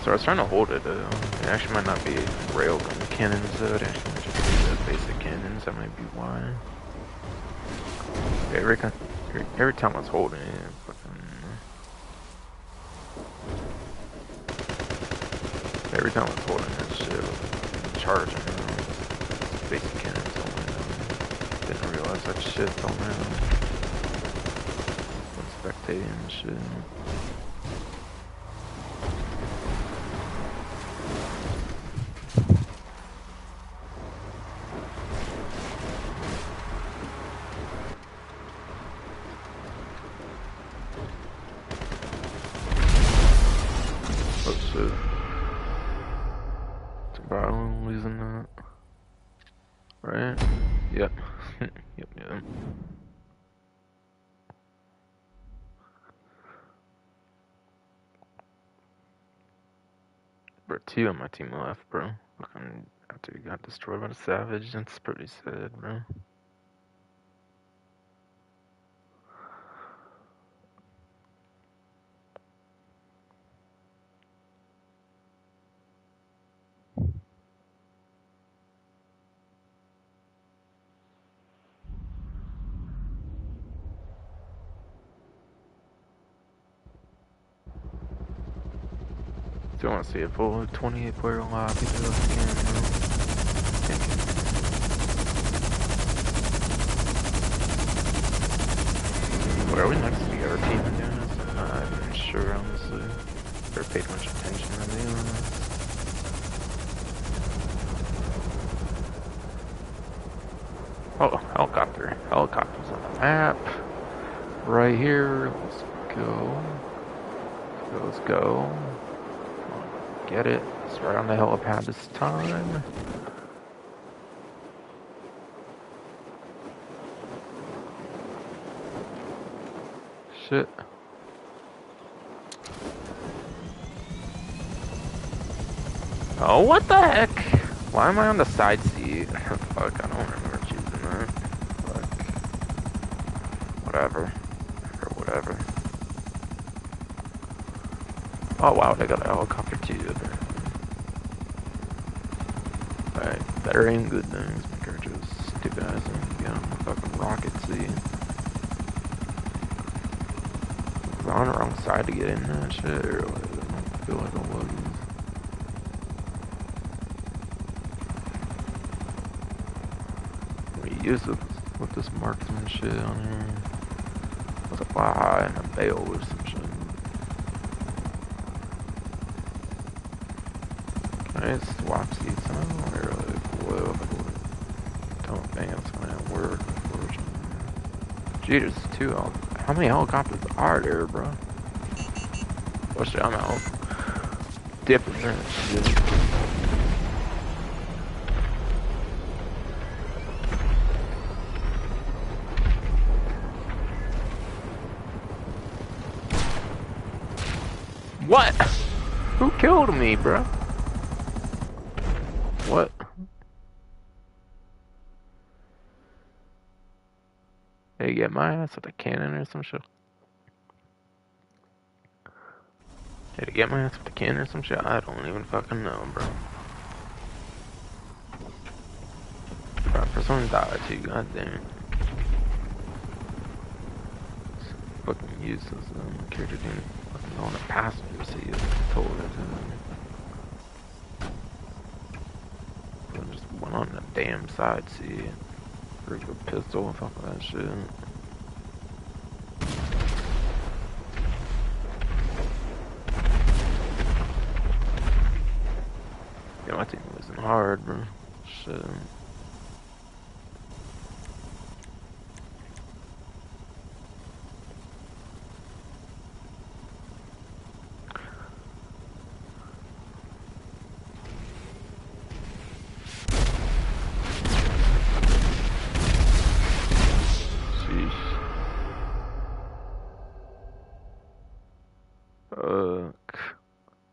So I was trying to hold it, it actually might not be railgun cannons though, it actually might just be the basic cannons, that might be why. Yeah, every time I was holding it, every time I was holding that shit, it was charging, basic cannons only, didn't realize that shit don't have, spectating and shit. I'm losing that. Right? Yep. Yep. Bro, 2 on my team left, bro. Fucking after he got destroyed by the Savage, that's pretty sad, bro. Still want to see a full 28 player lobby though if I can, bro. Where are we next to our team doing this? I'm not even paid much attention to be honest. Oh, helicopter. Helicopter's on the map. Right here. Let's go. Let's go. Get it. It's right on the helipad this time. Shit. Oh, what the heck? Why am I on the side seat? Fuck, I don't remember choosing that. Fuck. Whatever. Or whatever. Oh wow, they got a helicopter too. Alright, better aim good things. My character's stupid ass and get on the fucking rocket seat. Was I on the wrong side to get in that shit? Or like, I don't feel like I was. We use it with this marksman shit on here. With a fly high and a bail or some shit. Can I swap seats? I don't really well. Don't think it's gonna work, unfortunately. Gee, there's two. How many helicopters are there, bro? Oh shit, I'm out. Different shit. What? Who killed me, bro? What? They get my ass with a cannon or some shit? Did they get my ass with a cannon or some shit? I don't even fucking know, bro. Bro, for someone died too, goddamn. Fucking useless, though. My character didn't fucking go on a passenger seat. I told her to. I just went on the damn side seat. Perico pistol, fuck that shit. Yeah, my team wasn't hard, bro. Shit.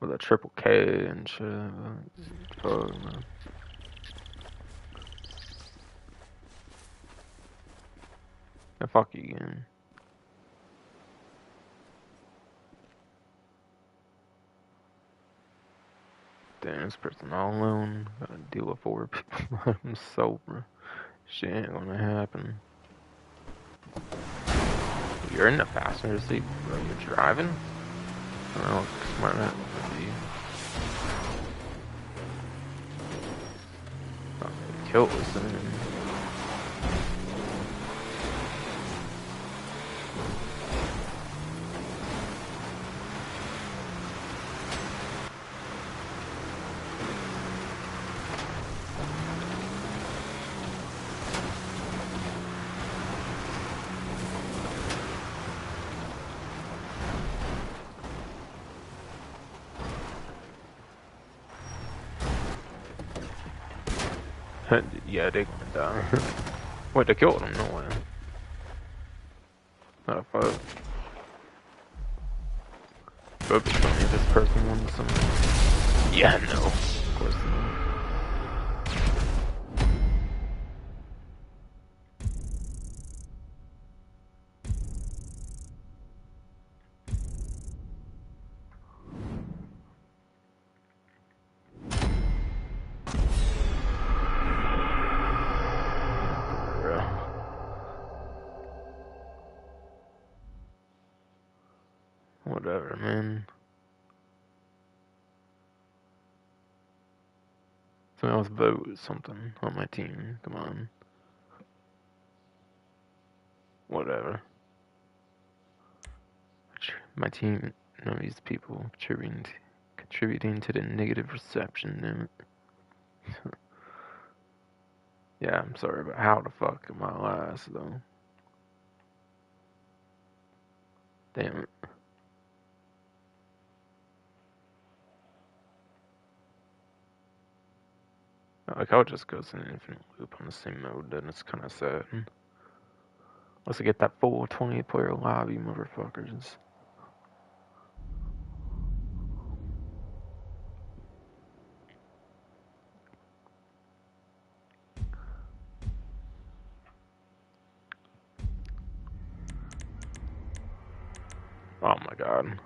With a triple K and shit. Fuck, man. Yeah, fuck you again. Damn, this person all alone. Gotta deal with 4 people by himself, bro. Shit ain't gonna happen. You're in the passenger seat, bro. You're driving? I don't know how smart that would be. Oh, kill this thing. Yeah, they gonna die. Wait, they killed him? No way. Not a fuck. Oops, funny, this person won some. Yeah, no. Of course not. Whatever, man. Someone else vote something on my team. Come on. Whatever. My team, none of these people contributing Contributing to the negative reception, damn it. Yeah, I'm sorry, but how the fuck am I last, though? Damn it. Like, how it just goes in an infinite loop on the same mode, then it's kind of sad. Let's get that full 20-player lobby, motherfuckers. Oh my god.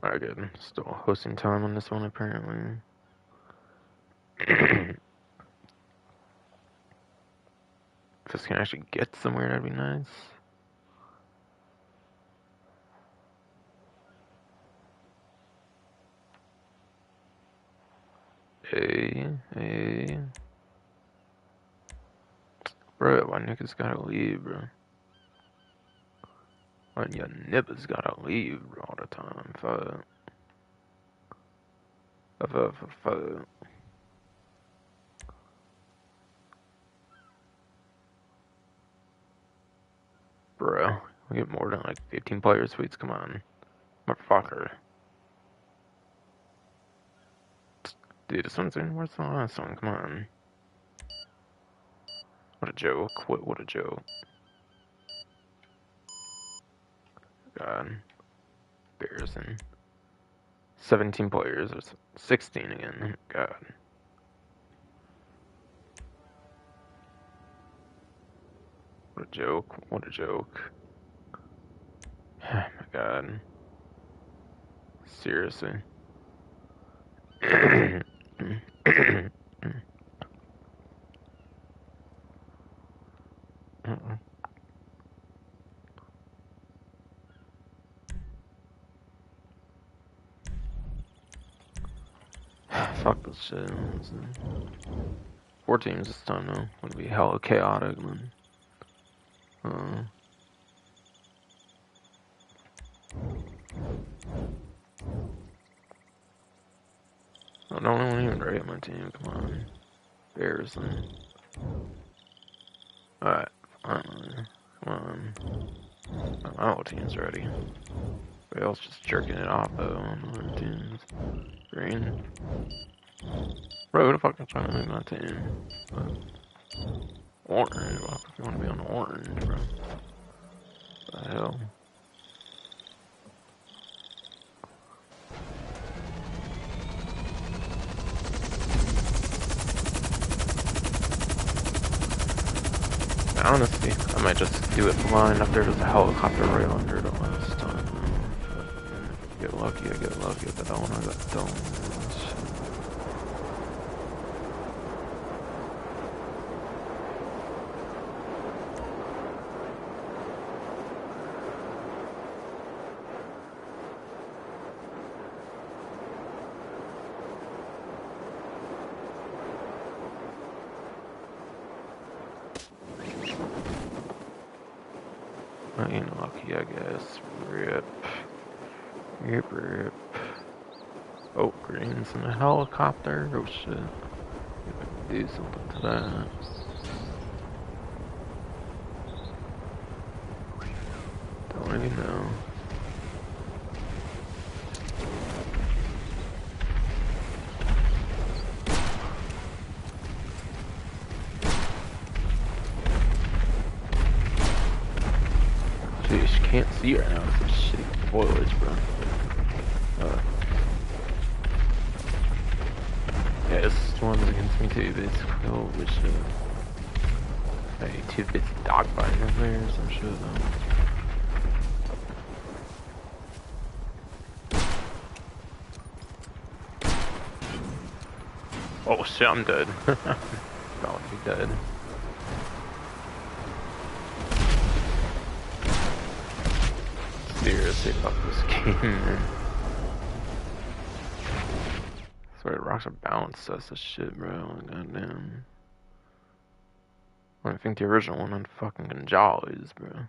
Alright, good. Still hosting time on this one, apparently. If this can actually get somewhere, that'd be nice. Hey. Bro, why niggas gotta leave, bro? Why your niggas gotta leave bro, all the time? Fuck. Fuck. Bro, we get more than like 15 player suites, come on. Motherfucker. Dude, this one's in, where's the last one? Come on. What a joke. What a joke. God. Embarrassing. 17 players, or 16 again. God. What a joke. What a joke. Oh my god. Seriously. Fuck this shit. 4 teams this time though. Would be hella chaotic, man. I don't even rate my team, come on. Embarrassing. Alright, finally. Come on. My whole team's ready. Everybody else just jerking it off though on the other teams. Green. Bro, who the fuck is trying to make my team? Orange. Well, if you want to be on orange, bro. What the hell? Honestly, I might just do it blind if there's a helicopter right under it last time. Get lucky, I get lucky, but I wanna let down. I ain't lucky, I guess. Rip. Rip. Oh, green's in a helicopter. Oh shit. Do something to that. Don't even know. Jeez, can't see right now. It's some shitty foliage, bro. Yeah, this one's against me too, basically. Holy shit. Hey, 2 bits of dogfighting over there or some shit, though. Oh shit, I'm dead. About to be dead. Seriously, fuck this game, man. I swear, rocks are balanced, that's the shit, bro. Goddamn. I think the original one on fucking Gonzales, bro.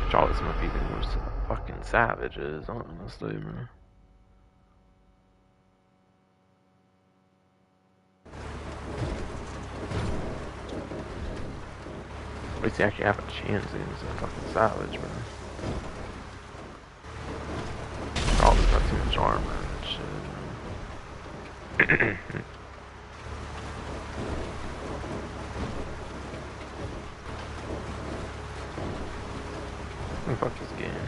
Charles might be the most fucking savages, honestly, man. At least he actually have a chance. He's a fucking savage, man. Charles got too much armor and shit, man. Fuck this game.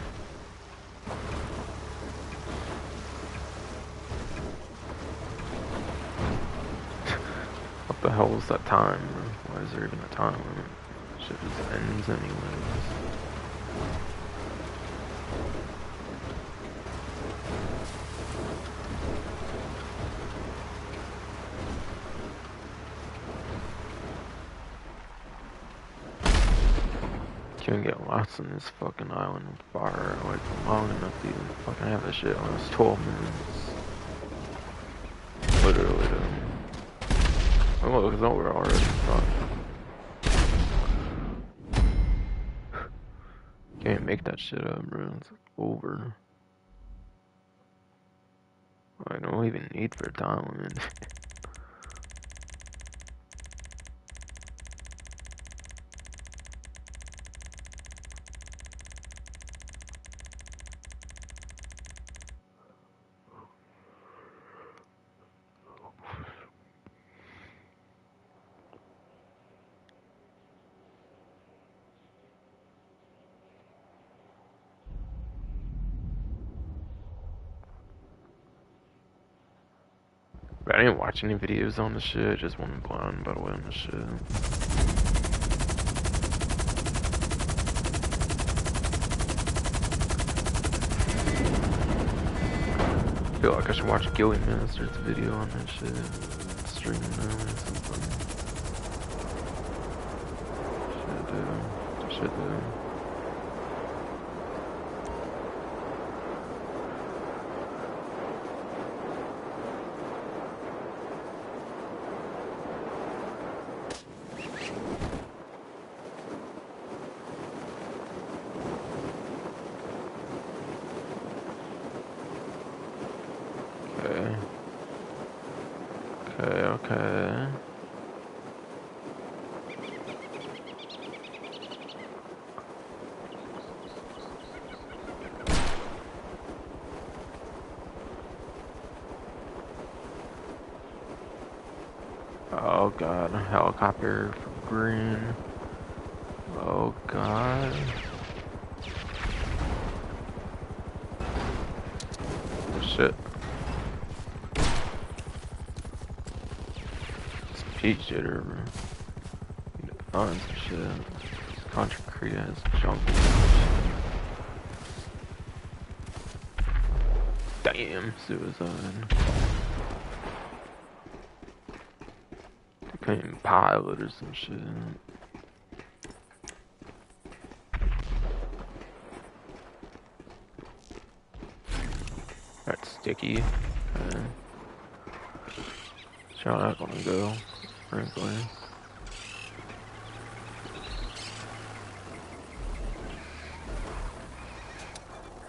What the hell is that time? Why is there even a time limit? Shit just ends anyways. Can't get lost in this fucking island of fire like long enough to even fucking have this shit when it's 12 minutes. Literally, though. Oh, it's over already. Fuck. Can't make that shit up, bro. It's over. I don't even need for time limit. But I didn't watch any videos on the shit, I just went blind by the way on the shit. I feel like I should watch Gilly Minister's video on that shit. Stream now or something. Should do. Okay. Oh god, a helicopter from green. Oh god. Oh shit. It's peach jitter, bro. Need to find some shit. Contra Crete has junk. Damn, suicide. Became pilot or some shit. That's sticky. Okay. How that gonna go, frankly.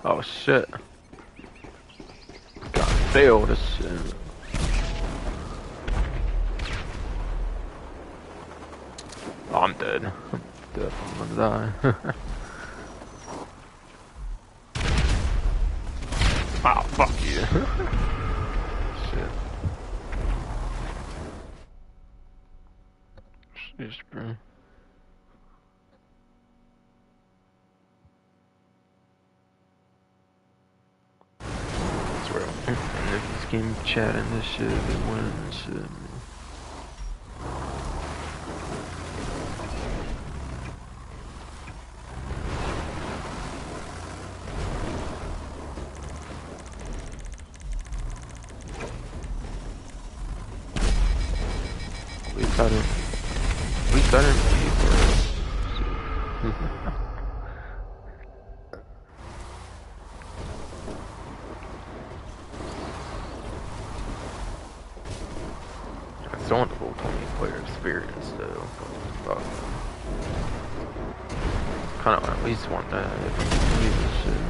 Oh shit. Got failed this shit. Oh, I'm dead. I'm definitely gonna die. Oh, fuck you. Shit. Sheesh, bro. I swear, and if this game chatting this shit, they win this shit, man. At least I didn't pay for it. I still want the full 20 player experience though. Fuck. Kind of at least want that. If I'm gonna use this shit.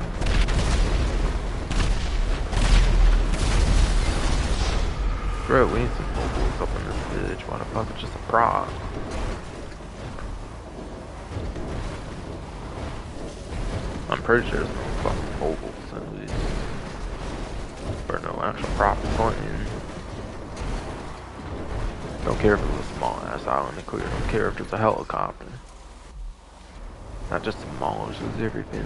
Bro, we need some mobiles up in this bitch. Why the fuck? It's just a prop. I'm pretty sure there's no fucking mobiles at least. Or no actual prop going in. Don't care if it's a small ass island to clear. Don't care if it's a helicopter. That just demolishes everything.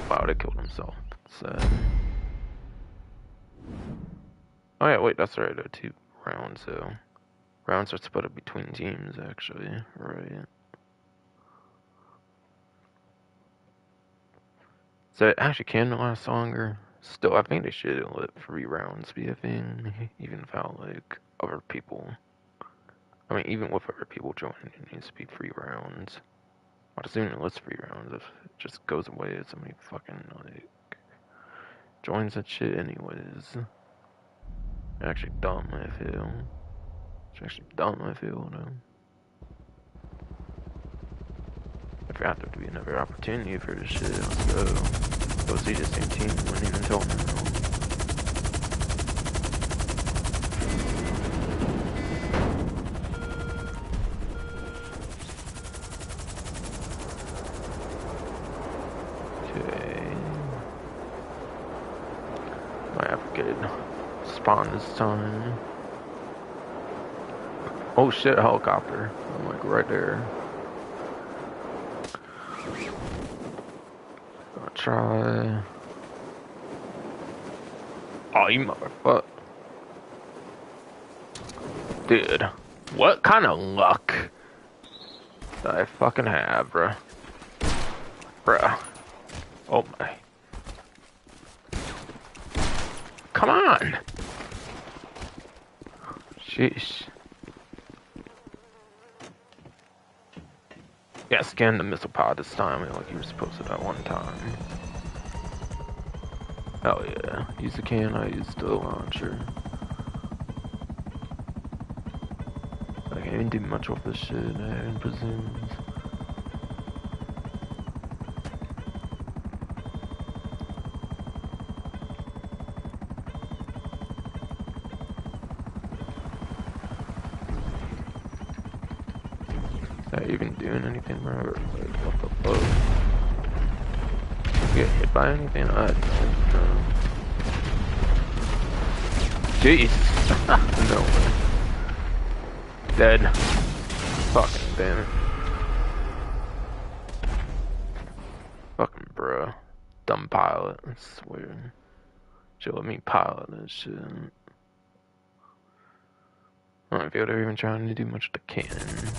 Wow, they killed himself. Sad. Oh yeah, wait, that's right. There are 2 rounds, so rounds are split up between teams, actually. Right. So it actually can last longer. Still, I think they should let 3 rounds be a thing, even without like other people. I mean, even with other people joining, it needs to be 3 rounds. I'd assume it lists 3 rounds if it just goes away if somebody fucking like joins that shit anyways. Actually dumb, I feel. It's actually dumb, I feel, though. If there had to be another opportunity for this shit, let's go. Go see the same team winning until now. Okay. Might have to get spawn this time. Oh shit, a helicopter. I'm like right there. Gonna try. Oh, you motherfucker. Dude, what kind of luck do I fucking have, bruh? Bruh. Oh my. Come on! Sheesh. Yeah, scan the missile pod this time, like you were supposed to that one time. Hell yeah. Use the can, I used the launcher. I can't even do much with this shit, I presume. Not even doing anything, bro. Like, what the fuck? Get hit by anything? I don't know. Jeez. No way. Dead. Fucking damn it. Fucking bruh. Dumb pilot, I swear. Should let me pilot this shit. I don't feel they're even trying to do much with the cannon.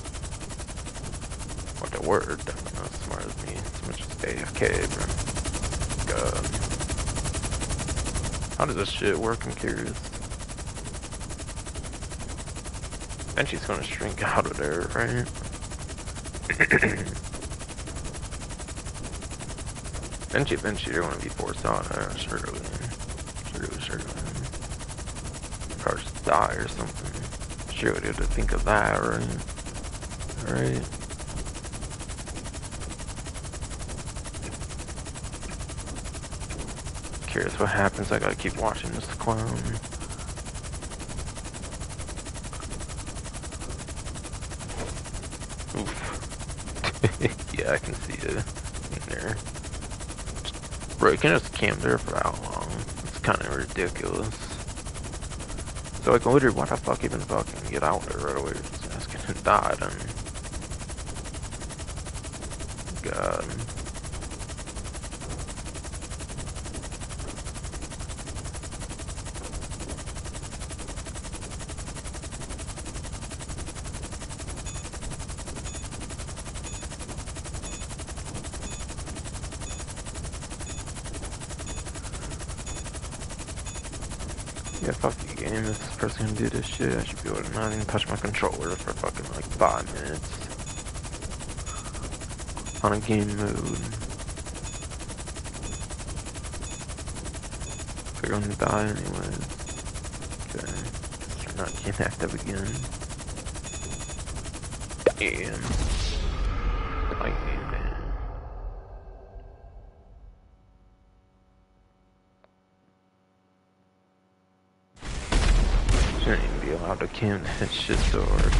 Or the word, definitely not as smart as me. As much as AFK, bro. God. How does this shit work? I'm curious. And she's gonna shrink out of there, right? Eventually they're gonna be forced out, surely. Surely. Probably just die or something. Surely they have to think of that, right? Right? Curious what happens. I gotta keep watching this clown. Oof. Yeah, I can see it in there. Bro, you can just camp there for how long? It's kind of ridiculous. So I can literally, why the fuck even fucking get out there right away? Just gonna die then. God. Yeah, fuck you game, if this person gonna do this shit, I should be able to not even touch my controller for fucking like 5 minutes. On a game mode. They're gonna die anyways. Okay. not inactive again. Damn. Lightning, man. Shouldn't even be allowed to camp that shit so hard.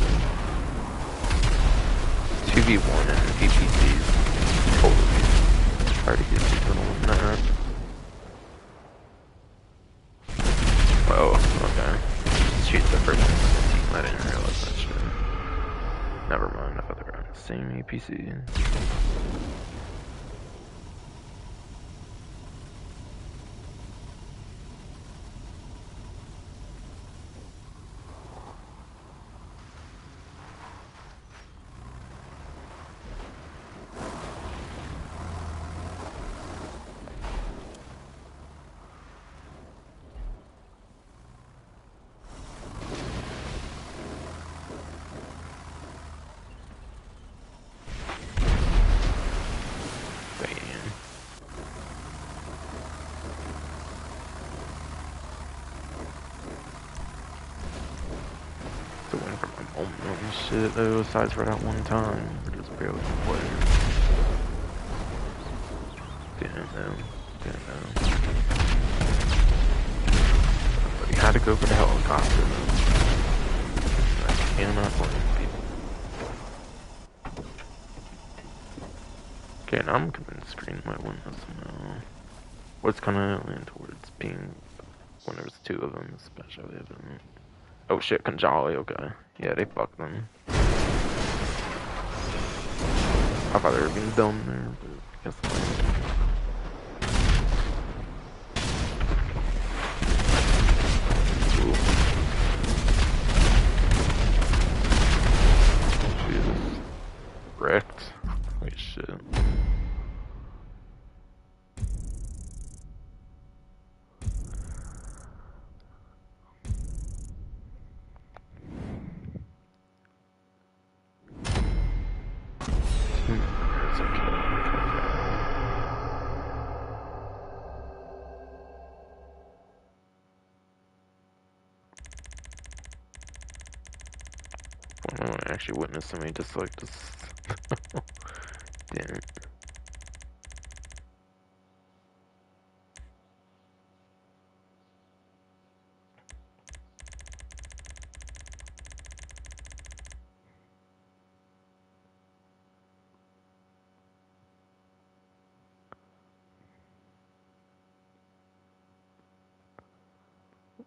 2v1 and PPCs. Totally. Hard to get people to win that. Oh, okay. Shoot the first team. I didn't realize that shit. Never mind, I thought they were on the same APC. Shit, those sides right out one time. We're just barely playing. Damn them. Damn them. But he had to go for the helicopter. I cannot blame people. Okay, now I'm convinced green might win this now. What's kind of leaning towards being when there's two of them, especially if them. Oh shit, Kanjali, okay. Yeah, they fucked them. I thought they were being dumb there, but I guess not. Ooh. Jesus. Wrecked. Holy shit. It's okay. I want to actually witness somebody just like this. Damn it.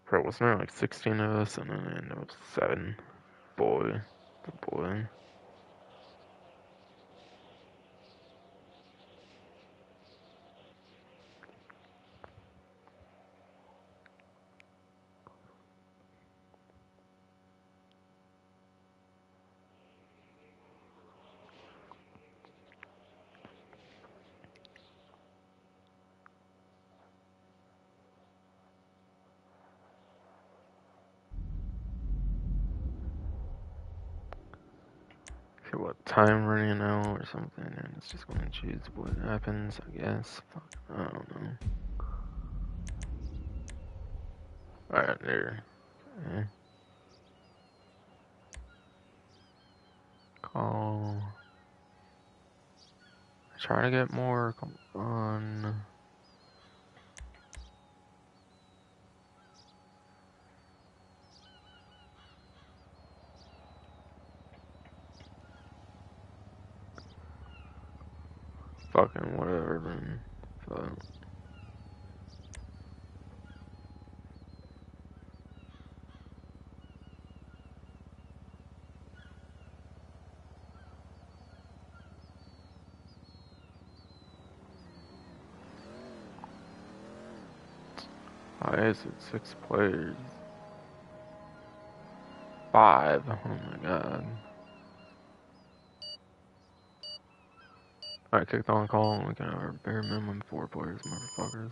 Bro, wasn't there like 16 of us and then there was 7? Boy. The boy. Okay, what, time running out or something, and it's just gonna choose what happens, I guess. Fuck, I don't know. Alright, there. Okay. Call. Try to get more, come on. Fucking whatever, then. Fuck. Why is it 6 players? 5? Oh my god. Alright, kicked on call. We can have our bare minimum 4 players, motherfuckers.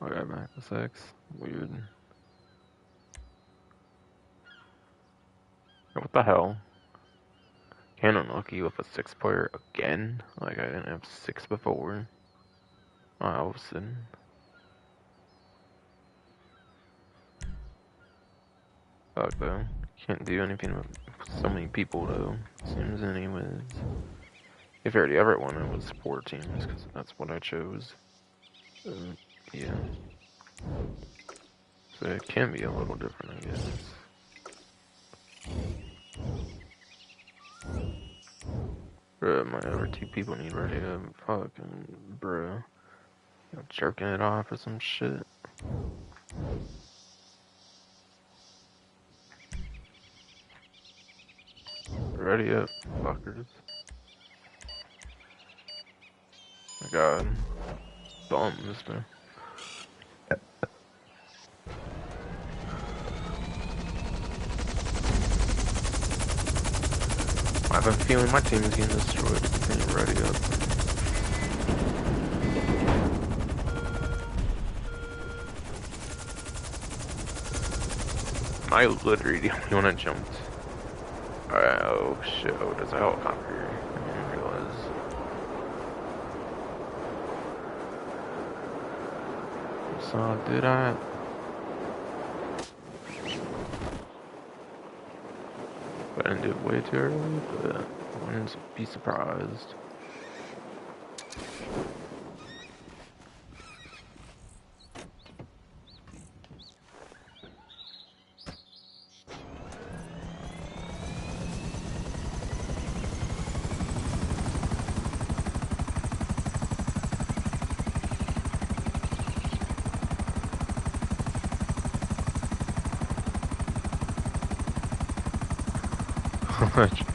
Okay, back to 6. Weird. What the hell? Can't unlucky with a 6 player again? Like, I didn't have 6 before. Oh, all of a sudden. Fuck though. Can't do anything with so many people though. Seems anyways. If I already ever won, it was 4 teams, because that's what I chose. Yeah. So it can be a little different, I guess. Bruh, my other 2 people need ready to fucking, bruh. Jerking it off or some shit. Ready up, fuckers. My god. Bums, bro. I have a feeling my team is getting destroyed. Getting ready up. I literally the only one that jumped. Oh shit, oh, there's a helicopter. I didn't realize. So did I? But I didn't do it way too early, but I wouldn't be surprised.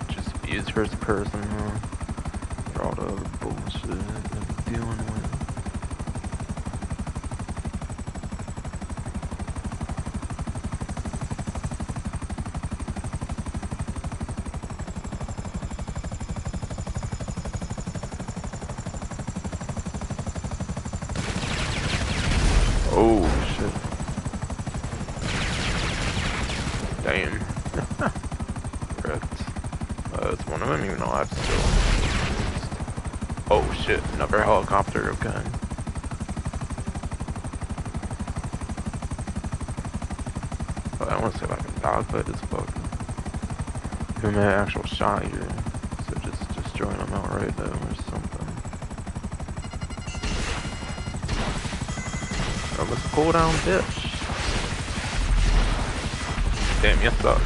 Just use first person, for all the other bullshit that we're dealing with. Oh shit. Damn. Correct. It's one of them even alive still. Oh shit, another helicopter, okay. But I wanna see if I can dogfight this fucker. Give him an actual shot here. So just destroying him outright though or something. Oh, let's cool down, bitch. Damn, you suck.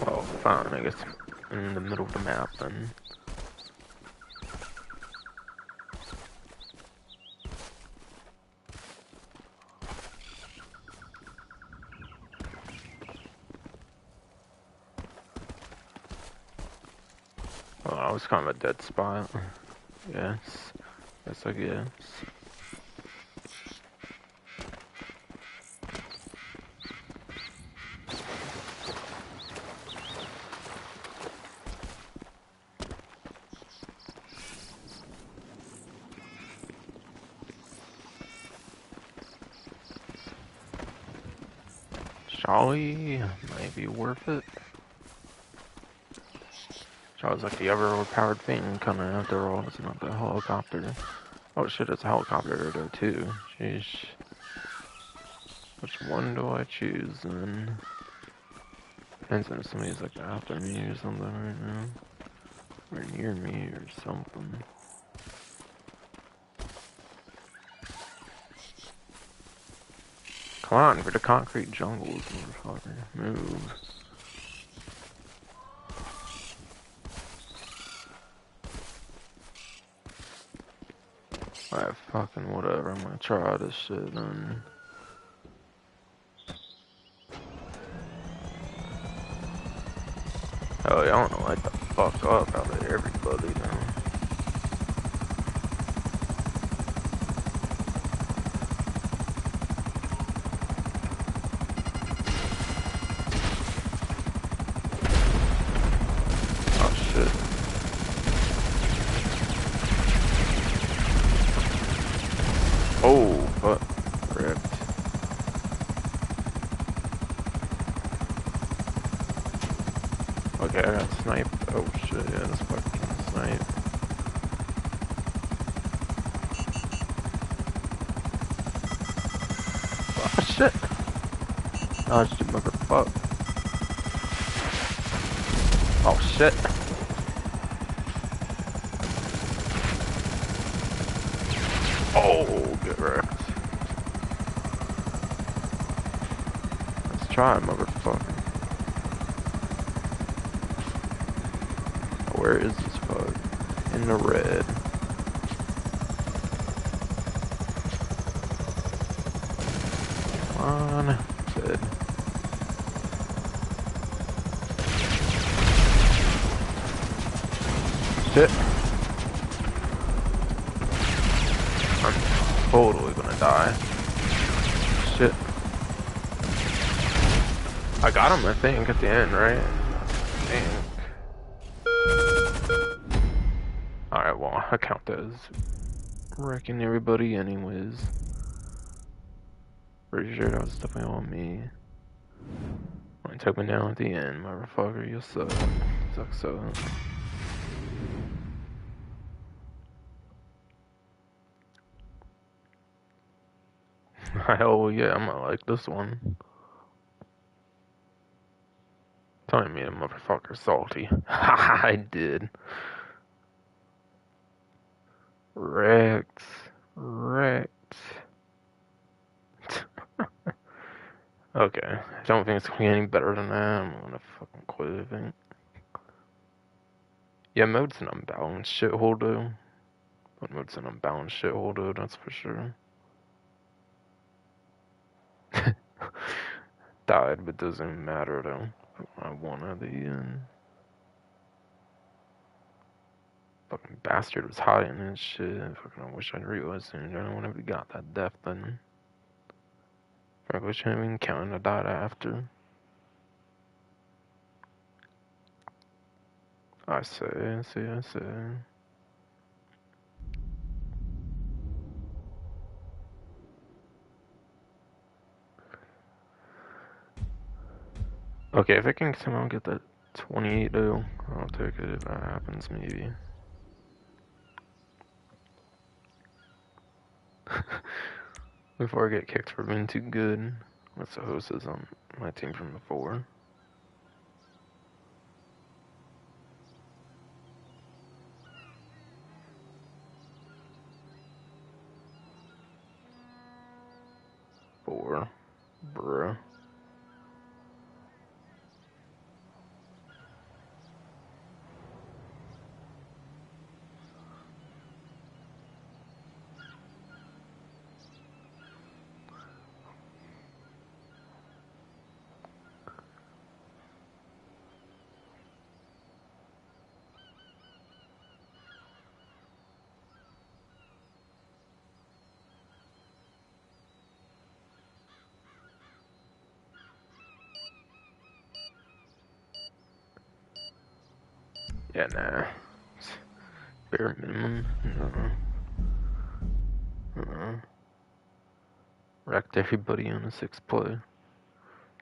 Well, fine, I guess in the middle of the map then. Well, I was kind of a dead spot. Yes. Yes, I guess. Shall we? Might be worth it. I was like the ever overpowered thing coming after all. It's not the helicopter. Oh shit, it's a helicopter there too. Sheesh. Which one do I choose then? Depends on if somebody's like after me or something right now. Or near me or something. Come on, for the concrete jungles, motherfucker. Move. Alright, fucking whatever. I'm gonna try this shit then. Oh yeah, I don't know, light the fuck up out of everybody now. Oh shit. Oh, fuck. Ripped. Okay, I got sniped. Oh shit, yeah, this fucking snipe. Oh shit! Dodged it, motherfucker. Oh shit! Oh, get wrecked. Let's try, motherfucker. Where is this fuck? In the red. Come on. Dead. Shit. I'm totally gonna die. Shit. I got him, I think, at the end, right? I think. Alright, well, I count that as wrecking everybody anyways. Pretty sure that was definitely on me. When took me down at the end, motherfucker, you suck. Suck so. Hell yeah, I'm gonna like this one. Telling me a motherfucker salty. Haha, I did. Wrecked. Wrecked. Okay, I don't think it's gonna be any better than that. I'm gonna fucking quit, I think. Yeah, mode's an unbalanced shithole, though. But mode's an unbalanced shithole, though, that's for sure. Died, but doesn't matter, though. I won at the end. Fucking bastard was hiding and shit. Fucking, I wish I'd realized sooner. I whenever he got that death, then. I wish I hadn't even counted. I died after. I say. Okay, if I can somehow get that 28 though, I'll take it if that happens, maybe. Before I get kicked for being too good. That's the host is on my team from before. Bruh. Yeah, nah. Bare minimum. No. Wrecked everybody on a 6 play.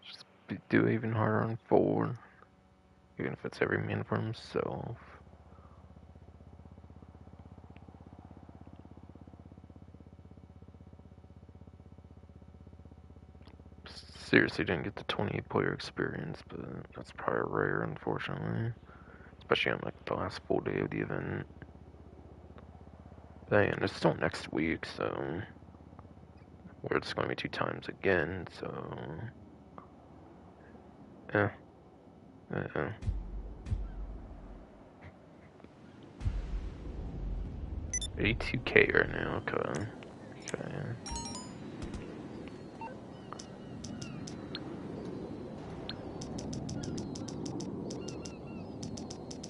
Just do even harder on 4. Even if it's every man for himself. seriously didn't get the 28 player experience, but that's probably rare, unfortunately. Especially on like the last full day of the event. And it's still next week, so where it's going to be 2 times again, so yeah. 82K right now, okay.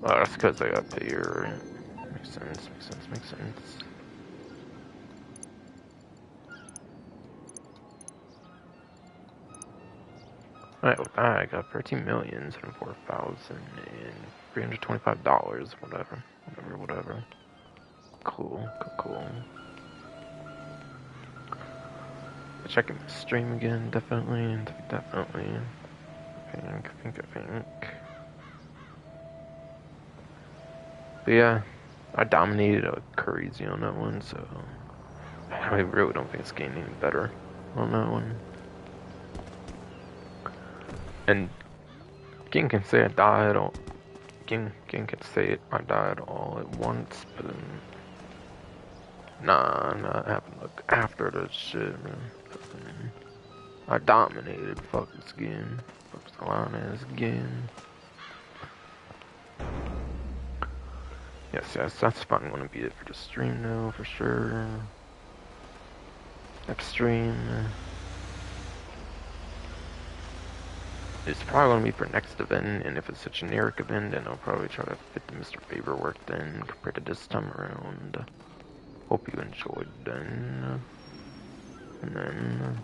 Oh, that's because I got paid here, right? Makes sense. Alright, with that, I got $13,074,325, whatever. Cool. Checking the stream again, definitely. I think. But yeah, I dominated crazy on that one, so I really don't think it's getting any better on that one. And King can say I died all. King can say it. I died all at once, but nah, not happened like after that shit, man. I dominated. Fuck this game. Fuck this line ass game. Yes, that's probably gonna be it for the stream though, for sure. Next stream. It's probably gonna be for next event, and if it's a generic event, then I'll probably try to fit the Mr. Favor work then compared to this time around. Hope you enjoyed then. And then